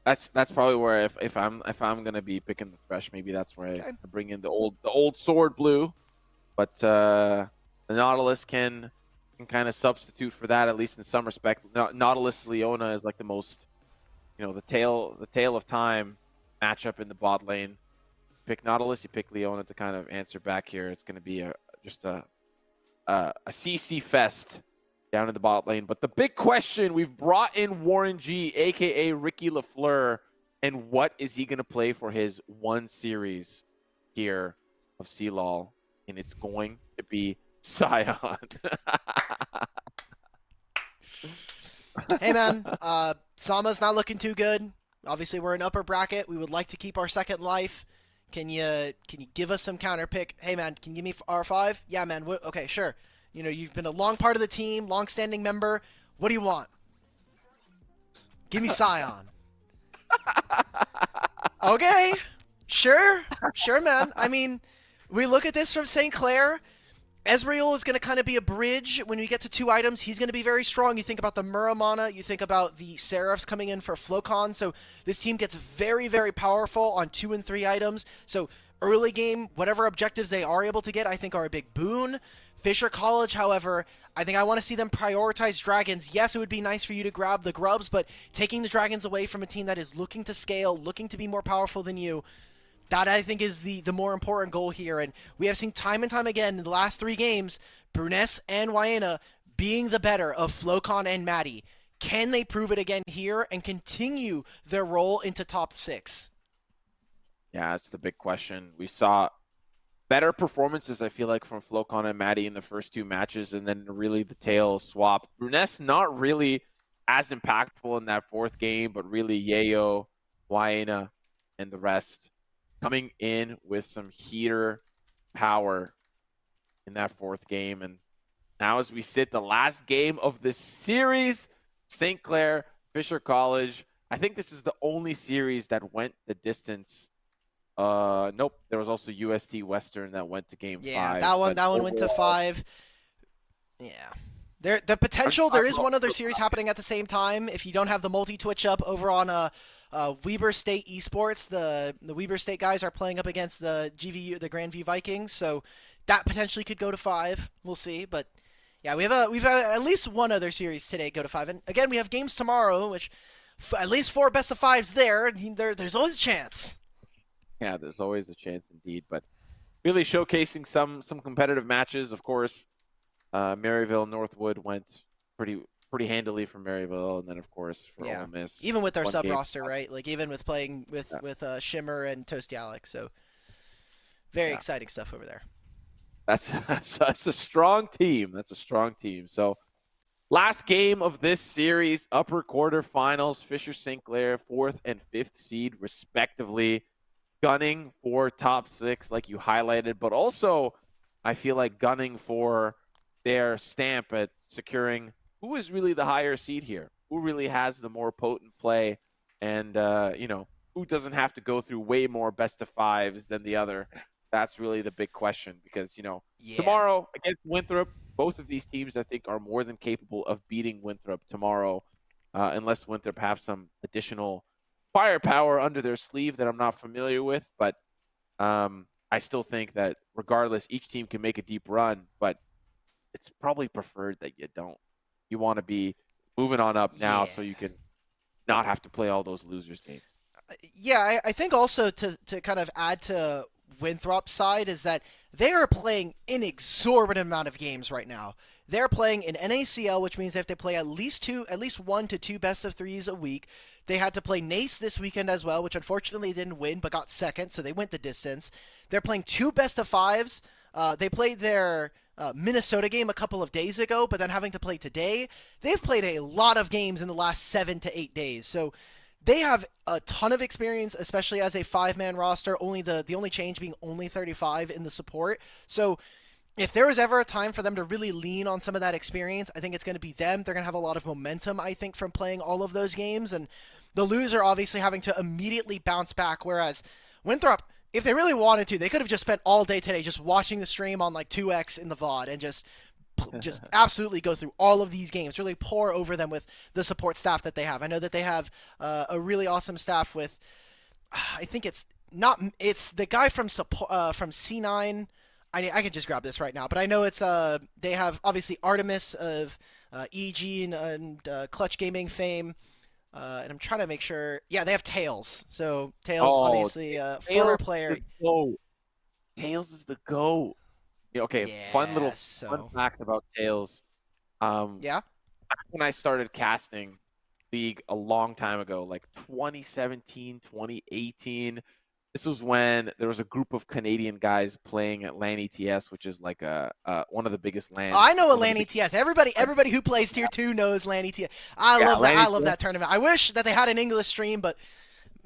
That's probably where if I'm gonna be picking the Thresh, maybe that's where I bring in the old sword blue, but the Nautilus can kind of substitute for that, at least in some respect. Nautilus Leona is like the most, the tale of time matchup in the bot lane. Pick Nautilus, you pick Leona to kind of answer back here. It's going to be just a CC fest down in the bot lane. But the big question, we've brought in Warren G, a.k.a. Ricky LaFleur, and what is he going to play for his one series here of CLOL? And it's going to be Sion. Hey, man, Sama's not looking too good. Obviously, we're in upper bracket. We would like to keep our second life. Can you give us some counter pick? Hey, man, can you give me R5? Yeah, man. Okay, sure. You've been a long part of the team, long-standing member. What do you want? Give me Sion. Okay. Sure, man. I mean, we look at this from St. Clair. Ezreal is going to kind of be a bridge. When we get to 2 items, he's going to be very strong. You think about the Muramana, you think about the Seraphs coming in for Flocon. So this team gets very, very powerful on 2 and 3 items. So early game, whatever objectives they are able to get, I think are a big boon. Fisher College, however, I think I want to see them prioritize Dragons. Yes, it would be nice for you to grab the Grubs, but taking the Dragons away from a team that is looking to scale, looking to be more powerful than you, that I think is the more important goal here. And we have seen time and time again in the last 3 games, Bruness and Wyena being the better of Flocon and Maddie. Can they prove it again here and continue their role into top 6? Yeah, that's the big question. We saw better performances, I feel like, from Flocon and Maddie in the first 2 matches, and then really the tail swap. Bruness not really as impactful in that 4th game, but really Yayo, Wyena, and the rest coming in with some heater power in that 4th game. And now as we sit, the last game of the series, St. Clair, Fisher College. I think this is the only series that went the distance. Nope. There was also UST Western that went to game 5. Yeah, that one went to 5. Yeah. The potential, there is one other series happening at the same time. If you don't have the multi-twitch up over on Weber State Esports, the Weber State guys are playing up against the GVU, the Grandview Vikings, so that potentially could go to 5. We'll see, but yeah, we've at least one other series today go to 5, and again we have games tomorrow, which at least 4 best of 5s there. There's always a chance. Yeah, there's always a chance indeed, but really showcasing some competitive matches. Of course, Maryville Northwood went pretty handily for Maryville, and then of course for Ole Miss. Even with their sub roster, right? Like even with playing with Shimmer and Toasty Alex, so very exciting stuff over there. That's a strong team. That's a strong team. So last game of this series, upper quarterfinals, Fisher St. Clair, 4th and 5th seed respectively, gunning for top 6 like you highlighted, but also I feel like gunning for their stamp at securing who is really the higher seed here, who really has the more potent play, and who doesn't have to go through way more best of 5s than the other. That's really the big question, because tomorrow against Winthrop, both of these teams I think are more than capable of beating Winthrop tomorrow, unless Winthrop have some additional firepower under their sleeve that I'm not familiar with. But I still think that regardless, each team can make a deep run, but it's probably preferred that you don't. You want to be moving on up now so you can not have to play all those losers games. Yeah, I think also to kind of add to Winthrop's side is that they are playing an exorbitant amount of games right now. They're playing in NACL, which means they have to play at least 1 to 2 best of 3s a week. They had to play NACE this weekend as well, which unfortunately didn't win, but got second, so they went the distance. They're playing 2 best of 5s. They played their Minnesota game a couple of days ago, but then having to play today. They've played a lot of games in the last 7 to 8 days, so they have a ton of experience, especially as a 5-man roster, only the only change being only 35 in the support. So if there was ever a time for them to really lean on some of that experience, I think it's going to be them. They're going to have a lot of momentum, I think, from playing all of those games. And the loser obviously having to immediately bounce back, whereas Winthrop, if they really wanted to, they could have just spent all day today just watching the stream on like 2x in the VOD and just absolutely go through all of these games, really pour over them with the support staff that they have. I know that they have a really awesome staff with, I think it's the guy from C9. I can just grab this right now, but I know it's they have obviously Artemis of EG and Clutch Gaming fame, and I'm trying to make sure. Yeah, they have Tails. So Tails, obviously, former player. Tails is the GOAT. Okay, fun fact about Tails. Back when I started casting League a long time ago, like 2017, 2018, this was when there was a group of Canadian guys playing at LAN ETS, which is like one of the biggest LAN. I know a LAN ETS. Everybody who plays Tier 2 knows LAN ETS. I love that. I love that tournament. I wish that they had an English stream, but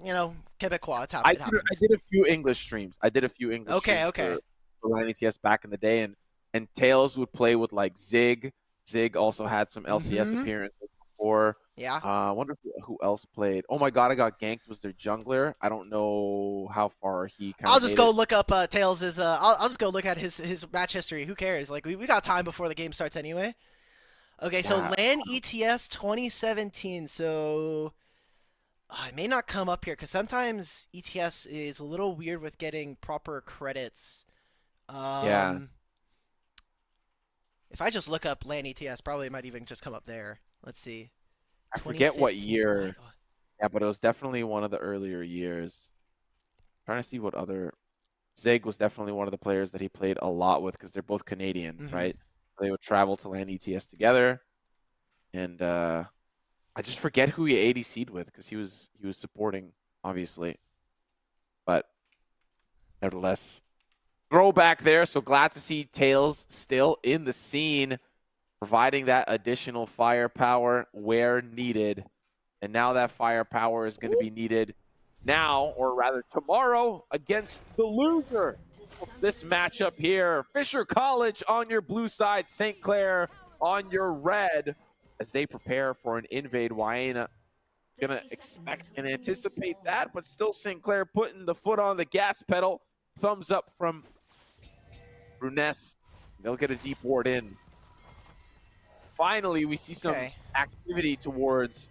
Quebecois. It happens. I did a few English streams. Okay. For LAN ETS back in the day, and Tails would play with like Zig. Zig also had some LCS appearances before. Yeah. I wonder who else played. Oh my god, I got ganked. Was their jungler? I don't know how far he. I'll just go look up Tails'. I'll just go look at his match history. Who cares? Like we got time before the game starts anyway. Okay, so LAN ETS 2017. So It may not come up here because sometimes ETS is a little weird with getting proper credits. Yeah, If I just look up LAN ETS, probably it might even just come up there. Let's see. I forget what 2015. year. Yeah, but it was definitely one of the earlier years. Trying to see what other. Zig was definitely one of the players that he played a lot with because they're both Canadian, right? They would travel to LAN ETS together, and I just forget who he ADC'd with because he was supporting, obviously, but nevertheless, throwback there. So glad to see Tails still in the scene, providing that additional firepower where needed. And now that firepower is going to be needed now, or rather tomorrow, against the loser of this matchup here. Fisher College on your blue side, St. Clair on your red, as they prepare for an invade. Wayena gonna expect and anticipate that, but still St. Clair putting the foot on the gas pedal. Thumbs up from Bruness. They'll get a deep ward in. Finally, we see some activity towards,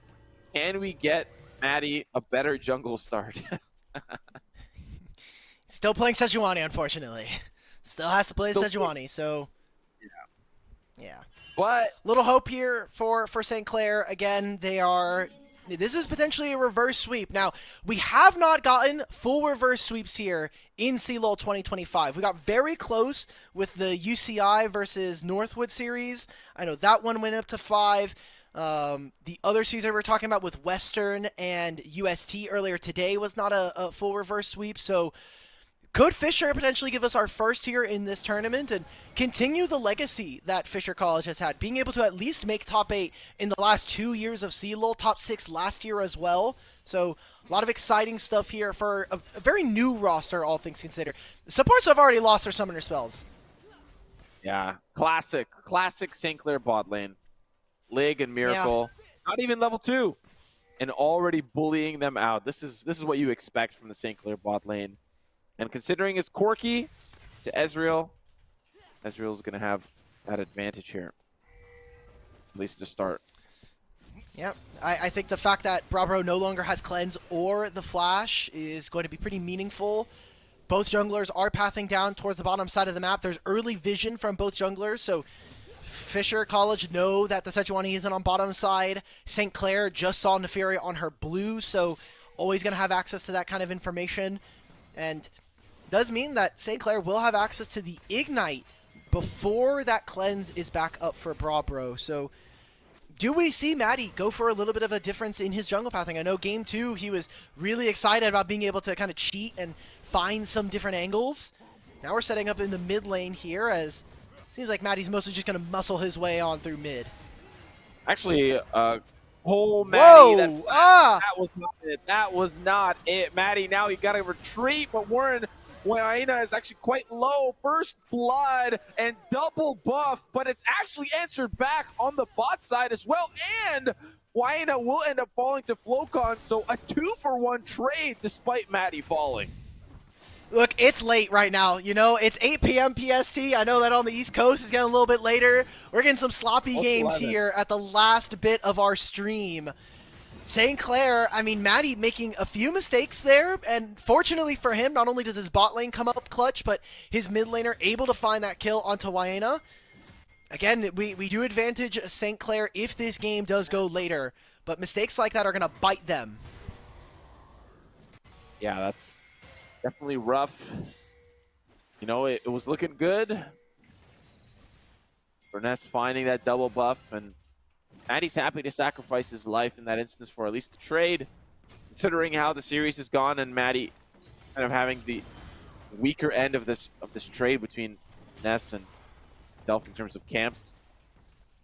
can we get Maddie a better jungle start? Still playing Sejuani, unfortunately. Still has to play Sejuani, so yeah. But little hope here for St. Clair. Again, this is potentially a reverse sweep. Now, we have not gotten full reverse sweeps here in CLOL 2025. We got very close with the UCI versus Northwood series. I know that one went up to 5. The other series that we were talking about with Western and UST earlier today was not a full reverse sweep. So could Fisher potentially give us our first here in this tournament and continue the legacy that Fisher College has had, being able to at least make top 8 in the last 2 years of CLOL, top 6 last year as well. So a lot of exciting stuff here for a very new roster, all things considered. The supports have already lost their summoner spells. Yeah, classic St. Clair bot lane. Lig and Miracle, not even level 2, and already bullying them out. This is what you expect from the St. Clair bot lane. And considering it's Corki to Ezreal, Ezreal's going to have that advantage here, at least to start. Yep. I think the fact that Brabro no longer has Cleanse or the Flash is going to be pretty meaningful. Both junglers are pathing down towards the bottom side of the map. There's early vision from both junglers, so Fisher College know that the Sejuani isn't on bottom side. St. Clair just saw Nefaria on her blue, so always going to have access to that kind of information. And does mean that St. Clair will have access to the Ignite before that Cleanse is back up for Brabro. So do we see Maddie go for a little bit of a difference in his jungle pathing? I know game 2 he was really excited about being able to kind of cheat and find some different angles. Now we're setting up in the mid lane here, as seems like Maddie's mostly just going to muscle his way on through mid. Actually, Maddie, that was not it. That was not it. Maddie, now you got to retreat, but Wayena is actually quite low. First blood and double buff, but it's actually answered back on the bot side as well. And Wayena will end up falling to Flocon, so a 2-for-1 trade despite Maddie falling. Look, it's late right now, you know, it's 8 p.m. PST. I know that on the East Coast it's getting a little bit later. We're getting some sloppy games here at the last bit of our stream. St. Clair, I mean, Maddie making a few mistakes there, and fortunately for him, not only does his bot lane come up clutch, but his mid laner able to find that kill onto Wayena. Again, we do advantage St. Clair if this game does go later, but mistakes like that are going to bite them. Yeah, that's definitely rough. You know, it was looking good. Burness finding that double buff, and Maddie's happy to sacrifice his life in that instance for at least the trade, considering how the series has gone, and Maddie kind of having the weaker end of this trade between Ness and himself in terms of camps.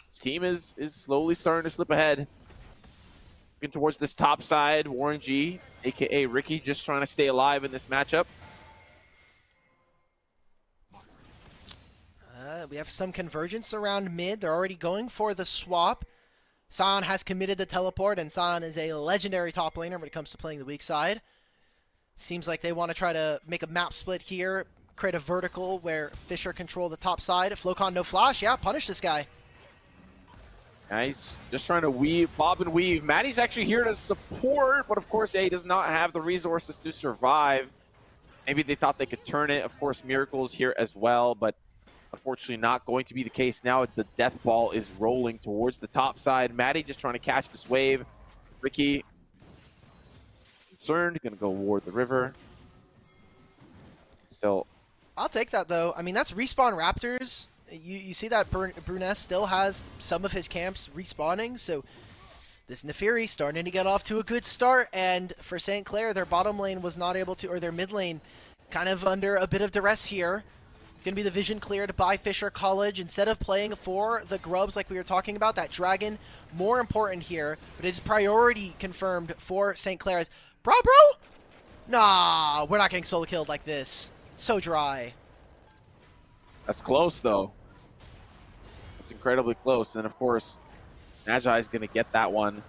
His team is slowly starting to slip ahead. Looking towards this top side, Warren G, aka Ricky, just trying to stay alive in this matchup. We have some convergence around mid. They're already going for the swap. Sion has committed the teleport, and Sion is a legendary top laner when it comes to playing the weak side. Seems like they want to try to make a map split here, create a vertical where Fisher control the top side. Flocon no flash, yeah, punish this guy. Nice. Just trying to weave, bob and weave. Maddie's actually here to support, but of course, yeah, he does not have the resources to survive. Maybe they thought they could turn it. Of course, Miracle's here as well, but unfortunately not going to be the case now. The death ball is rolling towards the top side. Maddie just trying to catch this wave. Ricky, concerned, gonna go ward the river. Still. I'll take that, though. I mean, that's Respawn Raptors. You see that Bruness still has some of his camps respawning, so this Nefiri starting to get off to a good start, and for St. Clair, their bottom lane was not able to, or their mid lane kind of under a bit of duress here. It's going to be the vision cleared by Fisher College. Instead of playing for the Grubs like we were talking about, that Dragon, more important here, but it's priority confirmed for St. Clair's. Bro? Nah, we're not getting solo killed like this. So dry. That's close, though. That's incredibly close. And, of course, Magi is going to get that one.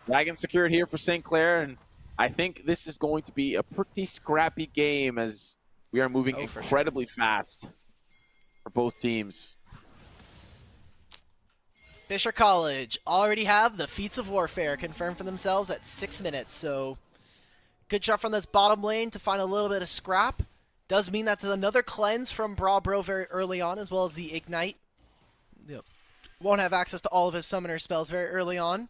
Dragon secured here for St. Clair, and I think this is going to be a pretty scrappy game as we are moving incredibly fast for both teams. Fisher College already have the Feats of Warfare confirmed for themselves at 6 minutes, so good job from this bottom lane to find a little bit of scrap. Does mean that there's another cleanse from Bro very early on, as well as the Ignite. Yep. Won't have access to all of his summoner spells very early on.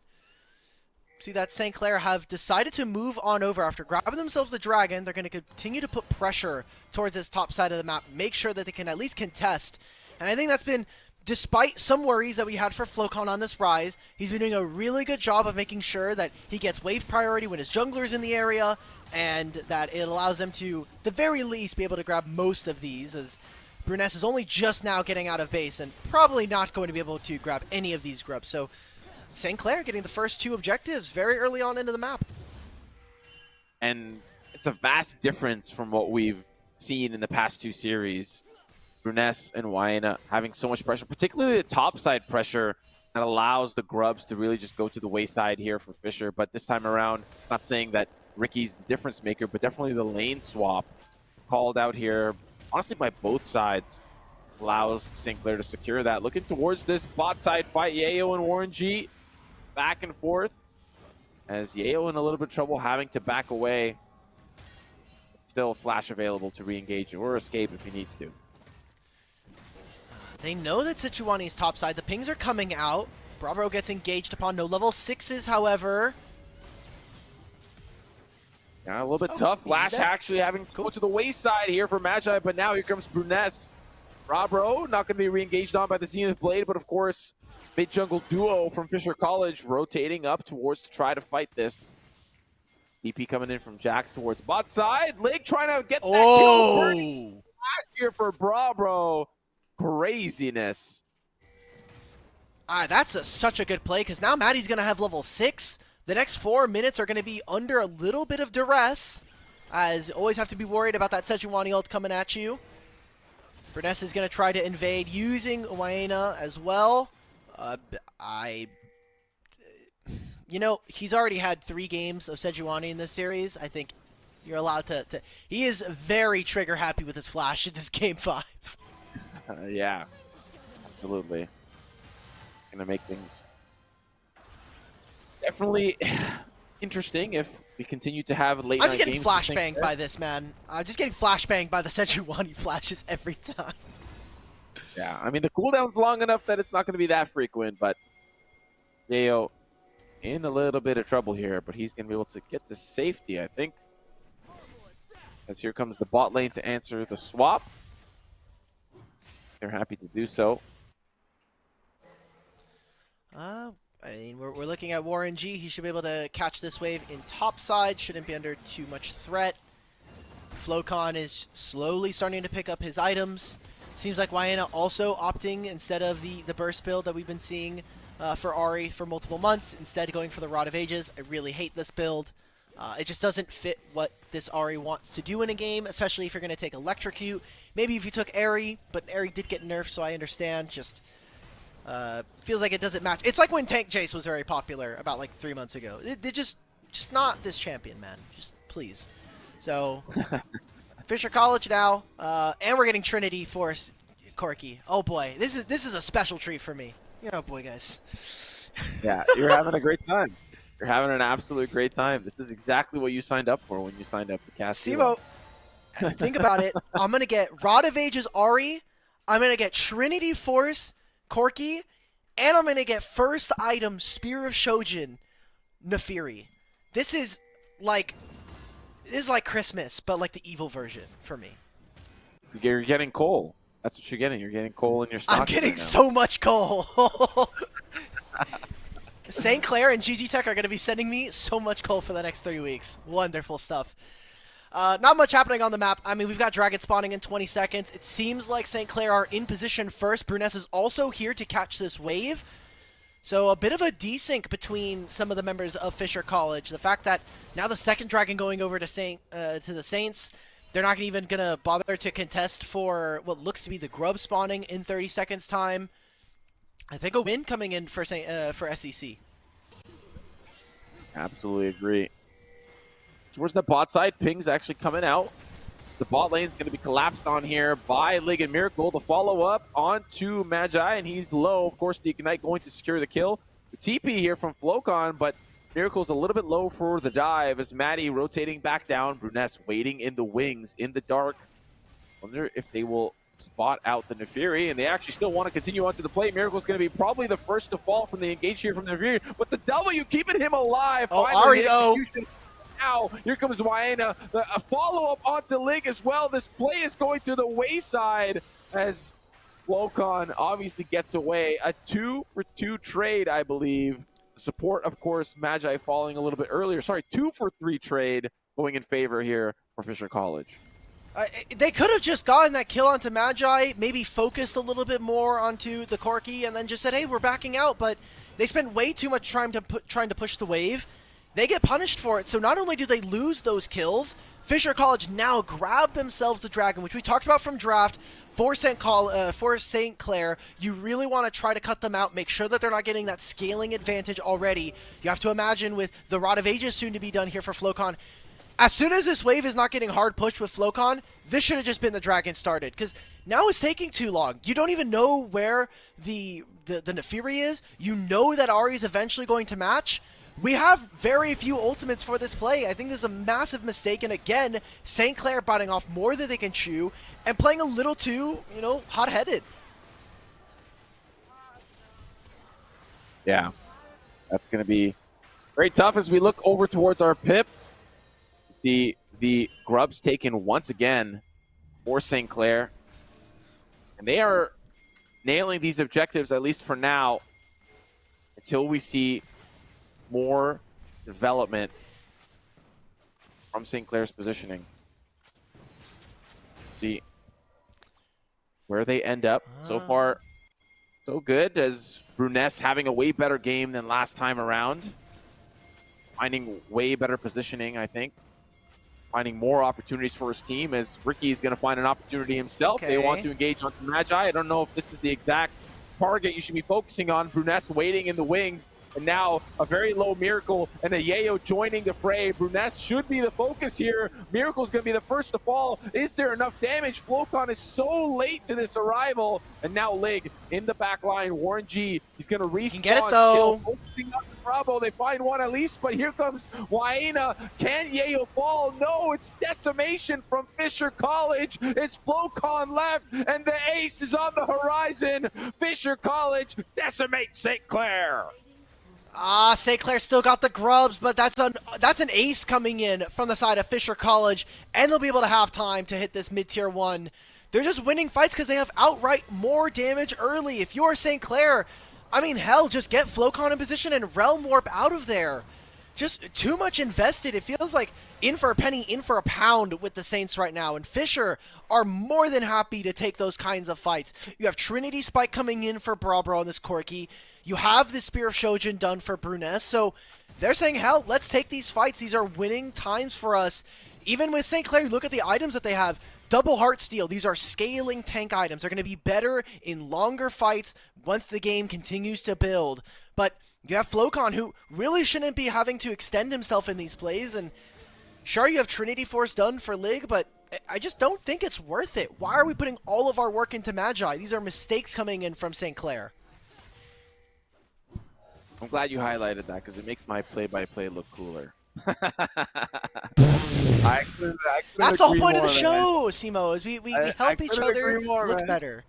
See that St. Clair have decided to move on over after grabbing themselves the Dragon. They're going to continue to put pressure towards this top side of the map, make sure that they can at least contest. And I think that's been, despite some worries that we had for Flocon on this Rise, he's been doing a really good job of making sure that he gets wave priority when his jungler's in the area, and that it allows them to, the very least, be able to grab most of these, as Bruness is only just now getting out of base and probably not going to be able to grab any of these grubs. So St. Clair getting the first 2 objectives very early on into the map. And it's a vast difference from what we've seen in the past 2 series. Bruness and Wayna having so much pressure, particularly the top side pressure that allows the Grubs to really just go to the wayside here for Fisher. But this time around, not saying that Ricky's the difference maker, but definitely the lane swap called out here, honestly by both sides, allows St. Clair to secure that. Looking towards this bot side fight, Yayo and Warren G back and forth, as Yayo in a little bit of trouble having to back away. Still Flash available to re-engage or escape if he needs to. They know that Sichuani's topside. The pings are coming out. Bravo gets engaged upon. No level 6s, however. Yeah, a little bit tough. Flash actually having to go to the wayside here for Magi, but now here comes Bruness. Bravo not going to be re-engaged on by the Zenith Blade, but of course, mid-jungle duo from Fisher College rotating up towards to try to fight this. DP coming in from Jax towards bot side. Lig trying to get that kill. Last year for Bravo. Craziness. That's such a good play, because now Maddie's going to have level 6. The next 4 minutes are going to be under a little bit of duress, as you always have to be worried about that Sejuani ult coming at you. Bruness is going to try to invade using Wayna as well. You know, he's already had 3 games of Sejuani in this series. I think you're allowed to he is very trigger happy with his flash in this game 5. Yeah, absolutely. Gonna make things definitely interesting if we continue to have late night games. I'm just getting flashbanged by this, man. I'm just getting flashbanged by the Sejuani flashes every time. Yeah, I mean, the cooldown's long enough that it's not going to be that frequent, but Yayo in a little bit of trouble here, but he's going to be able to get to safety, I think. As here comes the bot lane to answer the swap. They're happy to do so. I mean, we're looking at Warren G. He should be able to catch this wave in top side. Shouldn't be under too much threat. Flocon is slowly starting to pick up his items. Seems like Wayna also opting, instead of the burst build that we've been seeing for Ahri for multiple months, instead going for the Rod of Ages. I really hate this build. It just doesn't fit what this Ahri wants to do in a game, especially if you're going to take Electrocute. Maybe if you took Ahri, but Ahri did get nerfed, so I understand. Just feels like it doesn't match. It's like when Tank Jace was very popular about like 3 months ago. They're just not this champion, man. Just please. So Fisher College now, and we're getting Trinity for Corki. Oh boy, this is a special treat for me. Oh boy, guys. Yeah, you're having a great time. You're having an absolute great time. This is exactly what you signed up for when you signed up to cast CLOL. Simo, think about it. I'm going to get Rod of Ages Ari. I'm going to get Trinity Force Corki. And I'm going to get first item Spear of Shojin Nefiri. This is like Christmas, but like the evil version for me. You're getting coal. That's what you're getting. You're getting coal in your stock. I'm getting so much coal. St. Clair and GG Tech are going to be sending me so much coal for the next 3 weeks. Wonderful stuff. Not much happening on the map. I mean, we've got Dragon spawning in 20 seconds. It seems like St. Clair are in position first. Bruness is also here to catch this wave. So a bit of a desync between some of the members of Fisher College. The fact that now the second Dragon going over to the Saints, they're not even going to bother to contest for what looks to be the Grub spawning in 30 seconds time. I think a win coming in for SCC. Absolutely agree. Towards the bot side, Ping's actually coming out. The bot lane's going to be collapsed on here by Lig and Miracle to follow up onto Magi, and he's low. Of course, the Ignite going to secure the kill. The TP here from Flocon, but Miracle's a little bit low for the dive as Maddie rotating back down. Bruness waiting in the wings in the dark. Wonder if they will spot out the Nefiri, and they actually still want to continue onto the play. Miracle's going to be probably the first to fall from the engage here from the Nefiri, but the W keeping him alive. Oh, Ari though. Now, here comes Waena. A follow-up onto Lig as well. This play is going to the wayside as Flocon obviously gets away. A 2-for-2 trade, I believe. Support, of course, Magi falling a little bit earlier. Sorry, 2-for-3 trade going in favor here for Fisher College. They could have just gotten that kill onto Magi, maybe focused a little bit more onto the Corki, and then just said, hey, we're backing out. But they spent way too much time trying to push the wave. They get punished for it, so not only do they lose those kills, Fisher College now grab themselves the Dragon, which we talked about from draft. For St. Clair, you really want to try to cut them out, make sure that they're not getting that scaling advantage already. You have to imagine with the Rod of Ages soon to be done here for Flocon, as soon as this wave is not getting hard pushed with Flocon, this should have just been the Dragon started, because now it's taking too long. You don't even know where the Nefiri is. You know that Ari's eventually going to match. We have very few ultimates for this play. I think this is a massive mistake, and again, St. Clair biting off more than they can chew and playing a little too, hot-headed. Yeah, that's going to be very tough as we look over towards our pip. The Grubs taken once again for St. Clair, and they are nailing these objectives, at least for now, until we see more development from St. Clair's positioning. See where they end up. So far, so good, as Bruness having a way better game than last time around. Finding way better positioning, I think. Finding more opportunities for his team, as Ricky is going to find an opportunity himself. Okay. They want to engage onto Magi. I don't know if this is the exact target you should be focusing on. Bruness waiting in the wings, and now a very low Miracle and a Yayo joining the fray. Bruness should be the focus here. Miracle's going to be the first to fall. Is there enough damage? Flocon is so late to this arrival, and now Lig in the back line. Warren G, he's going to respawn. Get it though. Still focusing on the Bravo. They find one at least, but here comes Waena. Can Yayo fall? No, it's decimation from Fisher College. It's Flocon left, and the ace is on the horizon. Fisher College decimate St. Clair. St. Clair still got the Grubs, but that's an ace coming in from the side of Fisher College, and they'll be able to have time to hit this mid-tier 1. They're just winning fights because they have outright more damage early. If you're St. Clair, I mean, hell, just get Flocon in position and Realm Warp out of there. Just too much invested. It feels like in for a penny, in for a pound with the Saints right now, and Fisher are more than happy to take those kinds of fights. You have Trinity Spike coming in for Brabro on this Corki. You have the Spear of Shojin done for Bruness, so they're saying, hell, let's take these fights. These are winning times for us. Even with St. Clair, you look at the items that they have. Double Heart Steel, these are scaling tank items. They're going to be better in longer fights once the game continues to build. But you have Flocon, who really shouldn't be having to extend himself in these plays, and sure, you have Trinity Force done for Lig, but I just don't think it's worth it. Why are we putting all of our work into Magi? These are mistakes coming in from St. Clair. I'm glad you highlighted that because it makes my play-by-play look cooler. I couldn't That's the whole agree point of the more, man. show, Simo, is we I help each couldn't other agree more, look man. better.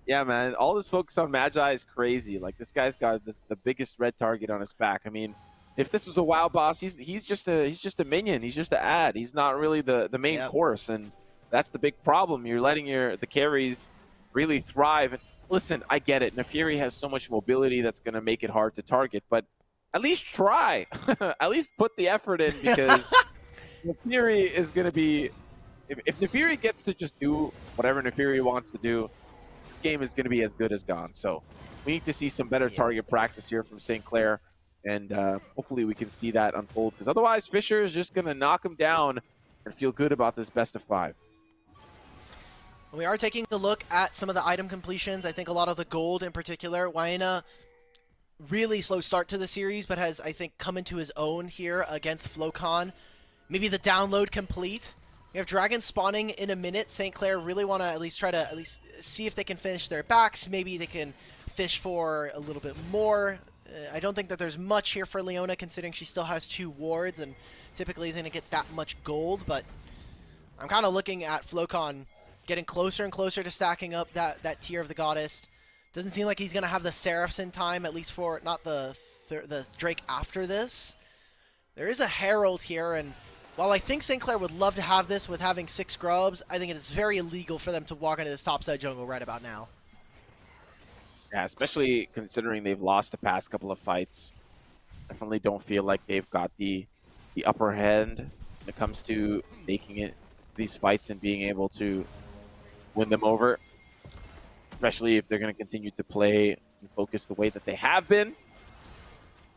Yeah, man. All this focus on Magi is crazy. Like this guy's got the biggest red target on his back. I mean, if this was a WoW boss, he's just a minion. He's just an ad. He's not really the main Yep. course, and that's the big problem. You're letting the carries really thrive. And listen, I get it. Nefiri has so much mobility that's going to make it hard to target, but at least try. At least put the effort in because Nefiri is going to be. If Nefiri gets to just do whatever Nefiri wants to do, this game is going to be as good as gone. So we need to see some better Yep. target practice here from St. Clair, and hopefully we can see that unfold, because otherwise Fisher is just going to knock him down and feel good about this best of 5. We are taking a look at some of the item completions. I think a lot of the gold in particular. Waina, really slow start to the series, but has, I think, come into his own here against Flocon. Maybe the download complete. We have Dragons spawning in a minute. St. Clair really want to at least see if they can finish their backs. Maybe they can fish for a little bit more. I don't think that there's much here for Leona, considering she still has 2 wards and typically isn't going to get that much gold, but I'm kind of looking at Flocon getting closer and closer to stacking up that tier of the Goddess. Doesn't seem like he's going to have the Seraphs in time, at least for not the Drake after this. There is a Herald here, and while I think St. Clair would love to have this with having 6 grubs, I think it is very illegal for them to walk into this topside jungle right about now. Yeah, especially considering they've lost the past couple of fights. Definitely don't feel like they've got the upper hand when it comes to making it these fights and being able to win them over, especially if they're going to continue to play and focus the way that they have been.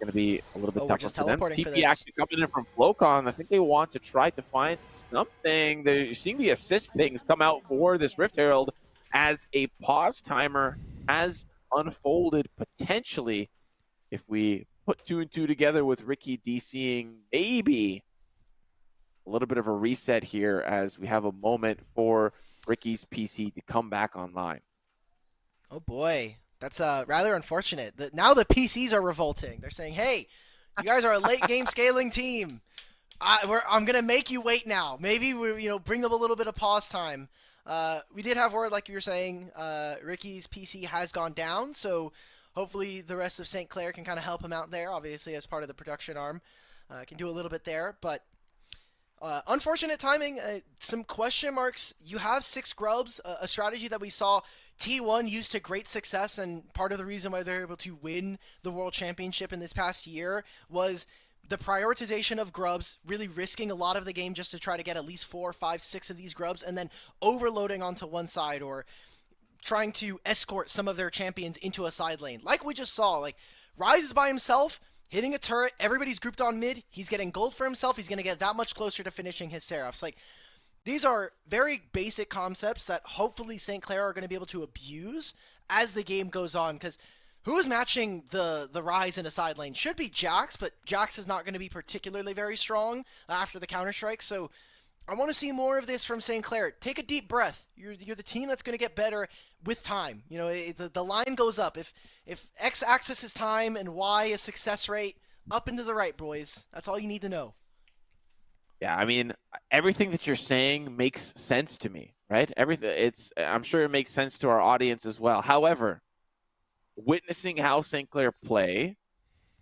Going to be a little bit We're tougher just for them. teleporting for TP this. actually coming in from Flocon. I think they want to try to find something. They're seeing the assist things come out for this Rift Herald as a pause timer has unfolded potentially. If we put 2 and 2 together with Ricky DCing maybe a little bit of a reset here as we have a moment for Ricky's PC to come back online. Oh boy, that's rather unfortunate. Now the PCs are revolting. They're saying, "Hey, you guys are a late game scaling team. I'm gonna make you wait now. Maybe we bring them a little bit of pause time." We did have word, like you were saying, Ricky's PC has gone down, so hopefully the rest of St. Clair can kind of help him out there. Obviously, as part of the production arm, can do a little bit there, but. Unfortunate timing. Some question marks. You have 6 grubs, a strategy that we saw T1 use to great success, and part of the reason why they're able to win the World Championship in this past year was the prioritization of grubs, really risking a lot of the game just to try to get at least 4, 5, 6 of these grubs, and then overloading onto one side or trying to escort some of their champions into a side lane. Like we just saw, like Rise is by himself, hitting a turret, everybody's grouped on mid, he's getting gold for himself, he's going to get that much closer to finishing his Seraphs. Like, these are very basic concepts that hopefully St. Clair are going to be able to abuse as the game goes on, because who is matching the Rise in a side lane? Should be Jax, but Jax is not going to be particularly very strong after the Counter-Strike, so I want to see more of this from St. Clair. Take a deep breath. You're the team that's going to get better with time. You know, the line goes up. If X-axis is time and Y is success rate, up into the right, boys. That's all you need to know. Yeah, I mean, everything that you're saying makes sense to me, right? I'm sure it makes sense to our audience as well. However, witnessing how St. Clair play,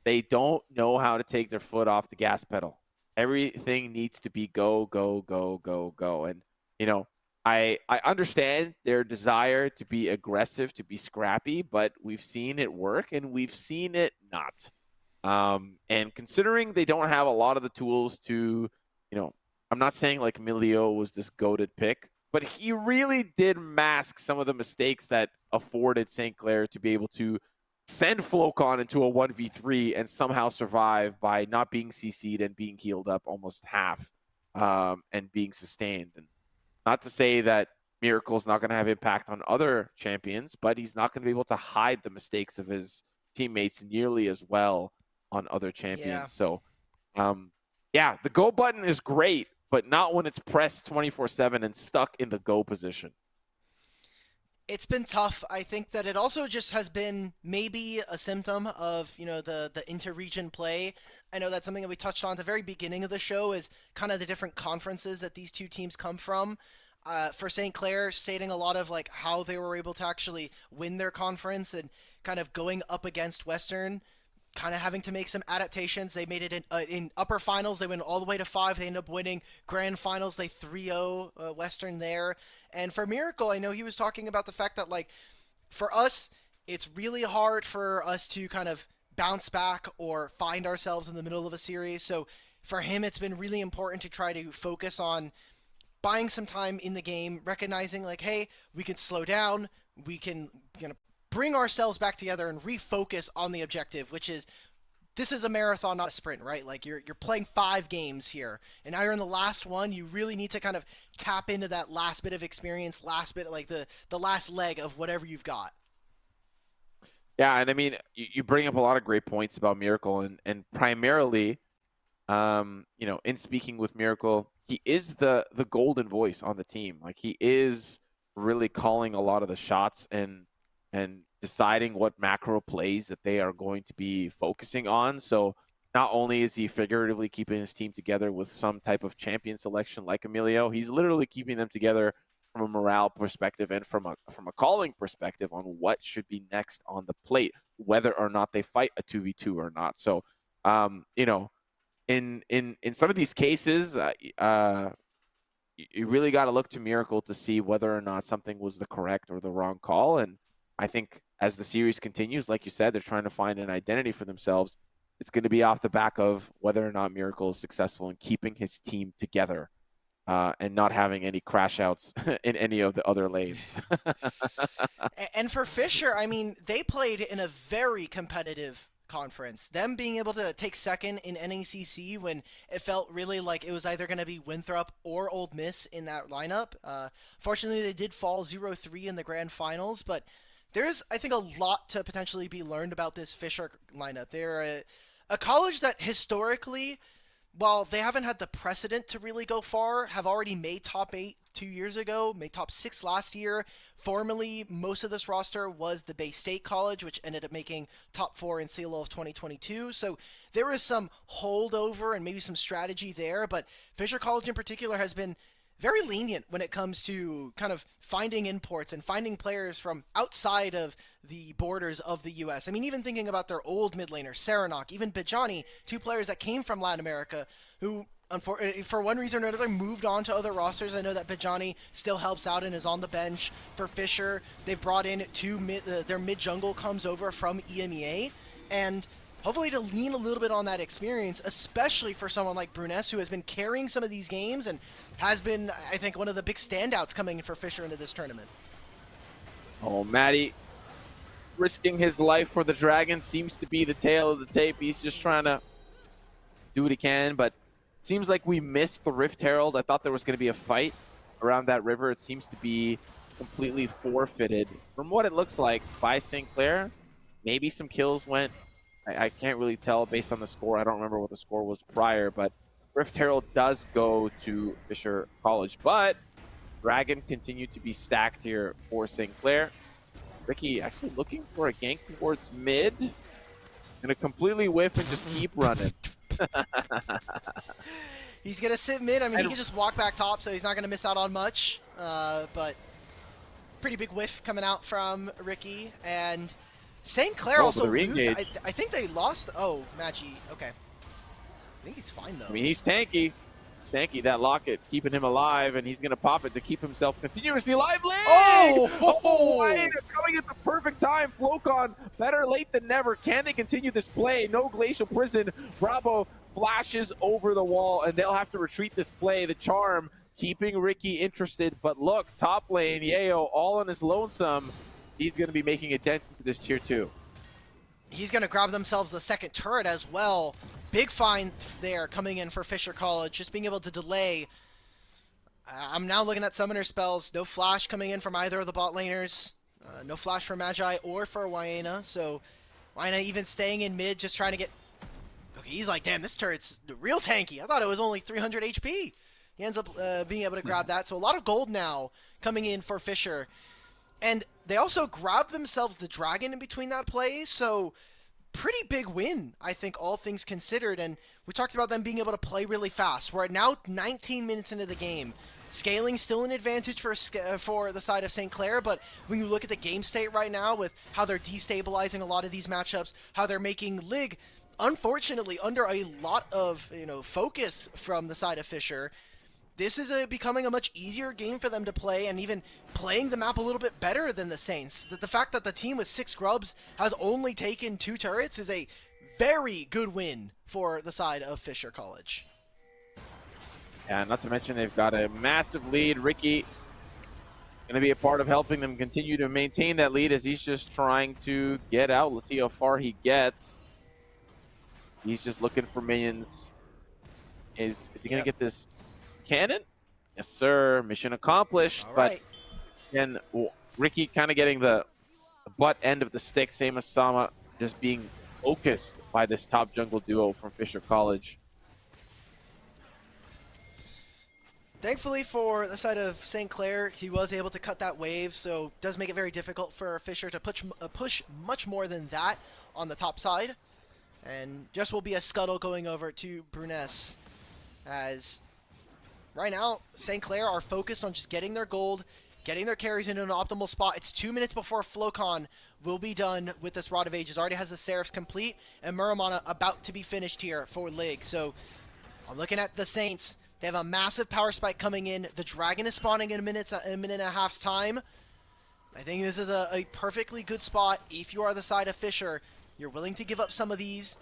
they don't know how to take their foot off the gas pedal. Everything needs to be go, go, go, go, go. And, you know, I understand their desire to be aggressive, to be scrappy, but we've seen it work and we've seen it not. And considering they don't have a lot of the tools to, I'm not saying like Milio was this goated pick, but he really did mask some of the mistakes that afforded St. Clair to be able to send Flocon into a 1v3 and somehow survive by not being CC'd and being healed up almost half, and being sustained. And not to say that Miracle's not going to have impact on other champions, but he's not going to be able to hide the mistakes of his teammates nearly as well on other champions. Yeah. So, yeah, the go button is great, but not when it's pressed 24/7 and stuck in the go position. It's been tough. I think that it also just has been maybe a symptom of, the inter-region play. I know that's something that we touched on at the very beginning of the show is kind of the different conferences that these two teams come from. For St. Clair, stating a lot of like how they were able to actually win their conference and kind of going up against Western, kind of having to make some adaptations. They made it in upper finals. They went all the way to 5. They ended up winning grand finals. They 3-0 Western there. And for Miracle, I know he was talking about the fact that, like, for us, it's really hard for us to kind of bounce back or find ourselves in the middle of a series. So for him, it's been really important to try to focus on buying some time in the game, recognizing, like, hey, we can slow down. We can, bring ourselves back together and refocus on the objective, which is this is a marathon, not a sprint, right? Like you're playing 5 games here, and now you're in the last one. You really need to kind of tap into that last bit of experience, last bit, like the last leg of whatever you've got. Yeah, and I mean, you bring up a lot of great points about Miracle, and primarily, in speaking with Miracle, he is the golden voice on the team. Like he is really calling a lot of the shots and deciding what macro plays that they are going to be focusing on. So not only is he figuratively keeping his team together with some type of champion selection like Emilio, he's literally keeping them together from a morale perspective and from a calling perspective on what should be next on the plate, whether or not they fight a 2v2 or not. So, in some of these cases, you really got to look to Miracle to see whether or not something was the correct or the wrong call. And I think as the series continues, like you said, they're trying to find an identity for themselves. It's going to be off the back of whether or not Miracle is successful in keeping his team together and not having any crash outs in any of the other lanes. And for Fisher, I mean, they played in a very competitive conference. Them being able to take second in NACC when it felt really like it was either going to be Winthrop or Old Miss in that lineup. Fortunately, they did fall 0-3 in the grand finals, but there's, I think, a lot to potentially be learned about this Fisher lineup. They're a college that historically, while they haven't had the precedent to really go far, have already made top 8 2 years ago, made top 6 last year. Formerly, most of this roster was the Bay State College, which ended up making top 4 in CLOL of 2022. So there is some holdover and maybe some strategy there, but Fisher College in particular has been very lenient when it comes to kind of finding imports and finding players from outside of the borders of the U.S. I mean, even thinking about their old mid laner, Saranok, even Bijani, 2 players that came from Latin America who, for one reason or another, moved on to other rosters. I know that Bijani still helps out and is on the bench for Fisher. They've brought in their mid jungle comes over from EMEA, and hopefully to lean a little bit on that experience, especially for someone like Brunes, who has been carrying some of these games and has been, I think, one of the big standouts coming for Fisher into this tournament. Oh, Matty risking his life for the Dragon seems to be the tail of the tape. He's just trying to do what he can, but it seems like we missed the Rift Herald. I thought there was going to be a fight around that river. It seems to be completely forfeited from what it looks like by St. Clair. Maybe some kills went. I can't really tell based on the score. I don't remember what the score was prior, but Rift Herald does go to Fisher College. But Dragon continued to be stacked here for St. Clair. Ricky actually looking for a gank towards mid. Gonna completely whiff and just keep running. He's gonna sit mid. I mean, he can just walk back top, so he's not gonna miss out on much. But pretty big whiff coming out from Ricky. And St. Clair also moved. I think they lost. Oh, Magi. Okay. I think he's fine, though. I mean, he's tanky. Tanky, that locket, keeping him alive, and he's going to pop it to keep himself continuously alive. Oh! Coming at the perfect time. Flocon, better late than never. Can they continue this play? No Glacial Prison. Bravo flashes over the wall, and they'll have to retreat this play. The charm keeping Ricky interested, but look, top lane, Yayo, all on his lonesome. He's going to be making a dent into this tier 2. He's going to grab themselves the second turret as well. Big find there coming in for Fisher College, just being able to delay. I'm now looking at summoner spells. No flash coming in from either of the bot laners. No flash for Magi or for Wayena. So Wayena even staying in mid, just trying to get... Okay, he's like, damn, this turret's real tanky. I thought it was only 300 HP. He ends up being able to grab that. So a lot of gold now coming in for Fisher. And they also grabbed themselves the dragon in between that play, so pretty big win, I think, all things considered. And we talked about them being able to play really fast. We're now 19 minutes into the game. Scaling still an advantage for the side of St. Clair, but when you look at the game state right now with how they're destabilizing a lot of these matchups, how they're making Lig, unfortunately, under a lot of focus from the side of Fisher, this is becoming a much easier game for them to play, and even playing the map a little bit better than the Saints. The fact that the team with 6 grubs has only taken 2 turrets is a very good win for the side of Fisher College. Yeah, not to mention they've got a massive lead. Ricky going to be a part of helping them continue to maintain that lead as he's just trying to get out. Let's see how far he gets. He's just looking for minions. Is he going to get this cannon? Yes, sir. Mission accomplished. All but right. then Ricky kind of getting the butt end of the stick. Same as Sama, just being focused by this top jungle duo from Fisher College. Thankfully for the side of St. Clair, he was able to cut that wave, so it does make it very difficult for Fisher to push much more than that on the top side. And just will be a scuttle going over to Bruness, as right now St. Clair are focused on just getting their gold, getting their carries into an optimal spot. It's 2 minutes before Flocon will be done with this Rod of Ages. Already has the Seraphs complete, and Muramana about to be finished here for Lig. So I'm looking at the Saints. They have a massive power spike coming in. The Dragon is spawning in a minute and a half's time. I think this is a perfectly good spot. If you are the side of Fisher, you're willing to give up some of these.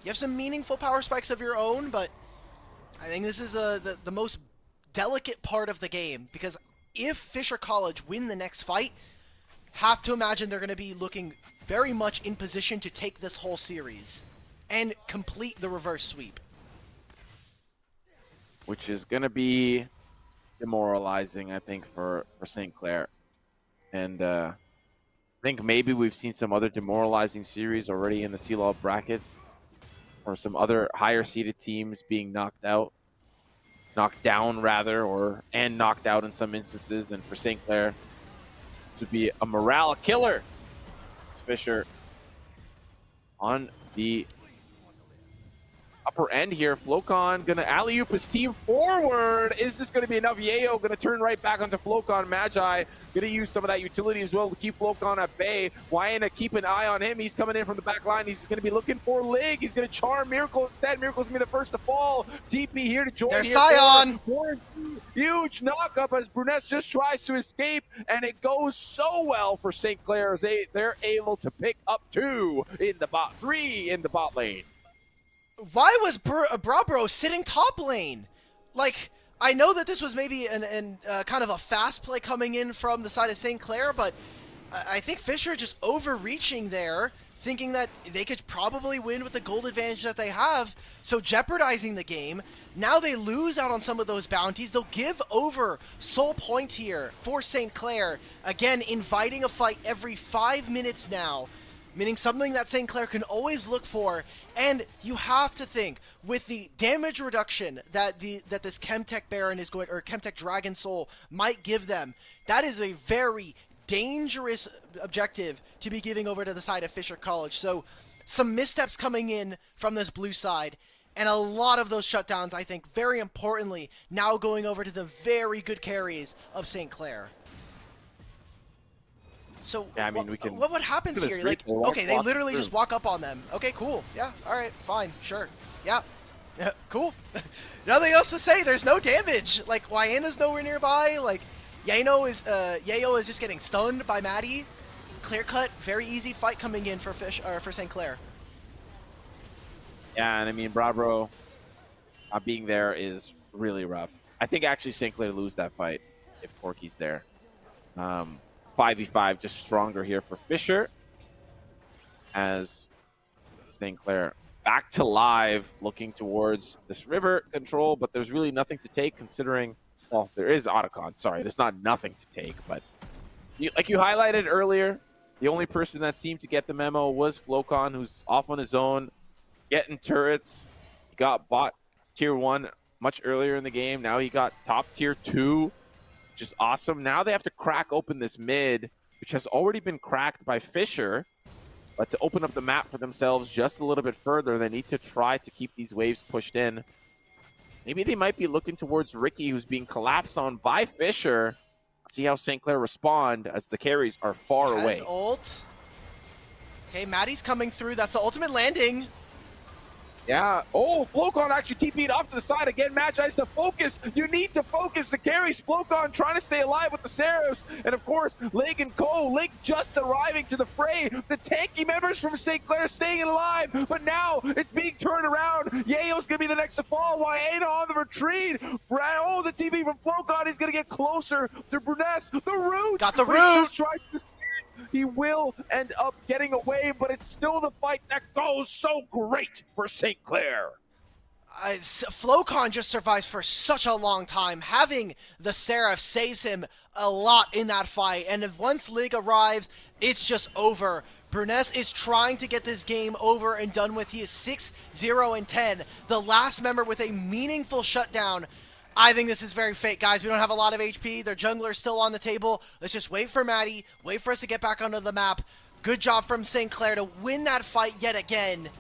You have some meaningful power spikes of your own, but I think this is the most delicate part of the game, because if Fisher College win the next fight, have to imagine they're going to be looking very much in position to take this whole series and complete the reverse sweep. Which is going to be demoralizing, I think, for St. Clair. And I think maybe we've seen some other demoralizing series already in the CLOL bracket, or some other higher-seeded teams being knocked down rather, and knocked out in some instances. And for St. Clair, this would be a morale killer. It's Fisher on the upper end here. Flocon gonna alley-oop his team forward. Is this gonna be enough? Yayo gonna turn right back onto Flocon. Magi gonna use some of that utility as well to keep Flocon at bay. Wyana, keep an eye on him. He's coming in from the back line. He's gonna be looking for Lig. He's gonna charm Miracle instead. Miracle's gonna be the first to fall. TP here to join. There's Sion! Huge knock-up as Bruness just tries to escape, and it goes so well for St. Clair as they're able to pick up 3 in the bot lane. Why was Brabro sitting top lane? Like, I know that this was maybe kind of a fast play coming in from the side of St. Clair, but I think Fisher just overreaching there, thinking that they could probably win with the gold advantage that they have, so jeopardizing the game. Now they lose out on some of those bounties. They'll give over Soul Point here for St. Clair. Again, inviting a fight every 5 minutes now, meaning something that St. Clair can always look for. And you have to think, with the damage reduction that this Chemtech Baron is going, or Chemtech Dragon Soul might give them, that is a very dangerous objective to be giving over to the side of Fisher College. So some missteps coming in from this blue side, and a lot of those shutdowns, I think, very importantly, now going over to the very good carries of St. Clair. So yeah, I mean, what would happen here? Like, okay, they literally just walk up on them. Okay, cool. Yeah, all right, fine, sure. Yeah, cool. Nothing else to say. There's no damage. Like, Wyana's nowhere nearby. Like, Yayo is just getting stunned by Maddie. Clear cut, very easy fight coming in for St. Clair. Yeah, and I mean, Brabro being there is really rough. I think actually St. Clair lose that fight if Corky's there. 5v5 just stronger here for Fisher, as St. Clair back to live, looking towards this river control, but there's really nothing to take considering, well, there is Otacon. Sorry, there's not nothing to take, but like you highlighted earlier, the only person that seemed to get the memo was Flocon, who's off on his own, getting turrets. He got bot tier 1 much earlier in the game. Now he got top tier 2. Which is awesome. Now they have to crack open this mid which has already been cracked by Fisher. But to open up the map for themselves just a little bit further, they need to try to keep these waves pushed in. Maybe they might be looking towards Ricky, who's being collapsed on by Fisher. See how St. Clair respond as the carries are far away. Ult. Okay, Maddie's coming through. That's the ultimate landing. Yeah. Oh, Flocon actually TP'd off to the side again. Magi's to focus. You need to focus the carries. Flocon trying to stay alive with the Seraphs. And of course, Lig and Cole. Lig just arriving to the fray. The tanky members from St. Clair staying alive. But now it's being turned around. Yayo's going to be the next to fall. Wayena on the retreat. Oh, the TV from Flocon is going to get closer to Bruness. The root. Got the root. He will end up getting away, but it's still the fight that goes so great for St. Clair. Flocon just survives for such a long time. Having the Seraph saves him a lot in that fight, and if once Lig arrives, it's just over. Bruness is trying to get this game over and done with. He is 6-0-10. The last member with a meaningful shutdown. I think this is very fake, guys. We don't have a lot of HP. Their jungler's still on the table. Let's just wait for Maddie. Wait for us to get back onto the map. Good job from St. Clair to win that fight yet again.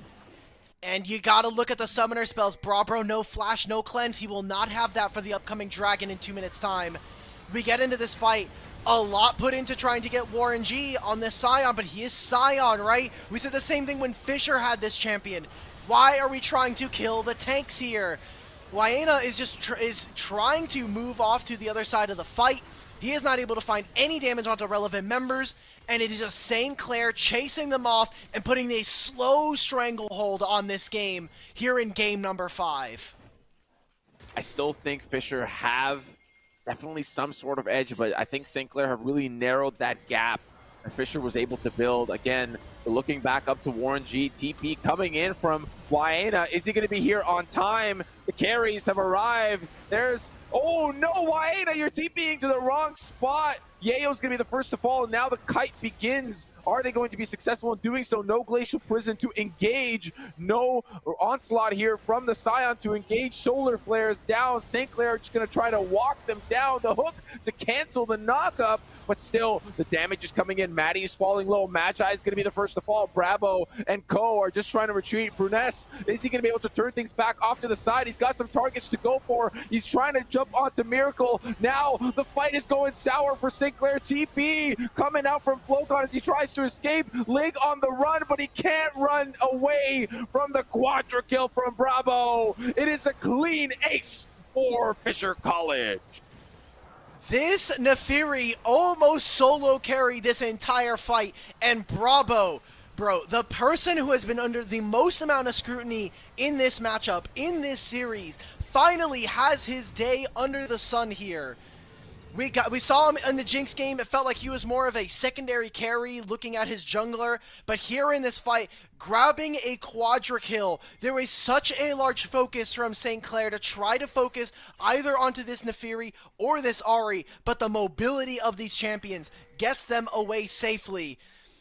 And you gotta look at the summoner spells. Brabro, no flash, no cleanse. He will not have that for the upcoming dragon in 2 minutes' time. We get into this fight. A lot put into trying to get Warren G on this Sion, but he is Sion, right? We said the same thing when Fisher had this champion. Why are we trying to kill the tanks here? Wayena is just trying to move off to the other side of the fight. He is not able to find any damage onto relevant members, and it is just St. Clair chasing them off and putting a slow stranglehold on this game here in game number 5. I still think Fisher have definitely some sort of edge, but I think St. Clair have really narrowed that gap that Fisher was able to build. Again, looking back up to Warren G. TP coming in from Wayena. Is he going to be here on time? The carries have arrived. There's, oh no, Wayena, you're TPing to the wrong spot. Yayo's going to be the first to fall, and now the kite begins. Are they going to be successful in doing so? No Glacial Prison to engage. No onslaught here from the Scion to engage. Solar Flares down. St. Clair just going to try to walk them down. The hook to cancel the knockup, but still the damage is coming in. Maddie is falling low. Magi is going to be the first to fall. Bravo and Co are just trying to retreat. Bruness, is he going to be able to turn things back off to the side? He's got some targets to go for. He's trying to jump onto Miracle. Now the fight is going sour for St. Clair. TP coming out from Flocon as he tries to escape. Lig on the run, but he can't run away from the quadra kill from Bravo. It is a clean ace for Fisher College. This Nefiri almost solo carried this entire fight, and Bravo, bro, the person who has been under the most amount of scrutiny in this matchup, in this series, finally has his day under the sun here. We saw him in the Jinx game. It felt like he was more of a secondary carry looking at his jungler. But here in this fight, grabbing a quadra kill, there was such a large focus from St. Clair to try to focus either onto this Nefiri or this Ahri. But the mobility of these champions gets them away safely.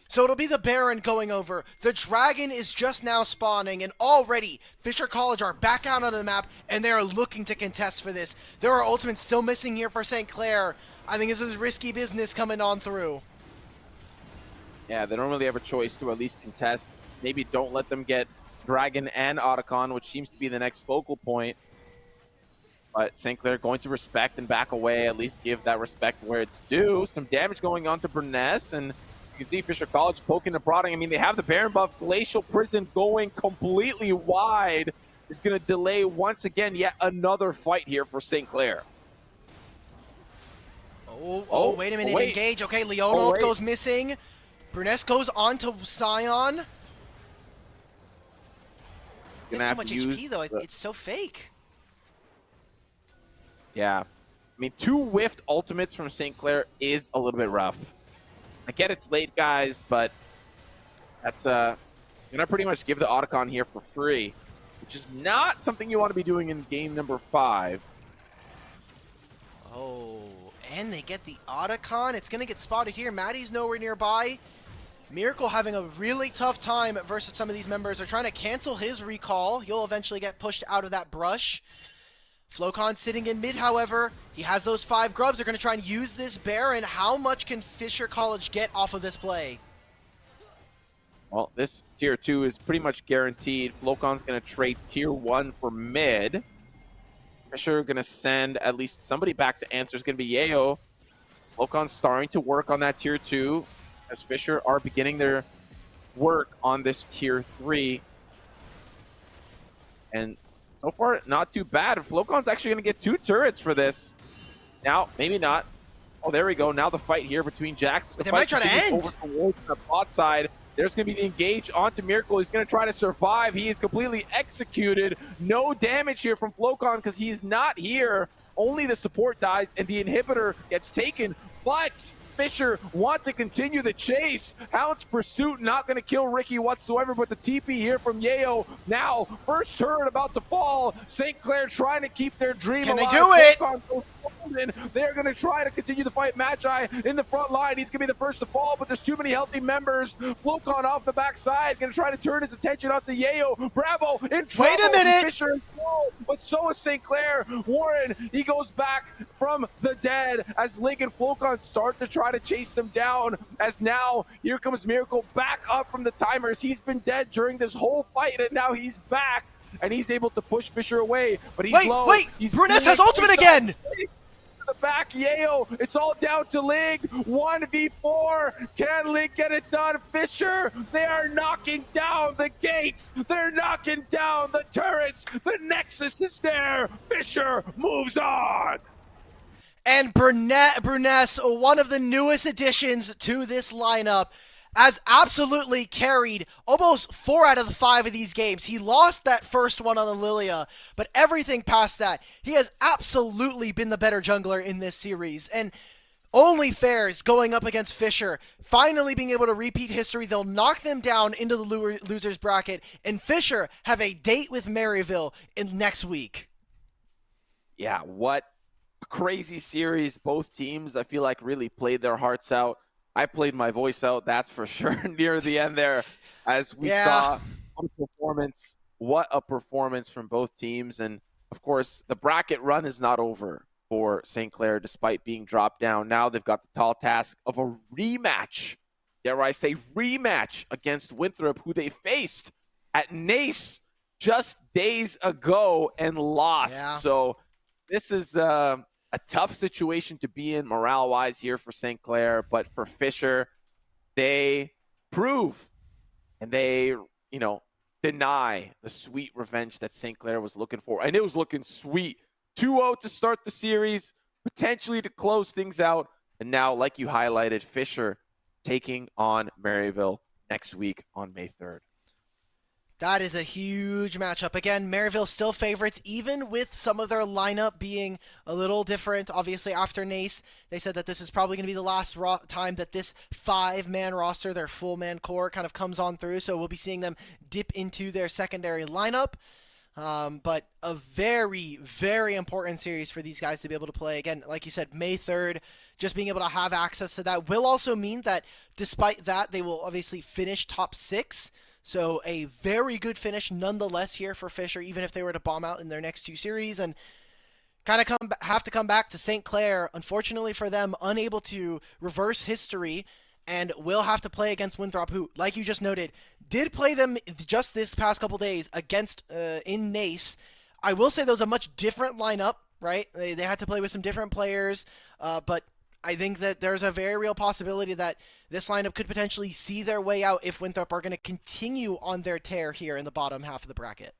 So it'll be the Baron going over. The Dragon is just now spawning, and already Fisher College are back out on the map, and they are looking to contest for this. There are ultimates still missing here for St. Clair. I think this is risky business coming on through. Yeah, they don't really have a choice to at least contest. Maybe don't let them get Dragon and Otacon, which seems to be the next focal point. But St. Clair going to respect and back away, at least give that respect where it's due. Some damage going on to Bruness, and you can see Fisher College poking and prodding. I mean, they have the Baron buff. Glacial Prison going completely wide is going to delay once again yet another fight here for St. Clair. Wait a minute, engage. Okay, Leonald goes missing. Bruness goes on to Sion. He has so much HP, though. It's so fake. Yeah. I mean, 2 whiffed ultimates from St. Clair is a little bit rough. I get it's late, guys, but that's gonna pretty much give the Otacon here for free, which is not something you want to be doing in game number 5. Oh, and they get the Otacon. It's gonna get spotted here. Maddie's nowhere nearby. Miracle having a really tough time versus some of these members. They're trying to cancel his recall. He'll eventually get pushed out of that brush. Flocon sitting in mid, however. He has those 5 grubs. They're going to try and use this Baron. How much can Fisher College get off of this play? Well, this tier 2 is pretty much guaranteed. Flocon's going to trade tier 1 for mid. Fisher going to send at least somebody back to answer. It's going to be Yayo. Flocon's starting to work on that tier 2 as Fisher are beginning their work on this tier 3. And so far, not too bad. Flocon's actually going to get 2 turrets for this. Now, maybe not. Oh, there we go. Now the fight here between Jax. But they might try to end. Over towards the bot side. There's going to be the engage onto Miracle. He's going to try to survive. He is completely executed. No damage here from Flocon because he's not here. Only the support dies and the inhibitor gets taken. But Fisher want to continue the chase. Hound's Pursuit not going to kill Ricky whatsoever, but the TP here from Yayo. Now, first turret about to fall. St. Clair trying to keep their dream alive. Can they do it? They're going to try to continue to fight Magi in the front line. He's going to be the first to fall, but there's too many healthy members. Flocon off the backside, going to try to turn his attention onto Yayo. Bravo in trouble. Wait a minute! Fisher is slow, but so is St. Clair. Warren, he goes back from the dead as Link and Flocon start to try to chase him down. As now, here comes Miracle back up from the timers. He's been dead during this whole fight, and now he's back. And he's able to push Fisher away, but he's low. Wait! Bruness has ultimate again! The back, Yayo. It's all down to Lig. 1v4. Can Lig get it done? Fisher, they are knocking down the gates. They're knocking down the turrets. The Nexus is there. Fisher moves on. And Bruness, one of the newest additions to this lineup, has absolutely carried almost 4 out of the 5 of these games. He lost that first one on the Lilia, but everything past that, he has absolutely been the better jungler in this series. And only fair is going up against Fisher, finally being able to repeat history. They'll knock them down into the losers bracket, and Fisher have a date with Maryville in next week. Yeah, what a crazy series. Both teams, I feel like, really played their hearts out. I played my voice out, that's for sure, near the end there, as we saw what a performance from both teams. And, of course, the bracket run is not over for St. Clair, despite being dropped down. Now they've got the tall task of a rematch, dare I say rematch, against Winthrop, who they faced at Nace just days ago and lost. Yeah. So this is a tough situation to be in morale-wise here for St. Clair, but for Fisher, they prove and they, deny the sweet revenge that St. Clair was looking for. And it was looking sweet. 2-0 to start the series, potentially to close things out. And now, like you highlighted, Fisher taking on Maryville next week on May 3rd. That is a huge matchup. Again, Maryville still favorites, even with some of their lineup being a little different. Obviously, after Nace, they said that this is probably going to be the last time that this 5-man roster, their full-man core, kind of comes on through. So we'll be seeing them dip into their secondary lineup. But a very, very important series for these guys to be able to play. Again, like you said, May 3rd, just being able to have access to that will also mean that despite that, they will obviously finish top 6. So a very good finish nonetheless here for Fisher, even if they were to bomb out in their next 2 series and kind of have to come back to St. Clair. Unfortunately for them, unable to reverse history and will have to play against Winthrop, who, like you just noted, did play them just this past couple days against in Nace. I will say that was a much different lineup, right? They had to play with some different players, but I think that there's a very real possibility that this lineup could potentially see their way out if Winthrop are going to continue on their tear here in the bottom half of the bracket.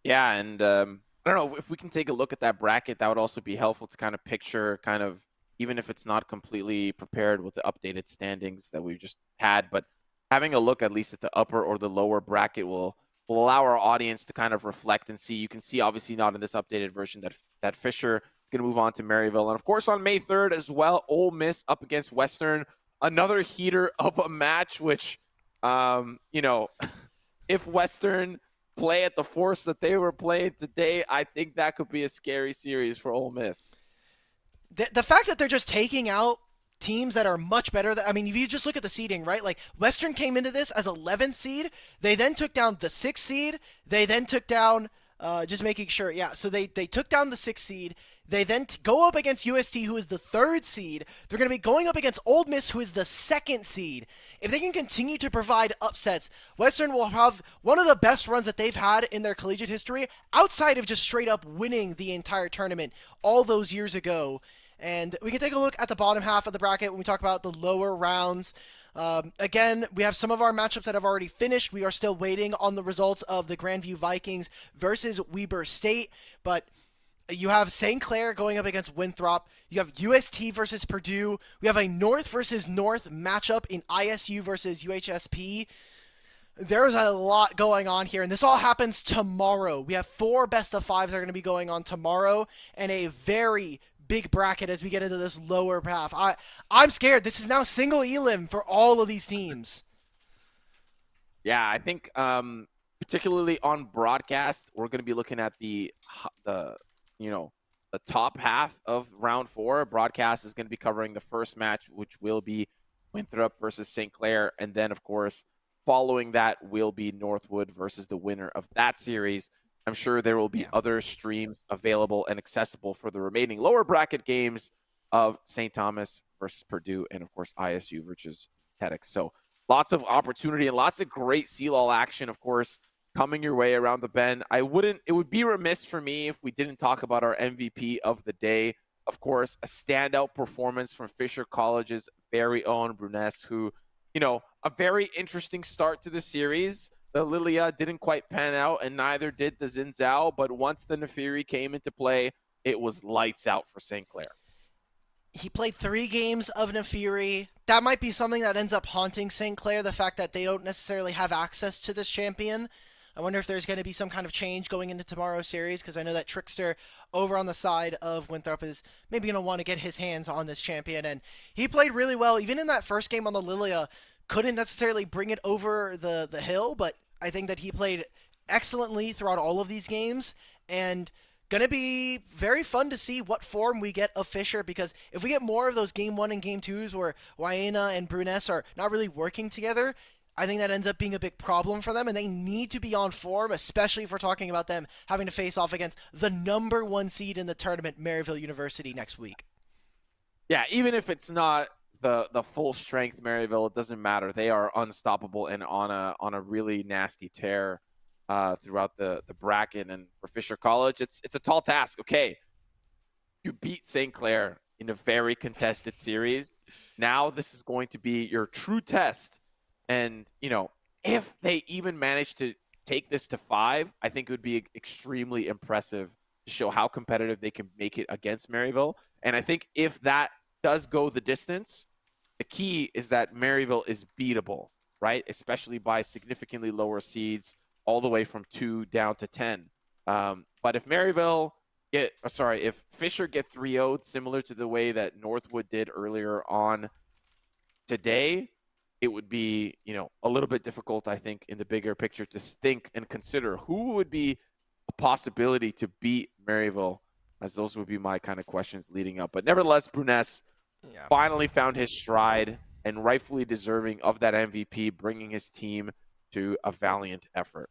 Yeah, and I don't know, if we can take a look at that bracket, that would also be helpful to kind of picture even if it's not completely prepared with the updated standings that we've just had, but having a look at least at the upper or the lower bracket will allow our audience to kind of reflect and see. You can see, obviously not in this updated version, that Fisher going to move on to Maryville. And of course on May 3rd as well, Ole Miss up against Western, another heater of a match, which if Western play at the force that they were playing today, I think that could be a scary series for Ole Miss. The fact that they're just taking out teams that are much better if you just look at the seeding, right? Like, Western came into this as 11th seed. They then took down the 6th seed. They then took down Just making sure. Yeah, so they took down the 6th seed. They then go up against UST, who is the 3rd seed. They're going to be going up against Ole Miss, who is the 2nd seed. If they can continue to provide upsets, Western will have one of the best runs that they've had in their collegiate history, outside of just straight up winning the entire tournament all those years ago. And we can take a look at the bottom half of the bracket when we talk about the lower rounds. Again, we have some of our matchups that have already finished. We are still waiting on the results of the Grandview Vikings versus Weber State, but you have St. Clair going up against Winthrop. You have UST versus Purdue. We have a North versus North matchup in ISU versus UHSP. There's a lot going on here, and this all happens tomorrow. We have 4 best of 5s that are going to be going on tomorrow, and a very big bracket as we get into this lower half. I'm scared. This is now single elim for all of these teams. Yeah, I think particularly on broadcast, we're going to be looking at the top half of round 4. Broadcast is going to be covering the first match, which will be Winthrop versus St. Clair, and then of course following that will be Northwood versus the winner of that series. I'm sure there will be other streams available and accessible for the remaining lower bracket games of St. Thomas versus Purdue, and of course ISU versus TEDx. So lots of opportunity and lots of great CLOL action, of course, coming your way around the bend. It would be remiss for me if we didn't talk about our MVP of the day. Of course, a standout performance from Fisher College's very own Bruness, who, a very interesting start to the series. The Lilia didn't quite pan out, and neither did the Zinzao, but once the Nefiri came into play, it was lights out for St. Clair. He played 3 games of Nefiri. That might be something that ends up haunting St. Clair, the fact that they don't necessarily have access to this champion. I wonder if there's going to be some kind of change going into tomorrow's series, because I know that Trickster over on the side of Winthrop is maybe going to want to get his hands on this champion, and he played really well. Even in that first game on the Lilia, couldn't necessarily bring it over the hill, but I think that he played excellently throughout all of these games, and going to be very fun to see what form we get of Fisher, because if we get more of those Game 1 and Game 2s where Waena and Bruness are not really working together, I think that ends up being a big problem for them, and they need to be on form, especially if we're talking about them having to face off against the number 1 seed in the tournament, Maryville University, next week. Yeah, even if it's not the full strength Maryville, it doesn't matter. They are unstoppable and on a really nasty tear throughout the bracket. And for Fisher College, it's a tall task. Okay, you beat St. Clair in a very contested series. Now this is going to be your true test. And, if they even manage to take this to 5, I think it would be extremely impressive to show how competitive they can make it against Maryville. And I think if that does go the distance, the key is that Maryville is beatable, right? Especially by significantly lower seeds, all the way from 2 down to 10. But if if Fisher get 3-0'd, similar to the way that Northwood did earlier on today, it would be, a little bit difficult, I think, in the bigger picture to think and consider who would be a possibility to beat Maryville, as those would be my kind of questions leading up. But nevertheless, Bruness finally found his stride and rightfully deserving of that MVP, bringing his team to a valiant effort.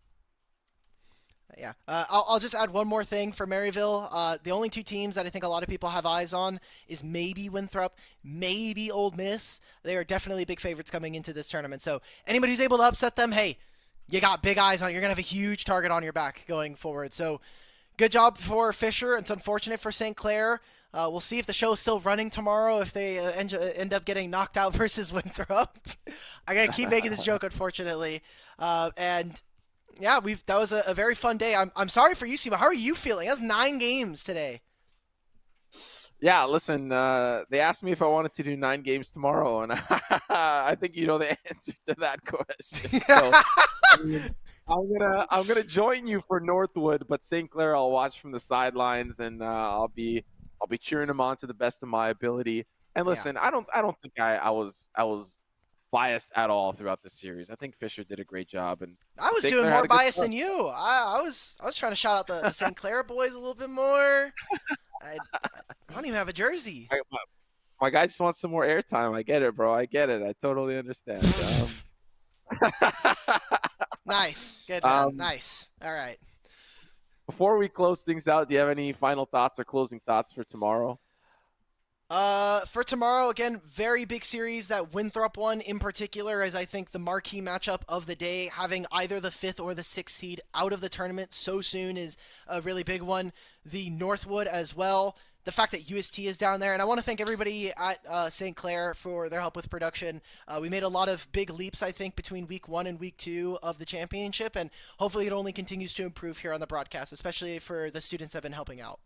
Yeah, I'll just add one more thing for Maryville. The only 2 teams that I think a lot of people have eyes on is maybe Winthrop, maybe Ole Miss. They are definitely big favorites coming into this tournament. So anybody who's able to upset them, hey, you got big eyes on it. You're going to have a huge target on your back going forward. So good job for Fisher. It's unfortunate for St. Clair. We'll see if the show is still running tomorrow, if they end up getting knocked out versus Winthrop. I got to keep making this joke, unfortunately. And yeah, that was a very fun day. I'm sorry for you, Sima. How are you feeling? That's 9 games today. Yeah, listen, they asked me if I wanted to do 9 games tomorrow, and I think you know the answer to that question. So I'm gonna join you for Northwood, but St. Clair I'll watch from the sidelines, and I'll be cheering them on to the best of my ability. And listen, I don't think I was biased at all throughout the series. I think Fisher did a great job, and I was doing more biased than you. I was trying to shout out the St. Clair boys a little bit more. I don't even have a jersey. My guy just wants some more airtime. I get it, bro. I get it. I totally understand. Nice. Good, man. Nice. All right. before we close things out, do you have any final thoughts or closing thoughts for tomorrow? For tomorrow, again, very big series. That Winthrop one in particular is, I think, the marquee matchup of the day. Having either the 5th or the 6th seed out of the tournament so soon is a really big one. The Northwood as well. The fact that UST is down there. And I want to thank everybody at St. Clair for their help with production. We made a lot of big leaps, I think, between week 1 and week 2 of the championship. And hopefully it only continues to improve here on the broadcast, especially for the students that have been helping out.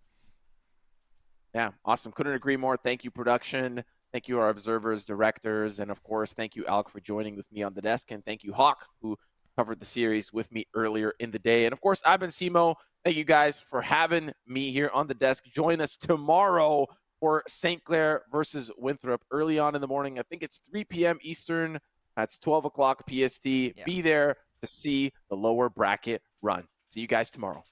Yeah, awesome. Couldn't agree more. Thank you, production. Thank you, our observers, directors, and of course, thank you, Alec, for joining with me on the desk. And thank you, Hawk, who covered the series with me earlier in the day. And of course, I've been Simo. Thank you guys for having me here on the desk. Join us tomorrow for St. Clair versus Winthrop early on in the morning. I think it's 3 p.m. Eastern. That's 12 o'clock PST. Yeah. Be there to see the lower bracket run. See you guys tomorrow.